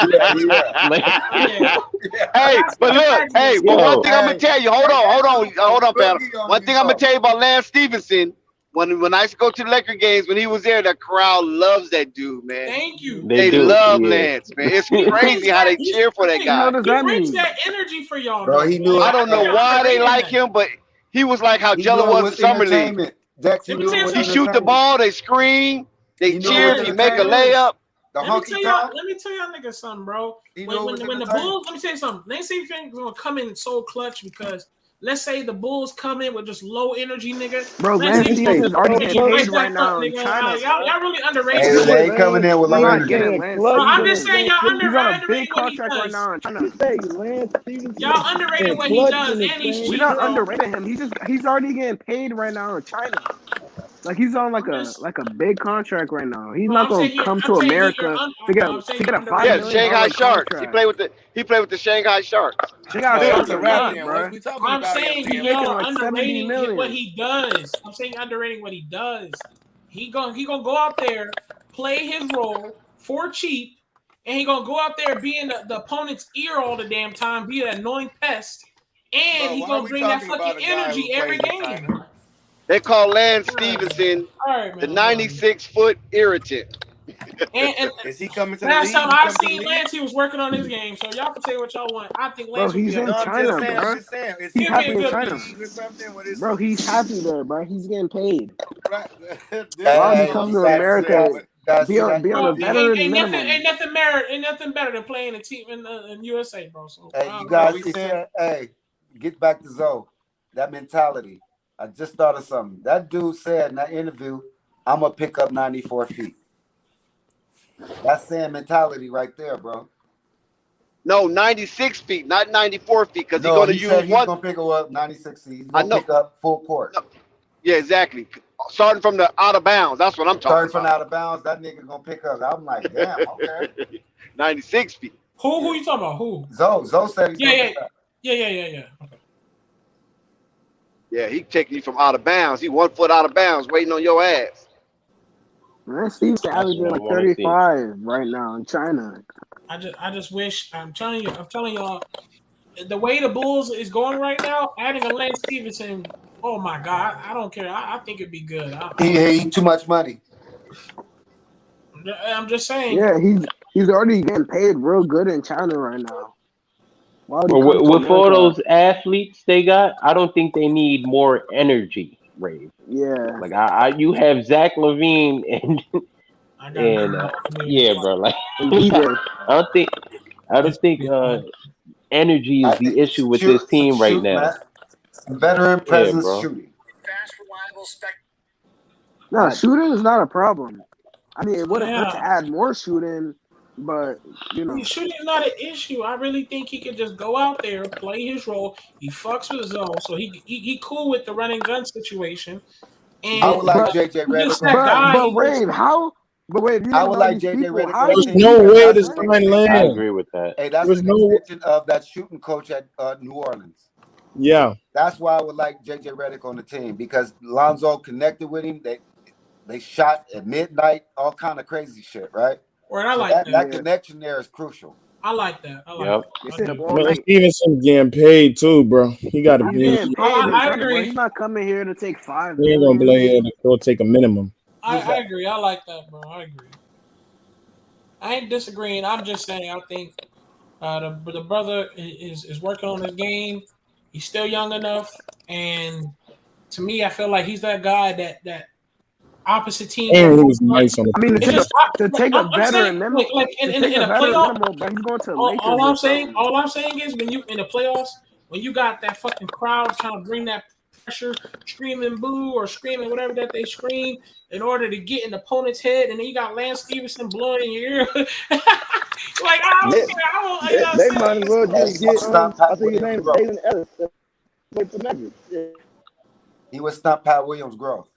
Hey, but look, one thing I'm gonna tell you. Hold on, pal. One thing I'm gonna tell you about Lance Stevenson. When I used to go to the Laker games, when he was there, the crowd loves that dude, man. Thank you. They love Lance, man. It's crazy how they cheer for that guy. He brings that energy for y'all, bro. He knew. I don't know why they like him, but he was like how Jello was in summer league. He shoot the ball, they scream, they cheer, he make a layup. Let me tell y'all niggas something, bro. When the Bulls, let me tell you something. Lance Stevenson is gonna come in so clutch because let's say the Bulls come in with just low energy, nigga. Bro, Lance Stevenson's already getting paid right now in China. Y'all really underrated. Hey, they ain't coming in with low not energy. getting Lance Bro, I'm Stevens. just saying y'all He's on a underrating big what he contract right does. now in China. Lance Stephenson. Y'all underrated what he does, and he's cheap. We're not bro. underrating him. He's already getting paid right now in China. Like he's on like a big contract right now. He's not gonna come to America to get a $5 Yeah, million Shanghai Sharks. contract. He played with the Shanghai Sharks. Shanghai That's Sharks a are wrap not, then. bro. What we talking I'm about saying here, y'all making are like 70 underrating million. what he does. I'm saying underrating what he does. He gonna go out there, play his role for cheap, and he gonna go out there be in the opponent's ear all the damn time, be an annoying pest, and he gonna bring that fucking energy every game. They call Lance Stevenson the 96-foot irritant. And is he coming to the last league? time I seen Lance, he was working on his game. So y'all can say what y'all want. I think Lance would be he's in a China, I'm bro. just saying. Is He's he happy coming in to the China. league or something? What is Bro, he's happy there, bro. He's getting paid. right? Why would he come to America? Be on a veteran minimum. Ain't nothing better than playing a team in USA, bro. So Hey, you guys keep saying, hey, get back to Zoe. That mentality. I just thought of something. That dude said in that interview, I'm going to pick up 94 feet. That's saying mentality right there, bro. No, 96 feet, not 94 feet, because No, he's he going said to he's use one. going to pick up 96 feet. He's going to pick up full court. No. Yeah, exactly. Starting from the out of bounds. That's what I'm talking Starting from out of bounds, that nigga going to pick up. I'm like, damn, okay. 96 feet. Who you talking about? Who? Zoe said he's going to pick up. Yeah. Okay. Yeah, he taking you from out of bounds. He 1 foot out of bounds, waiting on your ass. Man, Steve's averaging like 35 right now in China. I just wish. I'm telling y'all, the way the Bulls is going right now, adding a Lance Stevenson. Oh my God, I don't care. I think it'd be good. He too much money. I'm just saying. Yeah, he's already getting paid real good in China right now. Well, with all those athletes they got, I don't think they need more energy, Ray. Yeah. Like you have Zach LaVine and yeah, bro. Like I don't think energy is the issue with this team right now. Veteran presence shooting. No, shooting is not a problem. I mean, it wouldn't hurt to add more shooting, but shooting is not an issue. I really think he could just go out there, play his role. He fucks with zone, so he cool with the running gun situation. And I would like JJ Redick. But Ray, how? But wait, I would like JJ Redick. There's no way to sign Lance. I agree with that. Hey, that's There's an no extension of that shooting coach at New Orleans. Yeah. That's why I would like JJ Redick on the team because Lonzo connected with him. They shot at midnight, all kind of crazy shit, right? Or I like that connection there is crucial. I like that. Stevenson's getting paid too, bro. He got to be. I agree. He's not coming here to take $5 He ain't gonna play here to go take a minimum. I agree. I like that, bro. I agree. I ain't disagreeing. I'm just saying I think the brother is working on his game. He's still young enough, and to me, I feel like he's that guy that opposite team. And he was nice on the. I mean, to take a veteran, like in a playoff. He's going to All I'm saying is when you in the playoffs, when you got that fucking crowd trying to bring that pressure, screaming boo or screaming whatever that they scream in order to get in the opponent's head, and then you got Lance Stevenson blowing in your ear. Like I don't care. They might as well just get. I think his name is Aiden Ellis. Wait for Nuggets. He would stop Pat Williams' growth.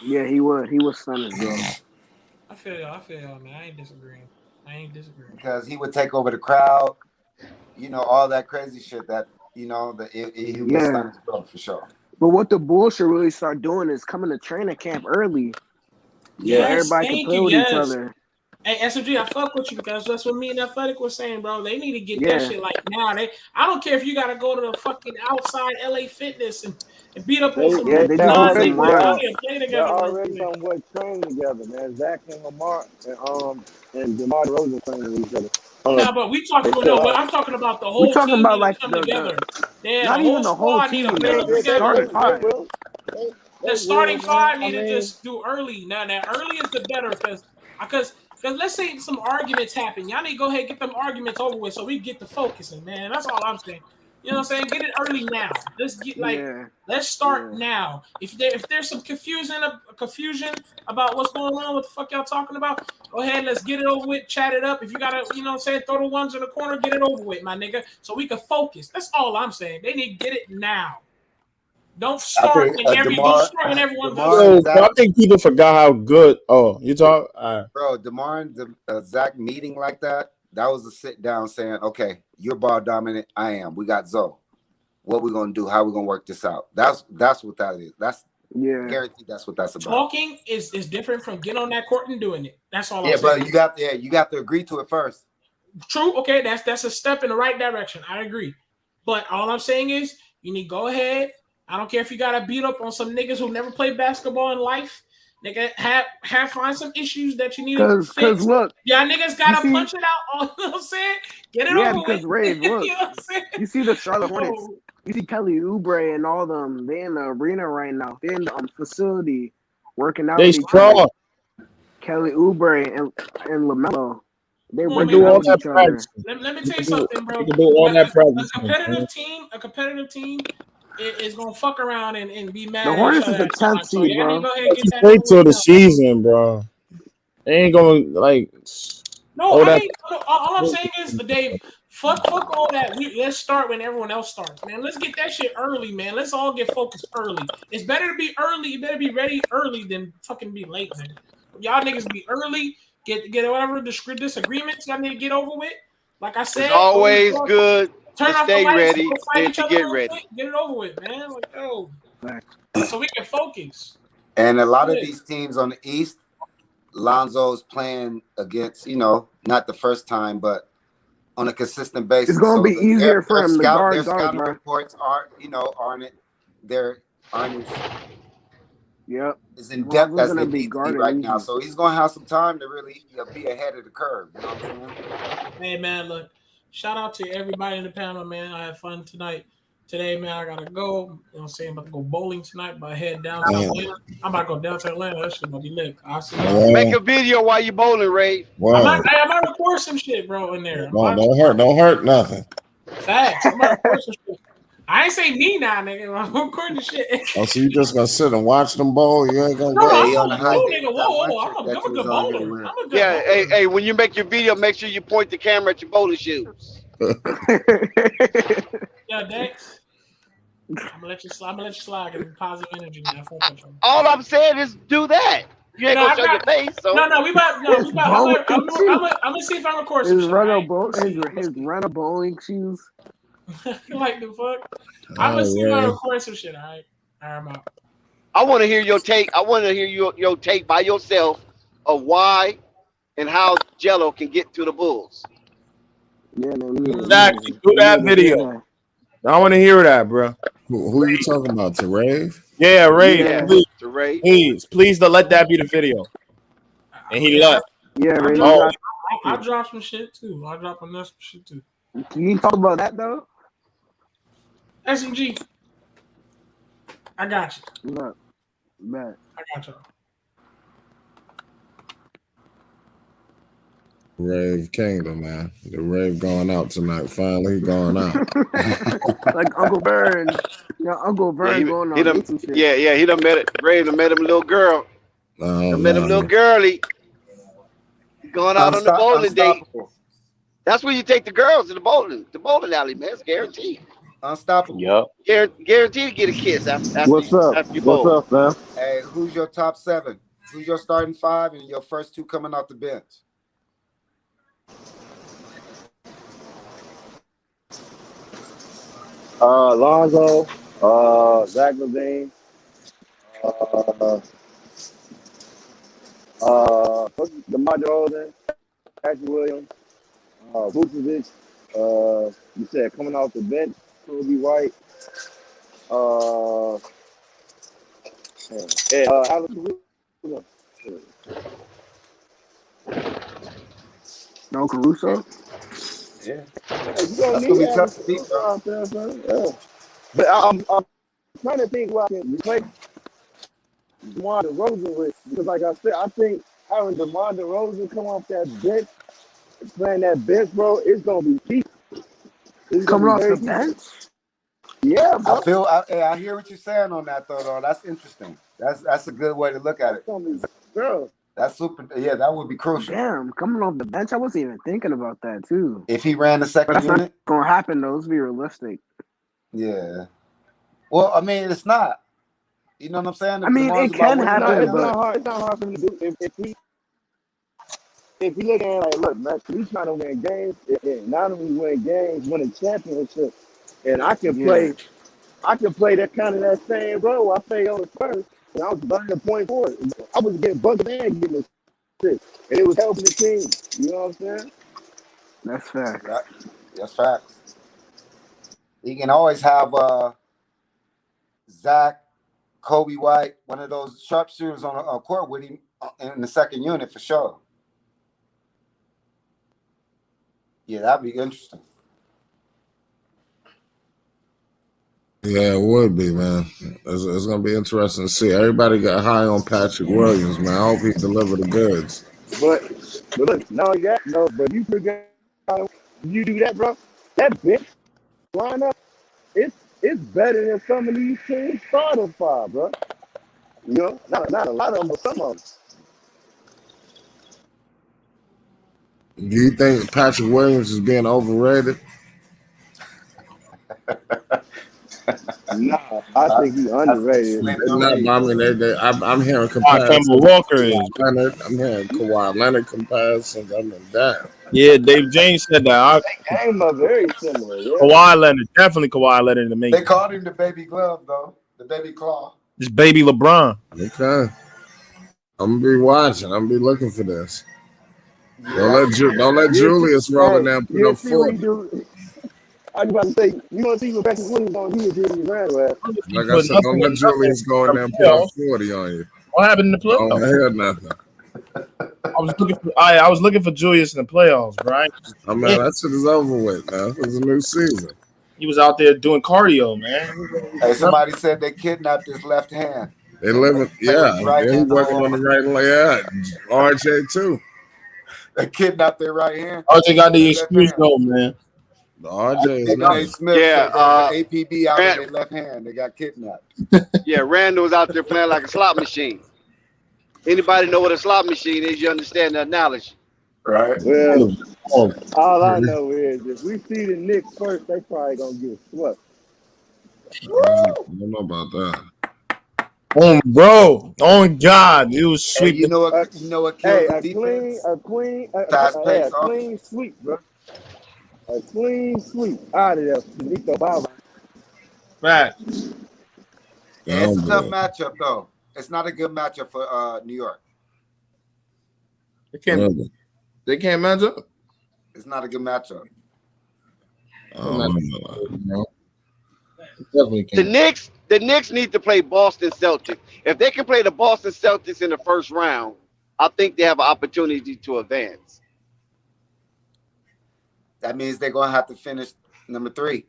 Yeah, he would. He was stunning, bro. I feel y'all, man. I ain't disagreeing. Because he would take over the crowd, all that crazy shit that, he would stun his growth for sure. But what the Bulls should really start doing is coming to training camp early. Yeah, everybody can play with each other. Hey, SMG, I fuck with you because that's what me and Athletic was saying, bro. They need to get that shit like now. I don't care if you got to go to the fucking outside LA Fitness and beat up on some they're already together. somewhat training together, man. Zach and Lamar and DeMar DeRozan training with each other. No, but we talking about. I'm talking about the whole. We're talking team about like come together. Not even the whole team. The starting five need to just do early. Now early is the better because let's say some arguments happen. Y'all need to go ahead and get them arguments over with so we get the focusing, man. That's all I'm saying. You know what I'm saying? Get it early now. Let's get let's start now. If there's some confusion about what's going on, what the fuck y'all talking about, go ahead, let's get it over with, chat it up. If you gotta, you know what I'm saying, throw the ones in the corner, get it over with, my nigga, so we can focus. That's all I'm saying. They need to get it now. Don't start when everyone does. I think people forgot how good. Oh, you talk, bro. DeMar and Zach meeting like that. That was a sit down saying, okay, you're ball dominant. I am. We got Zoe. What we gonna do? How we gonna work this out? That's what that is. That's guaranteed. That's what that's about. Talking is different from getting on that court and doing it. That's all. Yeah, but you got to agree to it first. True. Okay, that's a step in the right direction. I agree. But all I'm saying is you need to go ahead. I don't care if you gotta beat up on some niggas who never played basketball in life. Nigga, find some issues that you need to fix. Because look, y'all niggas gotta punch it out. You know what I'm saying? Get it over because with. Ray, look, you know what I'm saying? You see the Charlotte Hornets. You see Kelly Oubre and all them. They in the arena right now. They're in the facility working out. They strong. Kelly Oubre and LaMelo. They do all that practice. Let me tell you something, bro. They do all that practice. A competitive team is gonna fuck around and be mad. The Hornets is the 10th seed, bro. Wait till the season, bro. They ain't gonna like. No, all I'm saying is, Dave, fuck all that. Let's start when everyone else starts, man. Let's get that shit early, man. Let's all get focused early. It's better to be early. You better be ready early than fucking be late, man. Y'all niggas be early. Get whatever disagreements y'all need to get over with. Like I said, it's always good turn to off stay the lights, ready go fight than each to other get real ready. quick, get it over with, man. Like, yo, so we can focus. And a lot of these teams on the East, Lonzo's playing against, not the first time, but on a consistent basis. It's gonna be easier for him to guard their guards, scouting bro. reports aren't it? They're aren't as in depth Lonzo's as gonna they be need to be guarded right easy. now. So he's gonna have some time to really be ahead of the curve. You know what I'm saying? Hey man, look, shout out to everybody in the panel, man. I had fun today, man. I gotta go. You know what I'm saying? I'm about to go bowling tonight, but I head down to Atlanta. I'm about to go down to Atlanta. That shit about to be lit. I'll see y'all. Make a video while you bowling, Ray. Wow. I might record some shit, bro, in there. Don't hurt nothing. Facts. I might record some shit. I ain't say me now, nigga. I'm recording the shit. Oh, so you just gonna sit and watch them bowl? You ain't gonna go. I'm a good bowler. Yeah, hey, when you make your video, make sure you point the camera at your bowling shoes. Yeah, Dex. I'm gonna let you slide. Give me positive energy, man. All I'm saying is do that. You ain't gonna show your face. So. No, I'm gonna see if I record some shit. His runner bowling shoes. Like the fuck? I'm gonna see if I record some shit. All right, I'm out. I want to hear your take. I want to hear your take by yourself of why and how Jello can get to the Bulls. Yeah, man. Exactly. Do that video. I want to hear that, bro. Who are you talking about? To Rave? Yeah, Rave. Yeah, please, to Ray. Please don't let that be the video. And he left. Yeah, Ray. I dropped some shit too. I dropped some shit too. Can you talk about that though? SMG. I got you. Look, man. I got you. Rave Kingdom, man. The rave going out tonight. Finally going out. Like Uncle Vern. Uncle Vern going on. He done met it. Ray done met him a little girl. Met him a little girly. Going out on the bowling date. That's where you take the girls to the bowling alley, man. It's guaranteed. Unstoppable. Yep. Guaranteed to get a kiss after you bowl. What's up, man? Hey, who's your top 7? Who's your starting 5 and your first 2 coming off the bench? Lonzo, Zach LaVine, DeMar DeRozan, Patrick Williams, Vucevic, you said coming off the bench, Kobe White, Alex Caruso. No Caruso? Yeah. That's gonna be tough to beat, bro. Yeah. But I'm trying to think what I can replace DeMar DeRozan with, because like I said, I think having DeMar DeRozan come off that bench, playing that bench, bro, it's gonna be key. Coming off the bench? Yeah, bro. I hear what you're saying on that though. That's interesting. That's a good way to look at it. Bro. That's super. Yeah, that would be crucial. Damn, coming off the bench, I wasn't even thinking about that too. If he ran the But second that's unit, not gonna happen though. Let's be realistic. yeah. Well, I mean, it's not. You know what I'm saying? I mean, it can happen, It's but not hard. It's not hard for him to do. If we look at it like, look, man, we trying to win games, and not only win games, win a championship, and I can play that kind of that same role I played on the first, and I was running the point forward. I was getting buckets and getting assists, and it was helping the team. You know what I'm saying? that's fact. That's facts. He can always have Zach, Kobe White, one of those sharpshooters on a court with him in the second unit for sure. Yeah, that'd be interesting. Yeah, it would be, man. It's gonna be interesting to see. Everybody got high on Patrick Williams, man. I hope he deliver the goods. But look, no, but you forget you do that, bro. That bench lineup, it's better than some of these teams starting five, bro. You know, not a lot of them, but some of them. Do you think Patrick Williams is being overrated? Nah, I think he's underrated. I'm hearing Kemba comparisons. Walker is. Leonard. I'm hearing Kawhi Leonard comparisons. I mean, damn. Yeah, Dave James said that. They game are very similar. Yeah. Kawhi Leonard, definitely Kawhi Leonard in the making. They called him the baby glove, though. The baby claw. This baby LeBron. Okay. I'm gonna be watching. I'm gonna be looking for this. Don't let Julius roll it down. Put up 40. I was about to say, you want to see what Patrick Williams on here during the round, right? Like I said, don't let Julius go in there and put up 40 on you. What happened in the playoffs? Don't hear nothing. I was looking for Julius in the playoffs, right? I mean, that shit is over with, man. It's a new season. He was out there doing cardio, man. Hey, somebody said they kidnapped his left hand. They live, yeah. They're working on the right leg. Yeah. RJ too. They kidnapped their right hand. RJ got the excuse though, man. The RJ is Smith said APB out in their left hand. They got kidnapped. Yeah, Randall was out there playing like a slot machine. Anybody know what a slot machine is? You understand the analogy. Right. Well, all I know is if we see the Knicks first, they probably gonna get swept. I don't know about that. Oh, bro. Oh, God. It was sweet. Hey, you know what kills the defense? A clean sweep, bro. A clean sweep out of there. Beneath the ball. Right. Yeah, it's a tough matchup, though. It's not a good matchup for New York. They can't match up. It's not a good matchup. The Knicks need to play Boston Celtics. If they can play the Boston Celtics in the first round, I think they have an opportunity to advance. That means they're going to have to finish number 3.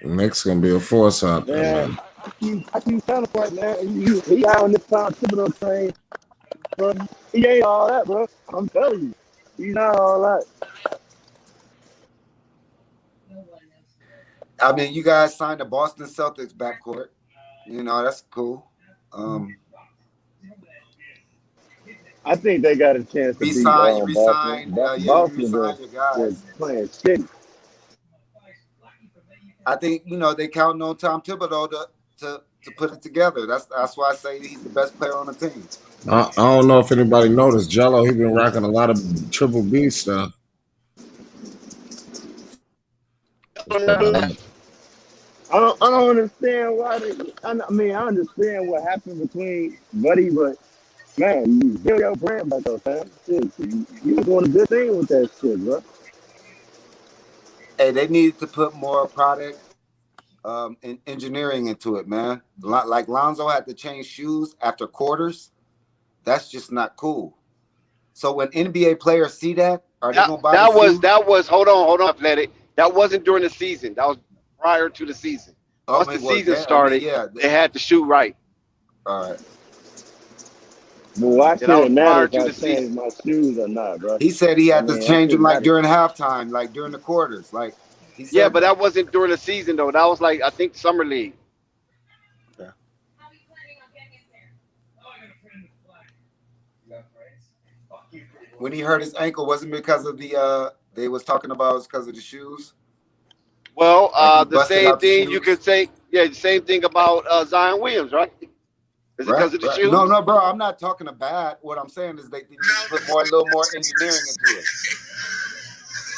The Knicks going to be a force out there, man. I keep telling you, man. He out on this Tom Thibodeau train, bro. He ain't all that, bro. I'm telling you. He's not all that. I mean, you guys signed the Boston Celtics backcourt. You know, that's cool. I think they got a chance to resign your guys playing shitty. I think, you know, they counting on Tom Thibodeau to put it together. That's why I say he's the best player on the team. I don't know if anybody noticed. Jello, he been rocking a lot of Triple B stuff. I don't understand why I understand what happened between Buddy, but man, you build your brand back up, man. You're doing a good thing with that shit, bro. Hey, they needed to put more product and engineering into it, man. Like Lonzo had to change shoes after quarters. That's just not cool. So when NBA players see that, are they gonna buy that shoes? was hold on, Athletic. That wasn't during the season. That was prior to the season. Once the season started, they had to shoot right. All right. Well, I can't matter if I change my shoes or not, bro. He said he had to change them like during halftime, like during the quarters. Like He Yeah, said but that. that wasn't during the season though. That was like I think summer league. Yeah. When he hurt his ankle, wasn't because of the they was talking about it was because of the shoes. Well, Like he the busted same out the thing you shoes. could say. Yeah, the same thing about Zion Williams, right? Is it Right, because of the right. No, shoes? no, bro. I'm not talking bad. What I'm saying is they need to put a little more engineering into it.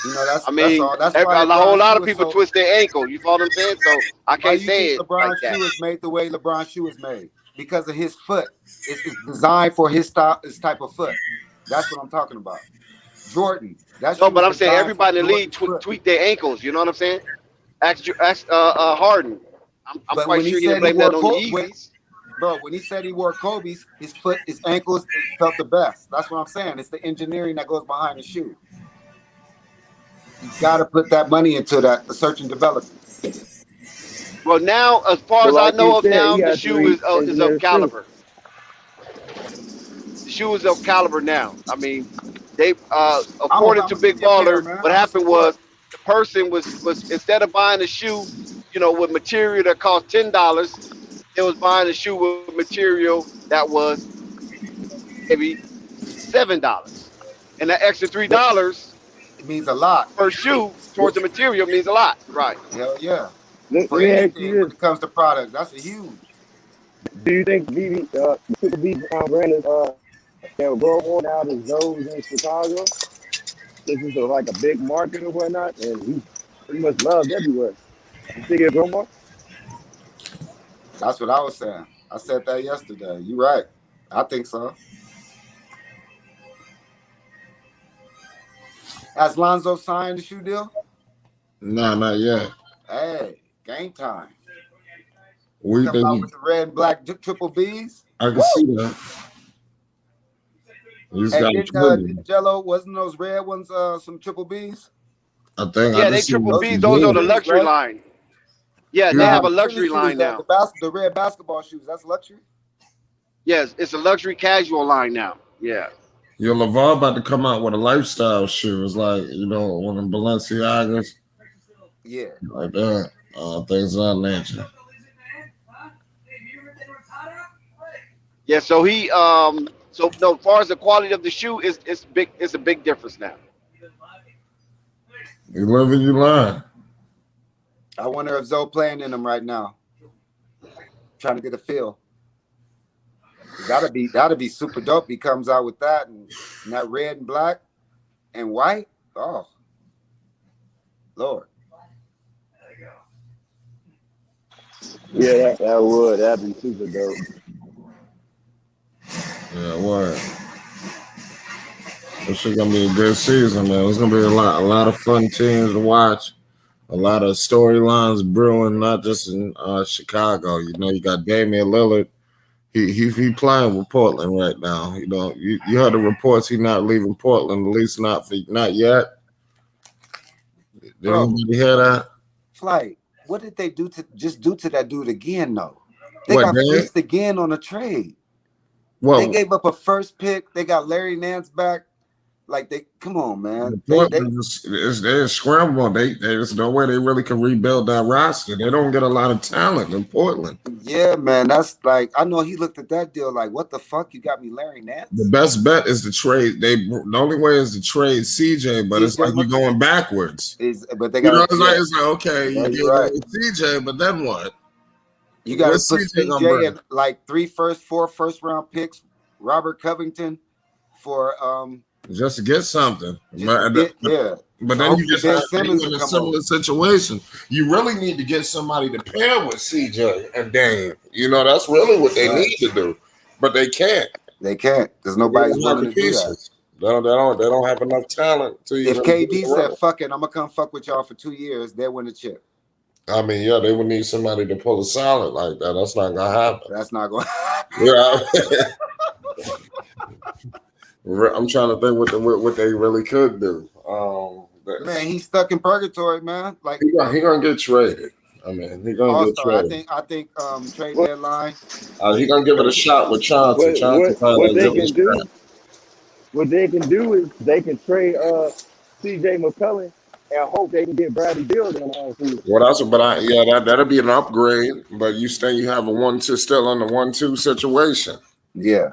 You know, I that's mean, all. That's why a whole LeBron's lot shoe of is people so. twist their ankle. You follow what I'm saying? So I Why can't do you think say it like LeBron's that. shoe is made the way LeBron's shoe is made? Because of his foot. It's designed for his style, his type of foot. That's what I'm talking about. Jordan. That No, shoe but is I'm saying designed for everybody in the league Jordan's foot. tweak their ankles. You know what I'm saying? Ask Harden. I'm But quite when he sure he didn't said he blame wore that on the Yeezys. when he said he wore Kobe's, his foot, his ankles felt the best. That's what I'm saying. It's the engineering that goes behind the shoe. You got to put that money into that search and development. Well, now, as far But as I like you know of said, now, he the had to shoe is of engineer the shoe. caliber. The shoe is of caliber now. I mean, they according I'm to gonna give Big you a pair, Baller, man. what I'm gonna happened support. was the person was instead of buying a shoe, with material that cost $10, they was buying a shoe with material that was maybe $7, and that extra $3 It means a lot. per shoe towards the material means a lot, right? Hell yeah. Let For me ask anything you when this: it comes to product, that's a huge. do you think Triple B brand can grow on out of those in Chicago? This is like a big market or whatnot, and he's pretty much loved everywhere. You think it'll grow more? That's what I was saying. I said that yesterday. You're right. I think so. Has Lonzo signed the shoe deal? No, not yet. Hey, game time. We Coming out think with the red and black triple Bs. I can see that. You just got And to didn't Jello, wasn't those red ones some triple Bs? I think I Yeah, they just see triple Those B's. are Those triple are the green. Bs, luxury right? line. Yeah, they Nah, have a the tennis luxury shoes, line now. the red basketball shoes, that's luxury. Yes, it's a luxury casual line now. Yeah. Yo, LeVar about to come out with a lifestyle shoe. It's like, one of the Balenciagas, Yeah. like that. Things of that nature. Yeah, so he so no, as far as the quality of the shoe it's big, it's a big difference now. You live and you learn. I wonder if Zoe playing in them right now. Trying to get a feel. That'd be super dope. He comes out with that and that red and black and white. Oh, Lord. Yeah, that'd be super dope. Yeah, word. This is gonna be a good season, man. It's gonna be a lot of fun teams to watch. A lot of storylines brewing, not just in Chicago. You got Damian Lillard. He playing with Portland right now. You heard the reports he not leaving Portland, at least not yet. Did anybody hear that? Flight. What did they do to that dude again? though? They What, got Dan? fleeced again on a trade. Well, They gave up a first pick. They got Larry Nance back. Like come on, man. Portland they're scrambling. There's no way they really can rebuild that roster. They don't get a lot of talent in Portland. Yeah, man. That's like I know he looked at that deal like, what the fuck? You got me Larry Nance? The best bet is to trade. The only way is to trade CJ, but it's like you're going backwards. But they got it's like okay, yeah, you get right. CJ, but then what? You got to What's put CJ gonna CJ bring? in like 4 first round picks. Robert Covington for just to get something. Yeah. But then you just have to be in a come similar situation. You really need to get somebody to pair with CJ and Dame. That's really what they need to do. But they can't. They can't because nobody's willing to do that. They don't have enough talent to If KD said, fuck it, I'm going to come fuck with y'all for 2 years, they'll win the chip. I mean, yeah, they would need somebody to pull a solid like that. That's not going to happen. That's not going to happen. Yeah. I'm trying to think what they really could do. Man, he's stuck in purgatory, man. Like he gonna get traded. I mean, he gonna get traded. I think trade deadline. He gonna give it a shot with Chauncey. What they can do is they can trade CJ McCollum and hope they can get Bradley Beal in all season. Well, that'll be an upgrade. But you have a 1-2 still in the 1-2 situation. Yeah.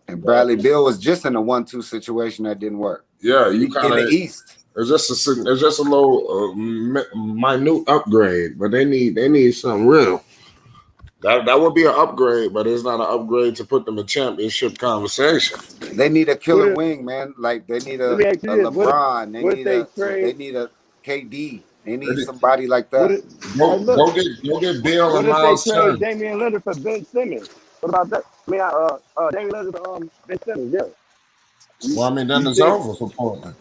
And Bradley Beal was just in a 1-2 situation that didn't work. Yeah, in the East. It's just a little minute upgrade, but they need something real. That would be an upgrade, but it's not an upgrade to put them in championship conversation. They need a killer wing, man. Like they need a LeBron. They need a KD. They need somebody like that. Go get Bill and Miles What if they Turner. trade Damian Lillard for Ben Simmons? What about that? I mean, Damian Lillard for Ben Simmons, yeah. Well, I mean, then it's over for Portland.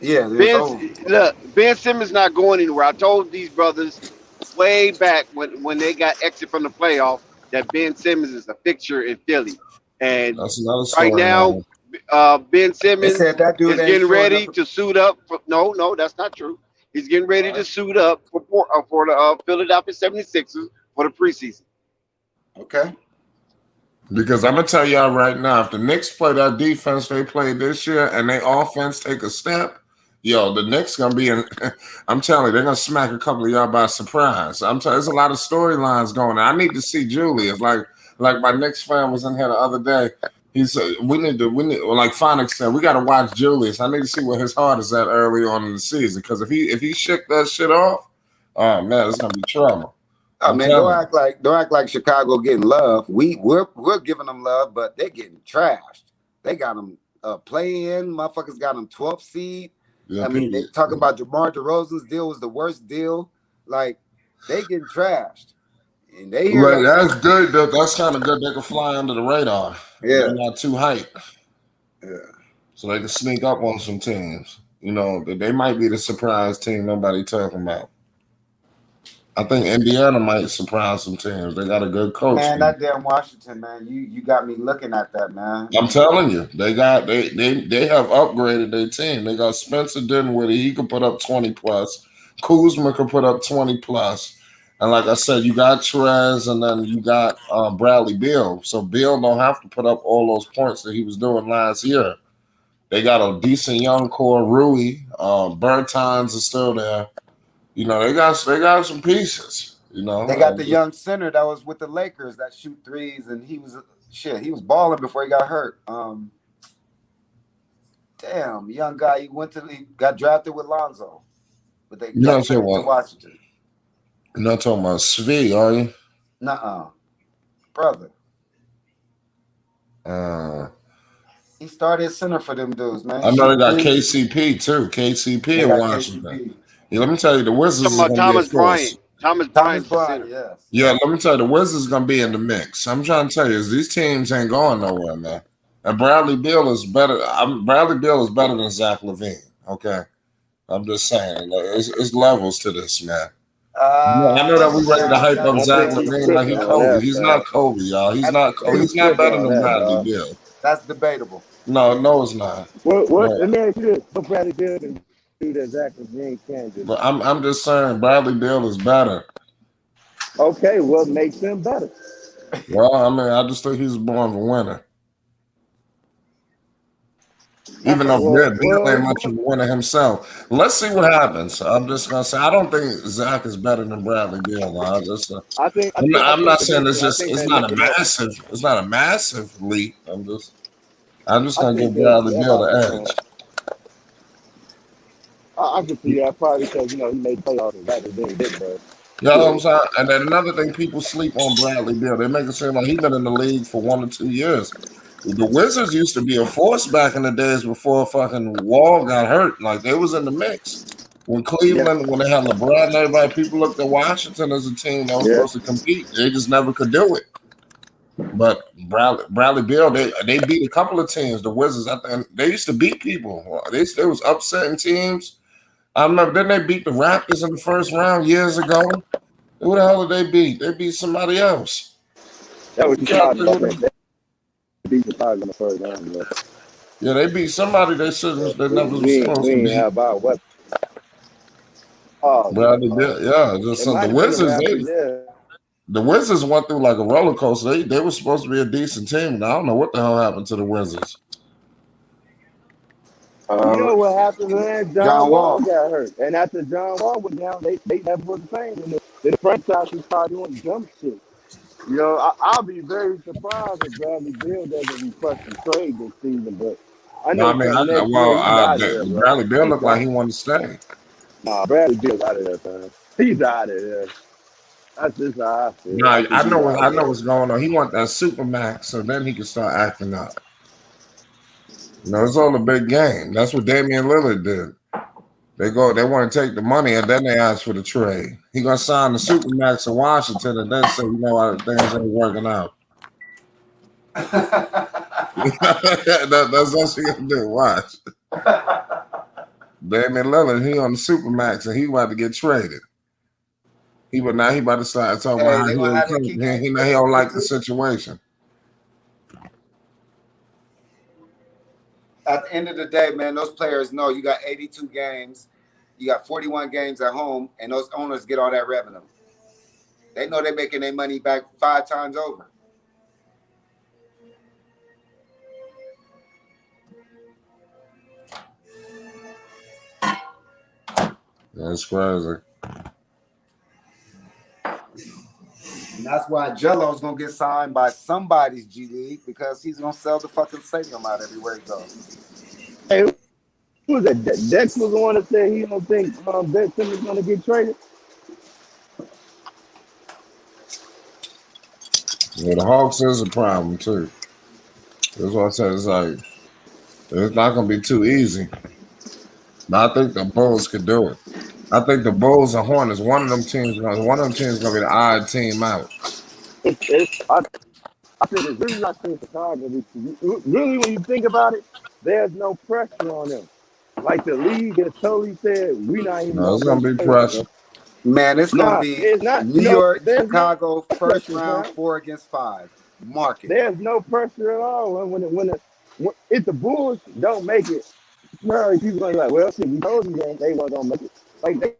Yeah, Ben Simmons not going anywhere. I told these brothers way back when they got exit from the playoff that Ben Simmons is a fixture in Philly, and right now Ben Simmons is getting ready to suit up. No, that's not true. He's getting ready to suit up for the Philadelphia 76ers for the preseason. Okay. Because I'm gonna tell y'all right now, if the Knicks play that defense they played this year and their offense take a step, the Knicks gonna be in. I'm telling you, they're gonna smack a couple of y'all by surprise. There's a lot of storylines going on. I need to see Julius. Like my Knicks fan was in here the other day. He said we need like Phonics said, we gotta watch Julius. I need to see where his heart is at early on in the season. Because if he shook that shit off, oh man, it's gonna be trouble. I mean, don't act like Chicago getting love. We're giving them love, but they're getting trashed. They got them play-in. Motherfuckers got them 12th seed. Yeah, I mean, they talk about DeMar DeRozan's deal was the worst deal. Like they getting trashed, and they hear that's good. That's kind of good. They can fly under the radar. Yeah, they're not too hype. Yeah, so they can sneak up on some teams. They might be the surprise team nobody talking about. I think Indiana might surprise some teams. They got a good coach. Man, that damn Washington, man. You got me looking at that, man. I'm telling you, they have upgraded their team. They got Spencer Dinwiddie. He could put up 20 plus. Kuzma could put up 20 plus. And like I said, you got Trez, and then you got Bradley Beal. So Beal don't have to put up all those points that he was doing last year. They got a decent young core. Rui, Bertans is still there. They got some pieces. They got the young center that was with the Lakers that shoot threes, and he was balling before he got hurt. Damn, young guy. He got drafted with Lonzo, but they got to Washington. You're not talking about Svi, are you? Nuh-uh, brother. He started center for them dudes, man. I know they got KCP too. KCP in Washington. Yeah, let me tell you, the Wizards is going to be Thomas Bryant. Thomas Bryant, yes. Yeah, let me tell you, the Wizards going to be in the mix. I'm trying to tell you, these teams ain't going nowhere, man. And Bradley Beal is better. Bradley Beal is better than Zach LaVine. Okay, I'm just saying, it's levels to this, man. I know that we ready to hype up Zach LaVine like he's Kobe. He's not Kobe, y'all. He's not Kobe. He's not better than Bradley Beal. That's debatable. No, it's not. What? Let me ask you this: what Bradley Beal can do that Zach LaVine can't do? But I'm just saying, Bradley Beal is better. Okay, what makes him better? Well, I mean, I just think he's born of a winner. Even though Beal ain't much of a winner himself. Let's see what happens. I'm just gonna say I don't think Zach is better than Bradley Beal. I'm not saying it's not a massive leap. I'm just gonna give Bradley Beal the edge. I can see that probably because he made playoffs rather than big bird. You know what I'm saying? And then another thing, people sleep on Bradley Beal. They make it seem like he's been in the league for 1 or 2 years. The Wizards used to be a force back in the days before fucking Wall got hurt. Like they was in the mix. When Cleveland, when they had LeBron and everybody, people looked at Washington as a team that was supposed to compete. They just never could do it. But Bradley Beal, they beat a couple of teams. The Wizards, I think they used to beat people. They was upsetting teams. I remember, didn't they beat the Raptors in the first round years ago? Who the hell did they beat? They beat somebody else. That was Chicago. They beat the Tigers in the first round. Bro. Yeah, they beat somebody they shouldn't. They never was supposed to beat. Have our weapons. Bradley Beal, yeah, just the Wizards. The Wizards went through like a roller coaster. They were supposed to be a decent team, and I don't know what the hell happened to the Wizards. You know what happened, man? John John Wall Wall. got hurt. And after John Wall went down, they never was the same. And the franchise should start doing dumb shit. You know, I'll be very surprised if Bradley Beal doesn't request a trade this season, but I No, I know mean, come next year he's out of there, bro. Bradley Beal He's looked like out. he wanted to stay. Nah, Bradley Beal's out of there, man. He's out of there. That's just how I No, feel. I think he's out I of know there. what's going on. He want that supermax, so then he can start acting up. You know, it's all a big game. That's what Damian Lillard did. They want to take the money, and then they ask for the trade. He gonna sign the supermax in Washington, and then say, you know what, things ain't working out. That's what he gonna do. Watch. Damian Lillard, he on the supermax, and he about to get traded. He about to start talking about how he don't like the situation. At the end of the day, man, those players know you got 82 games, you got 41 games at home, and those owners get all that revenue. They know they're making their money back 5 times over. That's crazy. And that's why Jello's gonna get signed by somebody's G League because he's gonna sell the fucking stadium out everywhere he goes. Hey, who was that? Dex was the one that said he don't think Ben Simmons gonna get traded. Yeah, the Hawks is a problem too. That's what I said. It's like it's not gonna be too easy. But I think the Bulls could do it. I think the Bulls and Hornets, one of them teams gonna be the odd team out. I think it's really not Team Chicago. Really, when you think about it, there's no pressure on them. Like the league has totally said, we're not even No, it's gonna gonna be play pressure. Man, it's gonna be it's not. New No, York, there's Chicago, no first pressure, round, man. 4 against 5. Mark it. There's no pressure at all. If the Bulls don't make it, no, people gonna be like, well, shit, we told you they weren't gonna make it. Like they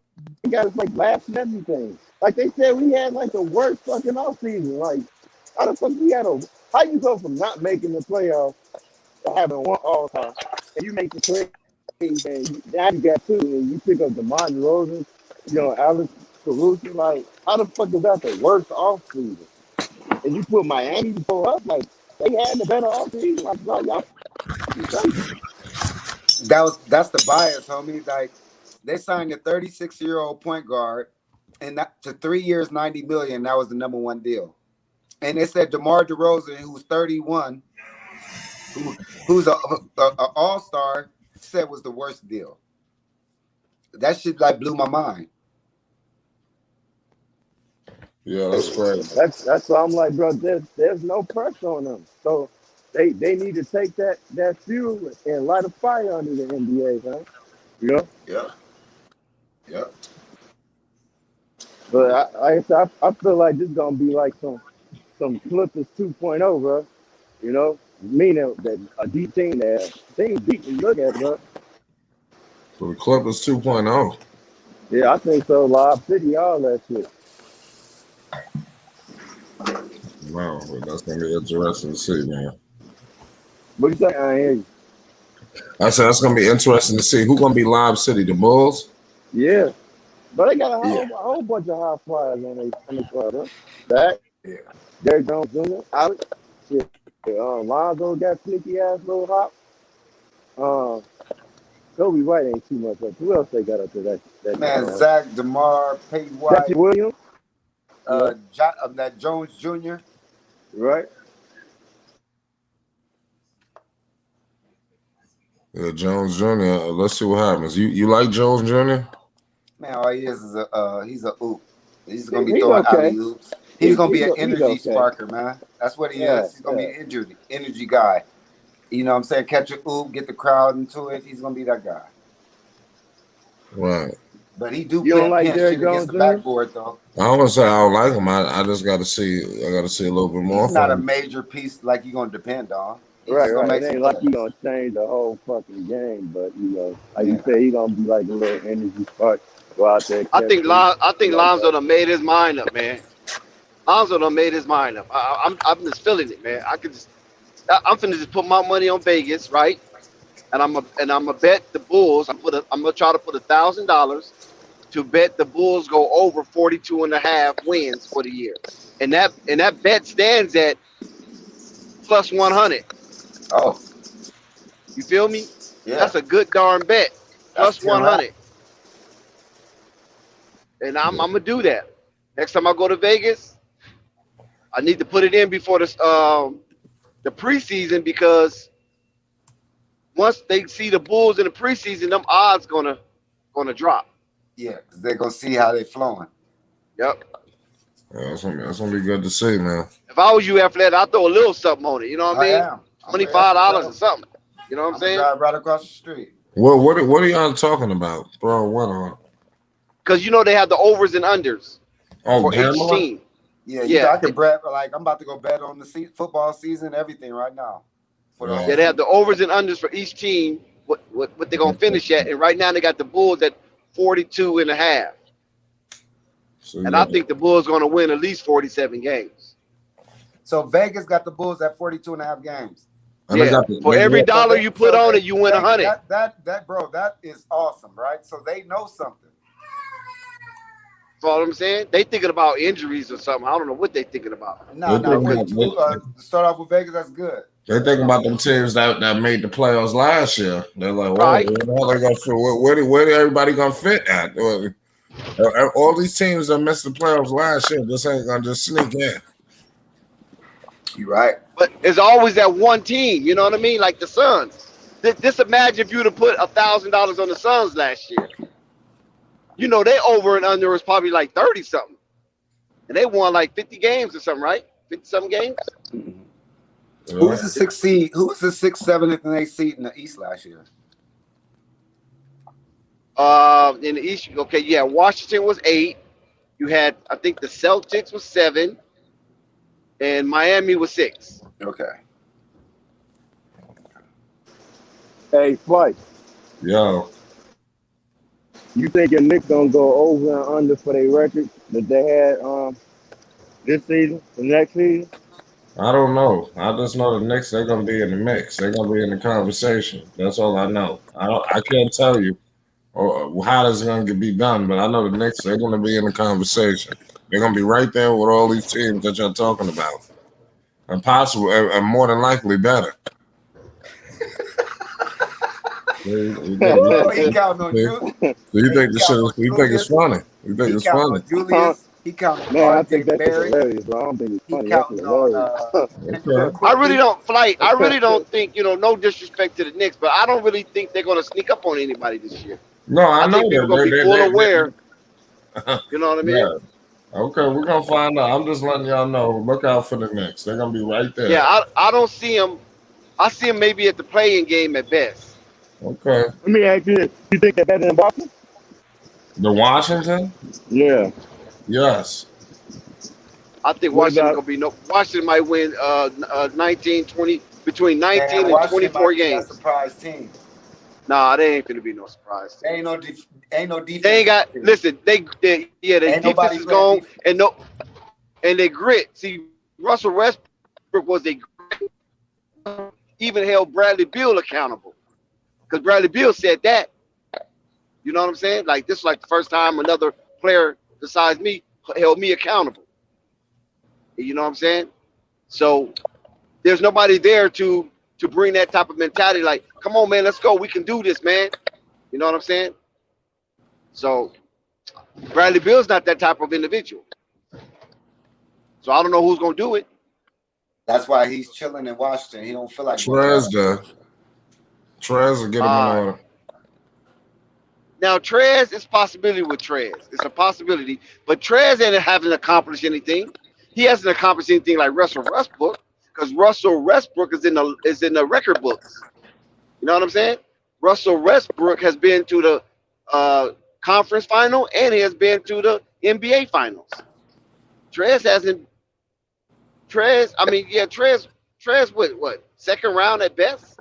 got us like last and everything. Like they said, we had like the worst fucking offseason. Like how the fuck how you go from not making the playoffs to having one all time and you make the trade and now you got 2 and you pick up DeMar DeRozan, Alex Caruso. Like how the fuck is that the worst offseason? And you put Miami before us, like they had the better offseason. Like y'all crazy. That's the bias, homie. Like they signed a 36-year-old point guard and that to 3 years, $90 million. That was the number 1 deal. And they said DeMar DeRozan, who's 31, who's a all-star, said was the worst deal. That shit like blew my mind. Yeah, that's crazy. That's why I'm like, bro, there's no pressure on them. So they need to take that fuel and light a fire under the NBA, man. You know? Yeah. Yep. But I feel like this is gonna be like some Clippers 2.0, bro. You know, meaning that a deep team that things deep when you look at it, bro. So the Clippers 2.0. Yeah, I think so. Lob City, all that shit. Wow, that's gonna be interesting to see, man. What you say? I ain't hear you. I said that's gonna be interesting to see who's gonna be Lob City, the Bulls. Yeah, but they got a whole bunch of high flyers on the club, huh? That Derrick Jones Jr., Alex, shit. Lonzo got sneaky ass little hop. Kobe White ain't too much up. Who else they got up there? Man, Zach, DeMar, Peyton White, Jesse Williams, that Jones Jr. right? Yeah, Jones Jr. Let's see what happens. You like Jones Jr.? Man, all he is he's a oop. He's gonna be He's throwing okay. alley oops. He's gonna be an He's energy okay. sparker, man. That's what he is. He's gonna be an energy guy. You know what I'm saying? Catch a oop, get the crowd into it. He's gonna be that guy. Right. But he do You don't like shit Derrick against Jones the Jr.? backboard though. I don't want to say I don't like him. I just got to see. I got to see a little bit more. He's not a major piece like you're gonna depend on. He's Right. just gonna make It ain't some like plays. he gonna change the whole fucking game, but like you said, he gonna be like a little energy spark. Go out there. I think Lonzo done made his mind up, man. Lonzo done made his mind up. I'm just feeling it, man. I'm finna just put my money on Vegas, right? and I'm gonna bet the Bulls. I'm gonna try to put $1,000 to bet the Bulls go over 42.5 wins for the year, and that bet stands at plus 100. Oh, you feel me? Yeah. That's a good darn bet. That's Plus 100. And I'm gonna do that. Next time I go to Vegas, I need to put it in before the preseason, because once they see the Bulls in the preseason, them odds gonna drop. Yeah, because they're gonna see how they flowing. Yep. Yeah, that's gonna be good to see, man. If I was you, Athletic, I'd throw a little something on it. You know what I mean? am. $25 or something. You know what I'm saying? Drive right across the street. What are y'all talking about, bro? What on? Because they have the overs and unders for each team. Yeah, I can bet. Like, I'm about to go bet on the football season, everything right now. They have the overs and unders for each team. What they're gonna finish at, and right now they got the Bulls at 42.5. And I think the Bulls gonna win at least 47 games. So Vegas got the Bulls at 42.5 games. Yeah. For every dollar you put on it, you win 100. That is awesome, right? So they know something. That's all I'm saying. They thinking about injuries or something. I don't know what they thinking about. Start off with Vegas. That's good. They thinking about them teams that made the playoffs last year. They're like, where they gonna fit? Where everybody gonna fit at? All these teams that missed the playoffs last year, this ain't gonna just sneak in. You're right. But it's always that one team. You know what I mean? Like the Suns. Just imagine if you'd have put $1,000 on the Suns last year. They over and under was probably like 30 something, and they won like 50 games or something, right? 50-something games. Mm-hmm. Who was the 6th seed? Who was the 6th, 7th, and 8th seed in the East last year? In the East, Washington was 8. You had, I think, the Celtics was 7, and Miami was 6. Okay. Hey, Flight. Yo. You think your Knicks gonna go over and under for their record that they had this season, the next season? I don't know. I just know the Knicks, they're gonna be in the mix. They're gonna be in the conversation. That's all I know. I can't tell you how this is gonna be done, but I know the Knicks, they're gonna be in the conversation. They're gonna be right there with all these teams that you're talking about, and possible, and more than likely better. You think it's funny? You think it's funny? Julius, he counted. Man, I think that's hilarious, bro. I don't think it's funny. That's hilarious. I really don't think, no disrespect to the Knicks, but I don't really think they're gonna sneak up on anybody this year. No, I know think people gonna be full aware. You know what I mean? Yeah. Okay, we're gonna find out. I'm just letting y'all know. Look out for the Knicks. They're gonna be right there. Yeah, I don't see them. I see them maybe at the playing game at best. Okay. Let me ask you this: you think they're better than Boston? The Washington? Yeah. Yes. I think Washington might win 19, 20, between 19 and 24 games. A surprise team. Nah, they ain't gonna be no surprise. Ain't no defense. They ain't got. Listen, their defense is gone, and they grit. See, Russell Westbrook was even held Bradley Beal accountable, because Bradley Beal said that. You know what I'm saying? Like, this is like the first time another player besides me held me accountable. You know what I'm saying? So there's nobody there to bring that type of mentality. Like, come on, man, let's go. We can do this, man. You know what I'm saying? So Bradley Beal's not that type of individual. So I don't know who's gonna do it. That's why he's chilling in Washington. He don't feel like Trez will get him in order. Now Trez, it's a possibility with Trez. It's a possibility, but Trez hasn't accomplished anything. He hasn't accomplished anything like Russell Westbrook, because Russell Westbrook is in the record books. You know what I'm saying? Russell Westbrook has been to the conference final, and he has been to the NBA finals. Trez hasn't. Trez, what? Second round at best?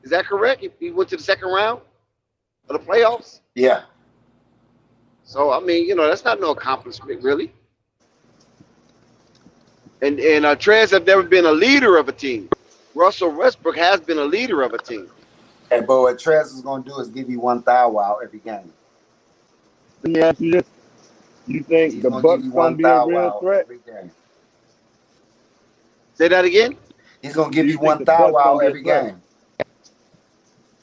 Is that correct? He went to the second round of the playoffs? Yeah. So, that's not no accomplishment, really. And Trez have never been a leader of a team. Russell Westbrook has been a leader of a team. Hey, but what Trez is gonna do is give you one thou wow every game. Let me ask you this: you think He's the gonna give Bucks you gonna one be a thou real wow threat? every game. Say that again. He's gonna Do give you you think one the thou Bucks wow gonna be a every threat? game.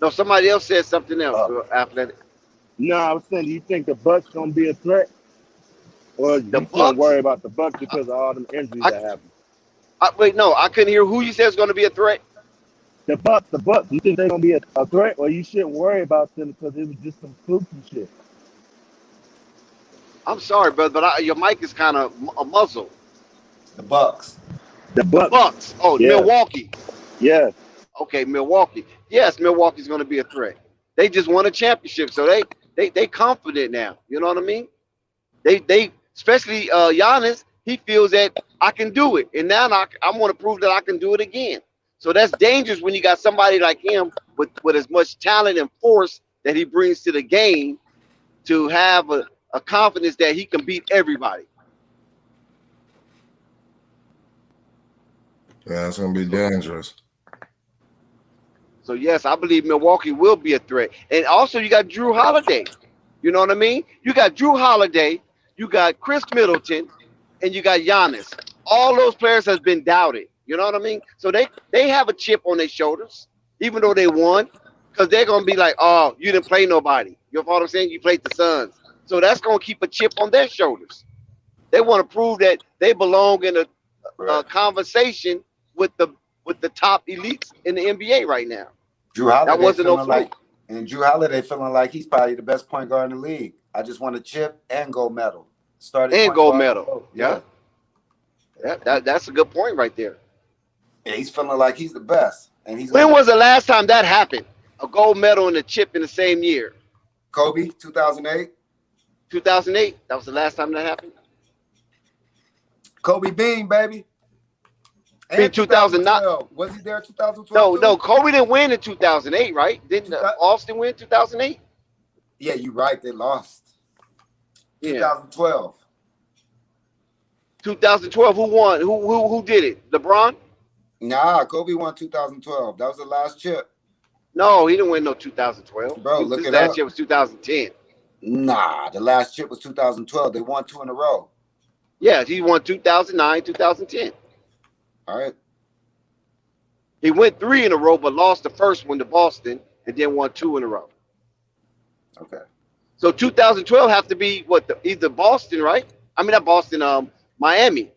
No, somebody else said something else after that. No, I was saying, do you think the Bucks gonna be a threat, or The you still Bucks. worry about the Bucks because of all them injuries that happened? Wait, no, I couldn't hear who you said is going to be a threat. The Bucks. You think they're gonna be a threat, or you shouldn't worry about them because it was just some fluky shit? I'm sorry, brother, but your mic is kind of a muzzle. The Bucks. The Bucks. Oh, Yeah. Milwaukee. Yeah. Okay, Milwaukee. Yes, Milwaukee's going to be a threat. They just won a championship, so they confident now. You know what I mean? They especially Giannis. He feels that I can do it, and now I want to prove that I can do it again. So that's dangerous when you got somebody like him with as much talent and force that he brings to the game to have a confidence that he can beat everybody. Yeah, it's gonna be dangerous. So yes, I believe Milwaukee will be a threat. And also you got Drew Holiday. You know what I mean? You got Drew Holiday, you got Chris Middleton, and you got Giannis. All those players has been doubted. You know what I mean? So they have a chip on their shoulders, even though they won, because they're gonna be like, oh, you didn't play nobody. You know what I'm saying? You played the Suns. So that's gonna keep a chip on their shoulders. They want to prove that they belong in a conversation with the top elites in the NBA right now. Drew Holiday That wasn't no fluke. Drew Holiday feeling like he's probably the best point guard in the league. I just want a chip and gold medal. Started And point gold guard. medal. Yeah. That's a good point right there. Yeah, he's feeling like he's the best. And he's When was the last time that happened? A gold medal and a chip in the same year? Kobe, 2008. 2008. That was the last time that happened. Kobe Bean, baby. In 2009. Was he there in 2012? No, Kobe didn't win in 2008, right? Didn't Austin win in 2008? Yeah, you're right. They lost. Yeah. 2012. 2012. Who won? Who did it? LeBron? Nah, Kobe won 2012. That was the last chip. No, he didn't win no 2012. Bro, look His it last up. chip was 2010. Nah, the last chip was 2012. They won 2 in a row. Yeah, he won 2009, 2010. All right. He went 3 in a row, but lost the first one to Boston, and then won 2 in a row. Okay. So 2012 have to be either Boston, right? I mean not Boston, Miami.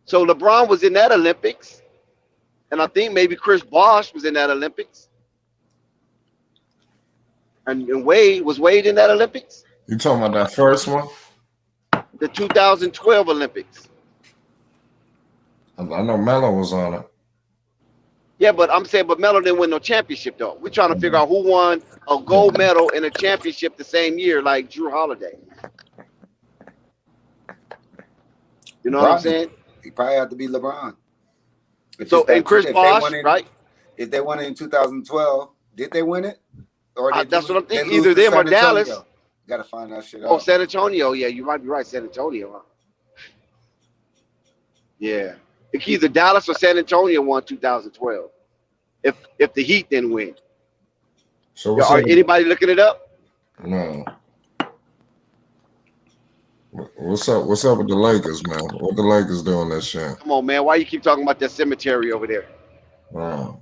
So LeBron was in that Olympics, and I think maybe Chris Bosh was in that Olympics, and Wade in that Olympics. You talking about that first one? The 2012 Olympics. I know Melo was on it. Yeah, but I'm saying, Melo didn't win no championship though. We're trying to figure out who won a gold medal and a championship the same year, like Drew Holiday. You know what I'm saying? He probably had to be LeBron. So and Chris Bosh, right? If they won it in 2012, did they win it? Or that's what I'm thinking. Either them or Dallas. Got to find that shit out. Oh, San Antonio. Yeah, you might be right. San Antonio. Huh? Yeah. It's either Dallas or San Antonio won 2012. If the Heat didn't win. So are anybody looking it up? No. What's up with the Lakers, man? What the Lakers doing this year? Come on, man. Why you keep talking about that cemetery over there? Oh.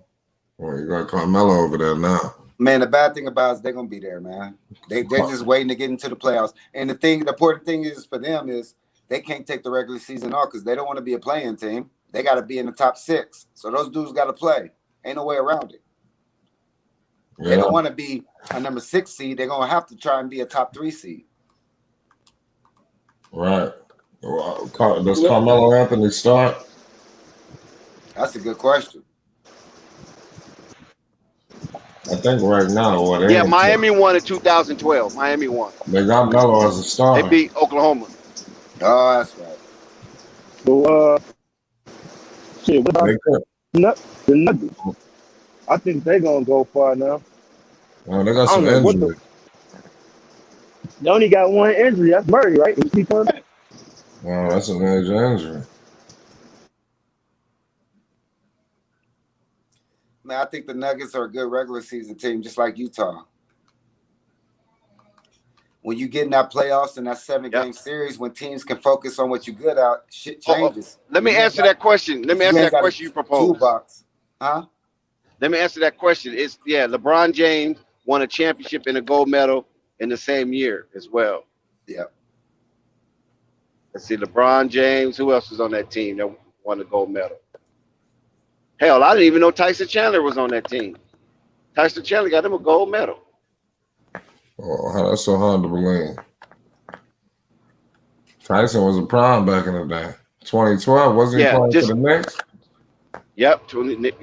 Well, you got Carmelo over there now. Man, the bad thing about it is they're gonna be there, man. They're just waiting to get into the playoffs. And the important thing is for them is they can't take the regular season off because they don't want to be a playing team. They got to be in the top 6. So those dudes got to play. Ain't no way around it. Yeah. They don't want to be a number 6 seed. They're gonna have to try and be a top 3 seed. Right. Does Carmelo Anthony start? That's a good question. I think right now. Yeah, Miami won in 2012. Miami won. They got Melo as a star. They beat Oklahoma. Oh, that's right. So, shit, what about the Nuggets? I think they're going to go far now. Oh, they got some injury. They only got one injury. That's Murray, right? Oh, that's a major injury. man. I think the Nuggets are a good regular season team, just like Utah. When you get in that playoffs and that 7-game series, when teams can focus on what you're good at, shit changes. Let me answer that question. Let me answer that question you proposed. Toolbox. Huh? Let me answer that question. It's LeBron James won a championship and a gold medal in the same year as well. Yeah. Let's see, LeBron James. Who else was on that team that won the gold medal? Hell, I didn't even know Tyson Chandler was on that team. Tyson Chandler got him a gold medal. Oh, that's so hard to believe. Tyson was a prime back in the day. 2012, wasn't he playing for the Knicks? Yep,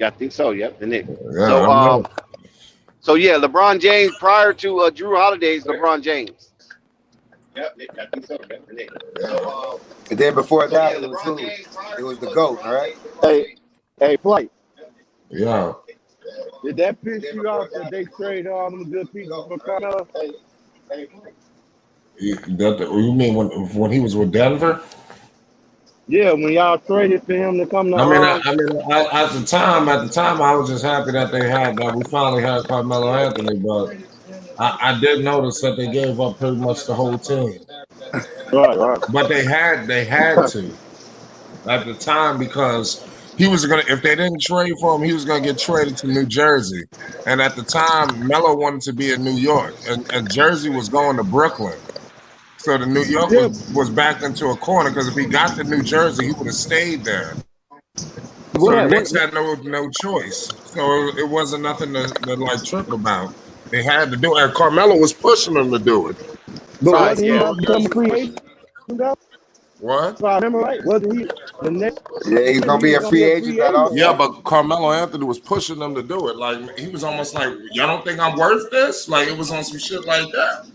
I think so. Yep, the Knicks. Yeah, So LeBron James prior to Drew Holiday's LeBron James. Yep, I think so. The Knicks. And then before that, it was who? It was the GOAT, all right? Hey, Flight. Yeah. Did that piss you off that they traded all them good people for Carmelo? You mean when he was with Denver? Yeah, when y'all traded for him to come to. I mean, at the time, I was just happy that they had that. We finally had Carmelo Anthony, but I did notice that they gave up pretty much the whole team. Right. But they had to at the time because he was gonna. If they didn't trade for him, he was gonna get traded to New Jersey. And at the time, Melo wanted to be in New York, and Jersey was going to Brooklyn. So the New York was backed into a corner because if he got to New Jersey, he would have stayed there. So the Knicks had no choice. So it wasn't nothing to like trip about. They had to do it. And Carmelo was pushing them to do it. But wasn't he about to become a free agent? What? So I remember right. Wasn't he the next? Yeah, he's gonna be a free agent. Yeah, but Carmelo Anthony was pushing them to do it. Like he was almost like, y'all don't think I'm worth this? Like it was on some shit like that.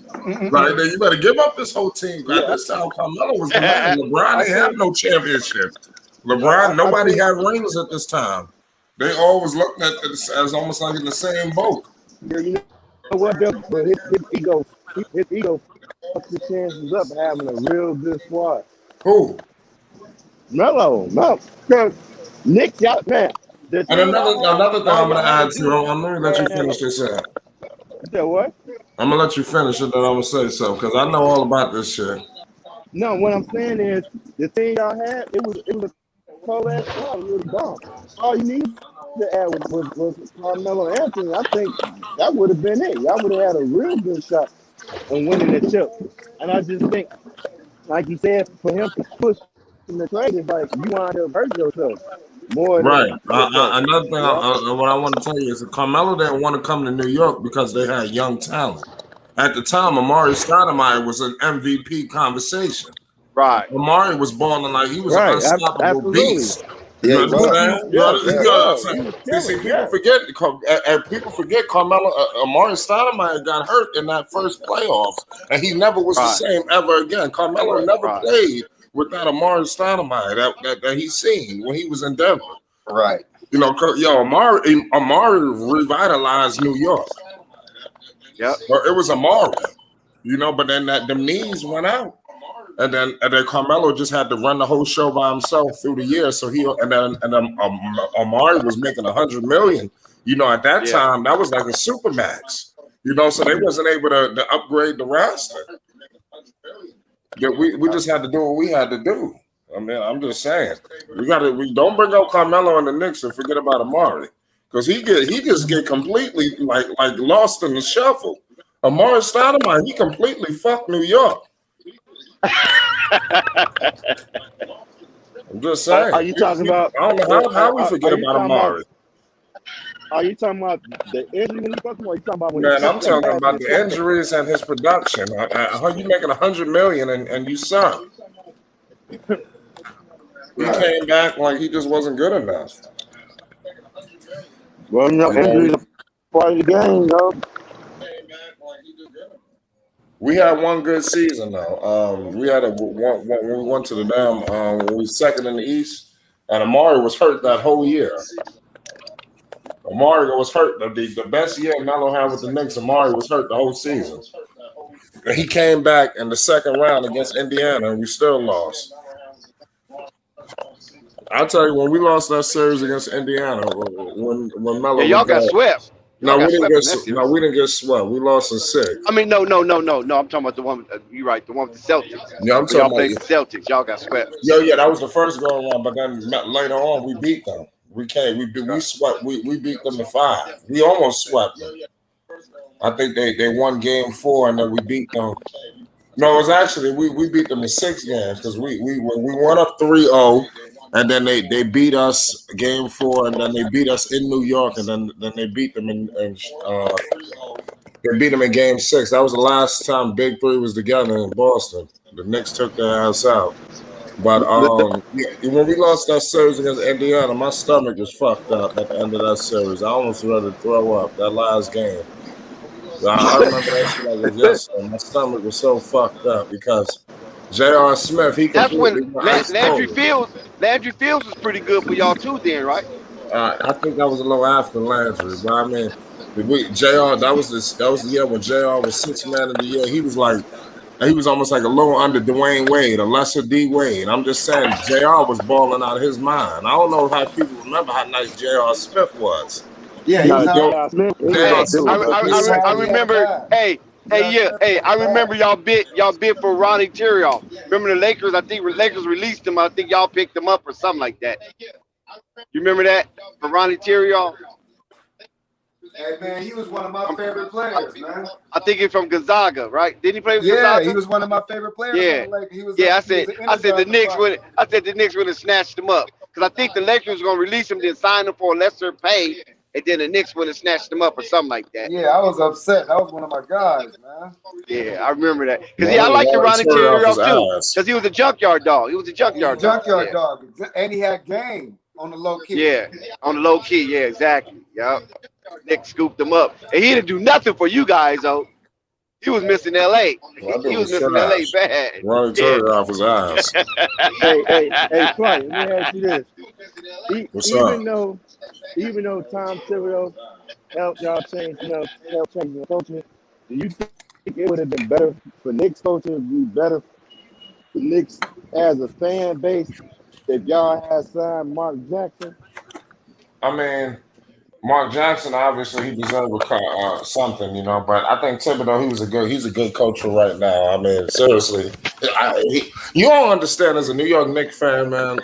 Like you better give up this whole team. At this time, Carmelo was the man. LeBron didn't have no championship. LeBron, nobody had rings at this time. They always looked at this as almost like in the same boat. Yeah, you know what? But his ego fucks the chances up of having a real good squad. Who? Melo. Nick, y'all, man. And another thing I'm gonna add to. I'm gonna let you finish this out. You said what? I'm gonna let you finish it, then I'm gonna say so because I know all about this shit. No, what I'm saying is the thing y'all had, it was a cold ass squad. It was bomb. All you need to add was Carmelo Anthony. I think that would have been it. Y'all would have had a real good shot on winning the chip. And I just think, like you said, for him to push in the trade is like you want to hurt yourself more. Right. Another thing, what I want to tell you is that Carmelo didn't want to come to New York because they had young talent. At the time, Amari Stoudemire was an MVP conversation. Right. Amari was balling like he was an unstoppable beast. Yeah, you understand? People forget Carmelo. Amari Stoudemire got hurt in that first playoffs, and he never was the same ever again. Carmelo never played without Amari Stoudemire that he's seen when he was in Denver. Right. You know, Amari revitalized New York. Yep. It was Amari, you know, but then the knees went out. And then Carmelo just had to run the whole show by himself through the year. So Amari was making $100 million. You know, at that time, that was like a super max. You know, so they wasn't able to upgrade the roster. We just had to do what we had to do. I mean, I'm just saying, we don't bring up Carmelo and the Knicks and forget about Amari because he just get completely like lost in the shuffle. Amari Stoudemire, he completely fucked New York. I'm just saying. Are you talking about? I don't know how we forget about Amari. Are you talking about the injury when you fuck him, or are you talking about when Man, I'm talking about the injuries and his production. How you making $100 million and you suck? He came back like he just wasn't good enough. Well, you know, injuries are part of the game, though. We had one good season though. We had when we went to the Dam. We were second in the East, and Amari was hurt that whole year. Amari was hurt. The best year Melo had with the Knicks, Amari was hurt the whole season. And he came back in the second round against Indiana, and we still lost. I'll tell you, when we lost that series against Indiana, when Melo Yeah, y'all was got out. swept. Y'all got swept in that series. No, we didn't get swept. We lost in 6. I mean, no. I'm talking about the one. You're right, the one with the Celtics. Yeah, I'm When y'all talking played the about. Celtics, y'all got swept. Yeah, that was the first go around, but then later on we beat them. We swept. We beat them in 5. We almost swept them. I think they won game 4 and then we beat them. No, it was actually we beat them in 6 games because we won up 3-0 and then they beat us game 4 and then they beat us in New York and then they beat them in they beat them in game 6. That was the last time Big 3 was together in Boston. The Knicks took their ass out. But when we lost that series against Indiana, my stomach was fucked up at the end of that series. I almost ready to throw up that last game. I remember that shit like it was yesterday. My stomach was so fucked up because J.R. Smith, he That's completely when went ice Landry cold. Fields was pretty good for y'all too, then, right? I think that was a little after Landry, but I mean, J.R. That was the year when J.R. was 6th man of the year. He was almost like a little under Dwayne Wade, a lesser D Wade. I'm just saying, J.R. was balling out of his mind. I don't know how people remember how nice J.R. Smith was. Yeah, he was out. I remember. Hey, I remember y'all bid for Ronnie Turiaf. Remember the Lakers? I think Lakers released him. I think y'all picked him up or something like that. You remember that for Ronnie Turiaf? Hey man, he was one of my favorite players, man. I think he's from Gonzaga, right? Did he play with Yeah, Gonzaga? he was one of my favorite players. Yeah, I said the Knicks would have snatched him up because I think the Lakers were gonna release him, then sign him for a lesser pay, and then the Knicks would have snatched him up or something like that. Yeah, I was upset. That was one of my guys, man. Yeah, I remember that because I liked Ronnie Turiaf too because he was a junkyard dog. He was a junkyard dog. And he had game on the low key. Yeah, on the low key. Yeah, exactly. Yep. Nick scooped him up, and he didn't do nothing for you guys though. He was missing L.A. He was missing L.A. bad. Ronnie Turiaf was ass. Hey, Flight, let me ask you this. What's Even though Tom Thibodeau helped y'all change, helped change the coaching, do you think it would have been better for Knicks coaching to be better for Knicks as a fan base if y'all had signed Mark Jackson? I mean, Mark Jackson, obviously, he deserved something, But I think Thibodeau, he's a good coach for right now. I mean, seriously, you all understand as a New York Knicks fan, man.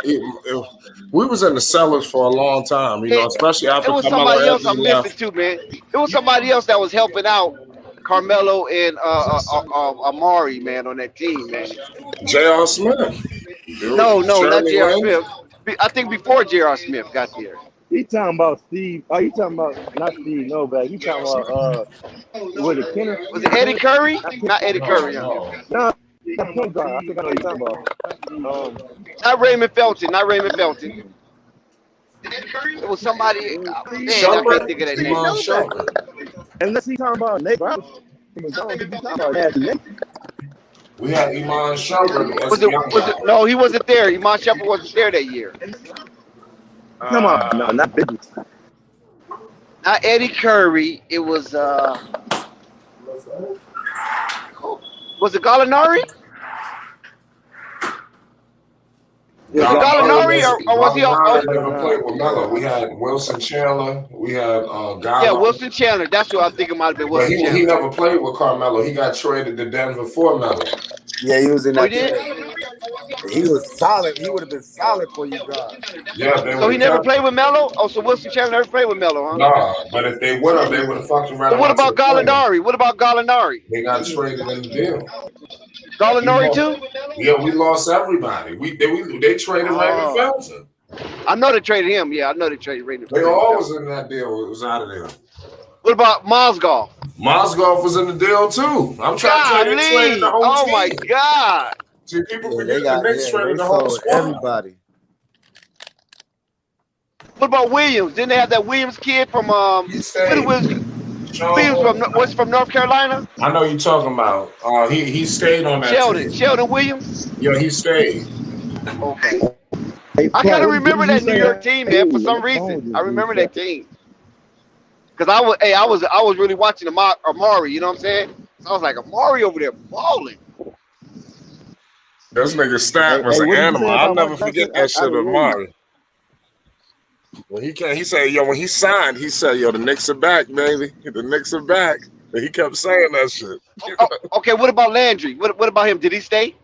We was in the cellars for a long time, especially after it was somebody else I'm missing too, man. It was somebody else that was helping out Carmelo and Amari, man, on that team, man. J.R. Smith. No, not J.R. Smith. I think before J.R. Smith got there. He talking about Steve. Oh, he talking about not Steve Novak. He talking about was it Kenner? Was it Eddie Curry? Not Eddie Curry. No, point guard. I think I know what you're talking about. Not Raymond Felton. It was somebody. Man, I can't think of that name. Unless he talking about Nate Brown. We had Iman Shumpert. No, he wasn't there. Iman Shumpert wasn't there that year. Come on, no, not business. Not Eddie Curry. It was was it Gallinari? Was it Gallinari or was he? Never played with Melo. We had Wilson Chandler. We had Gallo. Yeah, Wilson Chandler. That's what I think it might have been. Wilson Chandler. He never played with Carmelo. He got traded to Denver for Melo. Yeah, he was in that. He did? He was solid. He would have been solid for you guys. Yeah. So he never played with Melo? Oh, so Wilson Chandler never played with Melo, huh? Nah, but if they would have, they would have fucked around. So what about Gallinari? They got traded in the deal. Gallinari too? Yeah, we lost everybody. They traded Raymond Felton. I know they traded him. Yeah, I know they traded Raymond They Felton. all was in that deal. It was out of there. What about Mozgov? Mozgov was in the deal too. I'm trying to tell you, they traded the whole team. Oh my God! See, people forget the Knicks traded the whole squad. Everybody. What about Williams? Didn't they have that Williams kid from Williams from North Carolina? I know you're talking about. He stayed on that team. Sheldon Williams? Yeah, he stayed. Okay. I kind of remember that New York team, man. For some reason, I remember that team. Cause I was really watching Amari. You know what I'm saying? So I was like, Amari over there balling. This nigga stat was an animal. I'll never forget that shit with Amari. When he came, he said, "Yo." When he signed, he said, "Yo, the Knicks are back, baby. The Knicks are back." And he kept saying that shit. Okay, what about Landry? What about him? Did he stay?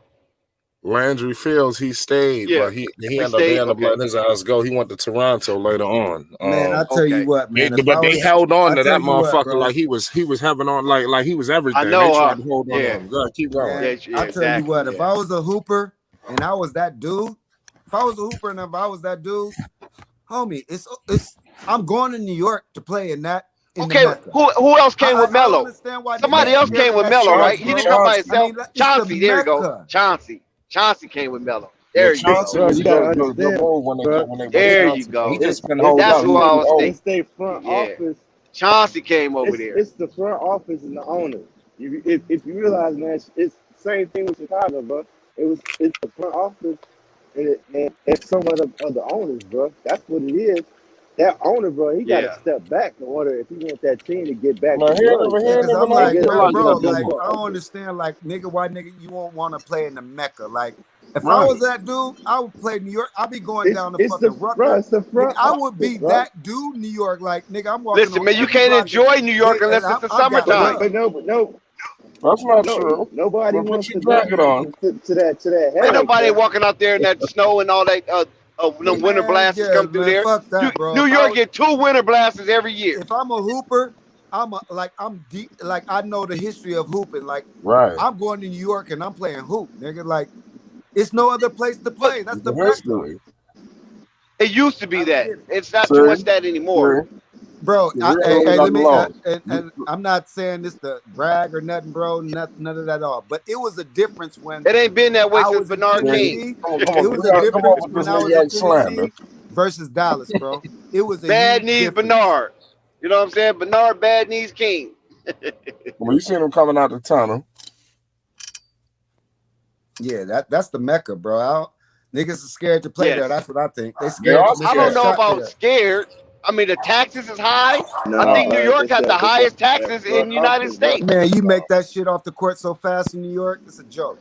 Landry Fields, he stayed, Yeah, but he he ended up they stayed. ended up Okay, letting his ass go. He went to Toronto later on. Man, I tell you okay. what, man. If I But they was, held on I to tell that you what, motherfucker bro. like he was having on like he was I everything. know. They tried to hold on to Yeah, him. Go ahead, keep going. Man, yeah, I tell you what. exactly. If Yeah. I was a hooper and I was that dude, if I was a hooper and if I was that dude, homie, it's. I'm going to New York to play in the Okay, Mecca. who else came with I don't Melo? understand why niggas Somebody is else scared came of with that Melo, shit, right? He didn't come bro. by I himself. mean, it's the Chauncey, there you go. Mecca. Chauncey came with Melo. Yeah, There you Chauncey go. Bro, was you a gotta good understand, move bro. when they There you Chauncey. He go. just been It's holding That's out. who He I been was old. it's thinking. their front Yeah, office. Chauncey came over there. It's the front office and the owners. If you realize, man, it's the same thing with Chicago, bro. It's the front office and some of the owners, bro. That's what it is. That owner, bro, he got to Yeah. step back in order if he want that team to get back Man, to glory, Yeah, bro. cause I'm know he like, did like bro, that, did like he? I don't understand, like nigga, why nigga you won't want to play in the Mecca? Like, if I Right. was that dude, I would play New York. I'd be going It's down to it's the fucking bro, Rutgers. it's the Nigga, front I would be office, right? that dude, New York. Like, nigga, I'm walking Listen, on man, you every can't block. enjoy New York And unless it's the I got summertime. love. No, That's not true. nobody But put wants your to go jacket on. to that Ain't headache, nobody bro. walking out there in that snow and all that. Them winter Man, blasts yeah, come through man, there. fuck that, bro. New York get 2 winter blasts every year. If I'm a hooper, I'm deep. Like I know the history of hooping. Like Right. I'm going to New York and I'm playing hoop, nigga. Like it's no other place to play. That's the The Mecca. history. It used to be I don't that. get it. It's not too much that See? anymore. Bro, We already hey, got let the me laws. and I'm not saying this to brag or nothing, bro. None of that at all. But it was a difference when It ain't been that way I since was in Bernard King. Tennessee. Come It on, was we a gotta come difference up with when this I New was in York slander. Tennessee versus Dallas, bro. It was a Bad huge knees difference. Bernard. You know what I'm saying? Bernard, bad knees King. When you seen him coming out the tunnel, Yeah, that's the Mecca, bro. Niggas are scared to play there. Yes. That's what I think. They they scared are to I miss their don't scared. know shot about there. scared. I mean, the taxes is high. No, I think New York it's has the that highest taxes front in the United office, bro. States. Man, you make that shit off the court so fast in New York, it's a joke.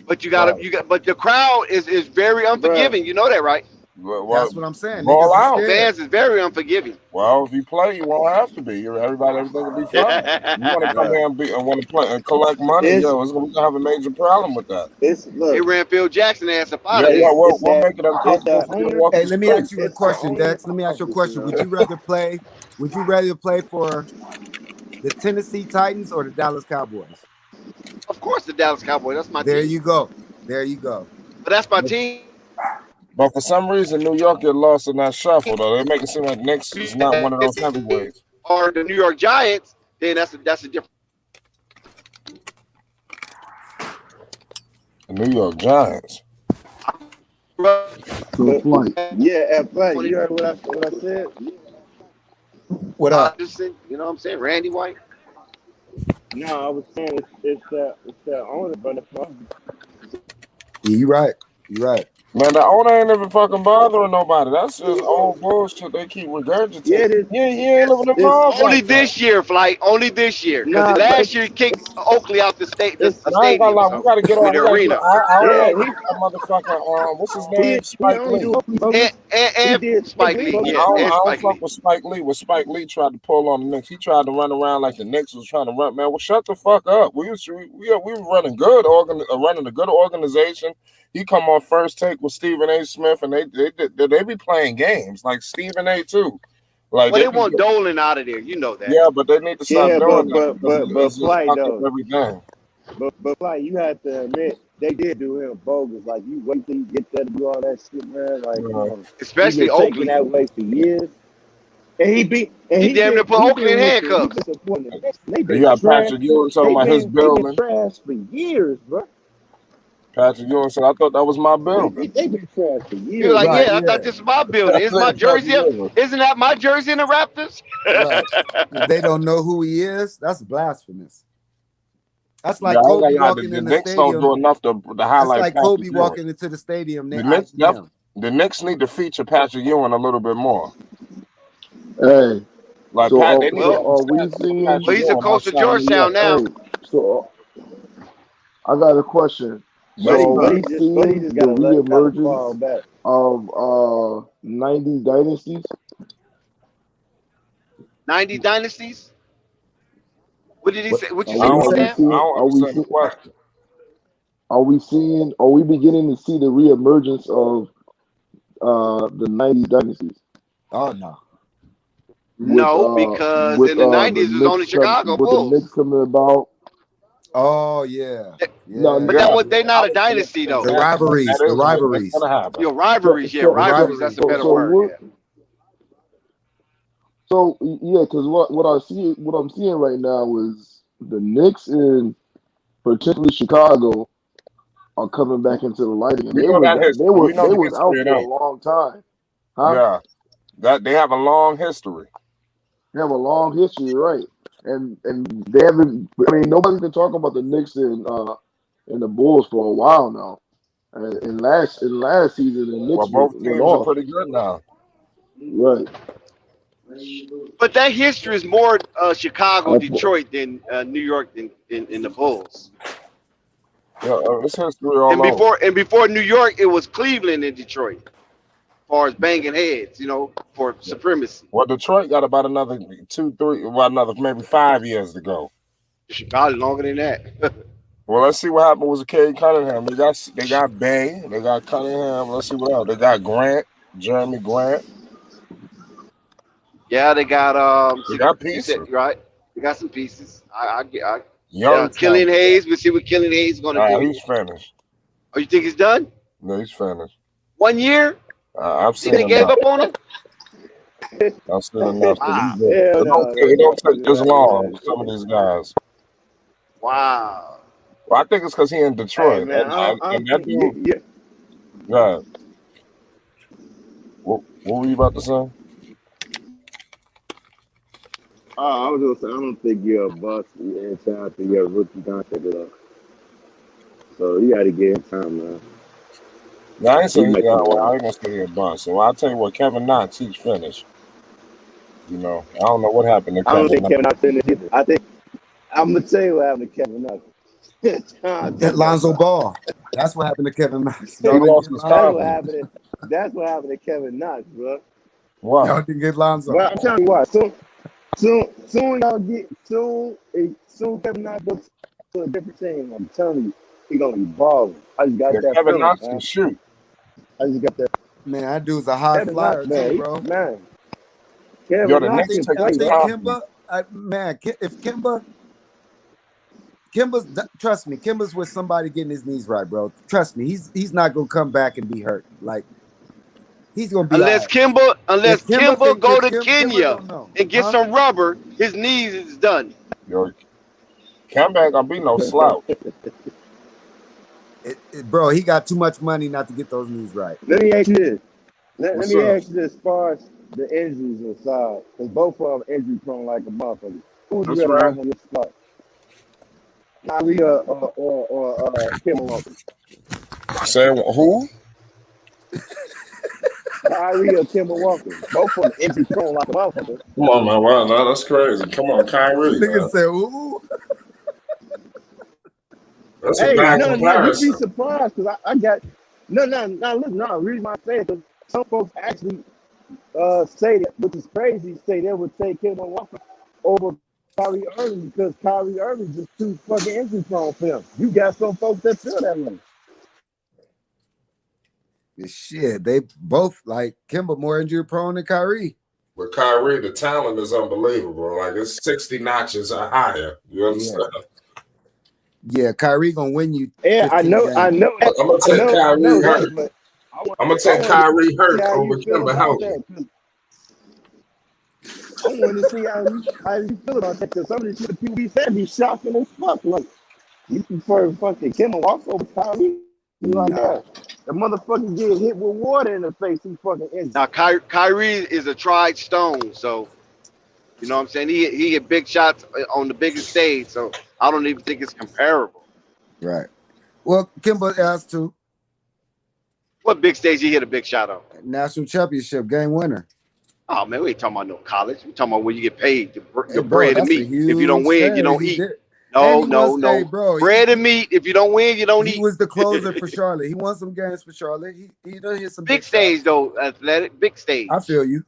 But Right. but the crowd is very unforgiving. You know that, right? Well, That's what I'm saying. ball Niggas are out. scared. Fans is very unforgiving. Well, if you play, you won't have to be. Everything will be fine. You want to come Right. here and want to play and collect money? It's Yo, we gonna have a major problem with that. They look, ran Phil Jackson ass up out Yeah, of there. we'll make it it's uncomfortable that for you to owner. walk Hey, the let me ask streets. you a It's the question, owner Dex. Let me ask you a office, question. Would you rather play for the Tennessee Titans or the Dallas Cowboys? Of course, the Dallas Cowboys. That's my There team. you go. There you go. But that's my team. But for some reason, New York get lost in that shuffle, though. They make it seem like Knicks is not one of those heavyweights. Or the New York Giants. Then that's a different. The New York Giants. So flight. Yeah, at flight. You heard what I said? What up? Anderson, you know what I'm saying? Randy White. No, I was saying it's that owner, but Yeah, you right. You right. Man, the owner ain't even fucking bothering nobody. That's just old bullshit they keep regurgitating. Yeah, He ain't living the life Only like that. this year, Flight. Only this year. Because Nah, last year he kicked Oakley out the state, the And I ain't gonna stadium lie, or we something. gotta get With on. the We gotta get. arena. I don't yeah, know that motherfucker. What's his name? he Spike only Lee. do bogus. And He did Spike Lee. I Yeah, don't, and I don't Spike fuck Lee. with Spike Lee. What Spike Lee tried to pull on the Knicks, he tried to run around like the Knicks was trying to run. Man, well, shut the fuck up. We were running good, running a good organization. He come on First Take with Stephen A. Smith, and they be playing games like Stephen A. too. Like Well, they they be, want Dolan out of there. You know that. yeah, but they need to stop Yeah, doing that because it's just flight fucked up though. everything. But flight, you have to admit they did do him bogus. Like you wait till you get there to do all that shit, man. Like Especially he been taking Oakley. that way for years. And He damn near put Oakley in handcuffs. They You got trash. Patrick Ewing talking about his They been building. trash for years, bro. Patrick Ewing said, "I thought that was my building." They been trash for He was years. like, Right, yeah, I yeah. thought this was my building. It's my Patrick jersey. Ewing. Isn't that my jersey in the Raptors? Right. If they don't know who he is, that's blasphemous. That's like Yeah, I ain't Kobe gonna lie, walking the in the Knicks don't do stadium. enough to That's highlight like Patrick Kobe Ewing. walking into the stadium. They The Knicks need to feature Patrick Ewing a little bit more. Hey, Like so Pat, they need to so have are we stats for seeing? Patrick He's a Ewing coach of outside of New Georgetown York. now. Hey, so I got a question. Yes, So sir. we seeing the gotta fall reemergence back. of 90s dynasties? 90 dynasties? What did he say? What you Are say, we, I are we Sam? seeing? don't Are we understand the seeing? question. Are we seeing? Are we beginning to see the reemergence of the '90s dynasties Oh no. No, because with in the the 90s it was only Knicks Chicago with the Knicks Bulls. coming about? Oh yeah. No, But Yeah. then Yeah, what? They're I not a was gonna dynasty say The though. rivalries. The that's rivalries. gonna happen. You know, rivalries. Yeah, so The rivalries. That's a rivalries. so better so word. what? Yeah. So yeah, because what I'm seeing right now is the Knicks and particularly Chicago are coming back into the lighting, and We know that they history. were We know the out history of for a them. long time, huh? Yeah, that they have a long history. They have a long history, right? And they haven't. I mean, nobody's been talking about the Knicks and the Bulls for a while now. In last season, the Well, Knicks both went teams are off, pretty good now. right? But that history is more Chicago, I, Detroit than New York in the Bulls. Yeah, it's history all over. And before New York, it was Cleveland and Detroit, as far as banging heads, for supremacy. Well, Detroit got about another 2, 3, well, another maybe 5 years to go. Chicago longer than that. Well, let's see what happened with Cade Cunningham. They got Bay, they got Cunningham. Let's see what else. They got Grant, Jeremy Grant. Yeah, they got They got you said pieces. right. They got some pieces. Young Killian talent. Hayes. We'll see what Killian Hayes is going to do. He's finished. Oh, you think he's done? No, he's finished. 1 year? I've Then seen they gave enough. up on him? I've seen enough. Wow. It don't take this long with some of these guys. Wow. Well, I think it's because he in Hey Detroit. man, And that dude, yeah. What were you about to say? I was gonna say I don't think you're a bust until after your rookie contract is up. So you got to give him time, man. Yeah, I ain't He saying, make yeah, it well, I work. ain't gonna say he a bust. So I'll tell you what, Kevin Knox, he's finished. I don't know what happened to I don't Kevin think Knox. Kevin Knox finished either. I think I'm gonna tell you what happened to Kevin Knox. Lonzo Ball. That's what happened to Kevin Knox. He Y'all didn't lost get his Lonzo. confidence. That's what happened to Kevin Knox, bro. What? Y'all didn't get Lonzo. Well, I'm telling you what. Soon y'all get soon Kevin Knox goes to a different team. I'm telling you, he gonna be balling. I just got Yeah, that Kevin feeling, Knox can man. shoot. I just got that. Man, that dude's a high Kevin Knox, flyer too, man, bro. Yo, Kevin the Knox Knicks can take I play, his bro. think confidence. Trust me, Kimba's with somebody getting his knees right, bro. Trust me, he's not gonna come back and be hurt. Like he's gonna be all Unless right. Kimba go to Kimba Kenya don't know, and get huh? some rubber, his knees is done. Yo, Kemba ain't gonna be no slouch. Bro, he got too much money not to get those knees right. Let me ask you this. Let What's me up? ask you this as far as the injuries aside, because both of them injury prone like a motherfucker. Who would you That's rather right. have on your spot? Kyrie or Kemba Walker? Say who? Kyrie or Kemba Walker? Both of them injury prone like a motherfucker. Come on, man. Wow, no, that's crazy. Come on, Kyrie, Nigga man. said, ooh. That's a Hey, bad no, you'd be comparison. surprised because I got listen, the reason why I say it, because some folks actually say that, which is crazy, say they would take Kemba Walker over Kyrie Irving because Kyrie Irving just too fucking injury prone for him. You got some folks that feel that way. Shit, they both like Kimba more injury prone than Kyrie. With Kyrie, the talent is unbelievable. Like it's 60 notches higher. You understand? Yeah, Kyrie gonna win you. Yeah, I 15 know games. I'm gonna take Kyrie that, hurt. but I'm gonna take wanted Kyrie to see hurt how over you feel Kemba about healthy. that. 'Cause I wanted to see how you feel about that because some of the shit people be saying be shocking as fuck. Like you prefer fucking Kemba Walker over Kyrie? You like that? The motherfucker get hit with water in the face. He fucking injured. Now Kyrie is a tried stone, so you know what I'm saying. He hit big shots on the biggest stage, so I don't even think it's comparable. Right. Well, Kimba has to. What big stage he hit a big shot on? National championship game winner. Oh man, we ain't talking about no college. We talking about where you get paid Hey, your bro, bread and that's a meat. If you don't huge win, you thing. don't He eat. did. No, And he was, hey, no. bro, Bread and meat. If you don't win, you don't he eat. was the closer for Charlotte. He won some games for Charlotte. He done hit some Big big stage shots. though, athletic. Big stage. I feel you.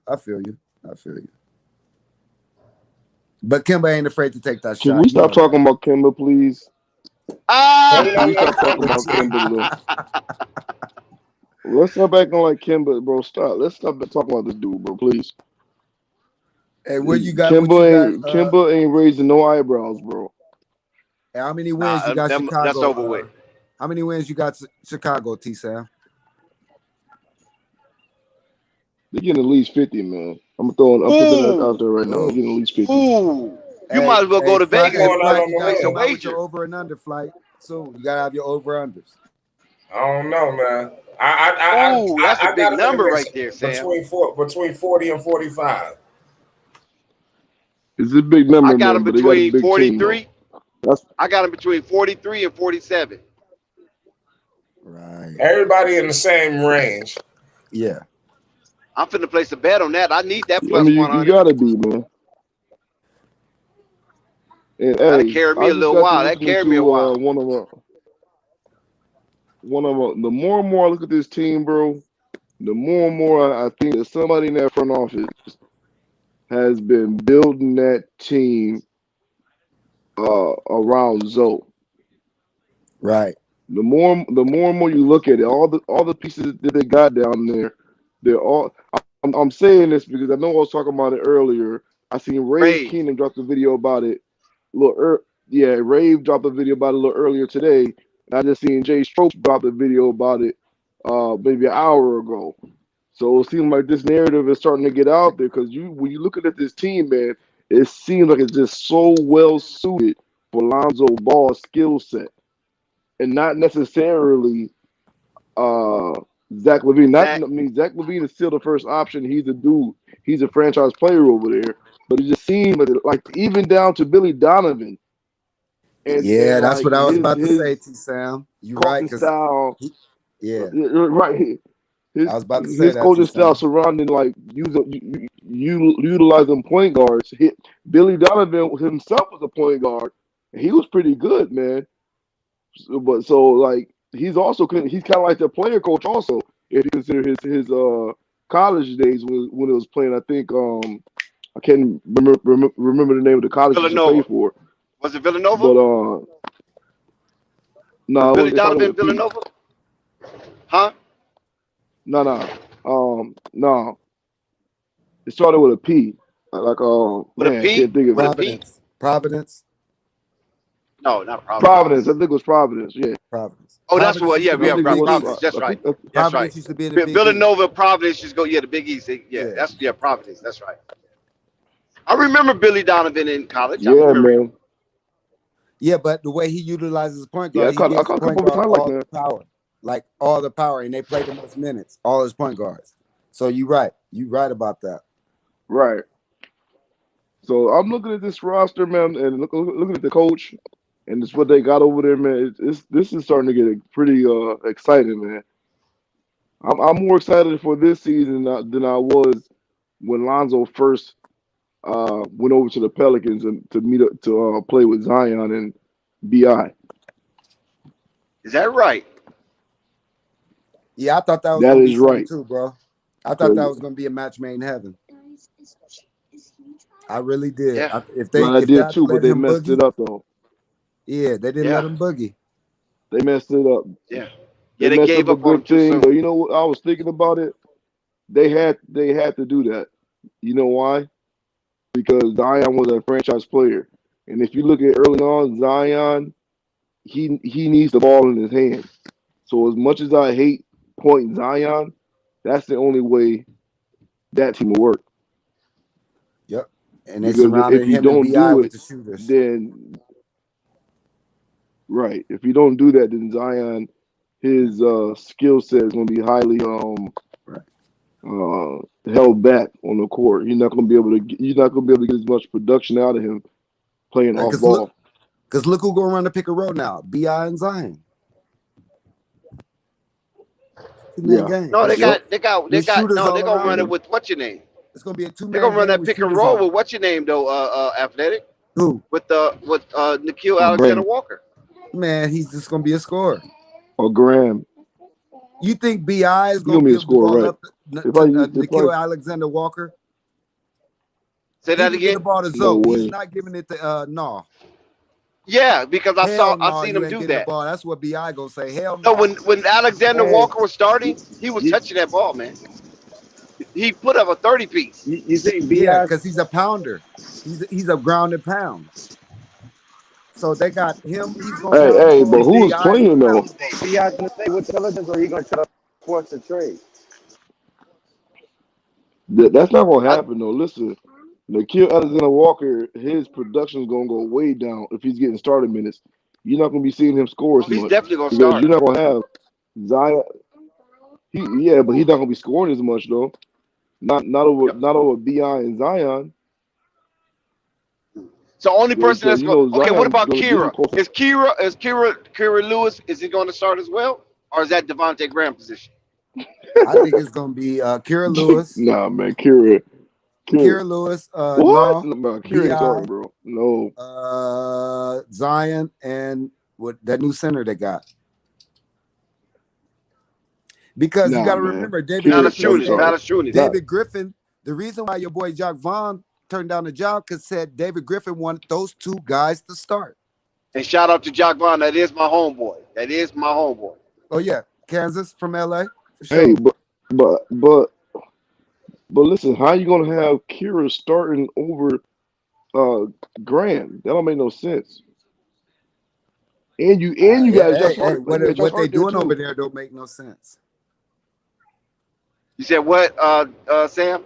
But Kimba ain't afraid to take that Can shot. we You know stop that. talking about Kimba, please? Can we stop talking about Kimba, though? Let's stop acting like Kimba, bro. Stop. Let's stop talking about this dude, bro. Please. Hey, what you got? What you got? Kimba ain't raising no eyebrows, bro. How many wins you got, that's Chicago? over with. How many wins you got, Chicago, T. Sam? They're getting at least 50, man. I'm putting that out there right now. They're getting at least 50. Ooh. You might as well go to Flight, Vegas Flight, you and gotta make a come out with your wager. over and under, Flight. So you gotta have your over unders. I don't know, man. That's a I big gotta number think right there, Sam. between 40 and 45. It's a big number, I got man, him but they got a between big team, 43. though. I got him between 43 and 47. Right. Everybody in the same range. Yeah. I'm finna place a bet on that. I need that I plus mean, you 100. gotta be, man. And That'll hey, carry me I a just little got to while. That listening carried me a to while. one of the more and more I look at this team, bro, the more and more I think that somebody in that front office has been building that team around Zoe. Right. The more and more you look at it, all the pieces that they got down there, they're all. I'm saying this because I know I was talking about it earlier. I seen Rave Keenan drop the video about it. Rave dropped a video about it a little earlier today. And I just seen Jay Strokes drop a video about it maybe an hour ago. So it seems like this narrative is starting to get out there because when you looking at this team, man, it seems like it's just so well suited for Lonzo Ball's skill set, and not necessarily Zach LaVine. Zach LaVine is still the first option. He's a dude. He's a franchise player over there. But it just seems like even down to Billy Donovan and Yeah, that's like what I was about to his say, T. Sam. You right? coaching style. Yeah. Right. I was about to say His that, coaching style T. Sam. surrounding like utilizing point guards. Billy Donovan himself was a point guard. And he was pretty good, man. Like he's kind of like the player coach also. If you consider his college days when it was playing, I think I can't remember the name of the college he Villanova. played for. Was it Villanova? But no, Billy it started Donovan with a P. Villanova? Huh? No. It started with a P. Like With a man, I P? can't think of With it. Providence. No, not Providence. I think it was Providence. Yeah. Providence. Oh, that's what. Yeah, I think it was Providence. That's right. That's Providence right. used to be in the Big Villanova, Providence just go. Yeah, the Big East. Providence. That's right. I remember Billy Donovan in college. I Yeah, remember him. man. Yeah, but the way he utilizes point Yeah, guard, I he caught gives a the point couple of guard times like that. all the power, and they play the most minutes, all his point guards. So you're right about that. Right. So I'm looking at this roster, man, and looking at the coach, and it's what they got over there, man. This is starting to get pretty exciting, man. I'm more excited for this season than I was when Lonzo first went over to the Pelicans and to play with Zion and Bi. Is that right? Yeah, I thought that was That gonna be is something right. too, bro. I thought that was gonna be a match made in heaven. I really did. Yeah. If I did that too, let but they him messed boogie, it up though. yeah, they didn't let him boogie. They messed it up. Yeah. They They messed gave up a up on him good too thing, soon. but you know what? I was thinking about it. They had to do that. You know why? Because Zion was a franchise player, and if you look at early on, Zion, he needs the ball in his hand. So as much as I hate pointing Zion, that's the only way that team will work. Yep. And they Because if surrounded you him and don't Bi do with it, the shooters. then right. If you don't do that, then Zion, his skill set is going to be highly held back on the court. You're not going to be able to get as much production out of him playing off ball. Because look who gonna run the pick and roll now. Bi and Zion. Game. No, they're gonna around run it him. with what's your name? It's gonna be a two-man They're gonna run game that with pick and shooters roll on. with what's your name though, Athletic? Who? With Nikhil Alexander Walker. Man, he's just gonna be a scorer. Or Graham. You think Bi is He's gonna be a give the scorer, ball right? up to Nikhil Alexander Walker? Say He that can get the again. ball to No Zoe. He's way. not giving it to no. Yeah, because Hell I no, seen you him ain't do getting the that. ball. That's what BI gonna say. Hell No, no. when Alexander Hey, Walker was starting, he was you, touching that ball, man. He put up a 30 piece. you think Yeah, Bi? because he's a pounder. He's a grounded pound. So they got him. He's gonna Hey, pound the hey, ball. but You who think was BI is gonna playing pound though? the ball. Bi's gonna stay with the Pelicans, or he gonna try to force a trade? That's not gonna I, happen though. Listen, Nikhil Alexander Walker, his production is gonna go way down if he's getting started minutes. You're not gonna be seeing him score oh, as he's much definitely gonna because start. you're not gonna have Zion. Yeah, but he's not gonna be scoring as much though. Yep. Not over Bi and Zion. So only person Because that's you going. know Okay, what Zion's about gonna get him Kira? close. Kira Lewis? Is he going to start as well, or is that Devontae Graham position? I think it's gonna be Kira Lewis, Nah, man, Kira, Kira Lewis, what? no, No, Kira ain't Bi, starting, bro. No, Zion, and what that new center they got. Because you got nah, to man, remember, David Kira Griffin ain't said, starting. Valanciunas. Not, David Griffin, the reason why your boy Jock Vaughn turned down the job because said David Griffin wanted those two guys to start. And shout out to Jock Vaughn. That is my homeboy. That is my homeboy. Oh yeah, Kansas from LA for hey, sure. but but listen, how you gonna have Kira starting over Graham? That don't make no sense. And you got Hey, Josh hey, Hart. You got Josh what they Hart there doing over too. there don't make no sense. You said what, Sam?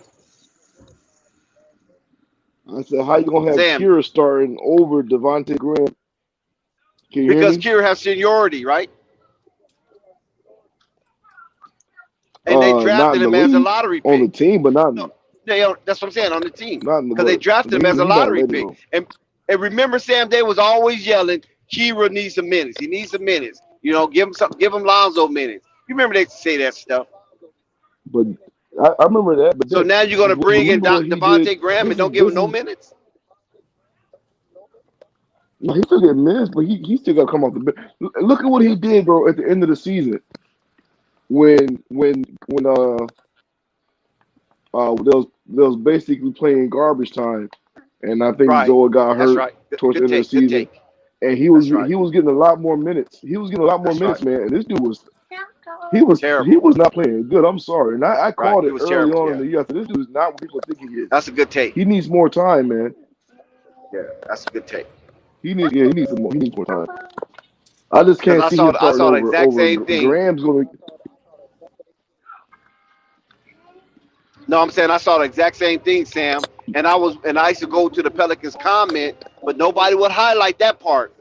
I said, how you gonna have Sam, Kira starting over Devontae Graham? Can you hear because me? Kira has seniority, right? And they Not in drafted the him as a league, lottery on the pick. team, but not No, that's what I'm saying, on the team. not in the Because they drafted him as a he got lottery ready pick. though. And remember, Sam, they was always yelling, Kira needs some minutes. He needs some minutes. You know, give him Lonzo minutes. You remember they say that stuff. But I remember that. But So that, now you're gonna but bring in remember what he did. Devontae Graham and This is don't give this him no is minutes? no, he still get minutes, but he still got to come off the bench. Look at what he did, bro, at the end of the season when they was basically playing garbage time, and I think Right. Zoa got That's hurt right. towards the Good end of the take. Good season, take. and That's right. he was getting a lot more minutes. He was getting a lot more That's right. minutes, man. And this dude was he Terrible. was not playing good. I'm sorry, and I Right. called He it was early terrible. on in Yeah. the year. I said this dude is not what people think he is. That's a good take. He needs more time, man. Yeah. That's a good take. He needs more time. I just Because can't see him I starting saw the exact over same thing. Graham's going to. No, I'm saying I saw the exact same thing, Sam. And I used to go to the Pelicans comment, but nobody would highlight that part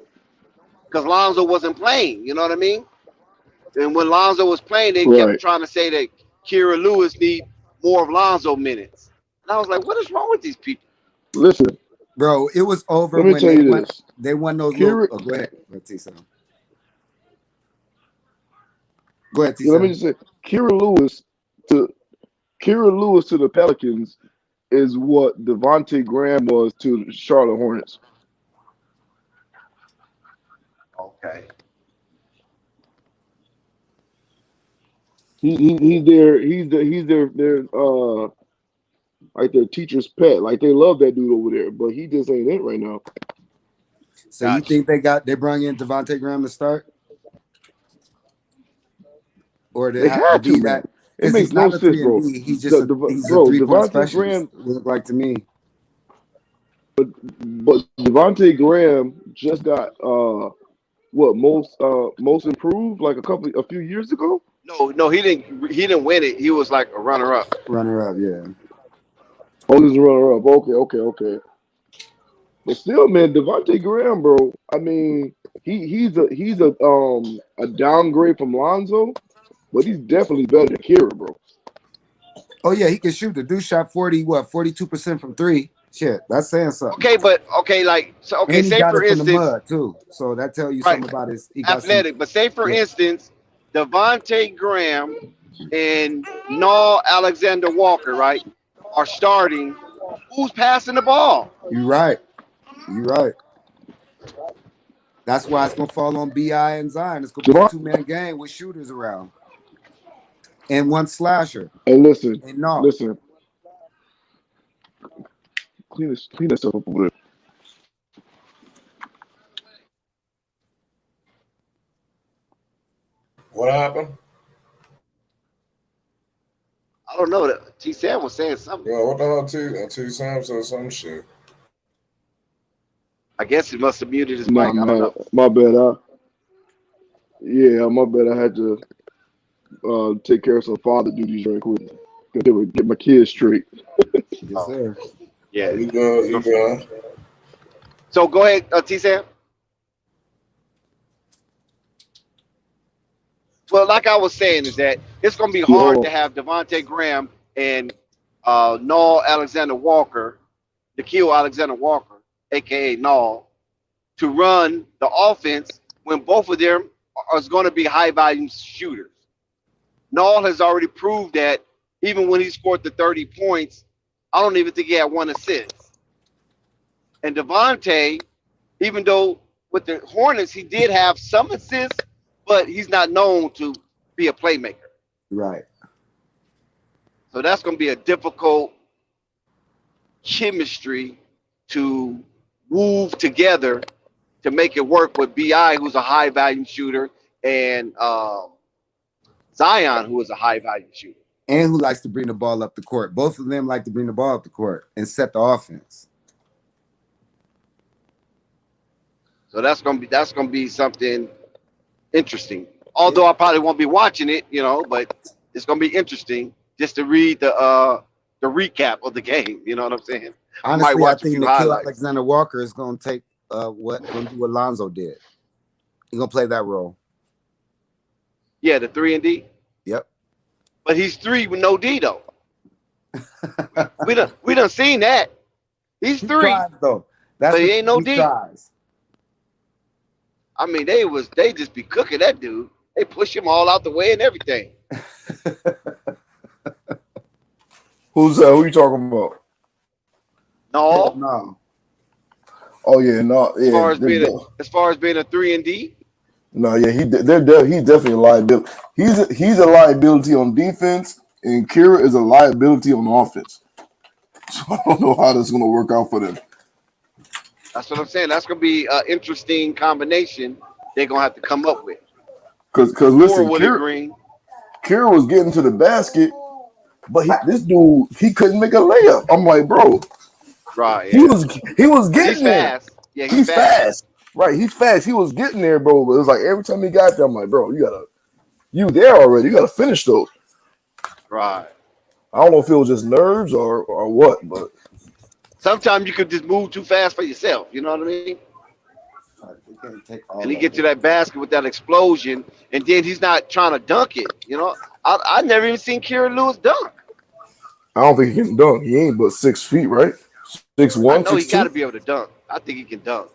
because Lonzo wasn't playing. You know what I mean? And when Lonzo was playing, they kept Right. trying to say that Kira Lewis need more of Lonzo minutes. And I was like, what is wrong with these people? Listen, Bro, it was over let me when tell you this. they won those little. Kira, Oh, go ahead. Let's see something. Go ahead, T. let me just say, to Kira Lewis to the Pelicans is what Devontae Graham was to the Charlotte Hornets. Okay. He's their like their teacher's pet. Like they love that dude over there, but he just ain't it right now. So you think they brought in Devontae Graham to start, or did They it have to had to, be man. that? It Because makes he's no not a sense, three and bro. D. He's a Bro, 3-point Devontae specialist. Graham, It looked like to me. but Devontae Graham just got most improved like a few years ago. No, he didn't. He didn't win it. He was like a runner-up. Runner up, yeah. Oh, he's a runner up. Okay. But still, man, Devontae Graham, bro. I mean, he's a downgrade from Lonzo, but he's definitely better than Kira, bro. Oh yeah, he can shoot. The dude shot 42% from three. Shit, that's saying something. Okay, but And he say got for it from the instance, mud too. So that tell you right, something about his. He got some. athletic. But say for Yeah, instance, Devontae Graham and Noah Alexander Walker, right, are starting. Who's passing the ball? you're right. You're right. That's why it's gonna fall on Bi and Zion. It's gonna be a Devon, 2-man game with shooters around and one slasher. and listen, And no, listen. Clean that stuff up over there. What happened? I don't know. T. Sam was saying something. Yo, what the hell? T. Sam said some shit. I guess he must have muted his Nah, mic. I don't man, know. my bad. My bad. I had to take care of some father duties right quick. Get my kids straight. Yes, sir. Yeah. You good? So go ahead, T. Sam. Well, like I was saying, is that it's going to be hard to have Devontae Graham and Noel Alexander Walker, Nikhil Alexander Walker, a.k.a. Noel, to run the offense when both of them are going to be high-volume shooters. Noel has already proved that even when he scored the 30 points, I don't even think he had one assist. And Devontae, even though with the Hornets he did have some assists, but he's not known to be a playmaker. Right. So that's going to be a difficult chemistry to move together to make it work with B.I., who's a high-value shooter, and Zion, who is a high-value shooter. And who likes to bring the ball up the court. Both of them like to bring the ball up the court and set the offense. So that's going to be something interesting. Although I probably won't be watching it, but it's going to be interesting just to read the recap of the game. You know what I'm saying? Honestly, I think Nikhil Alexander Walker is going to take what Lonzo did. He's going to play that role. Yeah, the 3 and D. Yep. But he's 3 with no D though. we done seen that. He's 3. Tries, though. That's but he ain't no D. Tries. I mean, they just be cooking that dude. They push him all out the way and everything. Who's that? Who you talking about? No. Oh yeah, no. Yeah. As far as being a 3 and D. No, yeah, he's definitely a liability. He's a liability on defense, and Kira is a liability on offense. So I don't know how that's going to work out for them. That's what I'm saying. That's going to be an interesting combination they're going to have to come up with. Because listen, Kira was getting to the basket, but this dude, he couldn't make a layup. I'm like, bro. Right. Yeah. He was getting there. Fast. Yeah, he's fast. Right, he's fast. He was getting there, bro. But it was like every time he got there, I'm like, bro, you there already. You gotta finish those. Right. I don't know if it was just nerves or what, but sometimes you could just move too fast for yourself. You know what I mean? And he get to that basket with that explosion, and then he's not trying to dunk it. I never even seen Kira Lewis dunk. I don't think he can dunk. He ain't but 6 feet, right? 6'1", I know he got to be able to dunk. I think he can dunk.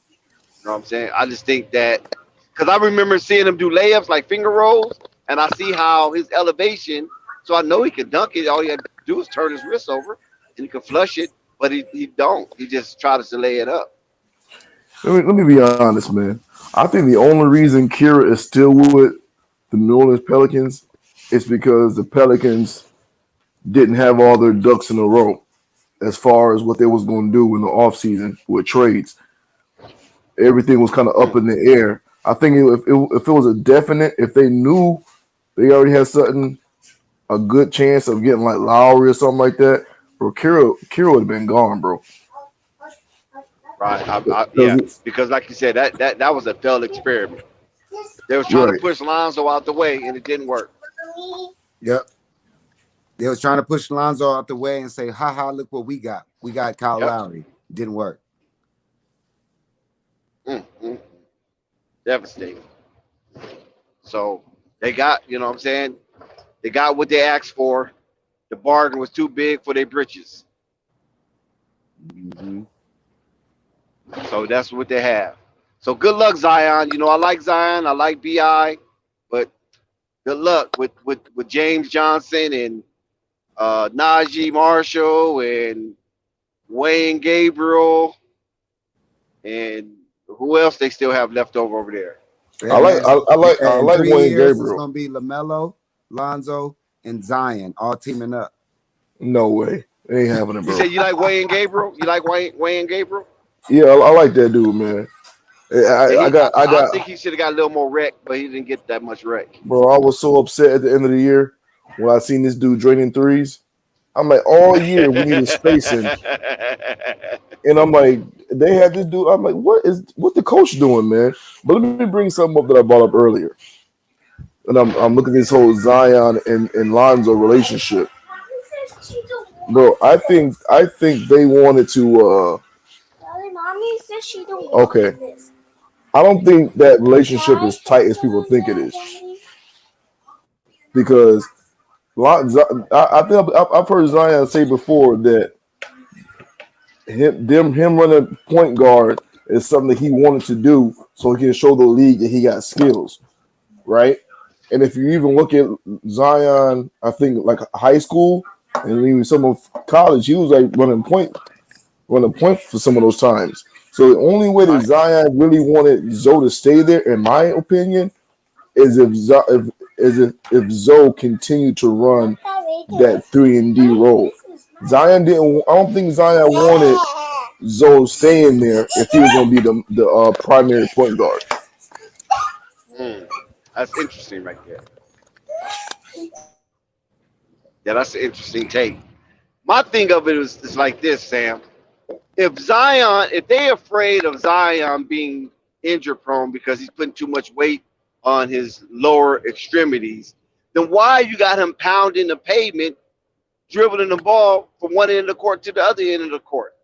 You know what I'm saying? I just think that because I remember seeing him do layups like finger rolls, and I see how his elevation. So I know he can dunk it. All he had to do is turn his wrist over, and he can flush it. But he don't. He just tries to lay it up. Let me be honest, man. I think the only reason Kira is still with the New Orleans Pelicans is because the Pelicans didn't have all their ducks in a row as far as what they was going to do in the offseason with trades. Everything was kind of up in the air. I think if it was a definite, if they knew they already had a good chance of getting like Lowry or something like that, bro, Kira would have been gone, bro. Right. Yeah, because like you said, that was a failed experiment. They was trying to push Lonzo out the way, and it didn't work. Yep. They was trying to push Lonzo out the way and say, "Ha, look what we got. We got Kyle Lowry." Didn't work. Devastating. So they got, you know what I'm saying? They got what they asked for. The bargain was too big for their britches. Mm-hmm. So that's what they have. So good luck, Zion. I like Zion. I like B.I. But good luck with James Johnson and Najee Marshall and Wayne Gabriel and who else they still have left over there. I like Wayne Gabriel. It's gonna be LaMelo, Lonzo, and Zion all teaming up. No way. It ain't happening, You bro. say you like Wayne Gabriel? You like Wayne Gabriel? Yeah, I like that dude, man. Yeah, I I got, think he should have got a little more wreck, but he didn't get that much wreck. bro. I was so upset at the end of the year when I seen this dude draining threes. I'm like, all year we needed spacing, and I'm like, they had this dude. I'm like, what the coach doing, man? But let me bring something up that I brought up earlier, and I'm looking at this whole Zion and Lonzo relationship, bro. I think they wanted to. Okay, I don't think that relationship is tight as people think it is because I think I've heard Zion say before that him running point guard is something that he wanted to do so he can show the league that he got skills, right? And if you even look at Zion, I think like high school and even some of college, he was like running point for some of those times. So the only way that Zion really wanted Zoe to stay there, in my opinion, is if Zoe continued to run that 3-and-D role. Zion didn't. I don't think Zion wanted Zoe staying there if he was going to be the primary point guard. That's interesting right there. Yeah, that's an interesting take. My thing of it is like this, Sam. If they're afraid of Zion being injury prone because he's putting too much weight on his lower extremities, then why you got him pounding the pavement, dribbling the ball from one end of the court to the other end of the court?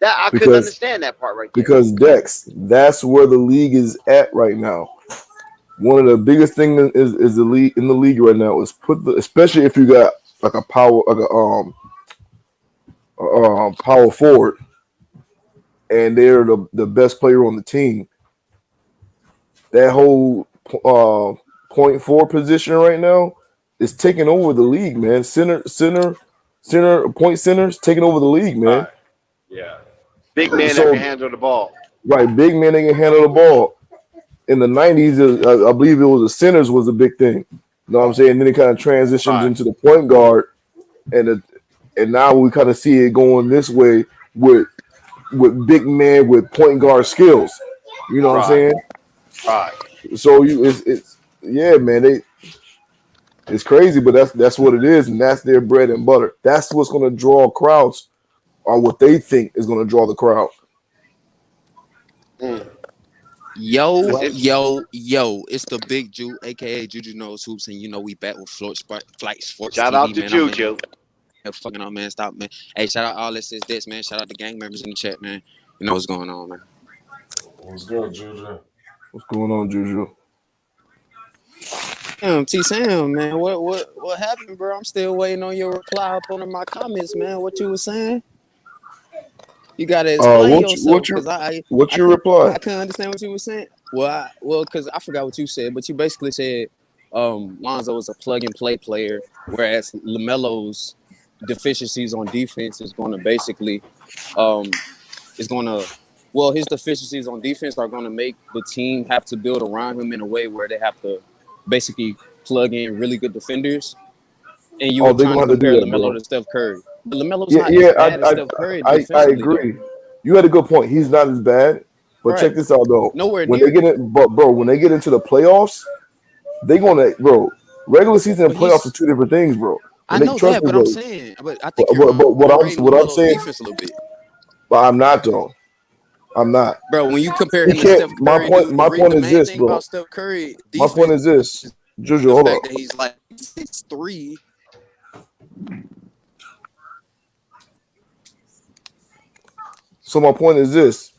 That I couldn't understand that part right there. Because Dex, that's where the league is at right now. One of the biggest things is the league in the league right now is especially if you got like a power power forward and they're the best player on the team. That whole point forward position right now is taking over the league, man. Center, point centers taking over the league, man. Yeah. Big man that can handle the ball. Right, big man that can handle the ball. In the 90s, I believe it was the centers was a big thing. You know what I'm saying? Then it kind of transitions into the point guard, and now we kind of see it going this way with big man with point guard skills. You know what I'm saying? Right. So it's yeah, man. It's crazy, but that's what it is, and that's their bread and butter. That's what's going to draw crowds, or what they think is going to draw the crowd. Yo, it's the Big Jew, aka Juju Knows Hoops, and you know we back with Flight Sports Shout TV, out to man. Juju. Fucking up, man. Stop, man. Hey, shout out all this is this, man. Shout out the gang members in the chat, man. You know what's going on, man. What's good, Juju? What's going on, Juju? Damn, T Sam, man. What happened, bro? I'm still waiting on your reply up on my comments, man. What you was saying? You gotta explain yourself, because what's your reply? I couldn't understand what you were saying. Well, because I forgot what you said, but you basically said Lonzo is a plug-and-play player, whereas LaMelo's deficiencies on defense is going to basically his deficiencies on defense are going to make the team have to build around him in a way where they have to basically plug in really good defenders. And you were trying to compare LaMelo to Steph Curry. But LaMelo's not as bad as Steph Curry I agree. though. You had a good point. He's not as bad, but check this out though. Nowhere when near. they get in, when they get into the playoffs, they gonna regular season and playoffs are two different things, bro. I know that, but I'm saying, but I think you're what I'm saying, defense a little bit. But I'm not though. I'm not, bro. When you compare him to Steph Curry, my point is this, bro. About Steph Curry, my point is this, Juju. The hold fact on. that he's like 6'3". So my point is this.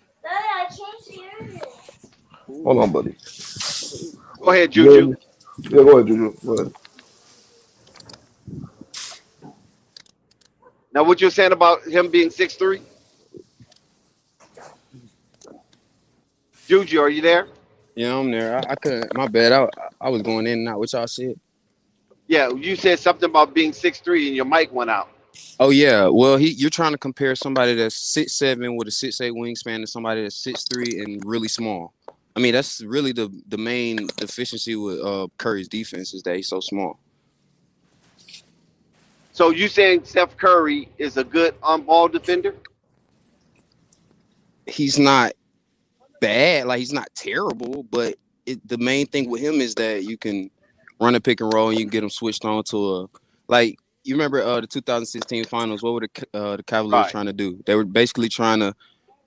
Hold on, buddy. Go ahead, Juju. Yeah, go ahead, Juju. Go ahead. Now, what you're saying about him being 6'3"? Juju, are you there? Yeah, I'm there. I couldn't. My bad. I was going in and out. What y'all said? Yeah, you said something about being 6'3" and your mic went out. Oh yeah. Well, you're trying to compare somebody that's 6'7" with a 6'8" wingspan to somebody that's 6'3" and really small. I mean, that's really the main deficiency with Curry's defense is that he's so small. So you saying Steph Curry is a good on-ball defender? He's not bad, like he's not terrible, but the main thing with him is that you can run a pick and roll and you can get him switched on to a like you remember the 2016 finals. What were the Cavaliers Right. trying to do? They were basically trying to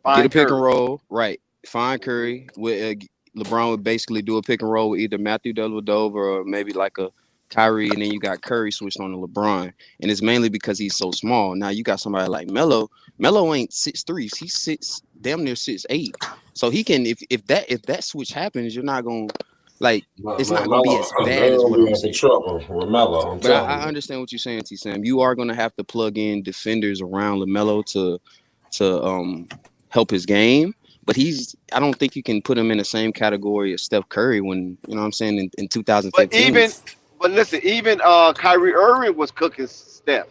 Find get a pick Curry. and roll, right? Find Curry with LeBron would basically do a pick and roll with either Matthew Dellavedova or maybe like a Kyrie, and then you got Curry switched on to LeBron, and it's mainly because he's so small. Now you got somebody like Melo. Melo ain't 6'3", he's damn near 6'8". So he can if that switch happens, you're not gonna like it's not gonna be as bad as what I'm saying. Trouble with Melo. I'm But telling I you. understand what you're saying, T Sam. You are gonna have to plug in defenders around LaMelo to help his game. But I don't think you can put him in the same category as Steph Curry when you know what I'm saying in 2015. But listen, even Kyrie Irving was cooking Steph.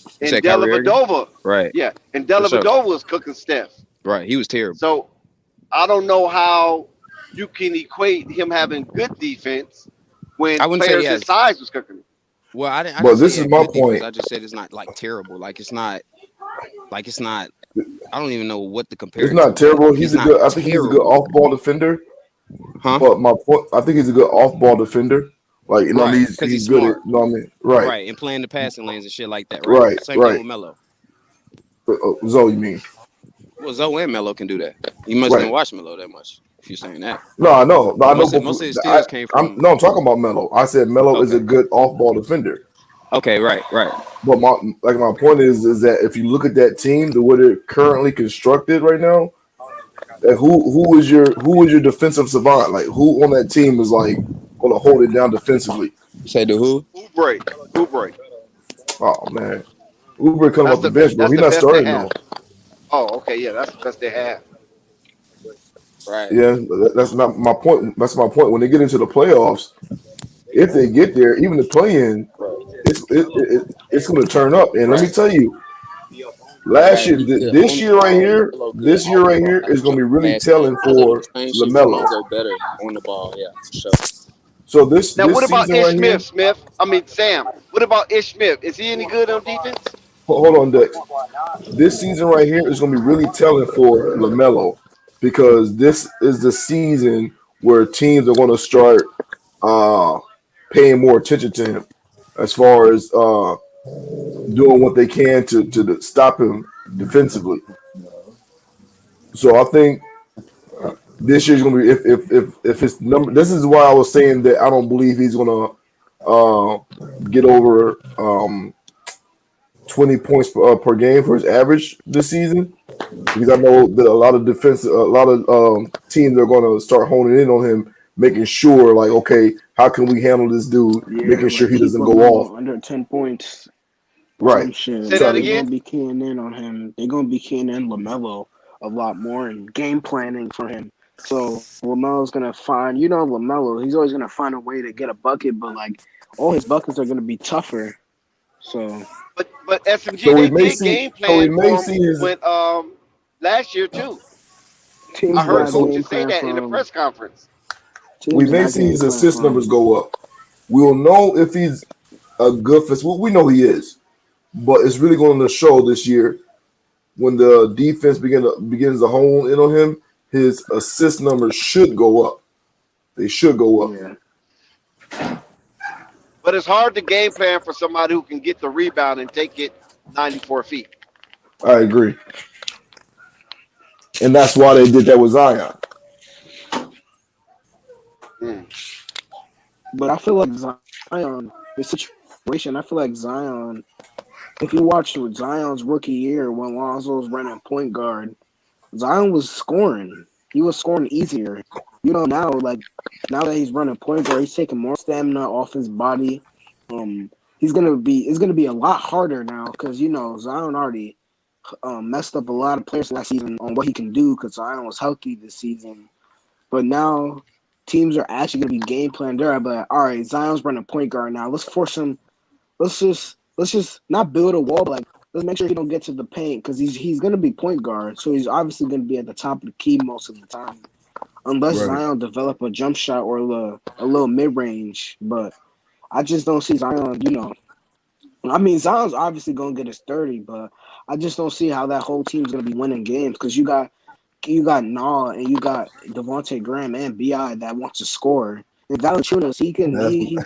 You And said Kyrie Irving? Dellavedova, Right. yeah, and For sure. Dellavedova was cooking Steph. Right. He was terrible. So I don't know how you can equate him having good defense when I wouldn't say players he his has. size was cooking him. Well, I didn't But say this he is had my good defense. point. I just said it's not like terrible. Like it's not. I don't even know what to compare. It's it not to, but terrible. he's He's a not good. I think he's a good terrible. off-ball defender. Huh? But my point, I think he's a good off-ball defender. Like you know, what I mean? Right, because he's he's good at. smart. You know what I mean? Right, Right, and playing the passing lanes and shit like that. Right. right, Same thing right. with Melo. Zoe, you mean? Well, Zoe and Melo can do that. You must Right. didn't watch Melo that much. If you're saying that. No, I know. No, I know. Most of his steals came from. I'm talking about Melo. I said Melo is a Okay. good off-ball defender. Okay. Right. But my point is that if you look at that team, the way they're currently constructed right now, that who is your defensive savant? Like who on that team is like gonna hold it down defensively? Say the who? Oubre. Oh man, Uber coming off the bench, bro. That's He's the not best they starting have. though. Oh, okay, yeah, that's the best they have. Right. Yeah, that's not my point. That's my point. When they get into the playoffs, if they get there, even the play-in, it's going to turn up. And let me tell you, last year, this year right here, is going to be really telling for LaMelo. Lonzo better on the ball, yeah, for sure. So this Now, what about season Ish right here, Sam? What about Ish Smith? Is he any good on defense? hold on, Dex. This season right here is going to be really telling for LaMelo because this is the season where teams are going to start paying more attention to him as far as doing what they can to stop him defensively. So I think this year's going to be if his number. This is why I was saying that I don't believe he's going to get over 20 points per game for his average this season, because I know that a lot of teams are going to start honing in on him, making sure like, okay, how can we handle this dude, making sure he doesn't go off under 10 points. right. Shit. Say that They're again? gonna be keying in on him. They're gonna be keying in LaMelo a lot more and game planning for him. So LaMelo's gonna find, LaMelo, he's always gonna find a way to get a bucket, but like all his buckets are gonna be tougher. So But SMG, So we they may did see. game So we plan may for see him his with last year too. teams I heard got so game coaches say plan that in the from press conference. we teams may got see game his plan assist from numbers go up. We'll know if he's a good fit. Well, we know he is, but it's really going to show this year when the defense begins to hone in on him. His assist numbers should go up. They should go up. Yeah. But it's hard to game plan for somebody who can get the rebound and take it 94 feet. I agree, and that's why they did that with Zion. But I feel like Zion, the situation, I feel like Zion, if you watch Zion's rookie year when Lonzo was running point guard, Zion was scoring. He was scoring easier. Now that he's running point guard, he's taking more stamina off his body. It's gonna be a lot harder now because Zion already messed up a lot of players last season on what he can do because Zion was healthy this season. But now teams are actually gonna be game planned there. But all right, Zion's running point guard now. Let's force him. Let's just not build a wall, but like let's make sure he don't get to the paint because he's gonna be point guard, so he's obviously gonna be at the top of the key most of the time, unless Right. Zion develop a jump shot or a little mid range. But I just don't see Zion, I mean, Zion's obviously gonna get his 30, but I just don't see how that whole team's gonna be winning games because you got Nah and you got Devontae Graham and Bi that wants to score. And Valanciunas, That's he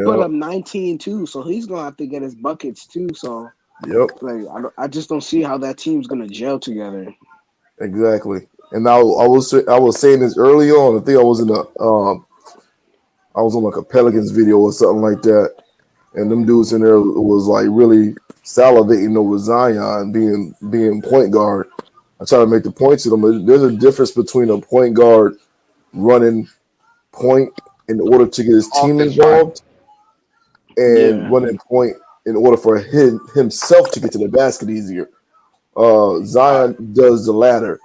put yeah. up 19 too, so he's gonna have to get his buckets too. So Yep. like I just don't see how that team's gonna gel together. Exactly. And I was saying this early on. I think I was on like a Pelicans video or something like that, and them dudes in there was like really salivating over Zion being point guard. I try to make the point to them. There's a difference between a point guard running point in order to get his team Offense, right? involved and Yeah. running point in order for himself to get to the basket easier. Right. Zion does the latter.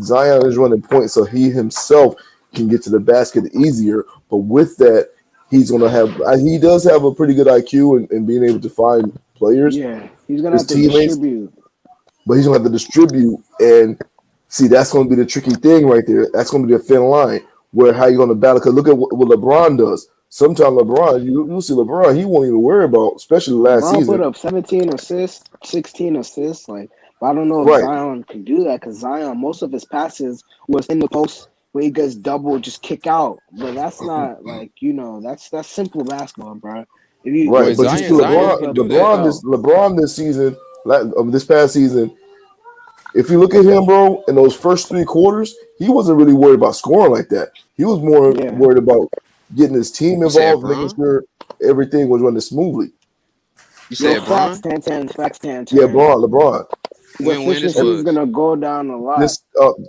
Zion is running point so he himself can get to the basket easier. But with that, he does have a pretty good IQ in being able to find players, Yeah. He's gonna his have to teammates, distribute. but he's gonna have to distribute. And see, that's gonna be the tricky thing right there. That's gonna be the thin line where how you gonna battle. Because look at what LeBron does. Sometimes LeBron, you see LeBron, he won't even worry about, especially last LeBron put season. up 17 assists, 16 assists. Like, but I don't know if Right, Zion can do that because Zion, most of his passes was in the post when he gets double, just kick out. But that's not like that's simple basketball, bro. If you right. But But you see, just Zion post can up do and that kick LeBron though. out. this season, this past season, if you look at him, bro, in those first 3 quarters, he wasn't really worried about scoring like that. He was more Yeah. worried about getting his team You said involved, making Bron? sure everything was running smoothly. You Yo, said facts, Bron? 10, 10, facts, 10, Yeah, 10. LeBron. His When this efficiency And is was? gonna go down a lot.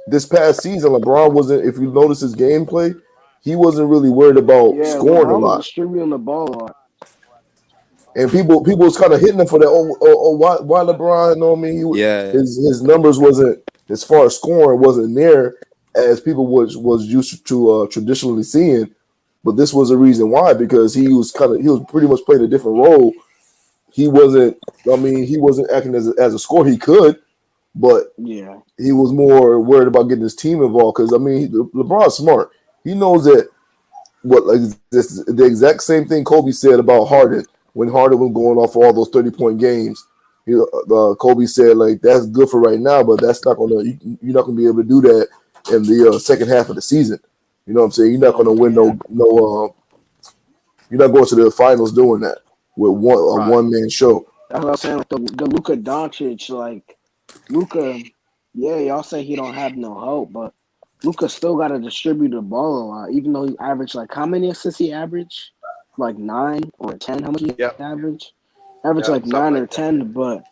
this past season, LeBron wasn't. If you notice his gameplay, he wasn't really worried about Yeah, scoring a LeBron was lot. distributing the ball a lot. And people was kind of hitting him for that. Why LeBron? You know what I mean? Yeah. His numbers wasn't, as far as scoring, wasn't there as people was used to traditionally seeing. But this was a reason why, because he was pretty much playing a different role. He wasn't. I mean, he wasn't acting as a scorer. He could, but Yeah. he was more worried about getting his team involved. Because I mean, LeBron's smart. He knows that the exact same thing Kobe said about Harden when Harden was going off for all those 30-point games. Kobe said, like, that's good for right now, but that's not gonna you're not gonna be able to do that in the second half of the season. You know what I'm saying? You're not gonna win Yeah. you're not going to the finals doing that with a Right. one man show. That's what I'm saying. Like the Luka Doncic, like Luka, yeah, y'all say he don't have no help, but Luka still got to distribute the ball a lot, even though he averaged like how many assists he averaged? Like 9 or 10. How much he Yep. averaged? Averaged Yep. like Something 9 or like that. 10, but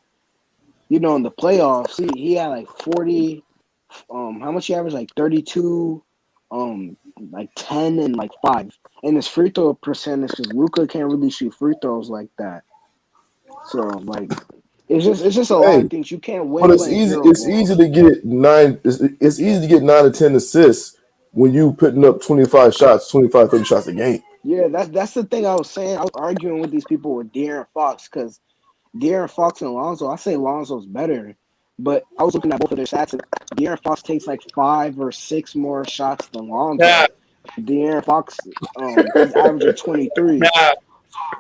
in the playoffs, he had like 40. How much he averaged? Like 32, like 10 and like 5. And his free throw percentage, because Luka can't really shoot free throws like that. So like it's just a lot Hey, of things. You can't win but it's playing easy. hero It's ball. easy to get nine. It's easy to get 9 to 10 assists when you putting up 25 shots, 25, 30 shots a game. Yeah, that's the thing I was saying. I was arguing with these people with De'Aaron Fox because De'Aaron Fox and Lonzo, I say Lonzo's better, but I was looking at both of their stats. And De'Aaron Fox takes like 5 or 6 more shots than Cap, Lonzo. De'Aaron Fox is averaging 23. cap.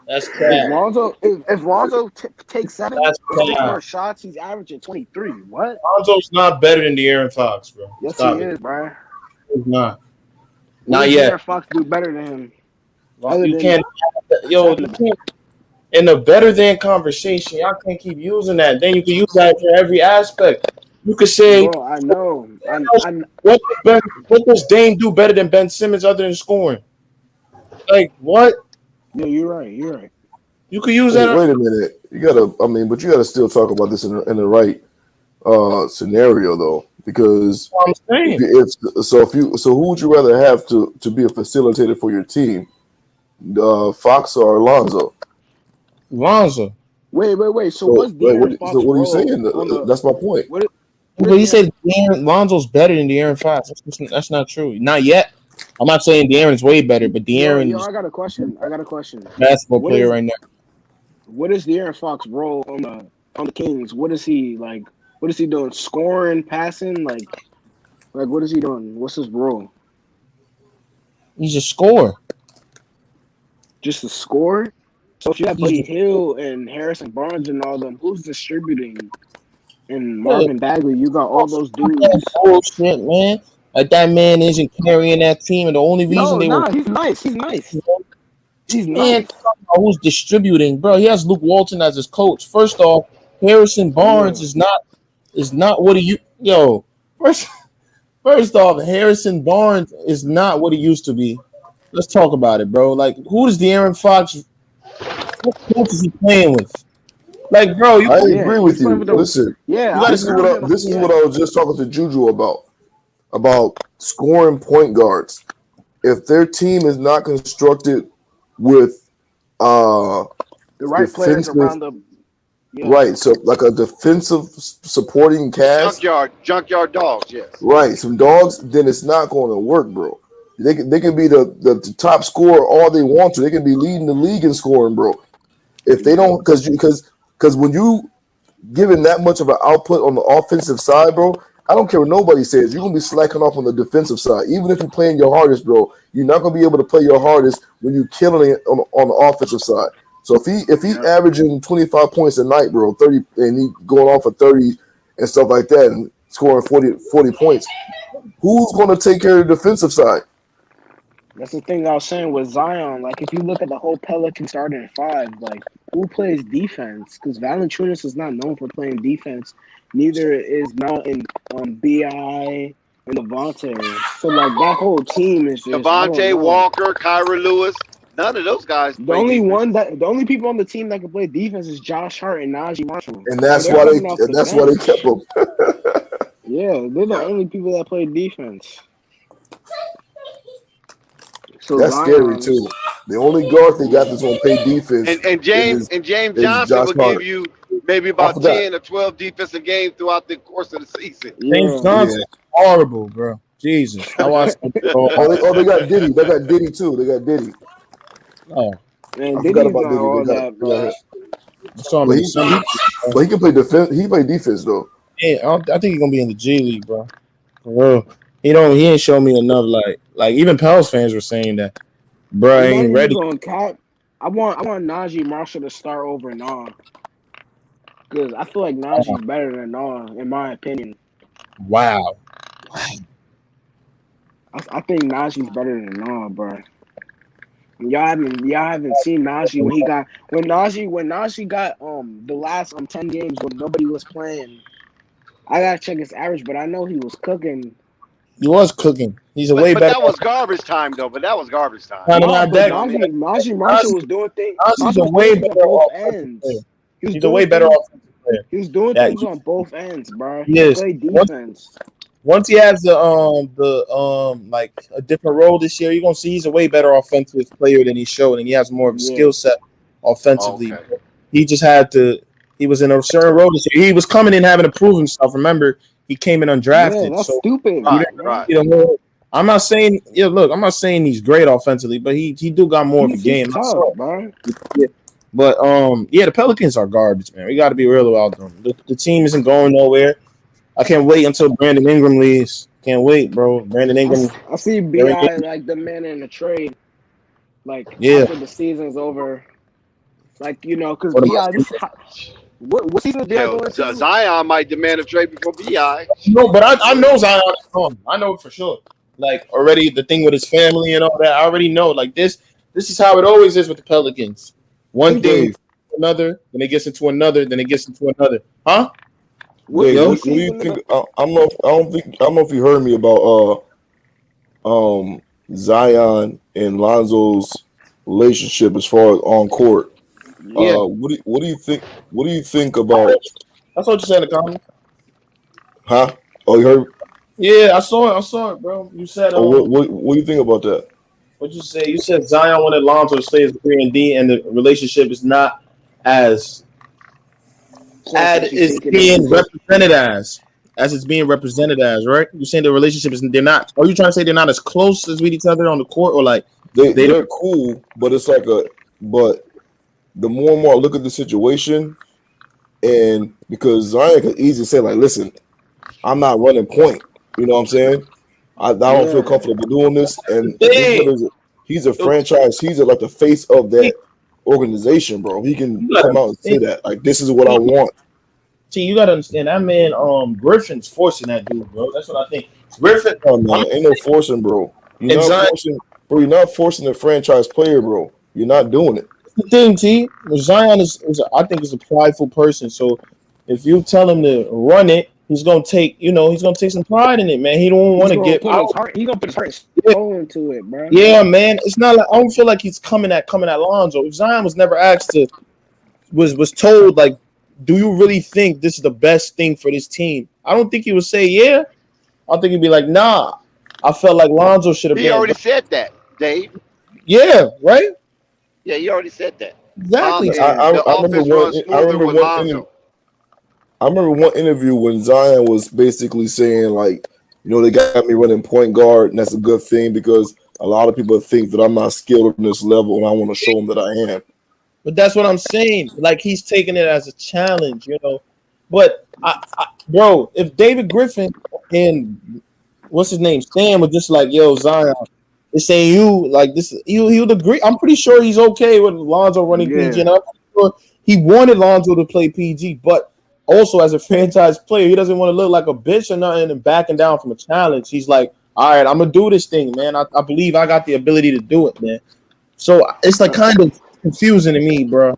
That's If cap. Lonzo takes 7 That's or 6 cap. more shots, he's averaging 23. What? Lonzo's not better than De'Aaron Fox, bro. Yes, he Stop it. is, bro. He's not. What Not does yet. De'Aaron Fox do better than him? Other You than can't. Yo, attacking you the can't. In the better than conversation, y'all can't keep using that. Then you can use that for every aspect. You could say, bro, I know. what does Dame do better than Ben Simmons other than scoring? Like what? No, you're right. You're right. You could use Wait, that. wait a minute. You gotta. I mean, but you gotta still talk about this in the right scenario though, because I'm saying. who would you rather have to be a facilitator for your team, Fox or Alonzo? Lonzo. Wait. So So, what's like, De'Aaron so Fox what are you role saying? on the That's my point. what? But What he is De'Aaron? said Lonzo's better than De'Aaron Fox. That's not true. Not yet. I'm not saying De'Aaron is way better, but Yo, De'Aaron's I got a question. I got a question. a basketball What player is right now. what is De'Aaron Fox role on the Kings? What is he like? What is he doing? Scoring, passing, like what is he doing? What's his role? He's a scorer. Just a score? So if you have Buddy Hill and Harrison Barnes and all them, who's distributing? And Marvin Bagley, you got all those dudes. Bullshit, man. Like that man isn't carrying that team, and the only reason they were he's nice. He's nice. He's man, nice. who's distributing, bro? He has Luke Walton as his coach. First off, Harrison Barnes is not what he First off, Harrison Barnes is not what he used to be. Let's talk about it, bro. Like, who is De'Aaron Fox? What coach is he playing with? Like, bro, I agree with you. Listen, this is what I was just talking to Juju about scoring point guards. If their team is not constructed with the right players around them. Yeah. Right, so like a defensive supporting cast, junkyard dogs, yes. Right, some dogs. Then it's not going to work, bro. They can be the top scorer all they want to. They can be leading the league in scoring, bro. If they don't, because when you giving that much of an output on the offensive side, bro, I don't care what nobody says. You're gonna be slacking off on the defensive side, even if you're playing your hardest, bro. You're not gonna be able to play your hardest when you're killing it on the offensive side. So if he's averaging 25 points a night, bro, 30, and he going off for 30 and stuff like that, and scoring 40 points, who's going to take care of the defensive side? That's the thing I was saying with Zion. Like, if you look at the whole Pelican starting five, like, who plays defense? Because Valanciunas is not known for playing defense. Neither is Mountain, B.I., and Devontae. So, like, that whole team is just Devontae, Walker, Kyra Lewis. None of those guys. The only people on the team that can play defense is Josh Hart and Najee Marshall. And that's why they kept them. Yeah, they're the only people that play defense. So that's scary too. The only guard they got that's gonna play defense. And James Johnson will give you maybe about 10 or 12 defensive games throughout the course of the season. James Johnson, horrible, bro. Jesus, I watched. They got Diddy. They got Diddy too. They got Diddy. Oh, man, I forgot about Diddy. But he can play defense. He play defense though. Yeah, I think he's gonna be in the G League, bro. For real. He ain't shown me enough. Like even Pels fans were saying that, bro, ain't ready. I want Najee Marshall to start over Nah, because I feel like Najee's better than Nah, in my opinion. Wow. I think Najee's better than Nah, bro. Y'all haven't seen Najee when Najee got the last 10 games when nobody was playing. I gotta check his average, but I know he was cooking. He was cooking. He's a way better. That was garbage time, though. Najee Marshall was doing things. He's a way better offensive player. He's a way better offensive player. He was doing things on both ends, bro. He is. Play defense. Once he has the like a different role this year, you're gonna see he's a way better offensive player than he showed, and he has more of a skill set offensively. Okay. He just had to. He was in a certain role this year. He was coming in having to prove himself. Remember, he came in undrafted. Yeah, that's stupid. Right. I'm not saying. Yeah, look, I'm not saying he's great offensively, but he do got more of a game. Tough, bro. Yeah. But the Pelicans are garbage, man. We got to be real about them. The team isn't going nowhere. I can't wait until Brandon Ingram leaves. Can't wait, bro. Brandon Ingram. I see B.I. like the man in the trade. Like after the season's over, like because B.I. What season is B.I. going to? Zion might demand a trade before B.I. No, but I know Zion is gone. I know it for sure. Like already the thing with his family and all that. I already know. Like this is how it always is with the Pelicans. One thing, another, then it gets into another, then it gets into another. Huh? What do you think? I don't know if you heard me about Zion and Lonzo's relationship as far as on court. Yeah. What do you think? What do you think about? That's what you said in the comments. Huh? Oh, you heard? Yeah, I saw it, bro. You said. What do you think about that? What you say? You said Zion wanted Lonzo to stay as 3-and-D, and the relationship is not as it's being represented as it's being represented as, right? You're saying the relationship is they're not. Are you trying to say they're not as close as with each other on the court, or like they're cool, but it's like but the more and more I look at the situation, and because Zion could easily say like, listen, I'm not running point. You know what I'm saying? I don't feel comfortable doing this, and he's a franchise. He's like the face of that organization, bro. He can You gotta come out and say understand. that. Like, this is what I want. See, you gotta understand that man. Griffin's forcing that dude, bro. That's what I think. Griffin, Oh man, ain't no forcing, bro. You're and not Zion. forcing, bro. You're not forcing a franchise player, bro. You're not doing it. The thing, T. Zion I think, is a prideful person. So if you tell him to run it, he's gonna take, he's gonna take some pride in it, man. He don't want He's to gonna get put his out. heart. He's gonna put his heart and soul into it, bro. Yeah, man. It's not like I don't feel like he's coming at Lonzo. If Zion was never asked to, was told like, do you really think this is the best thing for this team? I don't think he would say yeah. I think he'd be like, nah. I felt like Lonzo should have He been. already said that, Dave. Yeah, right. Yeah, he already said that. Exactly. The I remember offense runs smoother with Lonzo. I remember one interview when Zion was basically saying like, they got me running point guard, and that's a good thing because a lot of people think that I'm not skilled on this level, and I want to show them that I am. But that's what I'm saying. Like, he's taking it as a challenge, But bro, if David Griffin and what's his name, Stan, was just like, yo, Zion, it's saying you like this, he would agree. I'm pretty sure he's okay with Lonzo running PG, and I'm sure he wanted Lonzo to play PG, but also as a franchise player, he doesn't want to look like a bitch or nothing and backing down from a challenge. He's like, all right, I'm gonna do this thing, man. I believe I got the ability to do it, man. So it's like kind of confusing to me, bro.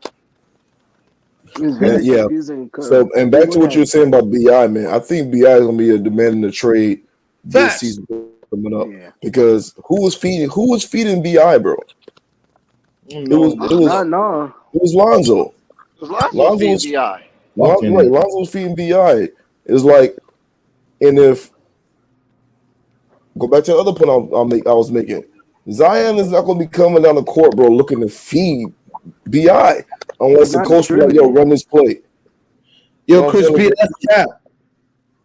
It's very confusing. So, and back to what you were saying about BI, man. I think BI is gonna be a demanding the trade this season coming up because who was feeding BI, bro? It was Lonzo. It was Lonzo feeding BI. Lonzo was feeding BI. It's like, and if go back to the other point I was making, Zion is not going to be coming down the court, bro, looking to feed BI unless the coach be like, yo, run this play. Yo, Chris B, that's cap.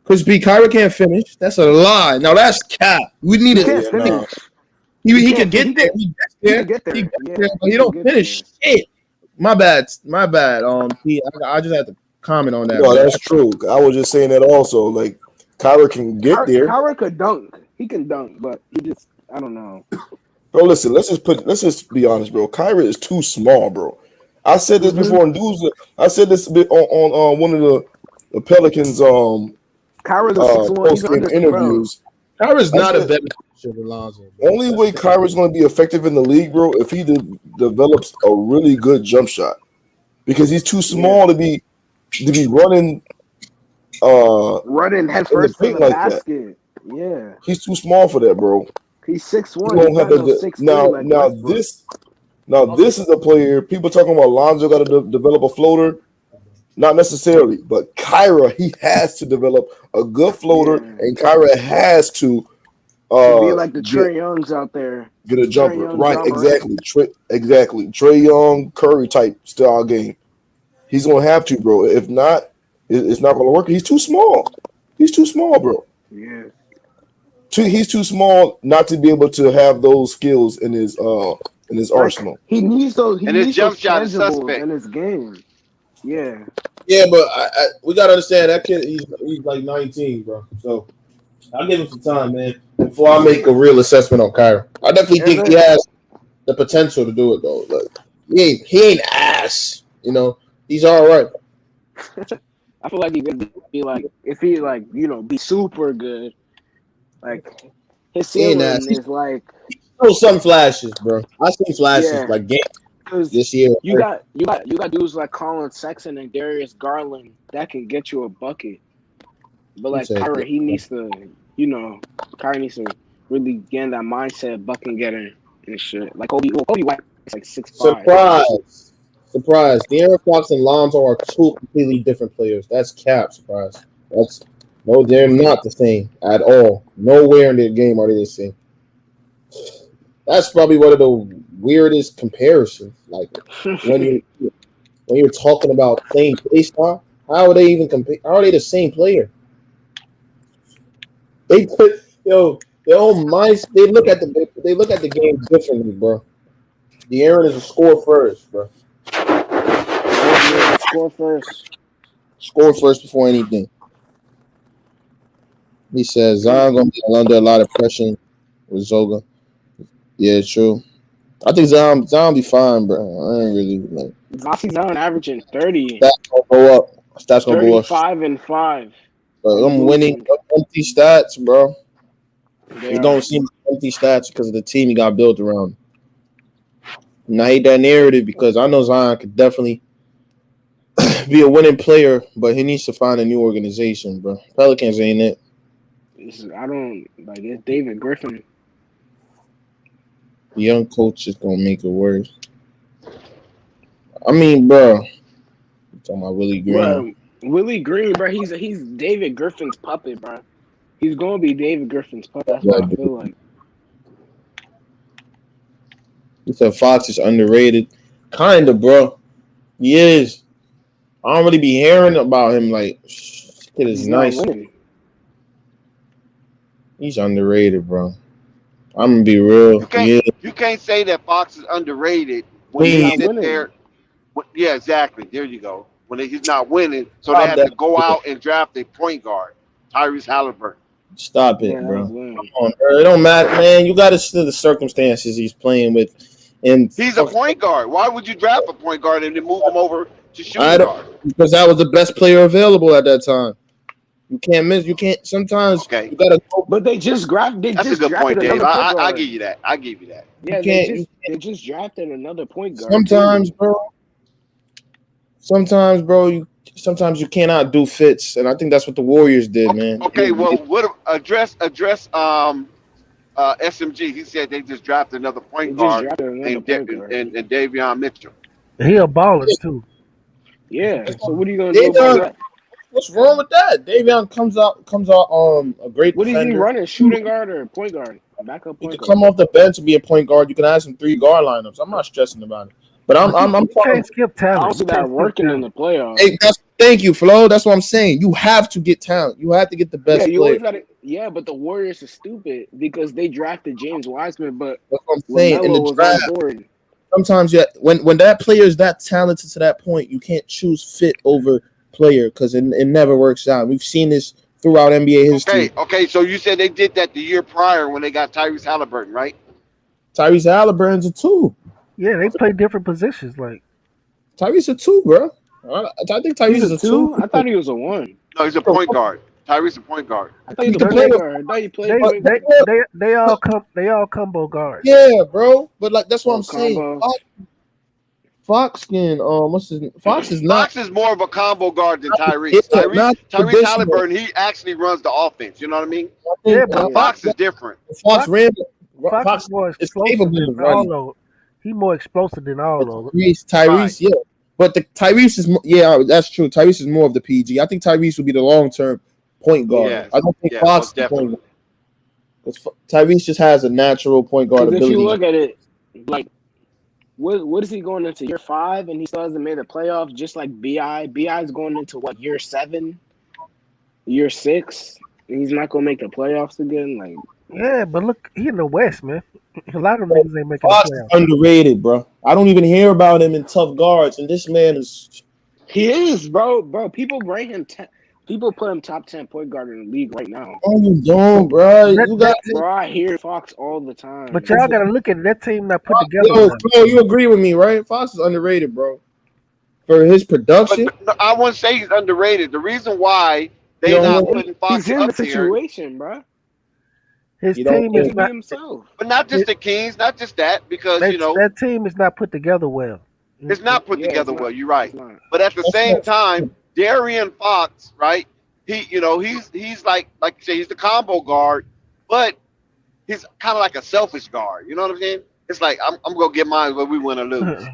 Chris B, Kyrie can't finish. That's a lie. Now that's cap. We need it. He can get there. He gets there. But he don't finish shit. My bad. I just had to comment on that. No, that's true. I was just saying that also. Like, Kyrie can get there. Kyrie could dunk. He can dunk, but he just, I don't know. Bro, listen, let's just be honest, bro. Kyrie is too small, bro. I said this before, and I said this a bit on one of the Pelicans Kyra's a 6'1", post-game interviews. Kyra's not a better than Lonzo. Only way Kyrie's going to be effective in the league, bro, if he develops a really good jump shot, because he's too small to be running head first in the basket. Yeah, he's too small for that, bro. He's 6'1". Now this is a player. People talking about Lonzo got to develop a floater. Not necessarily, but Kyra, he has to develop a good floater, and Kyra has to be like the Trae Youngs out there. Get a jumper. Right, exactly. Trae Young, Curry type style game. He's going to have to, bro. If not, it's not going to work. He's too small. He's too small, bro. Yeah. He's too small not to be able to have those skills in his arsenal. He needs those. And his jump shot is suspect in his game. Yeah. Yeah, but we gotta understand that kid. He's like 19, bro. So I'll give him some time, man, before I make a real assessment on Kyrie. I definitely think he has the potential to do it, though. Like he ain't ass. He's all right. I feel like he could be like, if he be super good. Like his ceiling is like. Still some flashes, bro. I seen flashes like game this year. You got dudes like Colin Sexton and Darius Garland that can get you a bucket. But like Kyrie, he needs to, Kyrie needs to really get in that mindset, bucket getter and shit. Like Kobe White is like 6'5". Surprise. De'Aaron Fox and Lonzo are two completely different players. That's cap. Surprise. No, they're not the same at all. Nowhere in their game are they the same. That's probably one of the weirdest comparisons. Like when you're talking about playing play style, how are they even how are they the same player? They put their own minds. They look at the game differently, bro. De'Aaron is a score first, bro. Score first before anything. He says Zion gonna be under a lot of pressure with Zoga. Yeah, true. I think Zion be fine, bro. I ain't really like. I see Zion averaging 30, Stats gonna go up. Stats gonna go up. 35 and 5. But And I'm winning losing. empty stats, bro. They It are. don't seem like empty stats because of the team he got built around. And I hate that narrative because I know Zion could definitely be a winning player, but he needs to find a new organization, bro. Pelicans ain't it. I don't like it's David Griffin. The young coach is gonna make it worse. I mean, bro. I'm talking about Willie Green. Bro, Willie Green, bro, he's David Griffin's puppet, bro. He's gonna be David Griffin's puppet. That's what I feel like. He said Fox is underrated. Kinda, bro. He is. I don't really be hearing about him like this kid is He's nice. not winning. He's underrated, bro. I'm gonna be real. You can't say that Fox is underrated when He's they not sit winning. there. Yeah, exactly. There you go. When he's not winning, so Stop they have that to go shit. out and draft a point guard, Tyrese Halliburton. Stop it, Yeah, bro. that's lame. Come on, bro. It don't matter, man. You got to see the circumstances he's playing with. And He's a point guard. Why would you draft a point guard and then move him over to shooting I guard? don't, because that was the best player available at that time. You can't miss. You can't. Sometimes you gotta go. But they just drafted. That's a good point, Dave. I give you that. I give you that. Yeah, can't- they just drafted another point guard. Sometimes, too. bro. Sometimes you cannot do fits, and I think that's what the Warriors did, man. Okay, well, what address SMG? He said they just drafted another point guard named Davion Mitchell. He a baller too. Yeah. So what are you gonna do about Davion, that? what's wrong with that? Davion comes out a great What is defender. he running? Shooting guard or point guard? Backup He point could guard. come off the bench and be a point guard. You can add some 3 guard lineups. I'm not stressing about it. But I'm You talking. can't skip I don't talent. see that working in the playoffs. Hey, thank you, Flo. That's what I'm saying. You have to get talent. You have to get the best Yeah, you player. always gotta. Yeah, but the Warriors are stupid because they drafted James Wiseman, but That's what I'm saying. In LaMelo the was draft, on board. sometimes when that player is that talented to that point, you can't choose fit over player because it never works out. We've seen this throughout NBA history. Okay. So you said they did that the year prior when they got Tyrese Halliburton, right? Tyrese Halliburton's a 2. Yeah, they play different positions. Like Tyrese a 2, bro. I think Tyrese He's is a a 2. 2. I thought he was a 1. No, he's a point guard. Tyrese a point guard. I thought he was a They- point guard. I thought he played. they all combo guards. Yeah, bro. But like that's what I'm combo. saying. Fox can what's his name? Fox is not. Fox is more of a combo guard than Tyrese. Yeah, not Tyrese traditional. Halliburton, he actually runs the offense. You know what I mean? Yeah, but Fox is different. Fox ran. Fox is more is explosive capable than of running. all those. He more explosive than all those. Tyrese, yeah. But Tyrese is that's true. Tyrese is more of the PG. I think Tyrese will be the long term point guard. Yeah, I don't think yeah, Fox most is the point definitely. guard. 'Cause Tyrese just has a natural point guard Because if ability. you look at it, like, what is he going into year 5 and he still hasn't made the playoffs? Just like Bi. Bi's going into what, year 7, year 6, and he's not gonna make the playoffs again. Like, Yeah, but look, he in the West, man. A lot of them niggas ain't making Fox the is playoffs. underrated, bro. I don't even hear about him in tough guards, and this man is. he is, bro. People rate him. People put him top 10 point guard in the league right now. Oh, you don't, bro. You got. Bro, I hear Fox all the time. But y'all gotta look at it, that team not put together. Yo, you agree with me, right? Fox is underrated, bro. For his production, But I wouldn't say he's underrated. The reason why they You not don't putting Fox He's in the up there, situation, bro. His You don't team think- is not. himself. but not just the Kings, not just that, because That team is not put together well. it's not put Yeah, together it's not. well. You're right. It's not. But at the same time, Darian Fox, right? He's like you say, he's the combo guard, but he's kind of like a selfish guard. You know what I'm saying? It's like I'm gonna get mine whether we win or lose.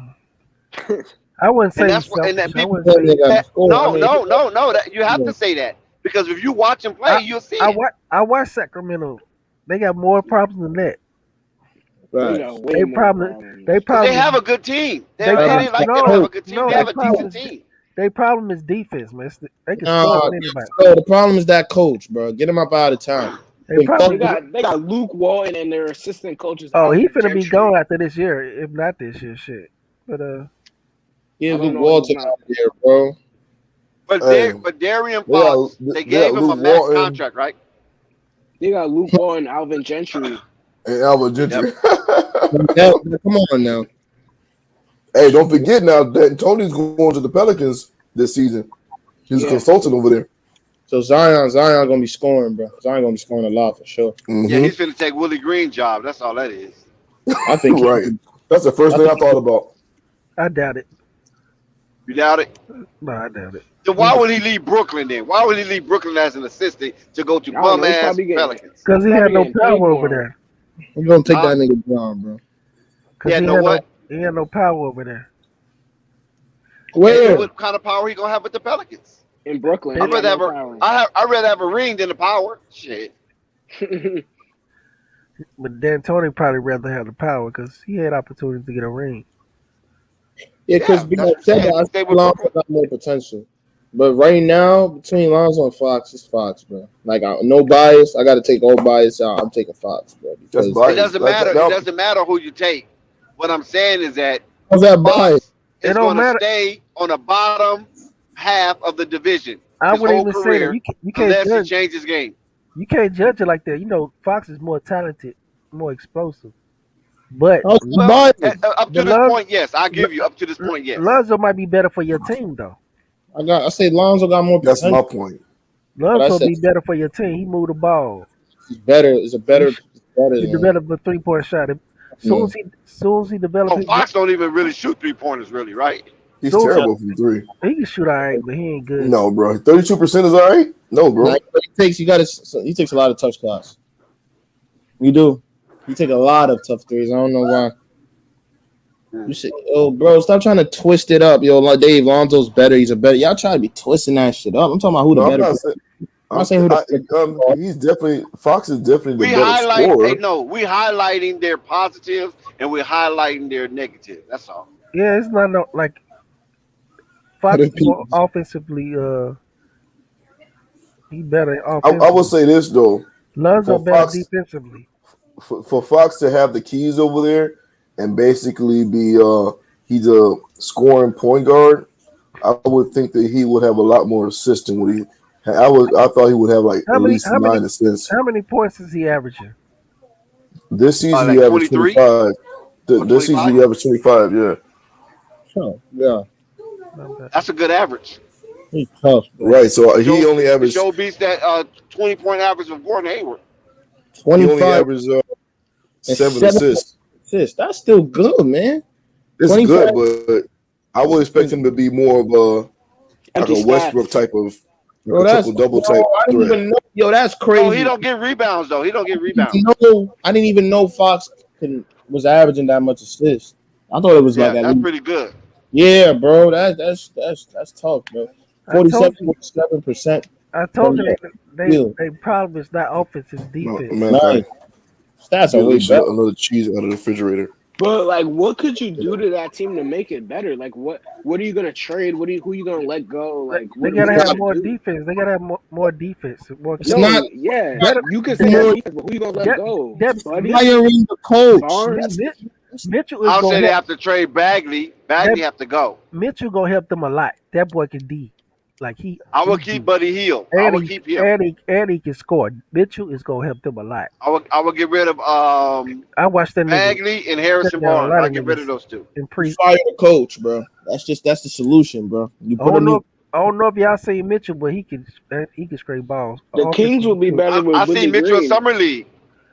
I wouldn't say And he's that's what. And that selfish. I people. wouldn't say No. That you have to say that because if you watch him play, you'll see it. I watch Sacramento. They got more problems than that. They got way They more probably problems. They have a good team. They ain't like they don't have a good team. They have a decent team. Their problem is defense, man. They can Nah, score on anybody. bro, the problem is that coach, bro. Get him up out of town. They probably They got Luke Walton and their assistant coaches. Oh, he Alvin finna be Gentry. gone after this year, if not this year, shit. But Get I don't Luke know, Walton he's not. out there, bro. But Darian Fox, they gave him a max contract, right? They got Luke Walton, Alvin Gentry. And Alvin Gentry. Come on now. Hey, don't forget now that Tony's going to the Pelicans this season. He's a consultant over there. So Zion gonna be scoring, bro. Zion gonna be scoring a lot for sure. Yeah, he's finna take Willie Green's job. That's all that is. I think right. That's the first thing I thought about. I doubt it. You doubt it? No, I doubt it. So why would he leave Brooklyn then? Why would he leave Brooklyn as an assistant to go to I don't bum know, he's ass probably getting- Pelicans? Because he had no power over there. I'm gonna take that nigga down, bro. Because Yeah, he know had what? he had no power over there. Where? What kind of power he gonna have with the Pelicans? In Brooklyn, I'd rather have a ring than the power. Shit. But Dan Tony probably rather have the power because he had opportunities to get a ring. Yeah, because They were Lonzo got more potential. But right now, between Lonzo and Fox, it's Fox, bro. Like, no bias. I got to take all bias out. I'm taking Fox, bro. That's It bias. doesn't matter. It doesn't matter who you take. What I'm saying is that How's that bias? is going to stay on the bottom half of the division I his wouldn't whole even say career that. You can't unless he judge. changes his game. You can't judge it like that. You know, Fox is more talented, more explosive. But Up to this Lonzo- point, yes, I give you. Up to this point, yes. Lonzo might be better for your team, though. I say Lonzo got more That's potential. my point. Lonzo be better for your team. He moved the ball. He's better. He's better. He developed a 3-point shot. Soon as he developed, Oh, Fox don't even really shoot 3-pointers, really, right? He's terrible from three. He can shoot all right, but he ain't good. No, bro. 32% is all right? No, bro. He takes a lot of tough shots. You do. He take a lot of tough threes. I don't know why. You say, oh, bro, stop trying to twist it up. Yo, like Dave, Lonzo's better. He's a better. Y'all try to be twisting that shit up. I'm talking about who the better. I'm not saying who the he's definitely Fox is definitely the We better scorer. we highlighting their positives and we're highlighting their negatives. That's all. Yeah, it's not like Fox is more offensively. He better offensively. I will say this though. Lonzo For better Fox- defensively. For Fox to have the keys over there and basically be he's a scoring point guard, I would think that he would have a lot more assists than what he. I thought he would have like at least 9 assists. How many points is he averaging? This season like he averaged 23? 25. This season he averaged 25. Yeah. Sure. Yeah. That's a good average. He's tough. Bro. Right. So he only averaged. Joe beats that 20-point average of Gordon Hayward. He only 25 averaged 7 assists. That's still good, man. It's 25. good, but I would expect him to be more of a like a Westbrook type of Bro, that's double type I didn't threat. even know. Yo, that's crazy. No, he don't get rebounds though. He don't get rebounds. I didn't even know Fox was averaging that much assists. I thought it was Yeah, like that's pretty good. Yeah, bro. That's tough, bro. 47.7%. I told you they problem is not offense, it's defense. Man, Stats are way better. Another cheese out of the refrigerator. But like, what could you do to that team to make it better? Like, what are you gonna trade? Who are you gonna let go? Like, They gotta have more defense. They gotta have more defense. More You can say more defense, but who you gonna let go? Buddy? Firing the coach. Barnes? Mitchell is I'll gonna say they help. have to trade Bagley. Bagley have to go. Mitchell gonna help them a lot. That boy can D. Like I will keep Buddy Hield. I will keep him. And he can score. Mitchell is gonna help them a lot. I will get rid of I watched that Bagley and Harrison Barnes. I'll get rid of those two. Fire the coach, bro. That's the solution, bro. You I put don't him. know if y'all seen Mitchell, but he can scrape balls. The Kings will be better with I Willie seen Mitchell in Green. Summer League.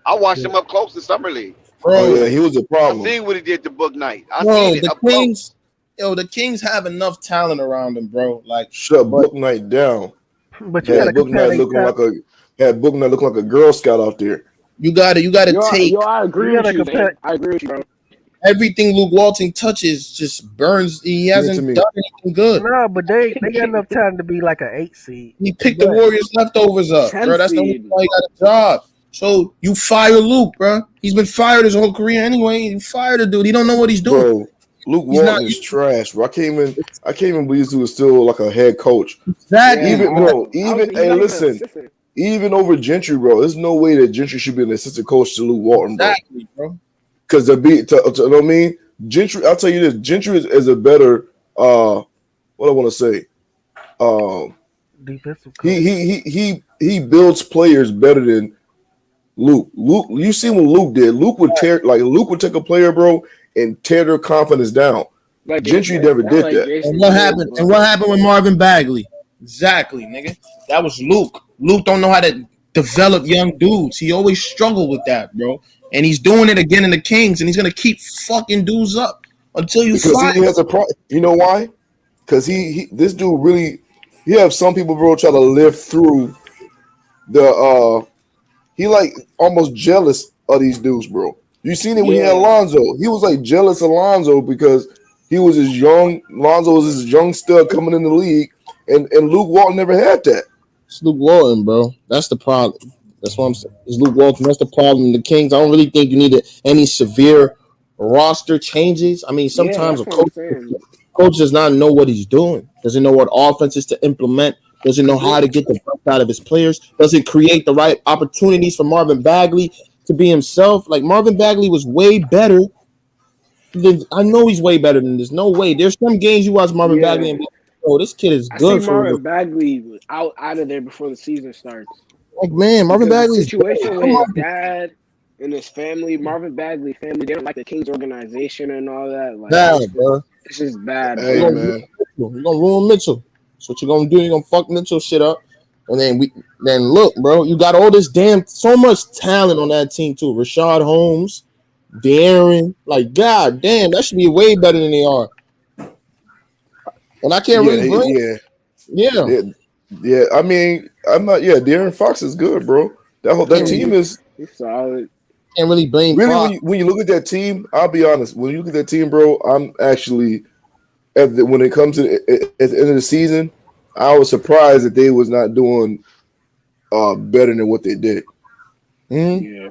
I watched him up close in Summer League. Oh yeah, he was a I problem. seen what he did to Book Knight. I Bro, seen it the up close. Kings. Yo, the Kings have enough talent around them, bro. Like, shut Book Knight down. But you gotta Book Knight looking like a Girl Scout out there. You gotta take. I agree with you, man. I agree with you, bro. Everything Luke Walton touches just burns. He hasn't done anything good. No, but they got enough time to be like an 8 seed. He picked the Warriors leftovers up, bro. That's the only why he got a job. So you fire Luke, bro. He's been fired his whole career anyway. You fire the dude. He don't know what he's doing. Bro, Luke Walton is trash, bro. I can't even believe he was still like a head coach. Exactly. Even over Gentry, bro. There's no way that Gentry should be an assistant coach to Luke Walton, bro. Exactly, bro. Because you know what I mean? Gentry, I'll tell you this, Gentry is a better what I want to say. Defensive coach. He builds players better than Luke, you see what Luke did. Luke would take a player, bro, and tear their confidence down. Like Gentry never did that. And what happened? And what happened with Marvin Bagley? Exactly, nigga. That was Luke. Luke don't know how to develop young dudes. He always struggled with that, bro. And he's doing it again in the Kings, and he's gonna keep fucking dudes up until you Because he has a problem. You know why? Because this dude really, you have some people, bro, try to live through the he like almost jealous of these dudes, bro. You seen it when he had Lonzo. He was like jealous of Lonzo because he was his young. Lonzo was his young stud coming in the league, and Luke Walton never had that. It's Luke Walton, bro. That's the problem. That's what I'm saying. It's Luke Walton. That's the problem. The Kings. I don't really think you need any severe roster changes. I mean, sometimes a coach does not know what he's doing. Doesn't know what offenses to implement. Doesn't know how to get the best out of his players. Doesn't create the right opportunities for Marvin Bagley to be himself. Like Marvin Bagley was way better. I know he's way better than this. No way. There's some games you watch Marvin Bagley and be like, oh, this kid is good. I see Marvin Bagley was out of there before the season starts. Like, man, Marvin Bagley's situation with his dad and his family, Marvin Bagley family, they don't like the Kings organization and all that. Like, bad, bro. It's just bad. Hey, man. You're gonna ruin Mitchell. So what you're gonna do? You're gonna fuck Mitchell shit up. And then look, bro, you got all this so much talent on that team too. Rashad Holmes, De'Aaron, like god damn, that should be way better than they are. And I can't really blame. Yeah. I mean, I'm not. Yeah, De'Aaron Fox is good, bro. That team is solid. Can't really blame. Really, when you look at that team, I'll be honest. When you look at that team, bro, I'm actually when it comes to at the end of the season, I was surprised that they was not doing better than what they did. Yeah.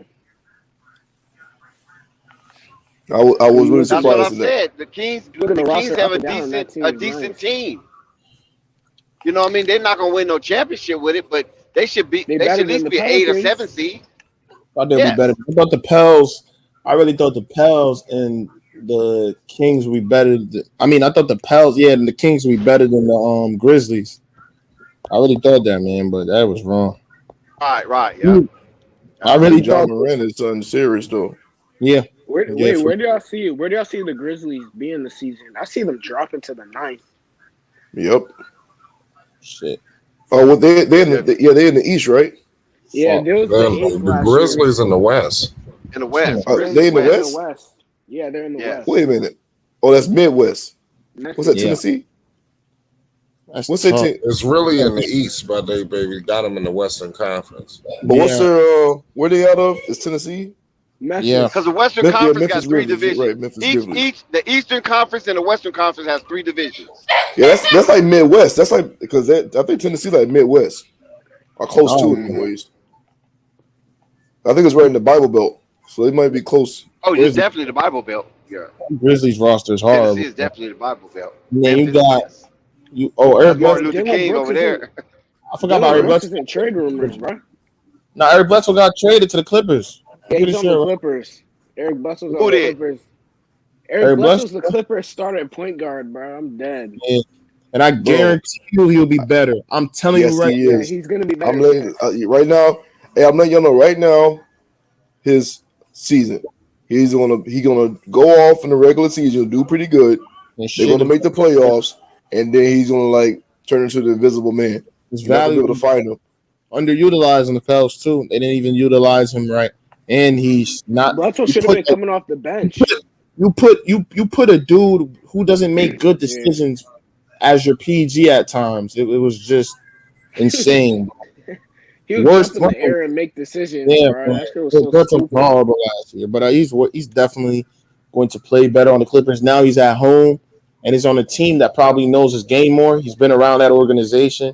I was really surprised. That's what I at said. that. The Kings have a decent team. You know what I mean? They're not gonna win no championship with it, but they should at least be 8 or 7 seed. I thought they'd be better. I thought the Pels. I really thought the Pels and the Kings would be better. I thought the Pels, and the Kings would be better than the Grizzlies. I really thought that, man, but that was wrong. Right, yeah. I really John thought. Moran is something serious though. Yeah. Where do y'all see it? Where do y'all see the Grizzlies being the season? I see them dropping to the 9th. Yep. Shit. Oh, well, they're in the East, right? Yeah, the Grizzlies in the West. In the West. They in the West? Yeah, they're in the West. Wait a minute. Oh, that's Midwest. What's that, Tennessee? What's that team? It's really in the East, but they got them in the Western Conference. But what's their where they out of? Is Tennessee? Yeah, because the Western Conference got 3 divisions. Right, The Eastern Conference and the Western Conference has 3 divisions. Yeah, that's like Midwest. That's like because I think Tennessee like Midwest or close to it, anyways. I think it's right in the Bible Belt, so they might be close. Oh, it's definitely the Bible Belt. Yeah, Grizzlies roster is horrible. Tennessee is definitely the Bible Belt. Then you got Eric Martin Luther King over there. I forgot about Eric Bledsoe. In trade rumors, bro. No, Eric Bledsoe got traded to the Clippers. Yeah, he's on the Clippers. Eric Bledsoe's on the Clippers. Eric Bledsoe's the Clippers starting point guard, bro. I'm dead. Yeah. And I guarantee you he'll be better. I'm telling you right now. He's gonna be better. I'm letting right now. Hey, I'm letting y'all know right now. His season, he's gonna go off in the regular season, do pretty good. They're gonna make the playoffs, and then he's gonna turn into the invisible man. His You're not value gonna be able to find him. Underutilized in the Pels too. They didn't even utilize him right, and he's not. Bledsoe should have been coming off the bench. You put a dude who doesn't make good decisions as your PG at times. It was just insane. He was just in the air and make decisions. Yeah, bro. That shit was so stupid. horrible last year. But he's definitely going to play better on the Clippers. Now he's at home and he's on a team that probably knows his game more. He's been around that organization.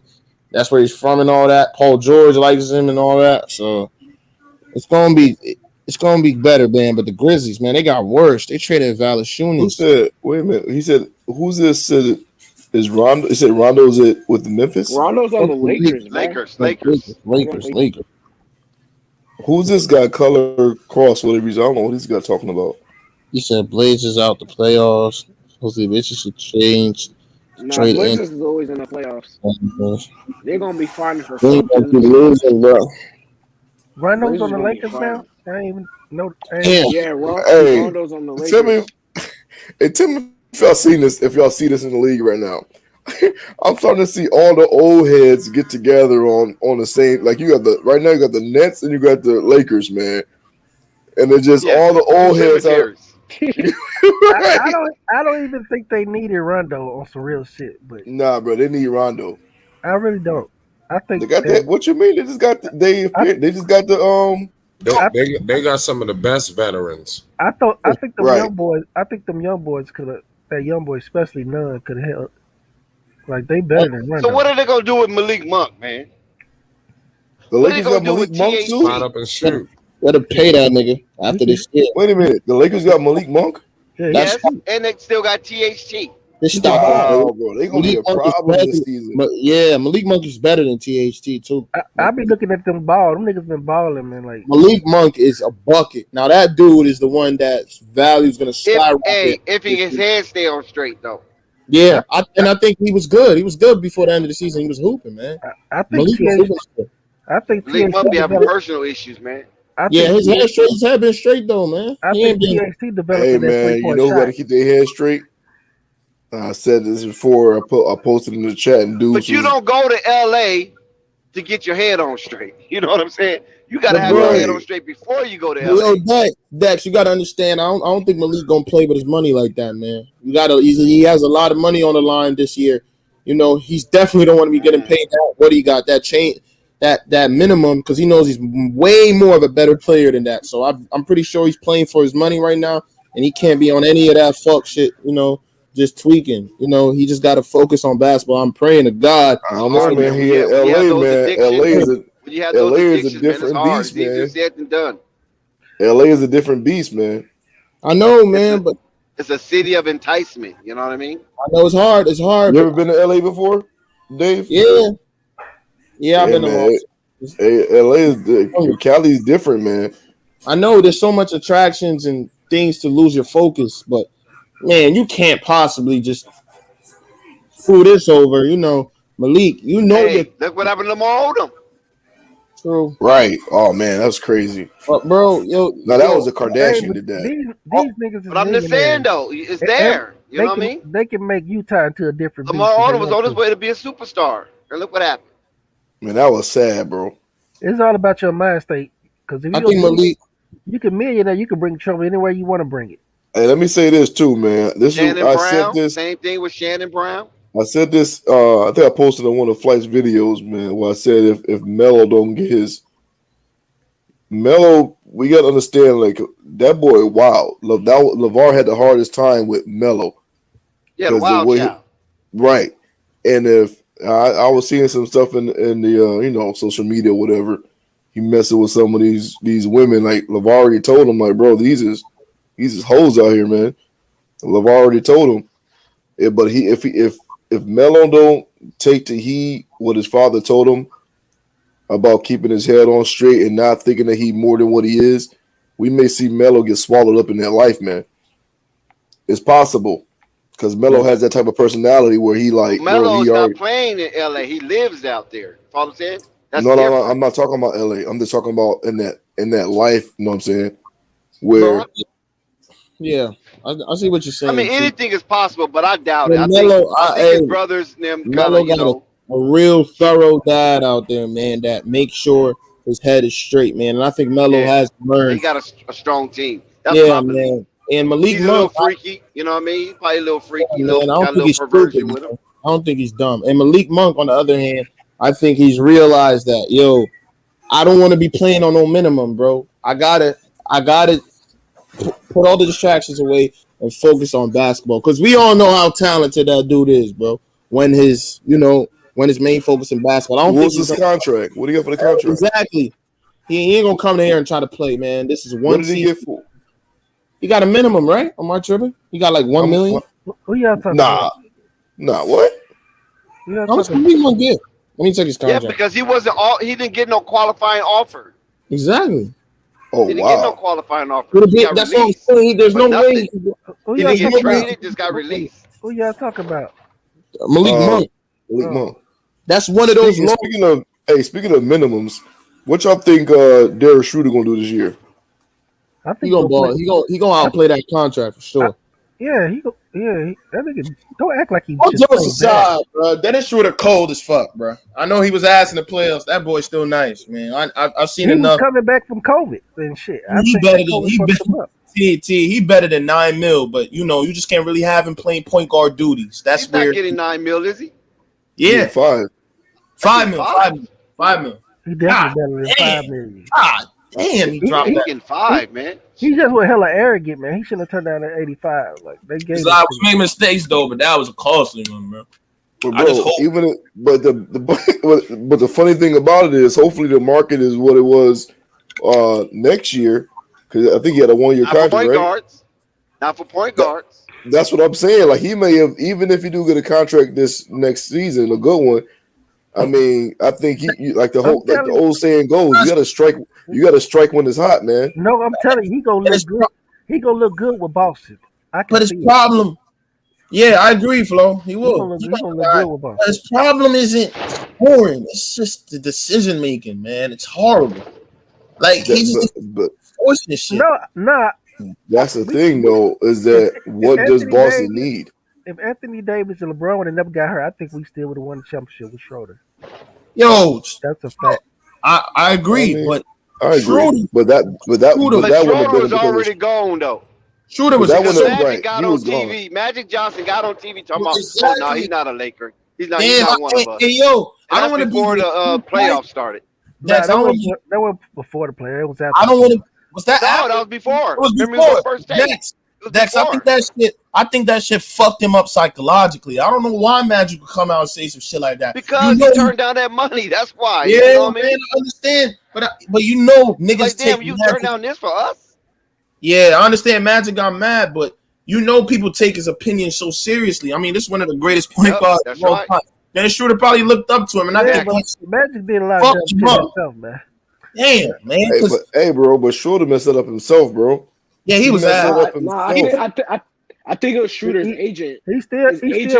That's where he's from and all that. Paul George likes him and all that. So it's gonna be better, man. But the Grizzlies, man, they got worse. They traded Valanciunas. Who said? Wait a minute. He said, "Who's this?" Said is Rondo? He said Rondo's it with the Memphis. Rondo's on the Lakers. Lakers. Who's this guy? Color Cross, whatever he's. I don't know what this guy talking about. He said Blazers out the playoffs. Hopefully, bitches should change. Blazers is always in the playoffs. They're gonna be fighting for. Losing, bro. Rondo's on Blazers the gonna be Lakers fire. now. I ain't even know. Damn. Yeah, Hey, Rondo's on the tell me, Lakers. hey, tell me if y'all seen this. If y'all see this in the league right now, I'm starting to see all the old heads get together on the same. Like you got the right now, you got the Nets and you got the Lakers, man, and they're just all the Two old heads are. cemeteries. I Right? don't even think they needed Rondo on some real shit, but Nah, bro, they need Rondo. I really don't. I They think got that. What you mean? They just got I they just got the I, They got some of the best veterans. I think them Right. young boys. I think them young boys could have. That young boy, especially none, could have held. Like they better than So what Rondo. are they gonna do with Malik Monk, man? The What are they Lakers gonna got do Malik with Monk too. THT? And shoot. Let him pay that nigga after this shit. Wait a minute. The Lakers got Malik Monk. Yeah, That's Yes, and they still got THT. Just stop Wow, it, bro, they gonna be Malik a Monk is problem better. this season. Yeah, Malik Monk is better than THT too. I be looking at them ball. Them niggas been balling, man. Like Malik Monk is a bucket. Now that dude is the one that's value is gonna skyrocket. If his head stay on straight though. Yeah, I think he was good. He was good before the end of the season. He was hooping, man. I think Malik was hooping. I think Malik THT Monk be having developed. personal issues, man. I Yeah, think his head been straight though, man. I He think ain't been. THT Hey developing that man, you 3-point know who got shot. to keep their head straight? I said this before. I posted in the chat, and dudes But you was don't go to LA to get your head on straight. You know what I'm saying? You gotta But have your head right. on straight before you go to Yo, LA. Dex, you gotta understand. I don't think Malik gonna play with his money like that, man. You gotta. He has a lot of money on the line this year. You know, he's definitely don't want to be getting paid that what he got that chain that minimum because he knows he's way more of a better player than that. So I'm pretty sure he's playing for his money right now, and he can't be on any of that fuck shit. You know, just tweaking. You know, he just got to focus on babasketball. I'm praying to God. I don't know, man. He in When you have LA, those man. addictions, when you have those LA is a addictions, man, it's different hard. beast, It's easier man. said than done. LA is a different beast, man. I know, man, but It's a city of enticement. You know what I mean? I know it's hard. It's hard. You ever been to LA before, Dave? Yeah, I've Hey been to man, LA is Cali's different, man. I know there's so much attractions and things to lose your focus, but man, you can't possibly just screw this over. You know, Malik, you know you're Hey, look what happened to Lamar Odom. true. Right. Oh man, that's crazy. But bro, Now that was a Hey, Kardashian but did that. these niggas is But I'm just saying millionaires. though, it's Ev- there. You They know what I can mean? they can make Utah into a different beast. Lamar if they Odom was want on his to. way to be a superstar, and look what happened. Man, that was sad, bro. It's all about your mind state. Because if I you think Malik. you can millionaire, you can bring trouble anywhere you want to bring it. Hey, let me say this too, man. Shannon I said Brown, this. same thing with Shannon Brown. I said this. I think I posted on one of Flight's videos, man, where I said if Melo don't get his Melo, we gotta understand like that boy. Wow, LeVar had the hardest time with Melo. Yeah, the wild child. Right, and if I was seeing some stuff in the social media, or whatever, he messing with some of these women. Like LeVar already told him, like, bro, these is hoes out here, man. LeVar already told him. Yeah, but if Melo don't take to heed what his father told him about keeping his head on straight and not thinking that he more than what he is, we may see Melo get swallowed up in that life, man. It's possible because Melo has that type of personality where he like, bro, Melo's he not already. playing in LA. He lives out there. Follow what I'm saying? That's No, different. I'm not talking about LA. I'm just talking about in that life. You know what I'm saying? Where Yeah, I see what you're saying. I mean, too. anything is possible, but I doubt it. But I Melo, think his brothers and them kind Melo of, got a real thorough dad out there, man, that makes sure his head is straight, man. And I think Melo has learned. He got a strong team. That's Yeah, my belief. man. And Malik He's a little Monk, freaky, you know what I mean? He's probably a little freaky, man, I got don't a think little he's perversion stupid. with him. Man. I don't think he's dumb. And Malik Monk, on the other hand, I think he's realized that, yo, I don't want to be playing on no minimum, bro. I gotta put all the distractions away and focus on basketball. Because we all know how talented that dude is, bro. When his main focus in basketball. I don't what's think his contract? What do you got for the contract? Exactly. He ain't gonna come to here and try to play, man. This is one What did he season. get for? He got a minimum, right? Am I tripping? He got like 1 million. Who y'all talking Nah, what? about? How much did he gonna get? Let me check his Yeah, contract. because he didn't get no qualifying offer. Exactly. Oh, He didn't get no qualifying offer. Would it He be- got that's what I'm released. saying. There's for no nothing. way. Who He y'all didn't get talking about? traded, just got released. Who y'all talking about? Malik Monk. Malik Monk. That's one of those. Speaking of minimums, What y'all think Derek Schroeder gonna do this year? I think He gonna ball. He gonna outplay that contract for sure. that nigga don't act like he All just jokes played aside, bro, Dennis Schroeder cold as fuck, bro. I know he was ass in the playoffs. That boy's still nice, man. I've seen bad. He was enough. coming back from COVID and shit. I He think better that than COVID fucked him up. he better than $9 million, but you know you just can't really have him playing point guard duties. That's He's where not getting $9 million, is he? yeah, $5 $5 million. He definitely better than $5 million. God damn, he dropped He's that. getting 5, man. He just was hella arrogant, man. He shouldn't have turned down that 85. Like they gave. I was making mistakes though, but that was a costly one, bro. But bro, but the funny thing about it is, hopefully the market is what it was next year, because I think he had a 1-year Not for contract, point right? guards. Not for point guards. That's what I'm saying. Like he may have, even if he do get a contract this next season, a good one. I mean, I think he like the old saying goes, you gotta strike when it's hot, man. No, I'm telling you, he gonna look good. He gonna look good with Boston. But his problem, yeah, I agree, Flo. He will. He gonna look good with Boston. But his problem isn't scoring. It's just the decision making, man. It's horrible. Like he just forcing this shit. No. That's the thing, though, is that what does Boston need? If Anthony Davis and LeBron would have never got hurt, I think we still would have won the championship with Schroeder. Yo, that's a fact. I agree, but I agree. Schroeder, but Schroeder was already gone though. Schroeder was Magic got on TV. Magic Johnson got on TV talking about, oh no, he's not a Laker. He's not one of us. Hey, yo, I don't want to before the playoffs started. That was before the play. It was after. I don't want to. Was that? No, that was before. It was Remember before. the first take? Dex, I think that shit fucked him up psychologically. I don't know why Magic would come out and say some shit like that. Because he turned down that money. That's why. Yeah, you know what I mean? I understand. But you know, niggas like, damn, take you Magic. turned down this for us? Yeah, I understand Magic got mad, but you know people take his opinion so seriously. I mean, this is one of the greatest point guards of all time. Dennis Schroeder probably looked up to him, and I think Magic did a lot of shit himself, man. Damn, man. Hey, bro, but Schroeder messed it up himself, bro. Yeah, he was messed it up himself. I think it was Schroeder's agent. He still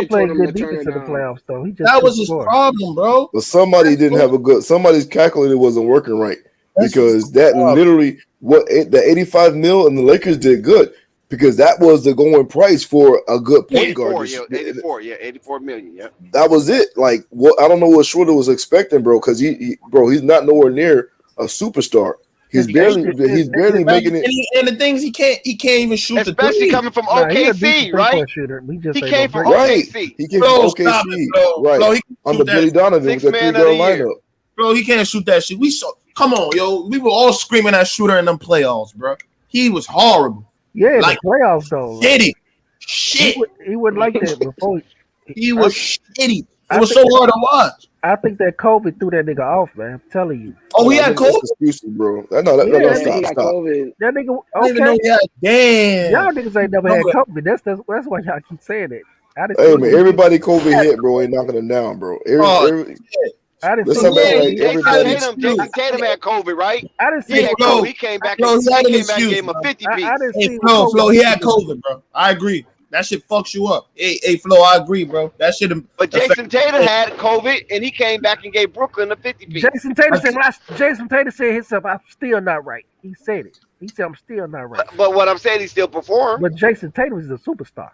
played good defense in the playoffs, though. That was his problem, bro. But somebody's calculator wasn't working right, because that literally the 85 mil and the Lakers did good, because that was the going price for a good point guard. 84 million, yeah. That was it. Like, what? I don't know what Schroeder was expecting, bro, because he's not nowhere near a superstar. He's barely making it. And the things he can't even shoot. Especially coming from OKC, right? He came from OKC. He came from OKC, right? Under Billy Donovan with that 3-girl lineup. Bro, he can't shoot that shit. Come on, yo. We were all screaming at Schroeder in them playoffs, bro. He was horrible. Yeah, like the playoffs though. Shit. He wasn't like that before. He was shitty. It was so hard to watch. I think that COVID threw that nigga off, man. I'm telling you. Oh, he had COVID? Excuses, bro. Stop. That nigga, okay. Damn. Y'all niggas ain't never had COVID. That's why y'all keep saying it. Hey, man, everybody COVID hit, bro, ain't knocking them down, bro. I didn't see Jason Tatum had COVID, right? I didn't see COVID. He came back and gave him a 50 piece. Hey, Flo, he had COVID, bro. I agree. That shit fucks you up. Hey, Flo, I agree, bro. That shit. But Jason Tatum had COVID, and he came back and gave Brooklyn a 50 piece. Jason Tatum said himself, "I'm still not right." He said it. He said, "I'm still not right." But what I'm saying, he still performed. But Jason Tatum is a superstar.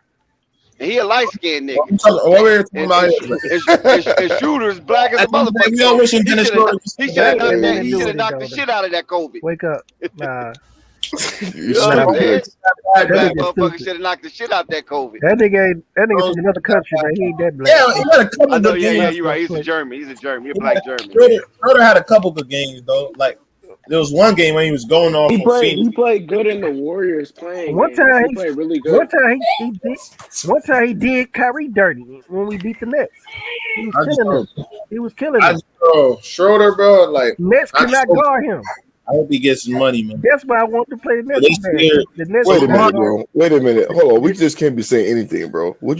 And he a light skinned nigga. And Shooter's black as a motherfucker. We all wish him Dennis Schroeder. He should have knocked the shit out of that COVID. Wake up. Nah. You know what I'm saying? That motherfucker should have knocked the shit out that COVID. That nigga from another country, man. He ain't that black. Yeah, he had a couple good games. Yeah, you're right. He's a German. He's a black German. Schroeder had a couple good games though. Like there was one game when he was going off. He played good in the Warriors playing. One time he played really good. One time he did Kyrie dirty when we beat the Nets. He was killing him. Bro, Schroeder, bro, like Nets cannot guard him. I hope he gets some money, man. That's why I want to play the Nets. Wait a minute, bro. Wait a minute. Hold on. We just can't be saying anything, bro. You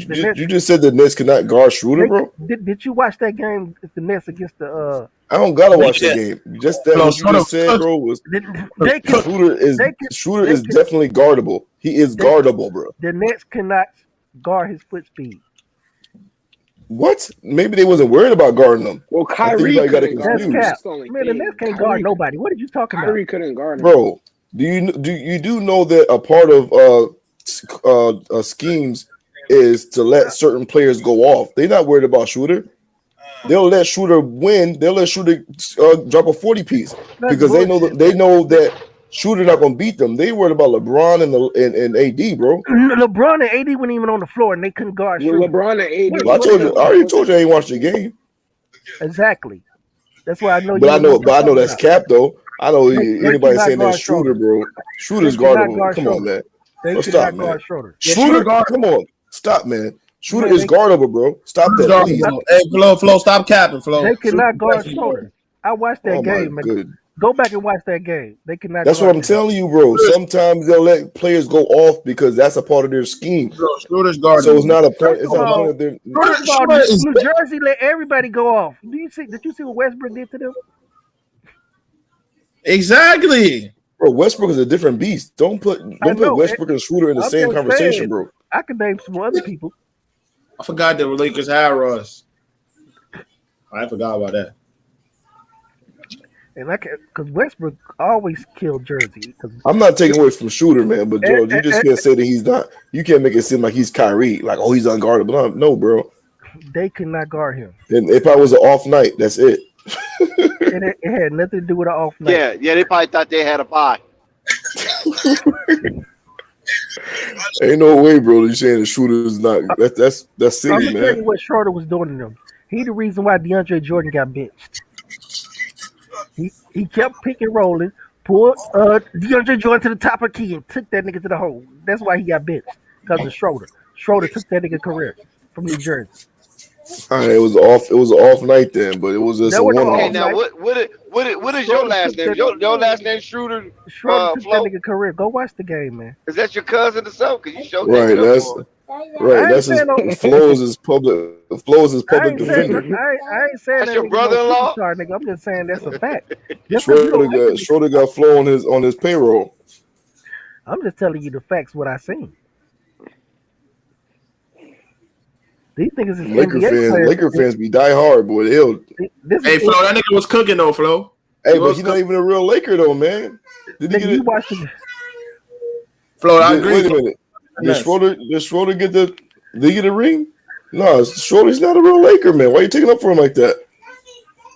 just said the Nets cannot guard Schroeder, bro? Did you watch that game? The Nets against the I don't gotta watch the game. Just that what you just said, bro, was Schroeder is definitely guardable. He is guardable, bro. The Nets cannot guard his foot speed. What? Maybe they wasn't worried about guarding him. Well, I think you Kyrie probably got it couldn't guard That's him. confused. cap. That's the only Man, the thing. Nets can't guard nobody. What are you talking about? Kyrie couldn't guard him. Bro, do you know that a part of schemes is to let certain players go off? They're not worried about Shooter. They'll let Shooter win. They'll let Shooter drop a 40 piece because they know that Shooter not gonna beat them. They worried about LeBron and AD, bro. LeBron and AD weren't even on the floor, and they couldn't guard Well, Shooter. LeBron and AD. Well, I already told you I ain't watched the game. Exactly. That's why I know. But I know that's cap. cap though. I know anybody cannot saying that's guard Shooter, bro. Shooter's They cannot guardable. guard Come on, Schroeder. man. They Let's cannot stop, man. guard Schroeder. Shooter, come on, stop, man. Shooter Man, is guardable, bro. Stop that, please. Hey, Flo, stop capping, Flo. They cannot guard Schroeder. I watched that Oh my game, man. good. Go back and watch that game. They cannot. That's what guard I'm him. telling you, bro. Sometimes they'll let players go off because that's a part of their scheme. Schroeder's guardable. So it's not a point. It's First not of a point all, of their. New Jersey let everybody go off. Did you see what Westbrook did to them? Exactly. Bro, Westbrook is a different beast. Don't put Westbrook and Schroeder in the I'm same just conversation, saying, bro. I could name some other people. I forgot that Lakers had Russ. I forgot about that. And because Westbrook always killed Jersey. I'm not taking away from Shooter, man, but George, you just can't say that he's not. You can't make it seem like he's Kyrie, like he's unguardable. No, bro. They could not guard him. And it probably was an off night. That's it. It had nothing to do with an off night. Yeah, they probably thought they had a bye. Ain't no way, bro. You saying the Shooter is not? That's I'm silly, gonna tell you man. what Schroeder was doing to them. He the reason why DeAndre Jordan got benched. He kept pick and rolling, pulled DeAndre Jordan to the top of the key and took that nigga to the hole. That's why he got benched because of Schroeder. Schroeder took that nigga career from New Jersey. All right, it was off. It was an off night then, but it was just That a wasn't one Okay, off. now what is your last name? Your last name Schroeder? Schroeder took Flo? that nigga career. Go watch the game, man. Is that your cousin or something? Because you showed Right, that that's right. That's his flows is public. Flows is public defender. I ain't saying That's that your nigga brother-in-law? no superstar, nigga. I'm just saying that's a fact. Just 'cause you don't like him, Schroeder got Flow on his payroll. I'm just telling you the facts. What I seen. These niggas is NBA players. Laker fans be die hard, boy. Hey, Flo, that nigga was cooking though, Flo. Hey, but he's not even a real Laker though, man. Did he Nigga, get you it? watch the Flo, I agree. Wait a minute. Yes. Did Schroeder get the? Did he get a ring? No, Schroeder's not a real Laker, man. Why are you taking up for him like that?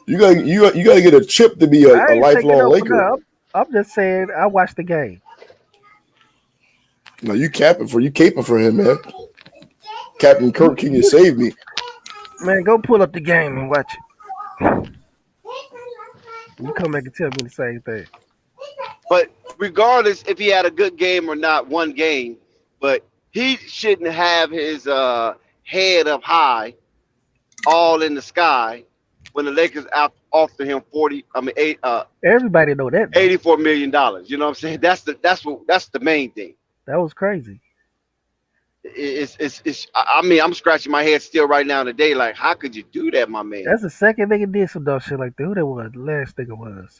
You got to get a chip to be a I ain't taking lifelong up for Laker. that. I'm just saying I watched the game. No, you caping for him, man. Captain Kirk, can you save me? Man, go pull up the game and watch it. You come back and tell me the same thing. But regardless if he had a good game or not, one game, but he shouldn't have his head up high, all in the sky, when the Lakers offered him Everybody know that. $84 million. You know what I'm saying? That's the main thing. That was crazy. I mean, I'm scratching my head still right now today. Like, how could you do that, my man? That's the second nigga did some dumb shit like that. Who that was? The last nigga was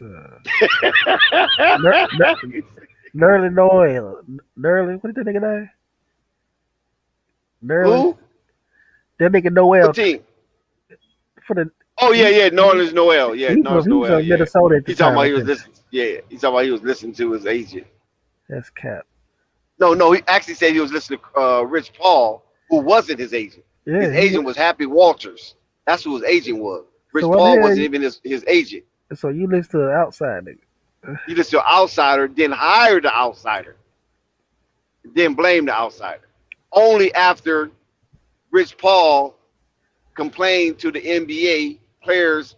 Nerlin Noel. Nerlin, what is that nigga name? Nerlin. Who? That nigga Noel. What team? For the. Oh yeah, Norland's Noel. Yeah, He Norland's was Noel. on Minnesota at the He's talking time, about I he was think. listening. Yeah, he's talking about he was listening to his agent. That's cap. No, he actually said he was listening to Rich Paul, who wasn't his agent. Yeah, His agent was Happy Walters. That's who his agent was. Rich So Paul wasn't even his agent. So you listen to the outside nigga. He listened to an outsider, then hired the outsider, then blamed the outsider. Only after Rich Paul complained to the NBA Players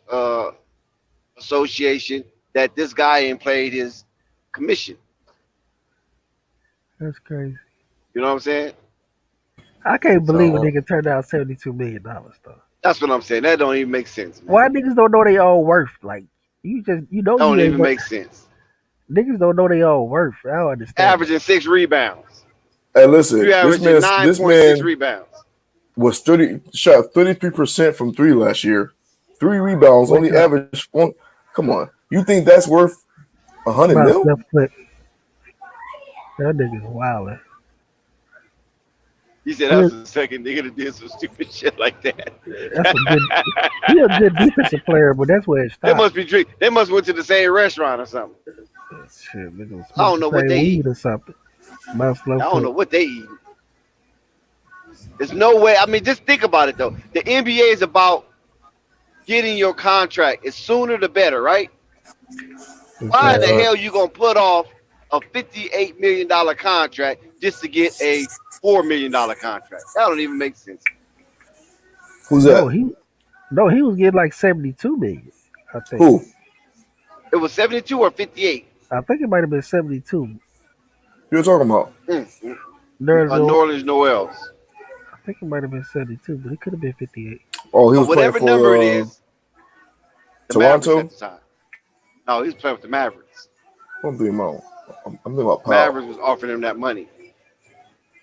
Association that this guy ain't played his commission. That's crazy. You know what I'm saying? I can't believe a nigga turned out $72 million though. That's what I'm saying. That don't even make sense, man. Why niggas don't know they own worth? Like you know Don't you ain't even worth. make sense. Niggas don't know they own worth. I don't understand. Averaging 6 rebounds. Hey, listen, You this averaging man 9.6 rebounds. was shot 33% from three last year. 3 rebounds, only average one. Come on, you think that's worth 100 mil? That nigga's wild. He said He that's was, the second nigga that did some stupid shit like that. that's a good. He a good defensive player, but that's where it They stopped. must be drink. They must went to the same restaurant or something. Shit, nigga I smoke don't the know what same they weed eat. or something. Mouth slow I don't know cook. what they eat. There's no way. I mean, just think about it though. The NBA is about getting your contract. As sooner the better, right? Why in the Exactly. hell you gonna put off a $58 million contract just to get a $4 million contract? That don't even make sense. Who's No, that? he was getting like 72 million. I think. Who? It was 72 or 58. I think it might have been 72. You're talking about? Nerzo, Northern Noels. I think it might have been 72, but it could have been 58. Oh, he But was playing whatever number it for is, the Mavericks at Toronto. the time. No, he was playing with the Mavericks. I'm thinking about. I'm thinking about Powell. Mavericks was offering him that money.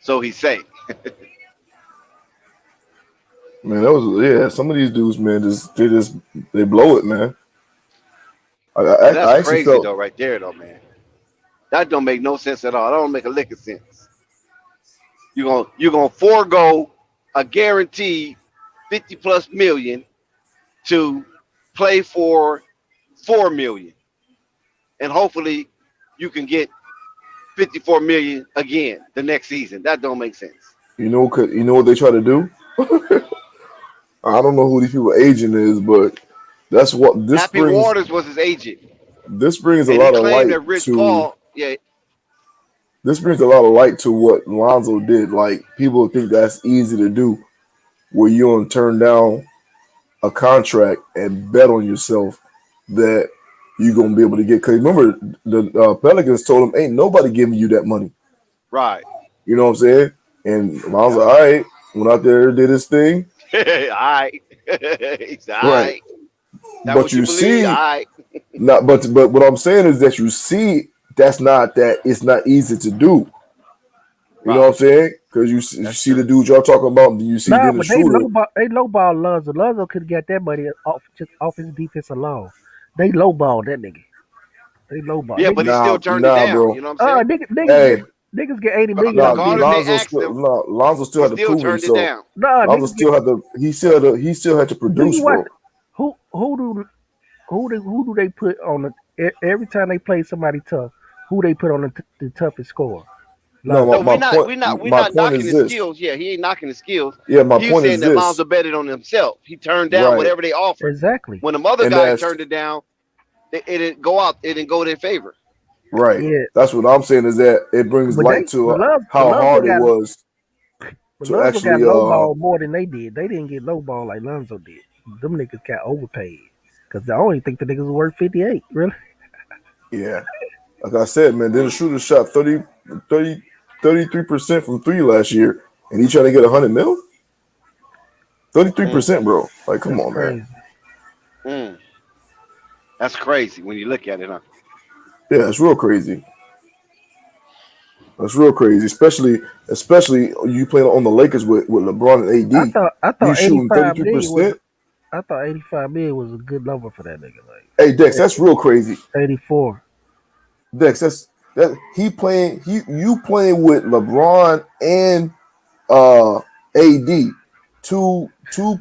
So he say. Man, that was some of these dudes, man, they blow it, man. And that's I actually crazy felt though, right there though, man. That don't make no sense at all. That don't make a lick of sense. You're gonna forego a guaranteed 50+ million to play for 4 million. And hopefully you can get 54 million again the next season. That don't make sense. you know what they try to do. I don't know who these people agent is, but that's what this Happy brings. Waters was his agent. This brings a And he lot of claimed light that Rich to. Paul, yeah, This brings a lot of light to what Lonzo did. Like people think that's easy to do, where you don't turn down a contract and bet on yourself that you're gonna be able to get. Cause remember, the Pelicans told him, "Ain't nobody giving you that money." right. You know what I'm saying? And Lonzo, all right, went out there, did his thing, All right. He said, all right? right. That But what you you believe? All see, right. not but what I'm saying is that you see that's not that it's not easy to do. You know what I'm saying? Because you see the dude y'all talking about, and you see Nah, Dennis but they Schroeder. lowball Lonzo. Lonzo could have got that money off just off his defense alone. They lowball that nigga. They lowball. Yeah, but he still turned it Nah, down. bro. You know what I'm saying? Hey, niggas get 80 million off Regardless, they defense. asked him. Lonzo still He had to still prove turned it himself. down. Nah, Lonzo niggas get. he still had to Do produce, you watch? bro. Who do they put on every time they play somebody tough? Who they put on the toughest score? No, Lonzo. No, my point. we're My not point knocking is his this. skills. Yeah, he ain't knocking his skills. Yeah, my He's point saying is that this. Lonzo betted on himself. He turned down Right. whatever they offered. Exactly. When the other And guy that's turned it down, it didn't go out. It didn't go in their favor. right. Yeah, That's what I'm saying is that it brings but light to how Lonzo hard it got was to actually. lowball more than they did. They didn't get lowball like Lonzo did. Them niggas got overpaid because I only think the niggas was worth 58. Really? Yeah. Like I said, man, Dennis Schroeder shot 33% from three last year, and he trying to get 100 mil. 33%, bro. Like, come That's on, man. crazy. That's crazy when you look at it, huh? Yeah, it's real crazy. That's real crazy, especially you playing on the Lakers with LeBron and AD. I You thought shooting 33%. I thought 85 million was a good number for that nigga. Like Hey, Dex, that's real crazy. 84. Dex, that you playing with LeBron and AD, two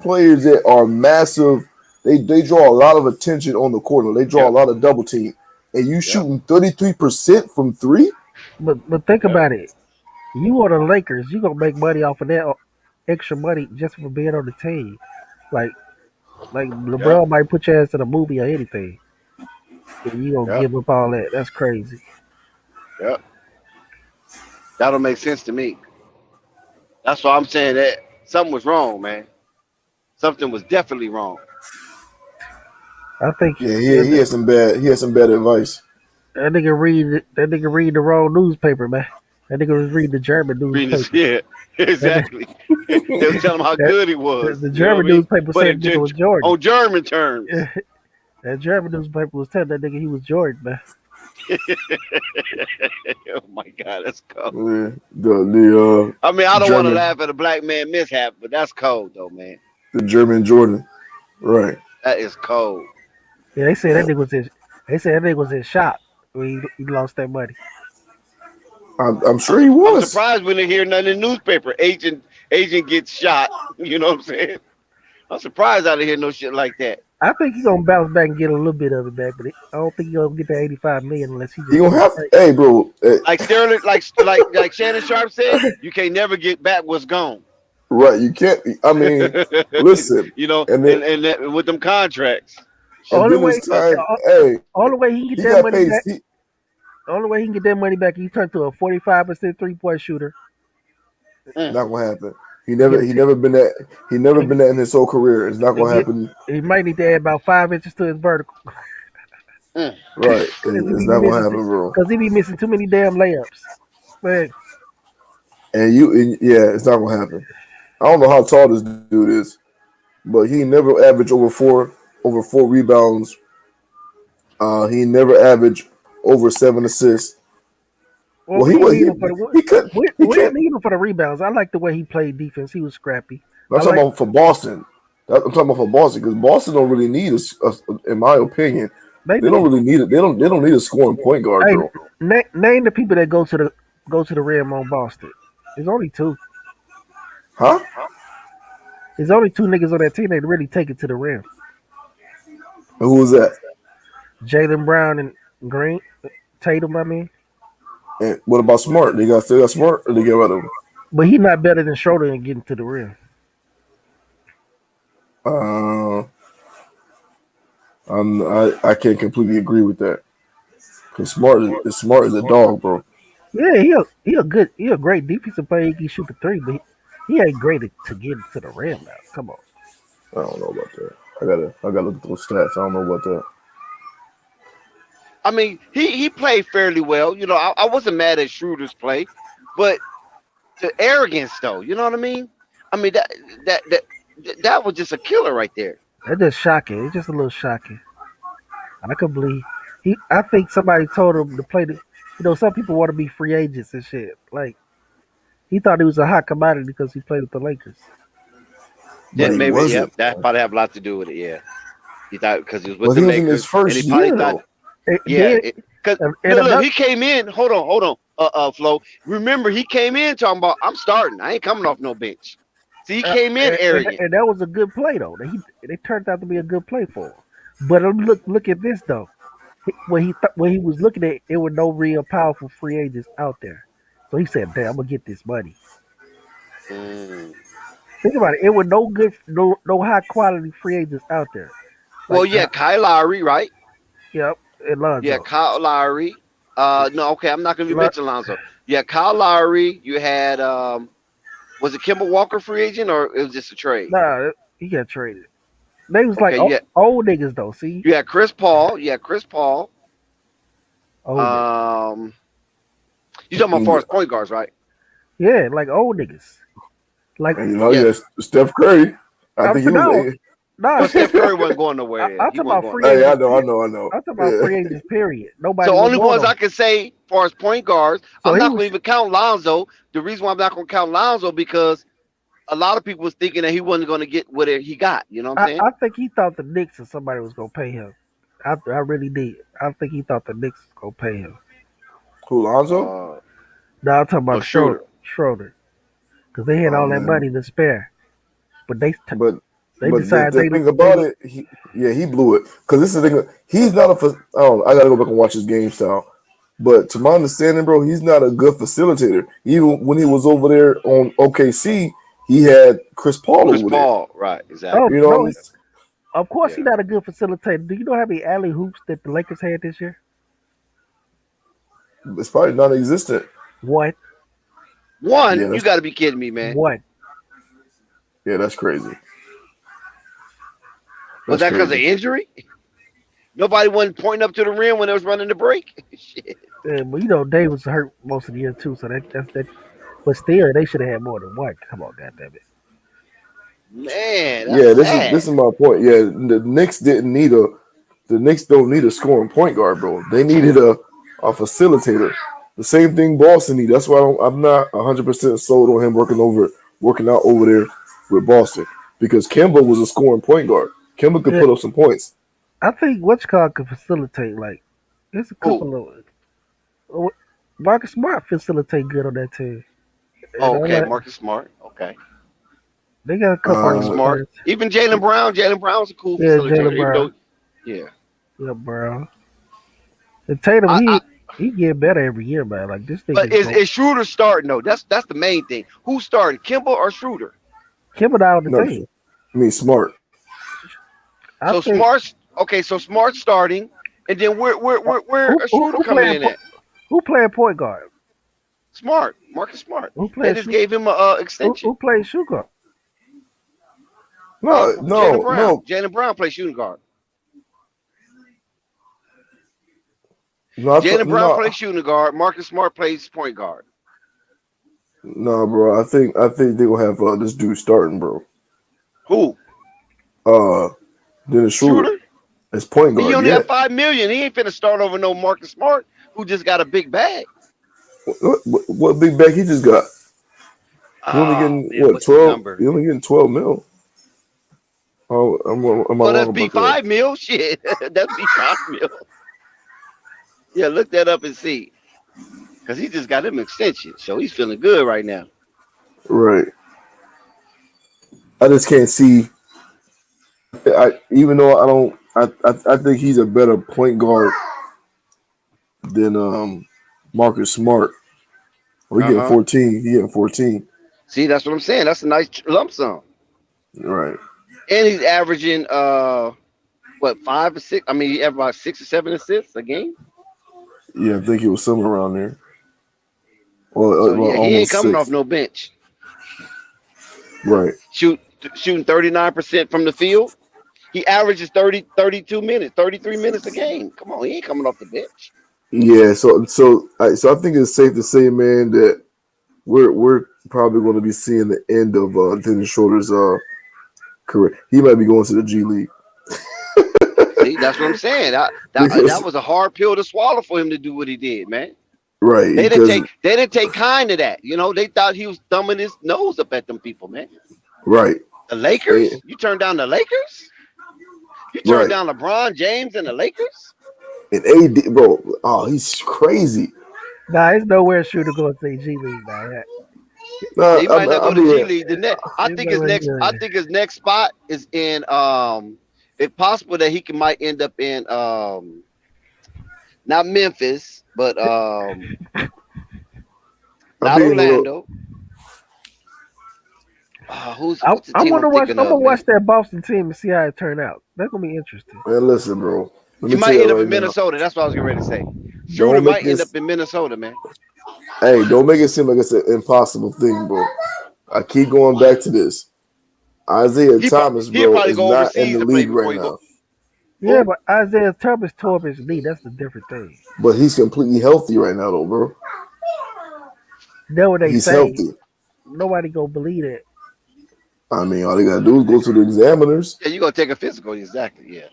players that are massive. They draw a lot of attention on the court. They draw a lot of double team, and you shooting 33% from three. But think about it. You are the Lakers. You gonna make money off of that extra money just for being on the team. Like LeBron might put your ass in a movie or anything, and you gonna give up all that. That's crazy. Yep. That don't make sense to me. That's why I'm saying that something was wrong, man. Something was definitely wrong. I think Yeah, he had some bad advice. that nigga read the wrong newspaper, man. That nigga was reading the German newspaper. Yeah, exactly. They was telling him how good he was. The German newspaper But said that nigga was Jordan. on German terms. That German newspaper was telling that nigga he was Jordan, man. Oh my God, that's cold. Yeah, I mean, I don't want to German- laugh at a black man mishap, but that's cold though, man. the German Jordan, right? That is cold. Yeah, they said that nigga was in shock when he lost that money. I'm sure he I'm was. surprised we didn't hear nothing in the newspaper. Agent agent gets shot. You know what I'm saying? I'm surprised I didn't hear no shit like that. I think he's gonna bounce back and get a little bit of it back, but I don't think he's gonna get that 85 million unless he He just gonna goes have. straight. Hey, bro. Like Sterling, like Shannon Sharp said, you can never get back what's gone. Right. You can't. I mean, listen. You know, And then with them contracts. and Only then way, it's time. Hey, only way he can he get that got money paid. back. Only way he can get that money back, he turned to a 45% 3-point shooter. Not gonna happen. He Get never. a He tip, never been that. He never and, been that in his whole career. It's not and gonna get. happen. He might need to add about 5 inches to his vertical Right. because he It's be not gonna missing. happen, bro. Because he be missing too many damn layups. Man, Yeah, it's not gonna happen. I don't know how tall this dude is, but he never averaged over four rebounds. He never averaged over 7 assists. well, Well, we he didn't was need him for the he could he we didn't can't. need him for the rebounds. I like the way he played defense. He was scrappy. I'm I talking like. about for Boston. I'm talking about for Boston because Boston don't really need in my opinion, They they don't do. really need it. They don't need a scoring point guard, Hey, bro. name the people that go to the rim on Boston. There's only two. Huh? There's only two niggas on that team that really take it to the rim. And who was that? Jalen Brown and Green Tatum. I mean, And what about Smart? They got still got Smart, or they get rid of him? but he not better than Schroeder in getting to the rim. Uh, I can't completely agree with that because Smart is a dog, bro. Yeah, he a great defensive player. He can shoot the three, but he ain't great to get to the rim. Now, come on. I don't know about that. I gotta look at those stats. I don't know about that. I mean, he played fairly well. You know, I wasn't mad at Schroeder's play, but the arrogance though, you know what I mean? I mean that that that was just a killer right there. That's just shocking. It's just a little shocking. I could believe he. I think somebody told him to play the. Some people want to be free agents and shit. Like he thought he was a hot commodity because he played with the Lakers. But Yeah, he maybe. Yep, wasn't. that probably have a lot to do with it. Yeah, he thought because he was with But the he was in his Lakers, and first he probably year thought, though. yeah, Then because and look, another. he came in. Hold on, Flo. Remember, he came in talking about I'm starting. I ain't coming off no bench. See, he came in arrogant. And that was a good play though. They turned out to be a good play for him. But look at this though. When he was looking at, there were no real powerful free agents out there. So he said, "Damn, I'm gonna get this money." Mm. Think about it. It were no high quality free agents out there. Well, Like, yeah, Kyle Lowry, right? yep, and Yeah, Lonzo. Kyle Lowry. No, okay, I'm not gonna be Lon- mentioning Lonzo. Yeah, Kyle Lowry. You had was it Kimball Walker free agent or it was just a trade? Nah, he got traded. They was like Okay, yeah, old niggas though. See, you had Chris Paul. You had Chris Paul. old niggas. Um, you talking about far as point guards, right? Yeah, like old niggas. Like And you know, Yeah. yeah, Steph Curry. I think he was. no, no. Well, Steph Curry wasn't going nowhere. I'm He talking wasn't about going free nowhere. Hey, I agents. know. I'm talking about Yeah. free agents. Period. Nobody So was only going ones on. I can say, far as point guards, So I'm he not was. going to even count Lonzo. The reason why I'm not going to count Lonzo because a lot of people was thinking that he wasn't going to get what he got. You know what I'm saying? I think he thought the Knicks or somebody was gonna pay him. I really did. I think he thought the Knicks was gonna pay him. Who, Lonzo? No, I'm talking No, about Schroeder. Schroeder, because they had Oh all that man, money to spare, but they but decided the thing about it, he blew it. Because this is the thing. He's not I gotta go back and watch his game style. But to my understanding, bro, he's not a good facilitator. Even when he was over there on OKC, he had Chris Paul Chris over there. Paul, right? Oh Exactly. You know what I no, mean? of course Yeah. he's not a good facilitator. Do you know how many alley hoops that the Lakers had this year? It's probably non-existent. One, One, Yeah, you got to be kidding me, man. one. that's crazy. Was That's that because of crazy. injury? Nobody wasn't pointing up to the rim when they was running the break. Shit. But Dave was hurt most of the year too, so that's that. But still, they should have had more than one. Come on, goddamn it. Man, Yeah, that's this sad. is my point. Yeah, the Knicks don't need a scoring point guard, bro. They needed a facilitator. The same thing Boston need. That's why I'm not 100% sold on him working out over there with Boston because Kemba was a scoring point guard. Kemba could Yeah, put up some points. I think Whatchcog could facilitate. Like, there's a Who? couple of Marcus Smart facilitate good on that team. And Oh, I okay, like, Marcus Smart. Okay. They got a couple Marcus of Smart, players. even Jalen Brown. Jalen Brown's a cool Yeah, facilitator, Jalen even Brown. though, yeah. Yeah, bro. And Tatum, he get better every year, man. Like this But nigga's is Schroeder starting though? That's the main thing. Who started, Kimba or Schroeder? Kimba out of the No, team. I mean Smart. I So think Smart's okay. So Smart's starting, and then where is Schroeder coming in at? who playing point guard? Smart, Marcus Smart. Who They playing just shoot? gave him a extension. Who plays shoot guard? Jalen Brown. Jalen Brown plays shooting guard. Jalen Brown plays shooting guard. Marcus Smart plays point guard. No, bro. I think they gonna have this dude starting, bro. Who? Dennis Schroeder. As point guard. He only Yeah. have $5 million. He ain't finna start over no Marcus Smart, who just got a big bag. What big bag he just got? He only getting what 12? He only getting 12 mil. Oh, am I Well, that's wrong be about that? $5 million. Shit, that's be $5 million. Yeah, look that up and see, because he just got him an extension, so he's feeling good right now. Right. I just can't see. Even though I don't, I think he's a better point guard than Marcus Smart. Well, he getting 14. He getting 14. See, that's what I'm saying. That's a nice lump sum. Right. And he's averaging 5 or 6. I mean, he averaged about 6 or 7 assists a game. Yeah, I think it was somewhere around there. Well, So, yeah, he ain't almost coming 6. off no bench. Right. Shooting 39% from the field. He averages 32 minutes, 33 minutes a game. Come on, he ain't coming off the bench. Yeah. So I think it's safe to say, man, that we're probably going to be seeing the end of Dennis Schroeder's career. He might be going to the G League. See, that's what I'm saying. That was a hard pill to swallow for him to do what he did, man. Right. They didn't take kind to that. You know, they thought he was thumbing his nose up at them people, man. Right. The Lakers? Yeah. You turned down the Lakers? You turned down LeBron James and the Lakers? And AD, bro, he's crazy. Nah, it's nowhere Shooter going to the G League, man. He might not go to G League. I think his next spot is in if possible that he might end up in not Memphis, but not Orlando. I'm gonna watch that Boston team and see how it turn out. That's gonna be interesting. Man, listen, bro. He might end up in Minnesota. That's what I was getting ready to say. Shooter might end up in Minnesota, man. Hey, don't make it seem like it's an impossible thing, bro. I keep going back to this. Isaiah Thomas, bro, is not in the league right now. Yeah, but Isaiah Thomas tore up his knee. That's a different thing. But he's completely healthy right now, though, bro. That's what they He's say. healthy. Nobody gonna believe it. I mean, all they gotta do is go to the examiners. Yeah, you gonna take a physical, exactly. Yeah,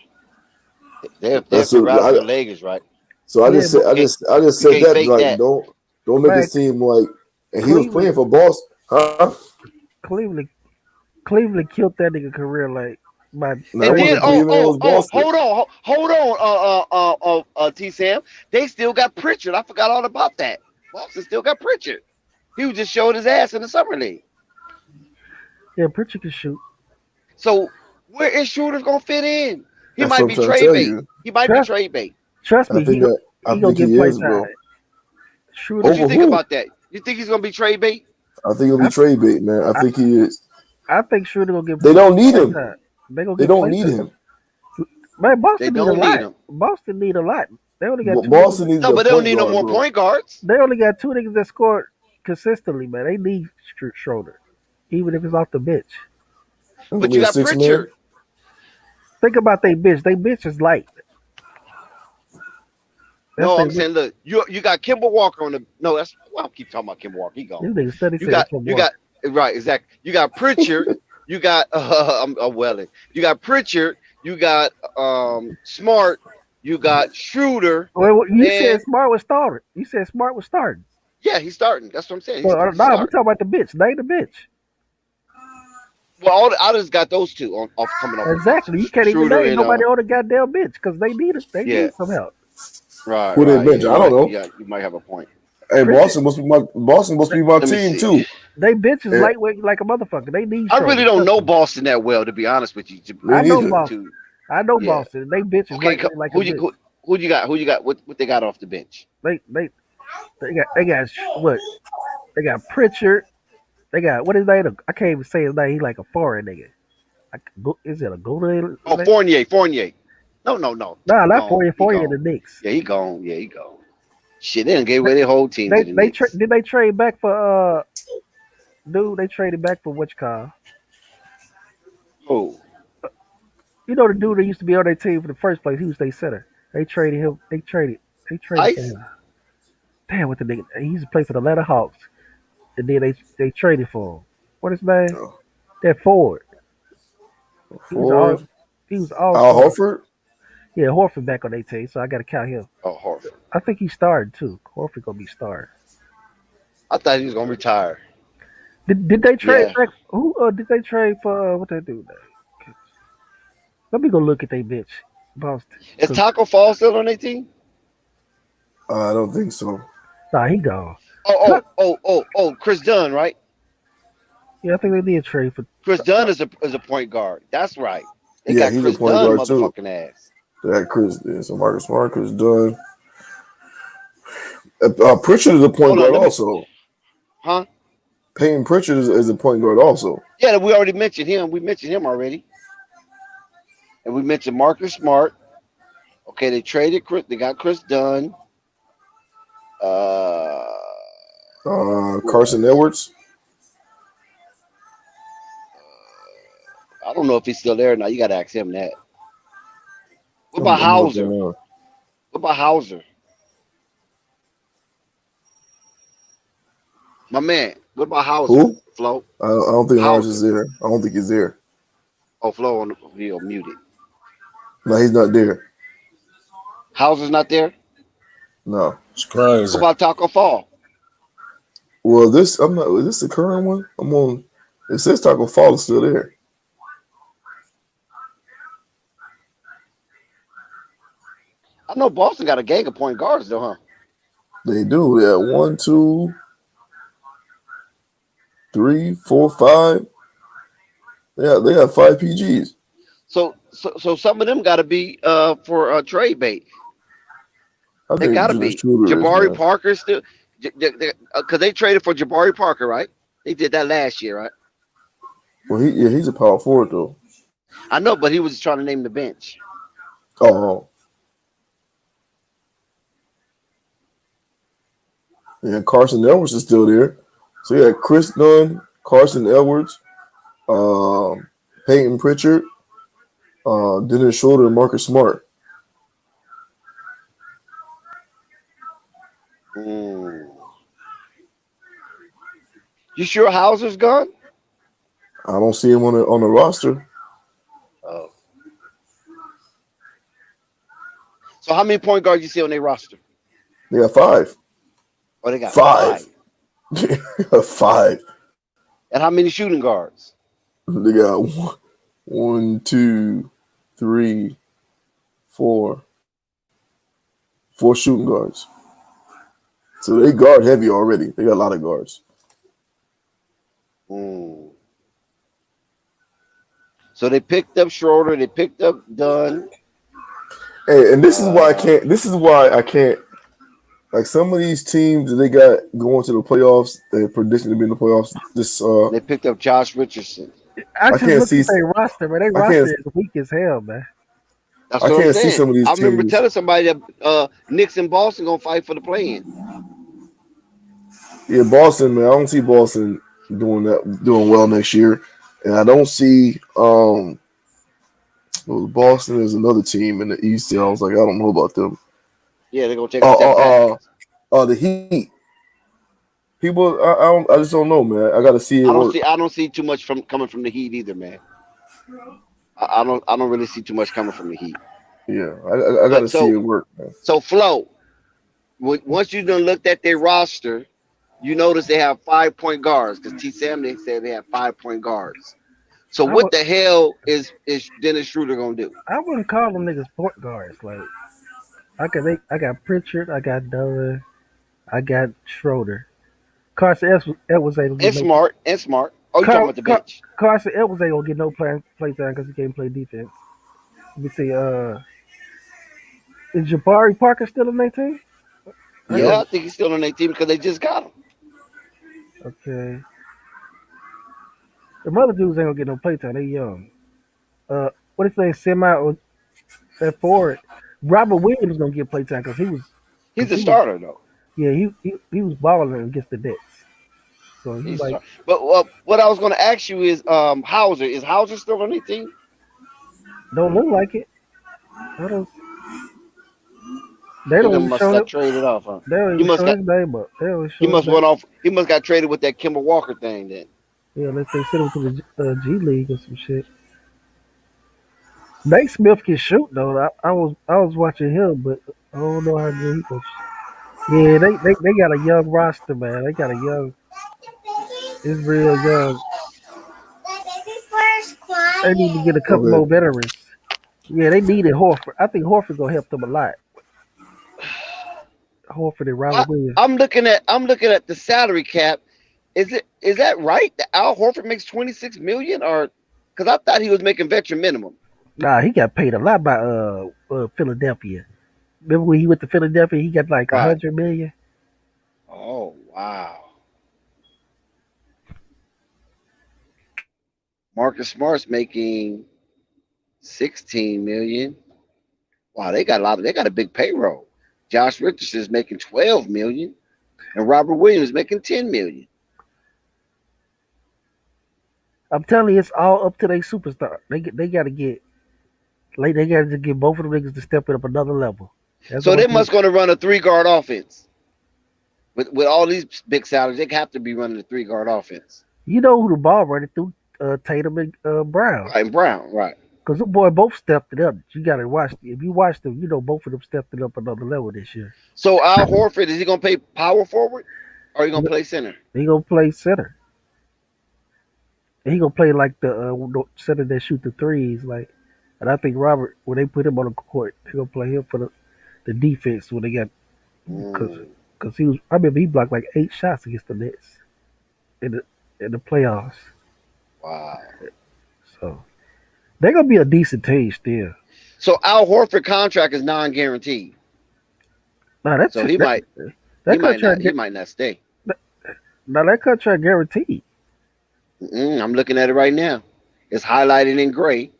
they're figure out if your leg is right. So I just said that like don't make it seem like, and he was playing for Boston, huh? Cleveland killed that nigga career like by. And then hold on, T Sam. They still got Pritchard. I forgot all about that. Boston still got Pritchard. He was just showing his ass in the summer league. Yeah, Pritchard can shoot. So where is Schroeder gonna fit in? He That's might what be I'm trying to trade tell bait. you. He might be trade bait. Trust me, he gonna get play time. What do you think about that? You think he's gonna be trade bait? I think he'll be trade bait, man. I think he is. I think Schroeder gonna get. They don't need him. They don't need him. Man, Boston need a lot. Boston need a lot. They only got Boston needs but they don't need no more point guards. They only got 2 niggas that score consistently, man. They need Schroeder, even if it's off the bench. But you got Pritchard. Think about they bench. They bench is light. No, I'm saying, look, you got Kemba Walker on the. No, that's. Well, I keep talking about Kemba Walker. He gone. You got right, exactly. You got Pritchard. You got Welling. You got Pritchard. You got Smart. You got Schroeder. Well, you said Smart was starting. You said Smart was starting. Yeah, he's starting. That's what I'm saying. Well, no, we're talking about the bench. They the bench. Well, I just got those two off coming off. Exactly. You can't even name nobody on the goddamn bench because they need it. They need some help. Right. Who they bench? I don't know. Yeah, you might have a point. Hey, Pritchard, Boston must be my Let me team see. too. they bitches Eh, lightweight like a motherfucker. They need I really shoulders. don't Trust know me. Boston that well, to be honest with you. Me I know neither. Boston. I know Yeah. Boston. They bitches Okay. lightweight like a Who you bitch. who you got? Who you got? What they got off the bench? They got what? They got Pritchard. They got what is that? I can't even say his name. He like a foreign nigga. Is it a golden? Oh, Fournier. Fournier. No. Nah, He not gone. Fourier. He Fourier in gone. the Knicks. Yeah, he gone. Yeah, he gone. Shit, they done gave away their whole team to the Knicks. Did they trade back for dude? They traded back for which car? Oh, You know the dude that used to be on their team for the first place. He was their center. They traded him. They traded. They traded for Ice. him. Damn, what the nigga? He used to play for the Atlanta Hawks, and then they traded for him. What is his name? Oh, That Ford. He was all. Ford, He was all Al star. Horford. Yeah, Horford back on their team, so I got to count him. Oh, Horford. I think he started too. Horford gonna be starting. I thought he was gonna retire. Did they trade Yeah. back? Who did they trade for? What they do? Let me go look at they bitch. Boston. Is Taco Fall still on their team? I don't think so. Nah, he gone. Oh. Chris Dunn, right? Yeah, I think they did trade for. Chris Dunn is a point guard. That's right. They Yeah, got he's a Chris point Dunn, guard too. motherfucking ass. They got Chris. Yeah, so Marcus Smart, Chris Dunn. Pritchard is a point Hold on, guard let me. also. Huh? Peyton Pritchard is a point guard also. Yeah, we already mentioned him. We mentioned him already, and we mentioned Marcus Smart. Okay, they traded Chris. They got Chris Dunn. Who Carson else? Edwards. I don't know if he's still there or not. You got to ask him that. What I'm about Hauser? looking What about Hauser? My man. What about Hauser? Who? Flo? I don't think Hauser is Hauser. there. I don't think he's there. Oh, Flo on the muted. No, he's not there. Hauser's not there? No. It's What crazy. about Taco Fall? Well, I'm not. Is this the current one? I'm on. It says Taco Fall is still there. I know Boston got a gang of point guards though, huh? They do. Yeah, 1, 2, 3, 4, 5. Yeah, they got 5 PGs. So some of them got to be for trade bait. I They think got to Julius be. Schroeder is, Jabari man. Parker still, because they traded for Jabari Parker, right? They did that last year, right? Well, he's a power forward though. I know, but he was trying to name the bench. Oh, yeah. Carson Edwards is still there. So yeah, Chris Dunn, Carson Edwards, Peyton Pritchard, Dennis Schroeder, and Marcus Smart. You sure Hauser's gone? I don't see him on the roster. Oh. So how many point guards you see on their roster? They got 5. Oh, they got 5. 5. And how many shooting guards? They got 1, 2, 3, 4. 4 shooting guards. So they guard heavy already. They got a lot of guards. So they picked up Schroeder. They picked up Dunn. Hey, and this is why I can't. This is why I can't. Like some of these teams that they got going to the playoffs, they're predicting to be in the playoffs. They picked up Josh Richardson. I I just can't looked see. at their roster, man. Their I roster can't. is weak as hell, man. That's I what I'm can't see saying. some of these I remember teams. telling somebody that Knicks and Boston gonna fight for the play-in. Yeah, Boston, man. I don't see Boston doing well next year, and I don't see. Well, Boston is another team in the East. And I was like, I don't know about them. Yeah, they're gonna take a step back. The Heat. People, I just don't know, man. I got to see it work. I don't see too much coming from the Heat either, man. I don't really see too much coming from the Heat. Yeah, I got to see it work, man. So Flo, once you done looked at their roster, you notice they have 5-point guards because T. Sam they said they have 5-point guards. So what the hell is Dennis Schroeder gonna do? I wouldn't call them niggas point guards. Like I got Pritchard, I got Dunn, I got Schroeder. Carson Edwards ain't gonna get And no. smart. Oh, you talking about the bench? Carson Edwards ain't gonna get no play time because he can't play defense. Let me see. Is Jabari Parker still on their team? Yeah, I think he's still on their team because they just got him. Okay. The other dudes ain't gonna get no playtime. They young. What if they semi or that forward? Robert Williams gonna get playtime because He's a starter though. yeah he was balling against the Nets. So he He's a like starter. But what I was going to ask you is Hauser. Is Hauser still on their team? don't look like it. I don't. They He don't done even must show got him. traded off, huh? They don't He even must show got. his name up. They don't even He show his must name. went off. He must got traded with that Kimball Walker thing then. Yeah, unless they send him to the G League or some shit. Nate Smith can shoot though. I was watching him, but I don't know how good he can. Yeah, they got a young roster, man. They got a young. It's real young. They need to get a couple more Okay. veterans. Yeah, they needed Horford. I think Horford gonna help them a lot. Horford and Robert Williams. I'm looking at the salary cap. Is that right? That Al Horford makes 26 million, or because I thought he was making veteran minimum. Nah, he got paid a lot by Philadelphia. Remember when he went to Philadelphia? He got like Right. 100 million. Oh wow. Marcus Smart's making 16 million. Wow, they got a lot. They got a big payroll. Josh Richardson's making 12 million, and Robert Williams making 10 million. I'm telling you, it's all up to their superstar. They got to get like they got to get both of them niggas to step it up another level. That's So all. they must going to run a 3-guard offense with all these big salaries. They have to be running a 3-guard offense. You know who the ball running through? Tatum and Brown. Right, Brown, right. Because the boy both stepped it up. You got to watch. If you watch them, you know both of them stepped it up another level this year. So Al Horford, is he going to play power forward, or are he going to play center? He gonna play center. And he gonna play like the center that shoot the threes. Like, and I think Robert, when they put him on the court, they gonna play him for the defense when they got because he was. I remember he blocked like 8 shots against the Nets in the playoffs. Wow. So they're gonna be a decent team still. So Al Horford contract is non-guaranteed. Now that's So he might not stay. Now that contract guaranteed. I'm looking at it right now. It's highlighted in gray,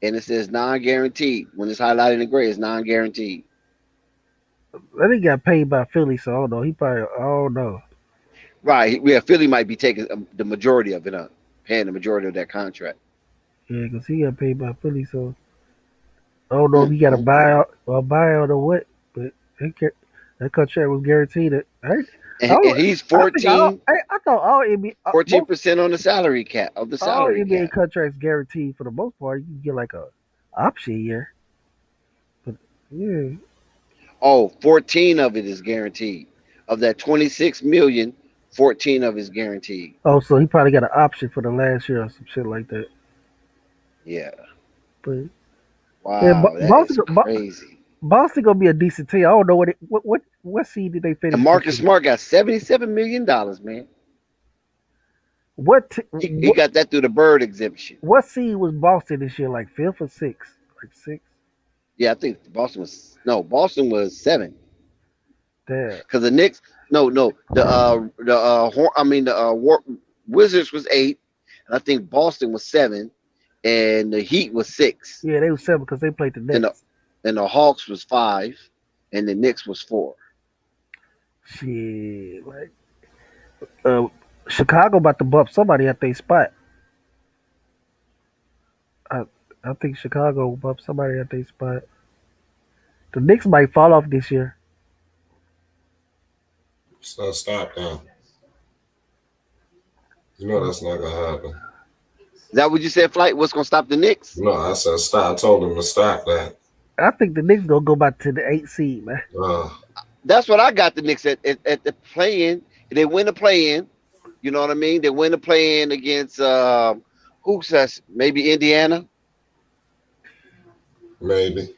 and it says non-guaranteed. When it's highlighted in gray, it's non-guaranteed. I think he got paid by Philly, so I don't know. He probably I don't know. Right. Yeah, Philly might be taking the majority of it up, paying the majority of that contract. Yeah, because he got paid by Philly, so I don't know if he got a buyout or what. But that contract was guaranteed. And he's 14. I thought all NBA 14% on the salary cap of the all salary NBA cap. contracts guaranteed for the most part. You can get like a option year. But yeah. Oh, 14 of it is guaranteed. Of that 26 million, 14 of it is guaranteed. Oh, so he probably got an option for the last year or some shit like that. Yeah. But wow, yeah, that's crazy. Boston gonna be a decent team. I don't know what seed did they finish? And Marcus Smart got $77 million, man. He got that through the Bird exemption. What seed was Boston this year? Like 5th or 6th? Like 6th? Yeah, I think Boston was 7. Damn. Because the Knicks, Wizards was 8, and I think Boston was 7, and the Heat was 6. Yeah, they were 7 because they played the Nets. And the Hawks was 5, and the Knicks was 4. Shit, like Chicago about to bump somebody at their spot. I think Chicago will bump somebody at their spot. The Knicks might fall off this year. So stop now. You know that's not gonna happen. Is that what you said, Flight? What's gonna stop the Knicks? No, I said stop. I told him to stop that. I think the Knicks gonna go back to the 8th seed, man. That's what I got the Knicks at the play-in. They win the play-in. You know what I mean? They win the play-in against who's that? Maybe Indiana. Maybe.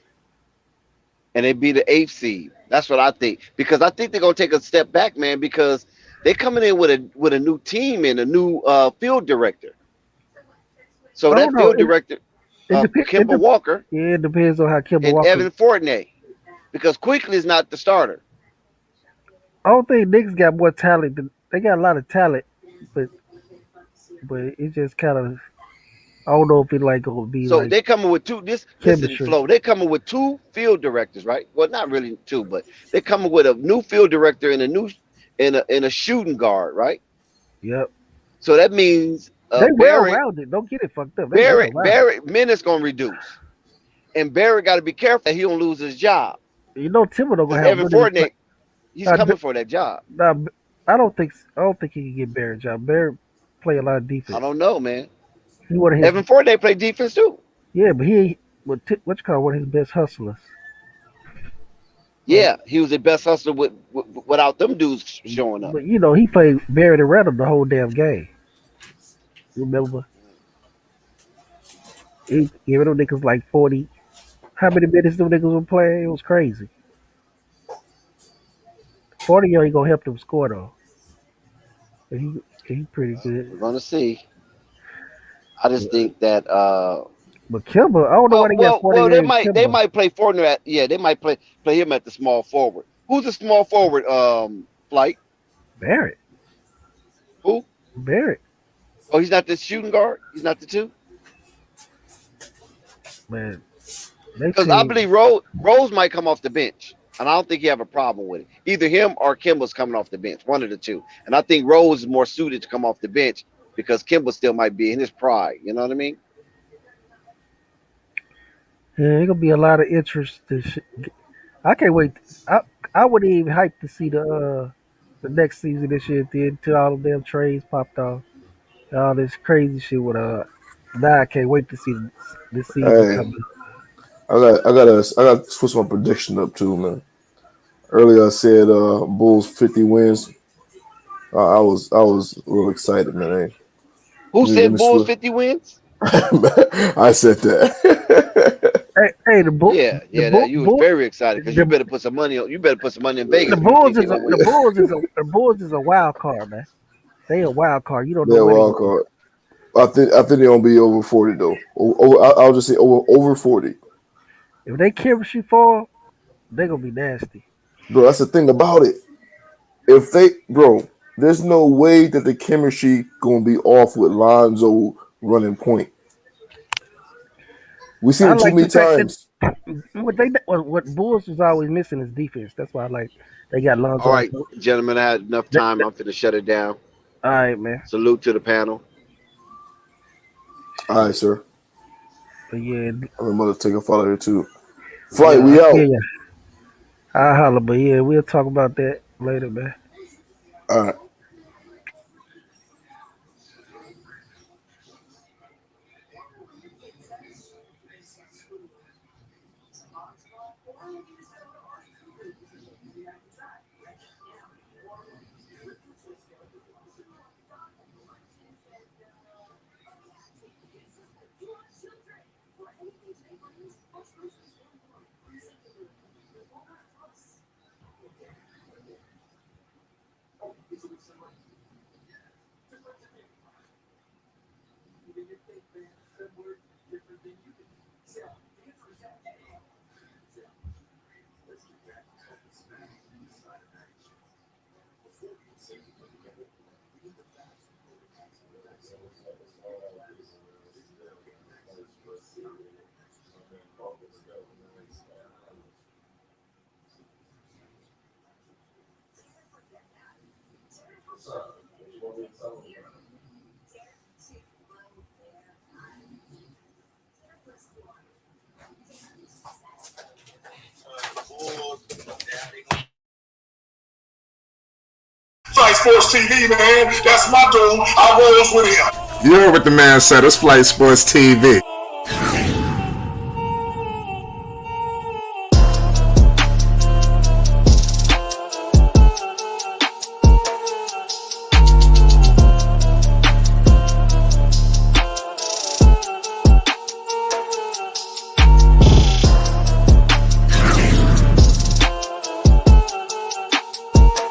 and they be the 8th seed. That's what I think. Because I think they're gonna take a step back, man. Because they're coming in with a new team and a new field director. So I don't that know. field director, It depends. Kemba Walker Yeah, it depends on how Kemba and Walker. Evan Fournier, because Quickly is not the starter. I don't think Knicks got more talent. They got a lot of talent, but it just kind of. I don't know if it like gonna be So like they're coming with two. Listen, chemistry. Flo. They're coming with two field directors, right? Well, not really two, but they're coming with a new field director and a shooting guard, right? Yep. So that means They well Barrett rounded. Don't get it fucked up. They well rounded. minutes gonna reduce, and Barrett got to be careful that he don't lose his job. You know, Thibodeau Because gonna have Evan one of his Fournier, he's coming for that job. Nah, I don't think he can get Barrett a job. Barrett play a lot of defense. I don't know, man. He one of his, Evan Fournier play defense too. yeah, but he ain't what you call one of his best hustlers. Yeah, he was the best hustler without them dudes showing up. But you know, he played Barrett and Randall the whole damn game. Remember? He giving them niggas like 40. How many minutes them niggas were playing? It was crazy. 40 ain't gonna help them score though. But he pretty good. We're gonna see. I just think that but Kemba, I don't know why they got 40. Well, they might play Fournier they might play him at the small forward. Who's the small forward? Flight? Barrett. Who? Barrett. Oh, he's not the shooting guard. He's not the two. Man, because I believe Rose might come off the bench, and I don't think you have a problem with it. Either him or Kimba's coming off the bench, one of the two. And I think Rose is more suited to come off the bench because Kimba still might be in his pride. You know what I mean? Yeah, it's gonna be a lot of interest. I can't wait. I wouldn't even hype to see the next season this year until all the damn trades popped off. All this crazy shit with Now I can't wait to see this season coming. I got to switch my prediction up too, man. Earlier I said Bulls 50 wins. I was real excited, man. Who said Bulls 50 wins? I said that. Hey, the Bulls. Yeah, you was very excited because you better put some money on. You better put some money in Vegas. The Bulls is a wild card, man. They a wild card. You don't know. They're a wild card. I think they're gonna be over 40 though. I'll just say over 40. If they chemistry fall, they're gonna be nasty. Bro, that's the thing about it. There's no way that the chemistry gonna be off with Lonzo running point. We seen it too many times. What Bulls was always missing is defense. That's why they got Lonzo. All right, gentlemen, I had enough time. I'm finna shut it down. All right, man. Salute to the panel. All right, sir. But yeah, I'm gonna take a follow here too. Flight, we out. Yeah. I'll holler, but yeah, we'll talk about that later, man. All right. Flight Sports TV, man. That's my dude. I rolls with him. You heard what the man said. It's Flight Sports TV.